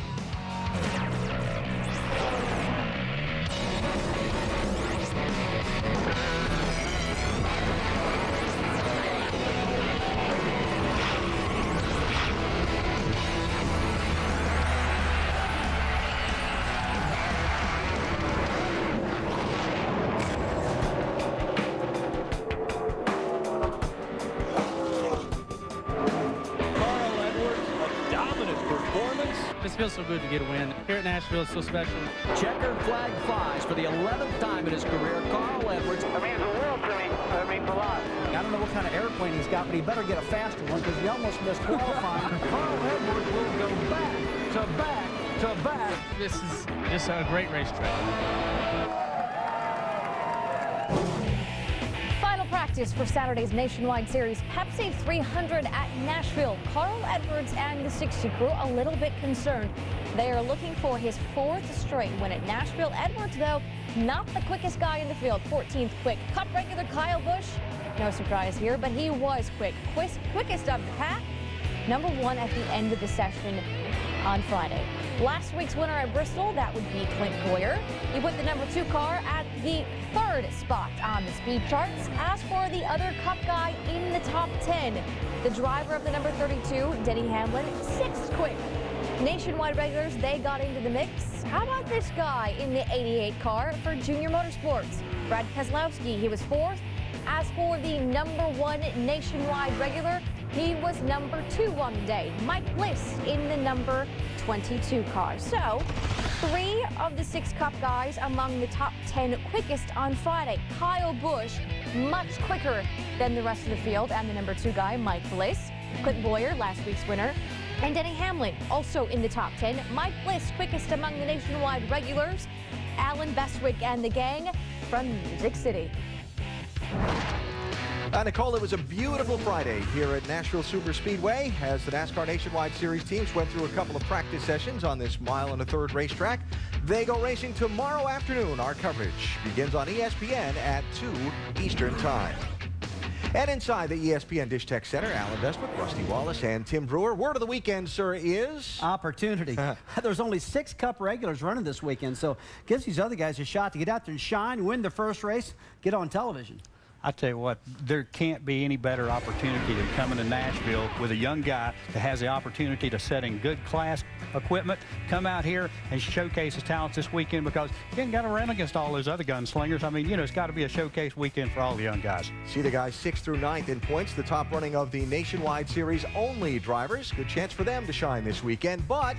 It feels so good to get a win. Here at Nashville, it's so special. Checkered flag flies for the 11th time in his career. Carl Edwards. It means the world to me. It means a lot. I don't know what kind of airplane he's got, but he better get a faster one because he almost missed qualifying. Carl Edwards will go back to back to back. This is just a great racetrack. Practice for Saturday's Nationwide Series Pepsi 300 at Nashville. Carl Edwards and the 60 crew a little bit concerned. They are looking for his 4th straight win at Nashville. Edwards, though, not the quickest guy in the field. 14th quick. Cup regular Kyle Busch, no surprise here, but he was quick. Quickest of the pack. Number 1 at the end of the session on Friday. Last week's winner at Bristol, that would be Clint Hurdle. He put the number 2 car at the 3rd spot on the speed charts. As for the other Cup guy in the top 10, the driver of the number 32, Denny Hamlin, 6th quick. Nationwide regulars, they got into the mix. How about this guy in the 88 car for Junior Motorsports? Brad Keselowski, he was 4th. As for the number 1 nationwide regular, he was number 2 on the day. Mike Bliss in the number 22 car. So, 3 of the 6 Cup guys among the top 10 quickest on Friday. Kyle Busch, much quicker than the rest of the field, and the number 2 guy, Mike Bliss. Clint Boyer, last week's winner. And Denny Hamlin, also in the top 10. Mike Bliss, quickest among the nationwide regulars. Alan Bestwick and the gang from Music City. Nicole, it was a beautiful Friday here at Nashville Superspeedway as the NASCAR Nationwide Series teams went through a couple of practice sessions on this 1 1/3 racetrack. They go racing tomorrow afternoon. Our coverage begins on ESPN at 2 Eastern Time. And inside the ESPN Dish Tech Center, Alan Bestwick, Rusty Wallace, and Tim Brewer. Word of the weekend, sir, is... opportunity. There's only 6 Cup regulars running this weekend, so gives these other guys a shot to get out there and shine, win their first race, get on television. I tell you what, there can't be any better opportunity than coming to Nashville with a young guy that has the opportunity to set in good class equipment, come out here and showcase his talents this weekend because he ain't got to run against all those other gunslingers. I mean, you know, it's got to be a showcase weekend for all the young guys. See the guys 6th through 9th in points, the top running of the Nationwide Series only drivers. Good chance for them to shine this weekend, but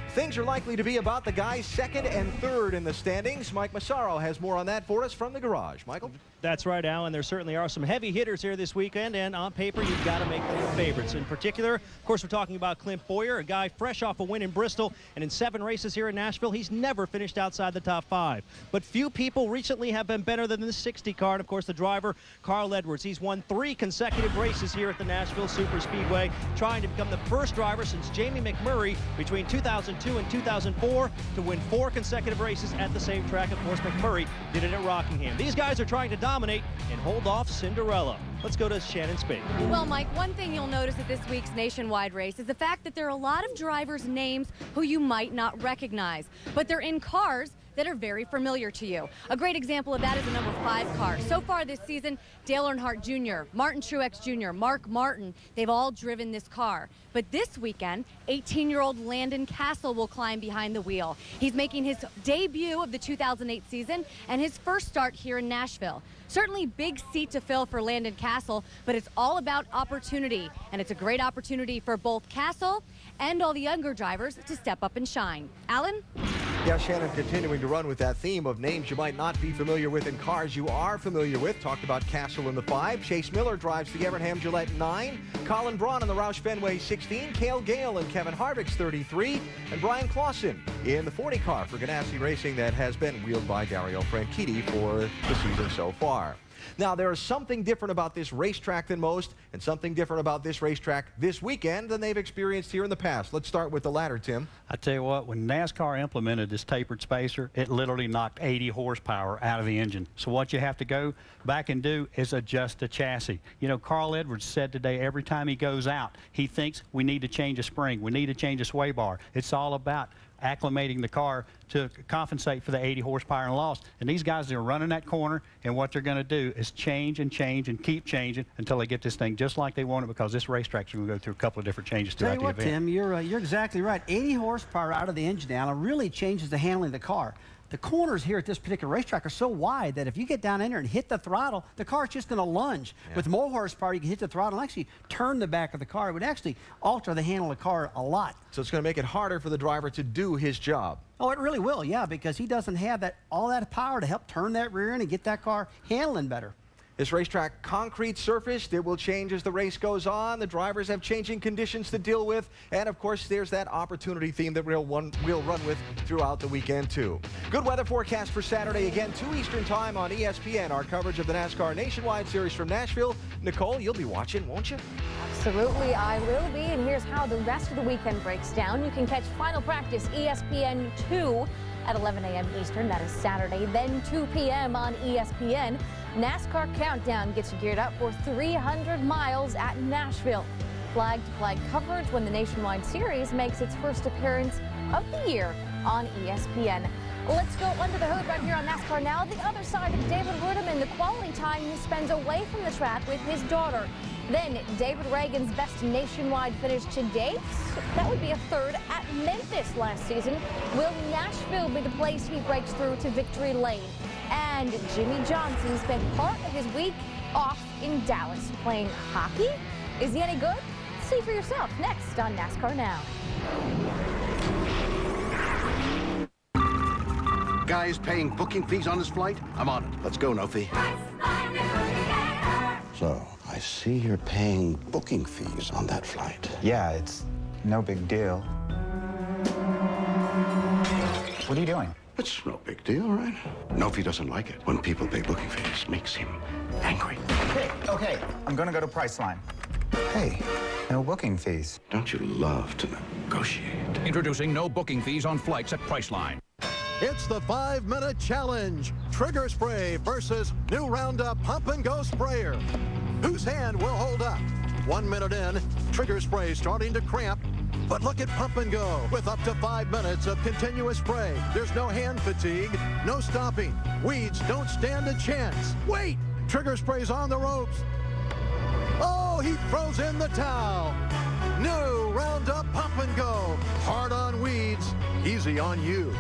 things are likely to be about the guys 2nd and 3rd in the standings. Mike Massaro has more on that for us from the garage. Michael? That's right, Alan. There certainly are some heavy hitters here this weekend, and on paper, you've got to make them your favorites. In particular, of course, we're talking about Clint Boyer, a guy fresh off a win in Bristol, and in 7 races here in Nashville, he's never finished outside the top 5. But few people recently have been better than the 60 car, and of course, the driver, Carl Edwards. He's won 3 consecutive races here at the Nashville Superspeedway, trying to become the first driver since Jamie McMurray between 2002 and 2004 to win 4 consecutive races at the same track. Of course, McMurray did it at Rockingham. These guys are trying to dominate and hold off Cinderella. Let's go to Shannon Spade. Well, Mike, one thing you'll notice at this week's nationwide race is the fact that there are a lot of drivers' names who you might not recognize, but they're in cars that are very familiar to you. A great example of that is the number 5 car. So far this season, Dale Earnhardt Jr., Martin Truex Jr., Mark Martin, they've all driven this car. But this weekend, 18-year-old Landon Castle will climb behind the wheel. He's making his debut of the 2008 season and his first start here in Nashville. Certainly big seat to fill for Landon Castle, but it's all about opportunity. And it's a great opportunity for both Castle and all the younger drivers to step up and shine. Alan? Yeah, Shannon, continuing to run with that theme of names you might not be familiar with and cars you are familiar with. Talked about Castle in the 5. Chase Miller drives the Evernham Gillette 9. Colin Braun in the Roush Fenway 16. Cale Gale and Kevin Harvick's 33. And Brian Clausen in the 40 car for Ganassi Racing that has been wheeled by Dario Franchitti for the season so far. Now, there is something different about this racetrack than most, and something different about this racetrack this weekend than they've experienced here in the past. Let's start with the latter, Tim. I tell you what, when NASCAR implemented this tapered spacer, it literally knocked 80 horsepower out of the engine. So what you have to go back and do is adjust the chassis. You know, Carl Edwards said today every time he goes out, he thinks we need to change a spring, we need to change a sway bar. It's all about acclimating the car to compensate for the 80 horsepower and loss. And these guys are running that corner, and what they're going to do is change and change and keep changing until they get this thing just like they want it, because this racetrack's going to go through a couple of different changes throughout the event. Tim, you're exactly right. 80 horsepower out of the engine now really changes the handling of the car. The corners here at this particular racetrack are so wide that if you get down in there and hit the throttle, the car's just going to lunge. Yeah. With more horsepower, you can hit the throttle and actually turn the back of the car. It would actually alter the handle of the car a lot. So it's going to make it harder for the driver to do his job. Oh, it really will, yeah, because he doesn't have all that power to help turn that rear end and get that car handling better. This racetrack, concrete surfaced. It will change as the race goes on. The drivers have changing conditions to deal with. And, of course, there's that opportunity theme that we'll run with throughout the weekend, too. Good weather forecast for Saturday, again, 2 Eastern time on ESPN. Our coverage of the NASCAR Nationwide Series from Nashville. Nicole, you'll be watching, won't you? Absolutely, I will be. And here's how the rest of the weekend breaks down. You can catch final practice ESPN2 at 11 a.m. Eastern. That is Saturday. Then 2 p.m. on ESPN. NASCAR Countdown gets you geared up for 300 miles at Nashville. Flag-to-flag coverage when the Nationwide Series makes its first appearance of the year on ESPN. Let's go under the hood right here on NASCAR Now. The other side of David Rudiman, the quality time he spends away from the track with his daughter. Then David Reagan's best nationwide finish to date. That would be a third at Memphis last season. Will Nashville be the place he breaks through to victory lane? And Jimmy Johnson spent part of his week off in Dallas playing hockey. Is he any good? See for yourself next on NASCAR Now. Guys paying booking fees on this flight? I'm on it. Let's go, no fee. So, I see you're paying booking fees on that flight. Yeah, it's no big deal. What are you doing? It's no big deal, right? Nofi doesn't like it when people pay booking fees. Makes him angry. Hey, okay, I'm gonna go to Priceline. Hey, no booking fees. Don't you love to negotiate? Introducing no booking fees on flights at Priceline. It's the 5-minute challenge. Trigger spray versus new Roundup Pump and Go sprayer. Whose hand will hold up? 1 minute in, trigger spray starting to cramp. But look at Pump and Go with up to 5 minutes of continuous spray. There's no hand fatigue, no stopping. Weeds don't stand a chance. Wait! Trigger spray's on the ropes. Oh, he throws in the towel. New Roundup Pump and Go. Hard on weeds, easy on you.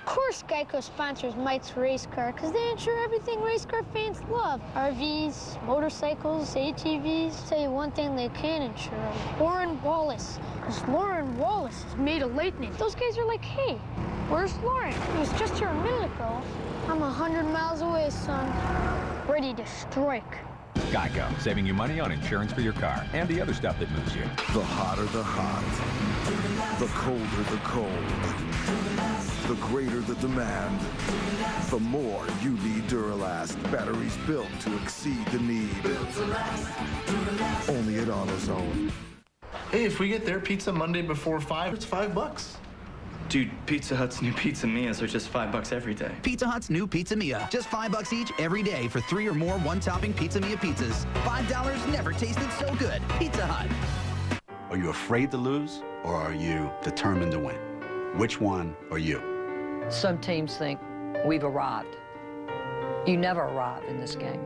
Of course Geico sponsors Mike's Race Car because they insure everything race car fans love. RVs, motorcycles, ATVs. Tell you one thing they can insure. Lauren Wallace. Because Lauren Wallace is made of lightning. Those guys are like, hey, where's Lauren? He was just here a minute ago. I'm 100 miles away, son. Ready to strike. Geico, saving you money on insurance for your car and the other stuff that moves you. The hotter the hot, the colder the cold, the greater the demand, the more you need Duralast. Batteries built to exceed the need. Only at AutoZone. Hey, if we get their pizza Monday before 5, it's $5. Dude, Pizza Hut's new Pizza Mia's are just $5 every day. Pizza Hut's new Pizza Mia. Just $5 each every day for 3 or more one-topping Pizza Mia pizzas. $5 never tasted so good. Pizza Hut. Are you afraid to lose, or are you determined to win? Which one are you? Some teams think we've arrived. You never arrive in this game.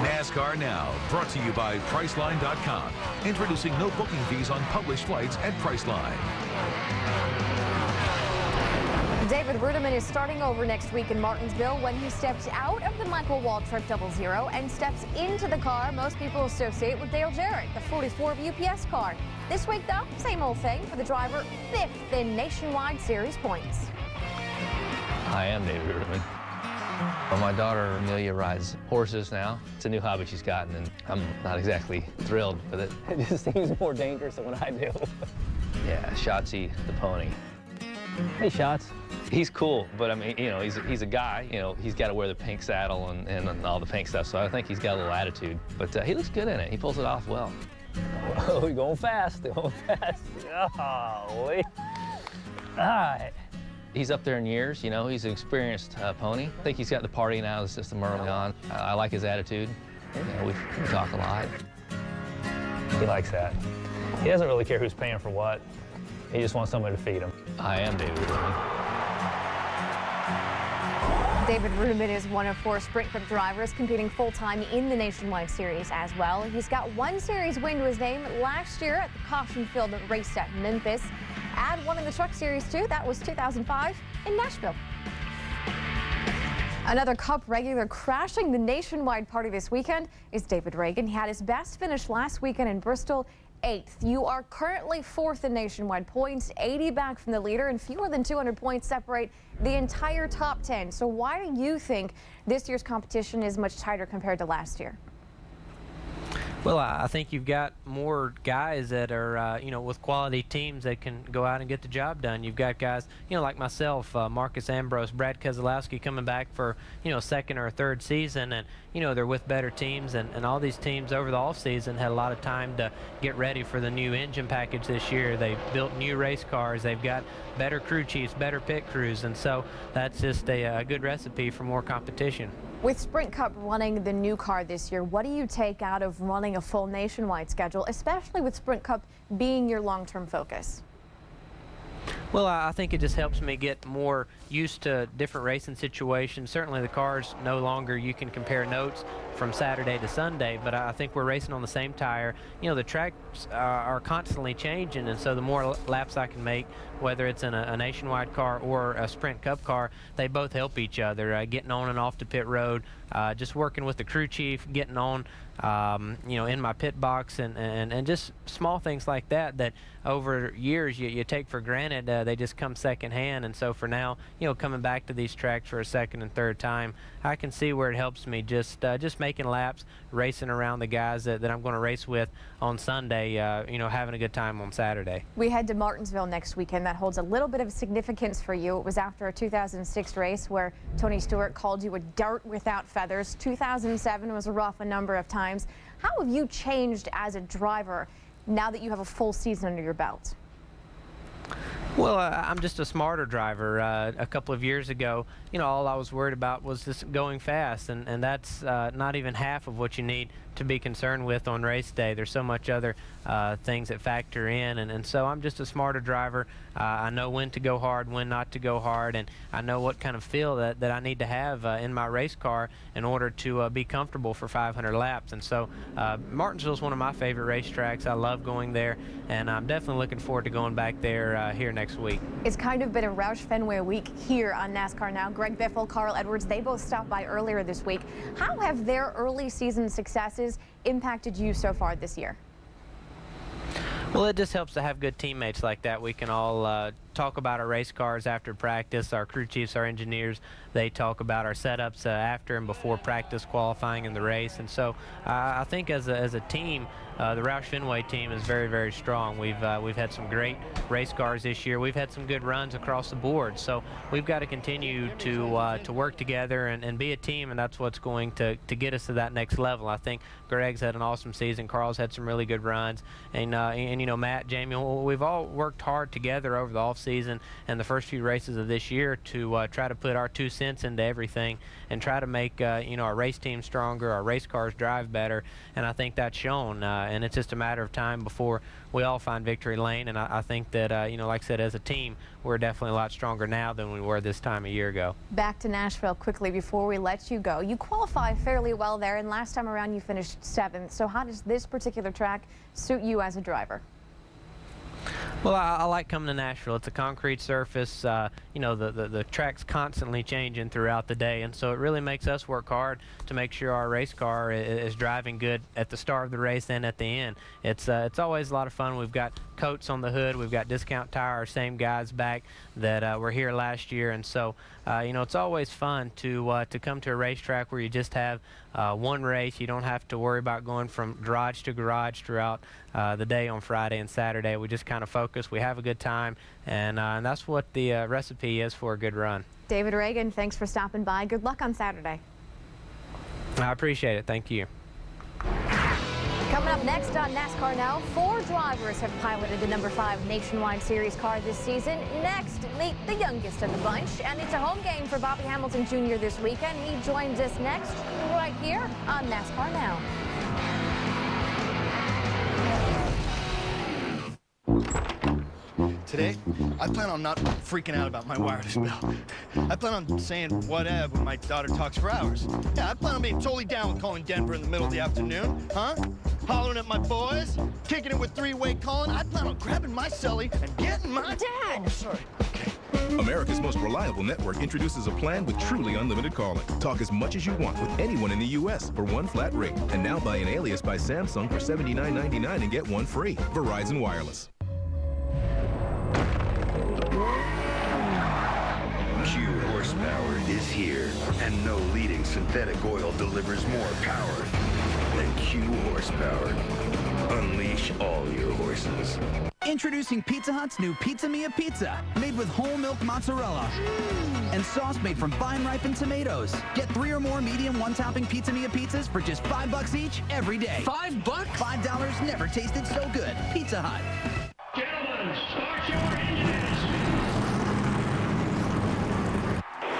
NASCAR Now, brought to you by Priceline.com. Introducing no booking fees on published flights at Priceline. David Rudiman is starting over next week in Martinsville when he steps out of the Michael Waltrip 00 and steps into the car most people associate with Dale Jarrett, the 44 UPS car. This week, though, same old thing for the driver, 5th in nationwide series points. I am David Rudiman. Well, my daughter Amelia rides horses now. It's a new hobby she's gotten, and I'm not exactly thrilled with it. It just seems more dangerous than what I do. Yeah, Shotzi, the pony. Hey, Shots. He's cool, but I mean, you know, he's a guy. You know, he's got to wear the pink saddle and all the pink stuff, so I think he's got a little attitude. But he looks good in it. He pulls it off well. Oh, we're going fast, going fast. Golly. All right. He's up there in years, you know, he's an experienced pony. I think he's got the party now of the system early on. I like his attitude. You know, we talk a lot. He likes that. He doesn't really care who's paying for what. He just wants somebody to feed him. I am David Rudiman. David Rudiman is one of 4 Sprint Cup drivers competing full-time in the Nationwide Series as well. He's got 1 series win to his name last year at the caution-filled race at Memphis. Add one in the Truck Series too. That was 2005 in Nashville. Another Cup regular crashing the nationwide party this weekend is David Reagan. He had his best finish last weekend in Bristol, 8th. You are currently 4th in nationwide points, 80 back from the leader, and fewer than 200 points separate the entire top 10. So why do you think this year's competition is much tighter compared to last year? Well, I think you've got more guys that are, you know, with quality teams that can go out and get the job done. You've got guys, you know, like myself, Marcus Ambrose, Brad Keselowski coming back for, you know, 2nd or 3rd season, and, you know, they're with better teams, and all these teams over the offseason had a lot of time to get ready for the new engine package this year. They've built new race cars. They've got better crew chiefs, better pit crews, and so that's just a good recipe for more competition. With Sprint Cup running the new car this year, what do you take out of running a full nationwide schedule, especially with Sprint Cup being your long-term focus? Well, I think it just helps me get more used to different racing situations. Certainly the cars, no longer you can compare notes from Saturday to Sunday, but I think we're racing on the same tire. You know, the tracks are constantly changing, and so the more laps I can make, whether it's in a nationwide car or a Sprint Cup car, they both help each other. Getting on and off the pit road, just working with the crew chief, getting on, you know, in my pit box, and just small things like that that over years you take for granted. They just come secondhand, and so for now, you know, coming back to these tracks for a 2nd and 3rd time, I can see where it helps me just making laps, racing around the guys that I'm going to race with on Sunday, you know, having a good time on Saturday. We head to Martinsville next weekend. That holds a little bit of significance for you. It was after a 2006 race where Tony Stewart called you a dart without feathers. 2007 was rough a number of times. How have you changed as a driver now that you have a full season under your belt? Well, I'm just a smarter driver. A couple of years ago, you know, all I was worried about was just going fast, and that's not even half of what you need to be concerned with on race day. There's so much other things that factor in, and so I'm just a smarter driver. I know when to go hard, when not to go hard, and I know what kind of feel that I need to have in my race car in order to be comfortable for 500 laps. And so Martinsville is one of my favorite racetracks. I love going there, and I'm definitely looking forward to going back there here next week. It's kind of been a Roush Fenway week here on NASCAR Now. Greg Biffle, Carl Edwards, they both stopped by earlier this week. How have their early season successes impacted you so far this year? Well, it just helps to have good teammates like that. We can all talk about our race cars after practice. Our crew chiefs, our engineers, they talk about our setups after and before practice, qualifying, and the race. And so I think as a team, the Roush Fenway team is very, very strong. We've had some great race cars this year. We've had some good runs across the board. So we've got to continue to work together and be a team, and that's what's going to get us to that next level. I think Greg's had an awesome season. Carl's had some really good runs, and you know, Matt, Jamie, we've all worked hard together over the off season and the first few races of this year to try to put our 2 cents into everything and try to make you know, our race team stronger, our race cars drive better, and I think that's shown. And it's just a matter of time before we all find victory lane. And I think that you know, like I said, as a team, we're definitely a lot stronger now than we were this time a year ago. Back to Nashville quickly before we let you go. You qualify fairly well there, and last time around you finished 7th. So how does this particular track suit you as a driver? Well, I like coming to Nashville. It's a concrete surface. You know, the track's constantly changing throughout the day, and so it really makes us work hard to make sure our race car is driving good at the start of the race and at the end. It's always a lot of fun. We've got coats on the hood. We've got Discount Tire, our same guys back that were here last year, and so you know, it's always fun to come to a racetrack where you just have one race. You don't have to worry about going from garage to garage throughout the day on Friday and Saturday. We just kind of focus. We have a good time, and that's what the recipe is for a good run. David Reagan, thanks for stopping by. Good luck on Saturday. I appreciate it. Thank you. Coming up next on NASCAR Now, 4 drivers have piloted the number 5 Nationwide Series car this season. Next, meet the youngest of the bunch, and it's a home game for Bobby Hamilton Jr. this weekend. He joins us next right here on NASCAR Now. Today, I plan on not freaking out about my wireless bill. I plan on saying whatever when my daughter talks for hours. Yeah, I plan on being totally down with calling Denver in the middle of the afternoon, huh? Hollering at my boys, kicking it with 3-way calling. I plan on grabbing my celly and getting my... Dad! Oh, sorry. Okay. America's most reliable network introduces a plan with truly unlimited calling. Talk as much as you want with anyone in the U.S. for one flat rate. And now buy an Alias by Samsung for $79.99 and get one free. Verizon Wireless. Q horsepower is here, and no leading synthetic oil delivers more power than Q horsepower. Unleash all your horses. Introducing Pizza Hut's new Pizza Mia Pizza, made with whole milk mozzarella and sauce made from fine ripened tomatoes. Get 3 or more medium one-topping Pizza Mia pizzas for just $5 each every day. $5? $5 never tasted so good. Pizza Hut. Gentlemen, start your engines.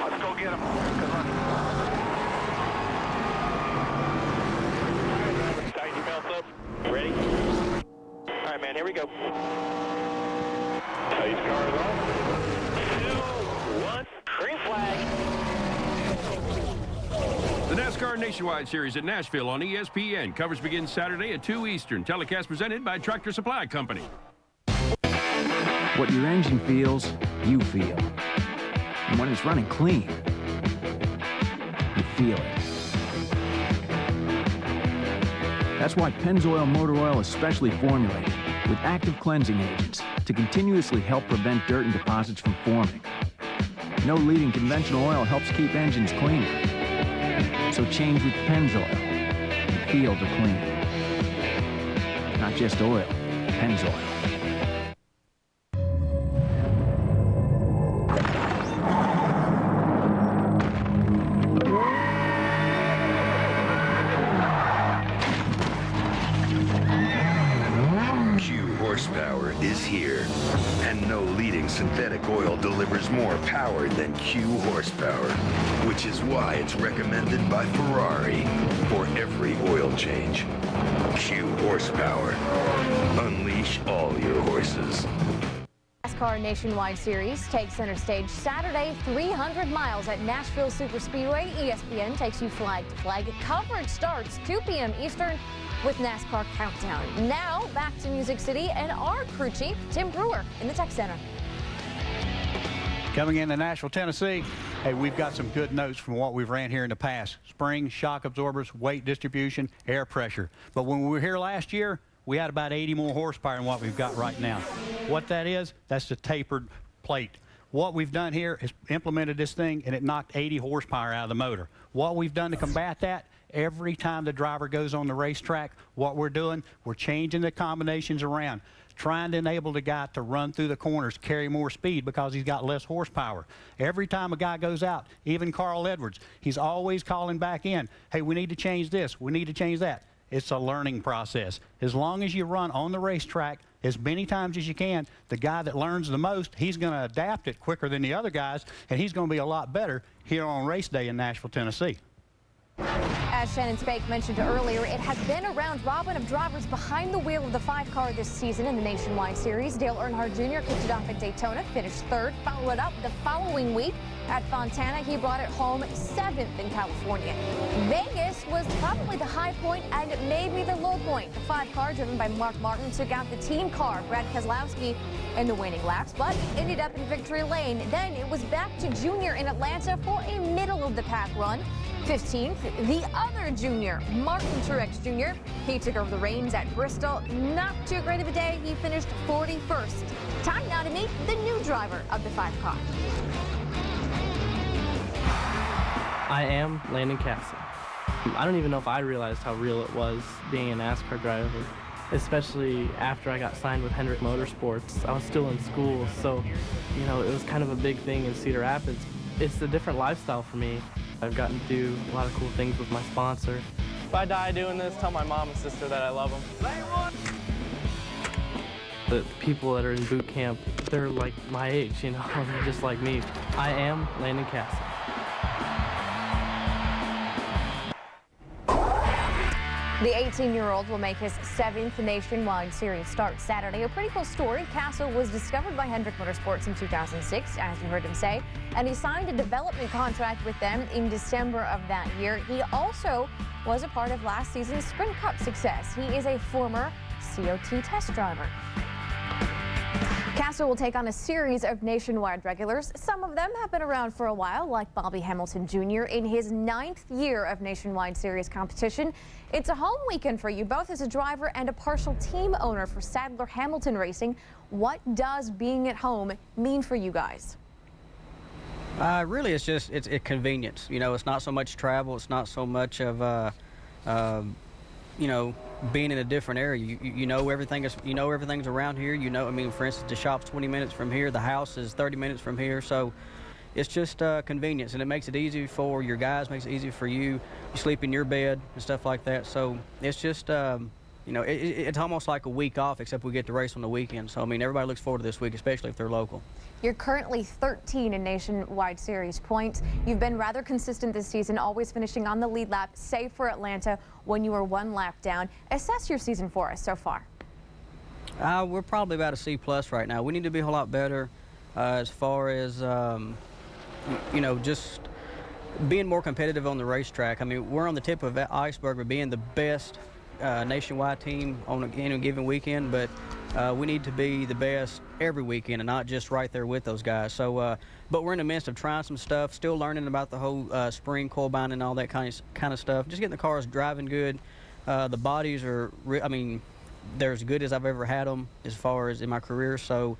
Let's go get them. Good luck. Tighten your belts up. Ready? All right, man, here we go. Tight cars on. 2, 1, green flag. The NASCAR Nationwide Series at Nashville on ESPN. Coverage begins Saturday at 2 Eastern. Telecast presented by Tractor Supply Company. What your engine feels, you feel. And when it's running clean, you feel it. That's why Pennzoil Motor Oil is specially formulated with active cleansing agents to continuously help prevent dirt and deposits from forming. No leading conventional oil helps keep engines cleaner. So change with Pennzoil and feel the clean. Not just oil, Pennzoil. Horsepower is here, and no leading synthetic oil delivers more power than Q horsepower, which is why it's recommended by Ferrari for every oil change. Q horsepower. Unleash all your horses. NASCAR Nationwide Series takes center stage Saturday, 300 miles at Nashville Superspeedway. ESPN takes you flag to flag. Coverage starts 2 p.m. Eastern with NASCAR Countdown. Now back to Music City and our crew chief, Tim Brewer, in the Tech Center. Coming into Nashville, Tennessee, hey, we've got some good notes from what we've ran here in the past. Springs, shock absorbers, weight distribution, air pressure. But when we were here last year, we had about 80 more horsepower than what we've got right now. What that is, that's the tapered plate. What we've done here is implemented this thing, and it knocked 80 horsepower out of the motor. What we've done to combat that Every time the driver goes on the racetrack, what we're doing, we're changing the combinations around, trying to enable the guy to run through the corners, carry more speed because he's got less horsepower. Every time a guy goes out, even Carl Edwards, he's always calling back in, hey, we need to change this, we need to change that. It's a learning process. As long as you run on the racetrack as many times as you can, the guy that learns the most, he's going to adapt it quicker than the other guys, and he's going to be a lot better here on race day in Nashville, Tennessee. As Shannon Spake mentioned earlier, it has been a round robin of drivers behind the wheel of the 5-car this season in the Nationwide Series. Dale Earnhardt Jr. kicked it off at Daytona, finished 3rd, followed up the following week at Fontana. He brought it home 7th in California. Vegas was probably the high point and maybe the low point. The 5-car driven by Mark Martin took out the team car, Brad Keselowski, in the winning laps, but ended up in victory lane. Then it was back to Junior in Atlanta for a middle-of-the-pack run. 15th, the other Junior, Martin Truex Jr. He took over the reins at Bristol. Not too great of a day. He finished 41st. Time now to meet the new driver of the 5-car. I am Landon Castle. I don't even know if I realized how real it was being a NASCAR driver, especially after I got signed with Hendrick Motorsports. I was still in school, so, you know, it was kind of a big thing in Cedar Rapids. It's a different lifestyle for me. I've gotten to do a lot of cool things with my sponsor. If I die doing this, tell my mom and sister that I love them. The people that are in boot camp, they're like my age, you know, they're just like me. I am Landon Castle. The 18-year-old will make his 7th Nationwide Series start Saturday. A pretty cool story. Castle was discovered by Hendrick Motorsports in 2006, as you heard him say, and he signed a development contract with them in December of that year. He also was a part of last season's Sprint Cup success. He is a former COT test driver. Castle will take on a series of Nationwide regulars. Some of them have been around for a while, like Bobby Hamilton Jr. in his 9th year of Nationwide Series competition. It's a home weekend for you, both as a driver and a partial team owner for Sadler Hamilton Racing. What does being at home mean for you guys? Really, it's a convenience. You know, it's not so much travel. It's not so much of, you know, being in a different area. You know everything's around here. You know, I mean, for instance, the shop's 20 minutes from here. The house is 30 minutes from here. So it's just convenience, and it makes it easy for your guys, makes it easy for you. You sleep in your bed and stuff like that. So it's just, you know, it's almost like a week off, except we get to race on the weekend. So, I mean, everybody looks forward to this week, especially if they're local. You're currently 13 in Nationwide Series points. You've been rather consistent this season, always finishing on the lead lap, save for Atlanta when you were 1 lap down. Assess your season for us so far. We're probably about a C+ right now. We need to be a whole lot better as far as, you know, just being more competitive on the racetrack. I mean, we're on the tip of the iceberg of being the best nationwide team on any given weekend, but we need to be the best every weekend and not just right there with those guys. So, but we're in the midst of trying some stuff, still learning about the whole spring coil binding and all that kind of stuff. Just getting the cars driving good. The bodies are, I mean, they're as good as I've ever had them as far as in my career. So,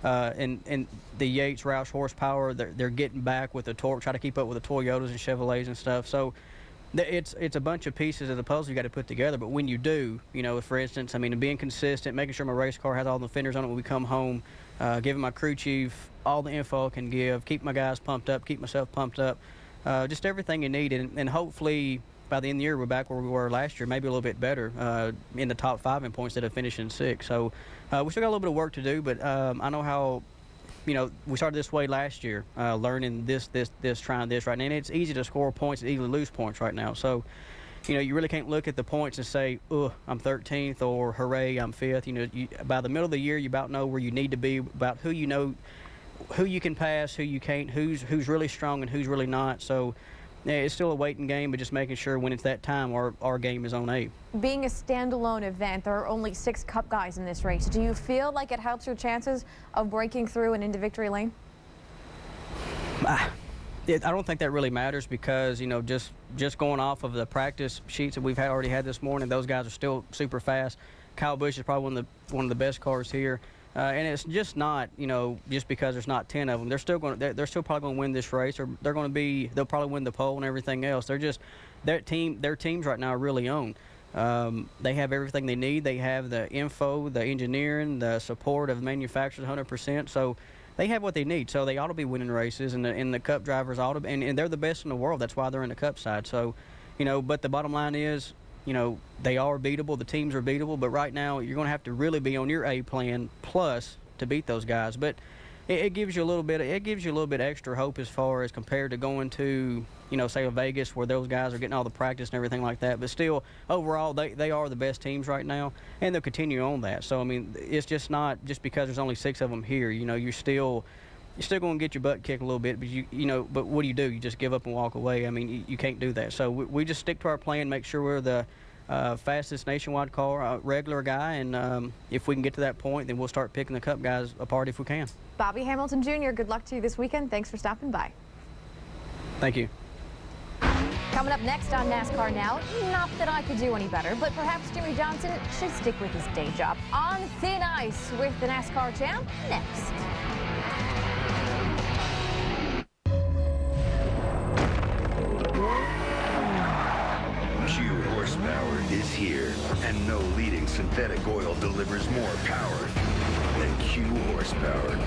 and the Yates Roush horsepower, they're getting back with the torque, try to keep up with the Toyotas and Chevrolets and stuff. So it's a bunch of pieces of the puzzle you got to put together. But when you do, you know, for instance, I mean, being consistent, making sure my race car has all the fenders on it when we come home, giving my crew chief all the info I can give, keep my guys pumped up, keep myself pumped up, just everything you need. And hopefully by the end of the year, we're back where we were last year, maybe a little bit better, in the top 5 in points instead of finishing 6th. So we still got a little bit of work to do, but I know how, you know, we started this way last year, learning this, trying this right now. And it's easy to score points, it's easy to lose points right now. So, you know, you really can't look at the points and say, oh, I'm 13th, or hooray, I'm 5th. You know, by the middle of the year, you about know where you need to be, about who you know, who you can pass, who you can't, who's really strong and who's really not. So, yeah, it's still a waiting game, but just making sure when it's that time, our game is on A. Being a standalone event, there are only 6 Cup guys in this race. Do you feel like it helps your chances of breaking through and into victory lane? I don't think that really matters because, you know, just going off of the practice sheets that we've already had this morning, those guys are still super fast. Kyle Busch is probably one of the best cars here. And it's just not, you know, just because there's not 10 of them. They're still probably going to win this race, or they'll probably win the pole and everything else. Their teams right now are really owned. They have everything they need. They have the info, the engineering, the support of the manufacturers 100%. So they have what they need. So they ought to be winning races, and the Cup drivers ought to, and they're the best in the world. That's why they're in the Cup side. So, you know, but the bottom line is, you know, they are beatable. The teams are beatable. But right now, you're going to have to really be on your A plan plus to beat those guys. But it gives you a little bit. It gives you a little bit extra hope as far as compared to going to, you know, say a Vegas where those guys are getting all the practice and everything like that. But still, overall, they are the best teams right now, and they'll continue on that. So I mean, it's just not just because there's only 6 of them here. You know, you're still going to get your butt kicked a little bit, but you know. But what do? You just give up and walk away? I mean, you can't do that. So we just stick to our plan, make sure we're the fastest nationwide car, regular guy, and if we can get to that point, then we'll start picking the Cup guys apart if we can. Bobby Hamilton Jr., good luck to you this weekend. Thanks for stopping by. Thank you. Coming up next on NASCAR Now, not that I could do any better, but perhaps Jimmy Johnson should stick with his day job. On thin ice with the NASCAR champ next. Q horsepower is here, and no leading synthetic oil delivers more power than Q horsepower.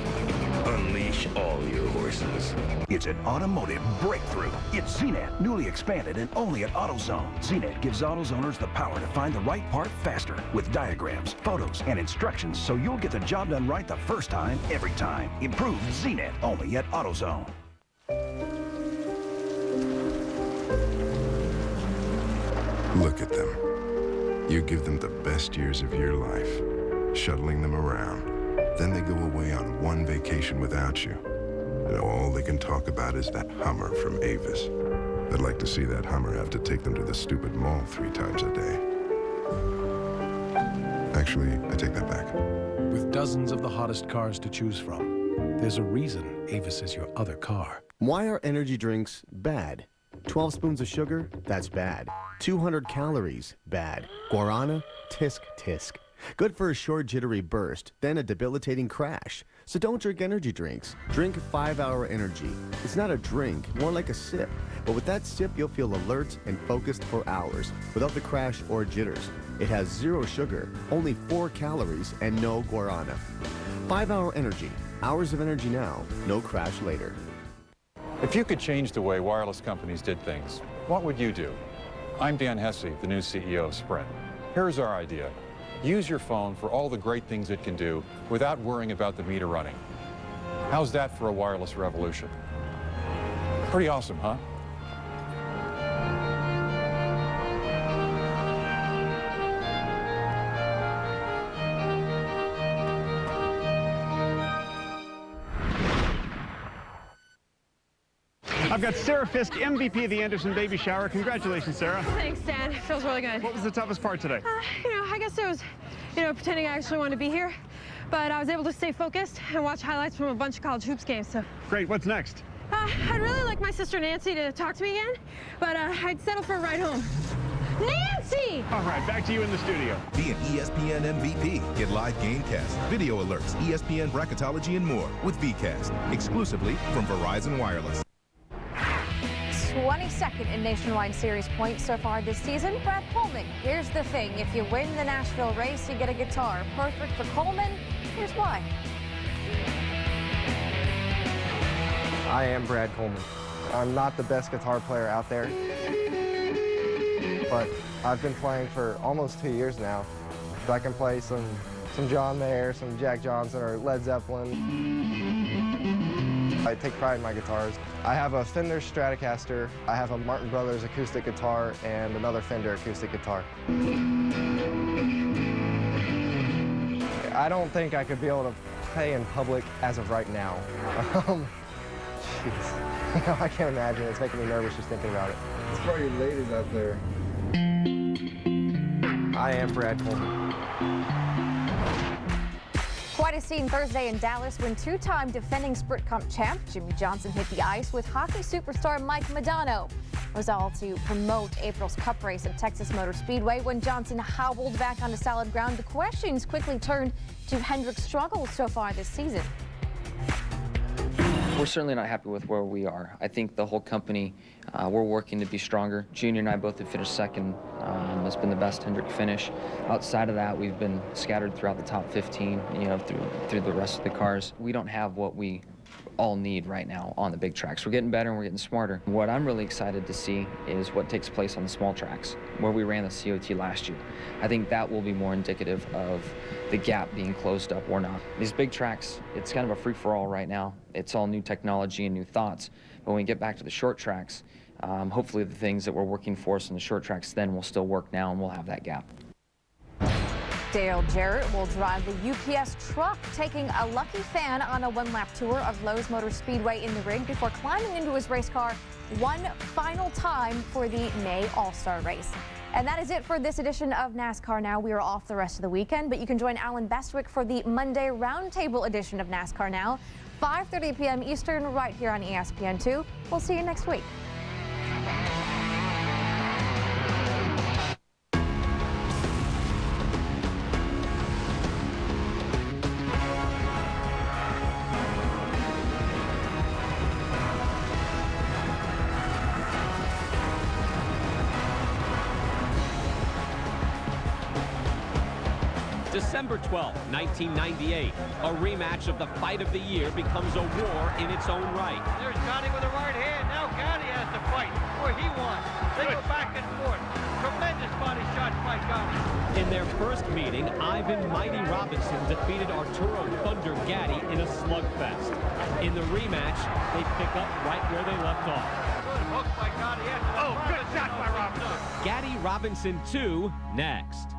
Unleash all your horses. It's an automotive breakthrough. It's ZNet, newly expanded and only at AutoZone. ZNet gives AutoZoners the power to find the right part faster with diagrams, photos, and instructions so you'll get the job done right the first time, every time. Improved ZNet, only at AutoZone. Look at them. You give them the best years of your life, shuttling them around. Then they go away on one vacation without you. And all they can talk about is that Hummer from Avis. I'd like to see that Hummer have to take them to the stupid mall 3 times a day. Actually, I take that back. With dozens of the hottest cars to choose from, there's a reason Avis is your other car. Why are energy drinks bad? 12 spoons of sugar? That's bad. 200 calories? Bad. Guarana? Tisk, tisk. Good for a short jittery burst, then a debilitating crash. So don't drink energy drinks. Drink 5-Hour Energy. It's not a drink, more like a sip. But with that sip, you'll feel alert and focused for hours, without the crash or jitters. It has 0 sugar, only 4 calories, and no guarana. 5-Hour Energy. Hours of energy now, no crash later. If you could change the way wireless companies did things, what would you do? I'm Dan Hesse, the new CEO of Sprint. Here's our idea. Use your phone for all the great things it can do without worrying about the meter running. How's that for a wireless revolution? Pretty awesome, huh? I've got Sarah Fisk, MVP of the Anderson Baby Shower. Congratulations, Sarah. Thanks, Dan. It feels really good. What was the toughest part today? I guess it was, pretending I actually wanted to be here. But I was able to stay focused and watch highlights from a bunch of college hoops games. So. Great. What's next? I'd really like my sister Nancy to talk to me again, but I'd settle for a ride home. Nancy! All right, back to you in the studio. Be an ESPN MVP. Get live GameCast, video alerts, ESPN bracketology, and more with VCast, exclusively from Verizon Wireless. 22nd in Nationwide Series points so far this season. Brad Coleman. Here's the thing. If you win the Nashville race, you get a guitar. Perfect for Coleman. Here's why. I am Brad Coleman. I'm not the best guitar player out there, but I've been playing for almost 2 years now. So I can play some John Mayer, some Jack Johnson, or Led Zeppelin. I take pride in my guitars. I have a Fender Stratocaster, I have a Martin Brothers acoustic guitar, and another Fender acoustic guitar. I don't think I could be able to play in public as of right now. Jeez. I can't imagine. It's making me nervous just thinking about it. It's probably ladies out there. I am Brad Coleman. Quite a scene Thursday in Dallas when 2-time defending Sprint Cup champ Jimmy Johnson hit the ice with hockey superstar Mike Modano. was all to promote April's Cup race at Texas Motor Speedway. When Johnson hobbled back onto solid ground, the questions quickly turned to Hendrick's struggles so far this season. We're certainly not happy with where we are. I think the whole company, we're working to be stronger. Junior and I both have finished second. It's been the best Hendrick finish. Outside of that, we've been scattered throughout the top 15, you know, through the rest of the cars. We don't have what we all need right now on the big tracks. We're getting better and we're getting smarter. What I'm really excited to see is what takes place on the small tracks, where we ran the COT last year. I think that will be more indicative of the gap being closed up or not. These big tracks, it's kind of a free-for-all right now. It's all new technology and new thoughts. But when we get back to the short tracks, hopefully the things that were working for us in the short tracks then will still work now, and we'll have that gap. Dale Jarrett will drive the UPS truck, taking a lucky fan on a one-lap tour of Lowe's Motor Speedway in the rig before climbing into his race car one final time for the May All-Star race. And that is it for this edition of NASCAR Now. We are off the rest of the weekend, but you can join Alan Bestwick for the Monday Roundtable edition of NASCAR Now, 5:30 p.m. Eastern, right here on ESPN2. We'll see you next week. December 12, 1998, a rematch of the fight of the year becomes a war in its own right. There's Gotti with the right hand. Now Gotti has to fight where he wants. They go back and forth. Tremendous body shots by Gotti. In their first meeting, Ivan Mighty Robinson defeated Arturo Thunder Gatti in a slugfest. In the rematch, they pick up right where they left off. Good hook by Gotti. Oh, good shot by Robinson. Gatti Robinson 2 next.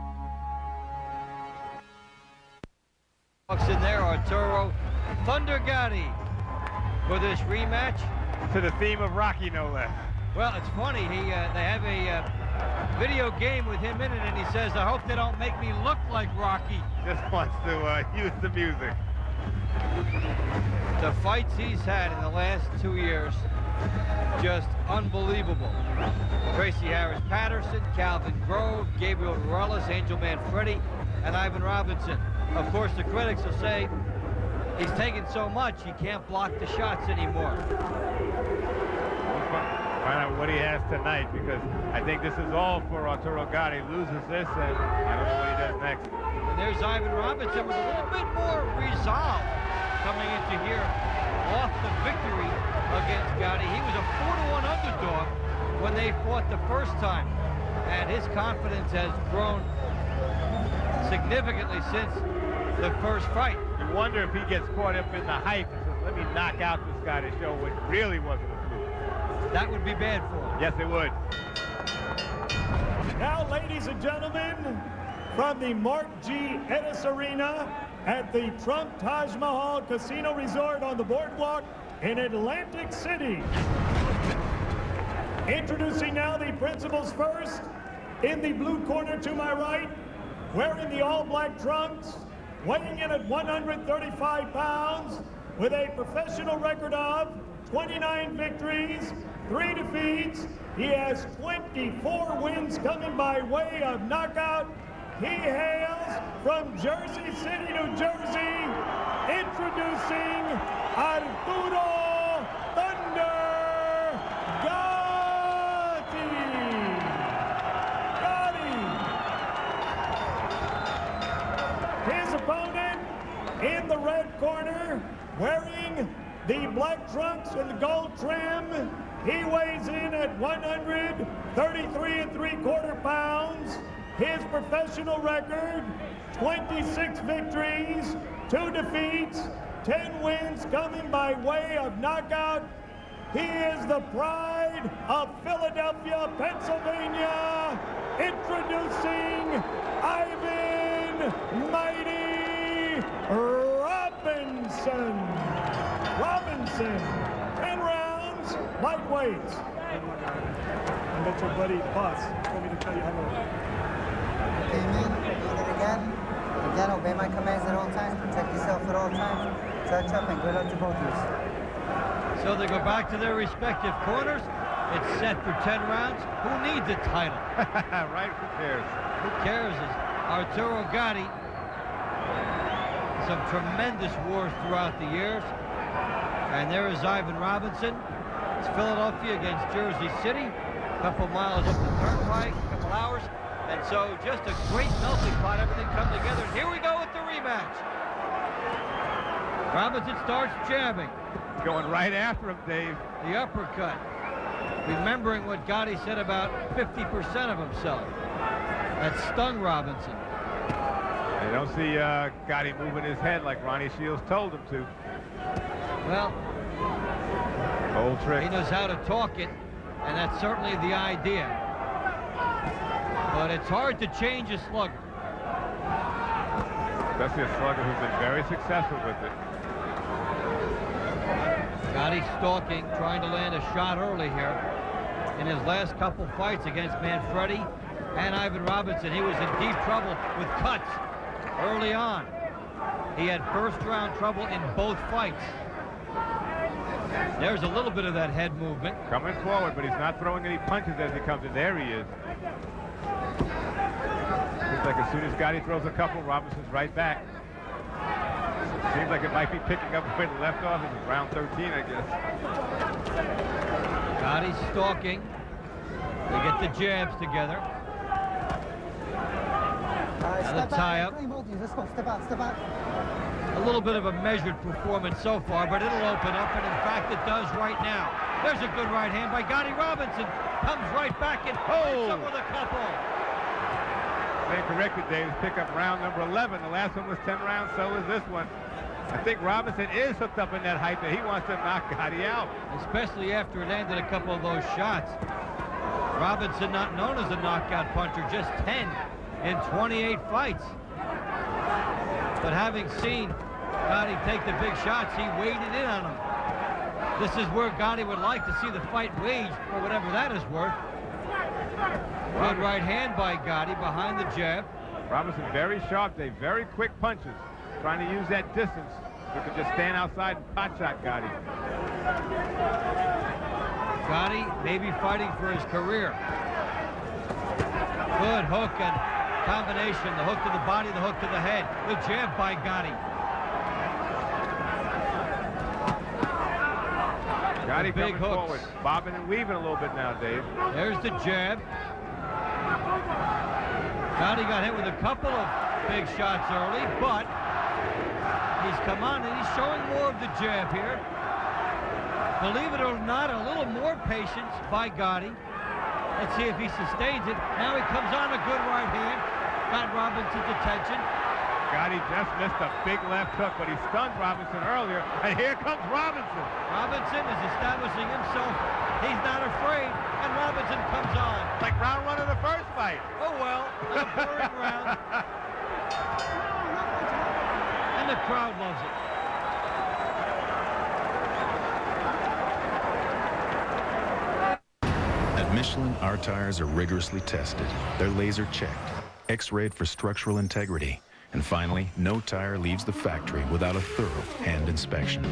Walks in there, Arturo Thunder Gatti for this rematch. To the theme of Rocky, no less. Well, it's funny. They have a video game with him in it, and he says, "I hope they don't make me look like Rocky." Just wants to use the music. The fights he's had in the last 2 years, just unbelievable. Tracy Harris Patterson, Calvin Grove, Gabriel Morales, Angel Manfredi, and Ivan Robinson. Of course, the critics will say he's taken so much he can't block the shots anymore. Find out what he has tonight, because I think this is all for Arturo Gatti. Loses this, and I don't know what he does next. And there's Ivan Robinson with a little bit more resolve coming into here off the victory against Gatti. He was a 4-1 underdog when they fought the first time, and his confidence has grown significantly since the first fight. You wonder if he gets caught up in the hype and says, let me knock out this guy to show what really wasn't a fluke. That would be bad for him. Yes, it would. Now, ladies and gentlemen, from the Mark G. Edis Arena at the Trump Taj Mahal Casino Resort on the boardwalk in Atlantic City. Introducing now the principals first. In the blue corner to my right, wearing the all-black trunks, weighing in at 135 pounds, with a professional record of 29 victories, 3 defeats. He has 24 wins coming by way of knockout. He hails from Jersey City, New Jersey, introducing Arturo Thunder Gatti. His opponent in the red corner, wearing the black trunks and the gold trim. He weighs in at 133 3/4 pounds. His professional record, 26 victories, 2 defeats, 10 wins coming by way of knockout. He is the pride of Philadelphia, Pennsylvania, introducing Ivan Mighty Robinson. 10 rounds, lightweights. I met your buddy, Boss, told me to tell you hello. Okay, man, do it again. Again, obey my commands at all times, protect yourself at all times, touch up and good luck to both of you. So they go back to their respective corners. It's set for 10 rounds. Who needs a title? Right, who cares? Who cares? Is Arturo Gatti. Some tremendous wars throughout the years. And there is Ivan Robinson. It's Philadelphia against Jersey City. A couple miles up the turnpike, a couple hours. And so just a great melting pot, everything come together. And here we go with the rematch. Robinson starts jabbing. Going right after him, Dave. The uppercut. Remembering what Gatti said about 50% of himself. That stung Robinson. You don't see Gatti moving his head like Ronnie Shields told him to. Well, old trick. He knows how to talk it, and that's certainly the idea. But it's hard to change a slugger. Especially a slugger who's been very successful with it. Gatti stalking, trying to land a shot early here. In his last couple fights against Manfredi and Ivan Robinson, he was in deep trouble with cuts early on. He had first-round trouble in both fights. There's a little bit of that head movement. Coming forward, but he's not throwing any punches as he comes in. There he is. Seems like as soon as Gatti throws a couple, Robinson's right back. Seems like it might be picking up where it left off. This is round 13, I guess. Gotti's stalking. They get the jabs together. Now the tie-up. A little bit of a measured performance so far, but it'll open up, and in fact it does right now. There's a good right hand by Gatti. Robinson comes right back and hits him with a couple. Stand corrected, Dave. Pick up round number 11. The last one was 10 rounds, so is this one. I think Robinson is hooked up in that height that he wants to knock Gatti out. Especially after it landed a couple of those shots. Robinson not known as a knockout puncher, just 10 in 28 fights. But having seen Gatti take the big shots, he waded in on him. This is where Gatti would like to see the fight waged, for whatever that is worth. Good right hand by Gatti behind the jab. Robinson very sharp, Dave. Very quick punches. Trying to use that distance. He could just stand outside and pot shot Gatti. Gatti maybe fighting for his career. Good hook and combination. The hook to the body, the hook to the head. The jab by Gatti. Gatti big coming hooks. forward. Bobbing and weaving a little bit now, Dave. There's the jab. Gatti got hit with a couple of big shots early, but he's come on and he's showing more of the jab here. Believe it or not, a little more patience by Gatti. Let's see if he sustains it. Now he comes on a good right hand. Got Robinson's attention. Gatti just missed a big left hook, but he stunned Robinson earlier. And here comes Robinson. Robinson is establishing himself. He's not afraid, and Robinson comes on. Like round one of the first fight. Oh, well, a boring round. And the crowd loves it. At Michelin, our tires are rigorously tested. They're laser checked, X-rayed for structural integrity. And finally, no tire leaves the factory without a thorough hand inspection.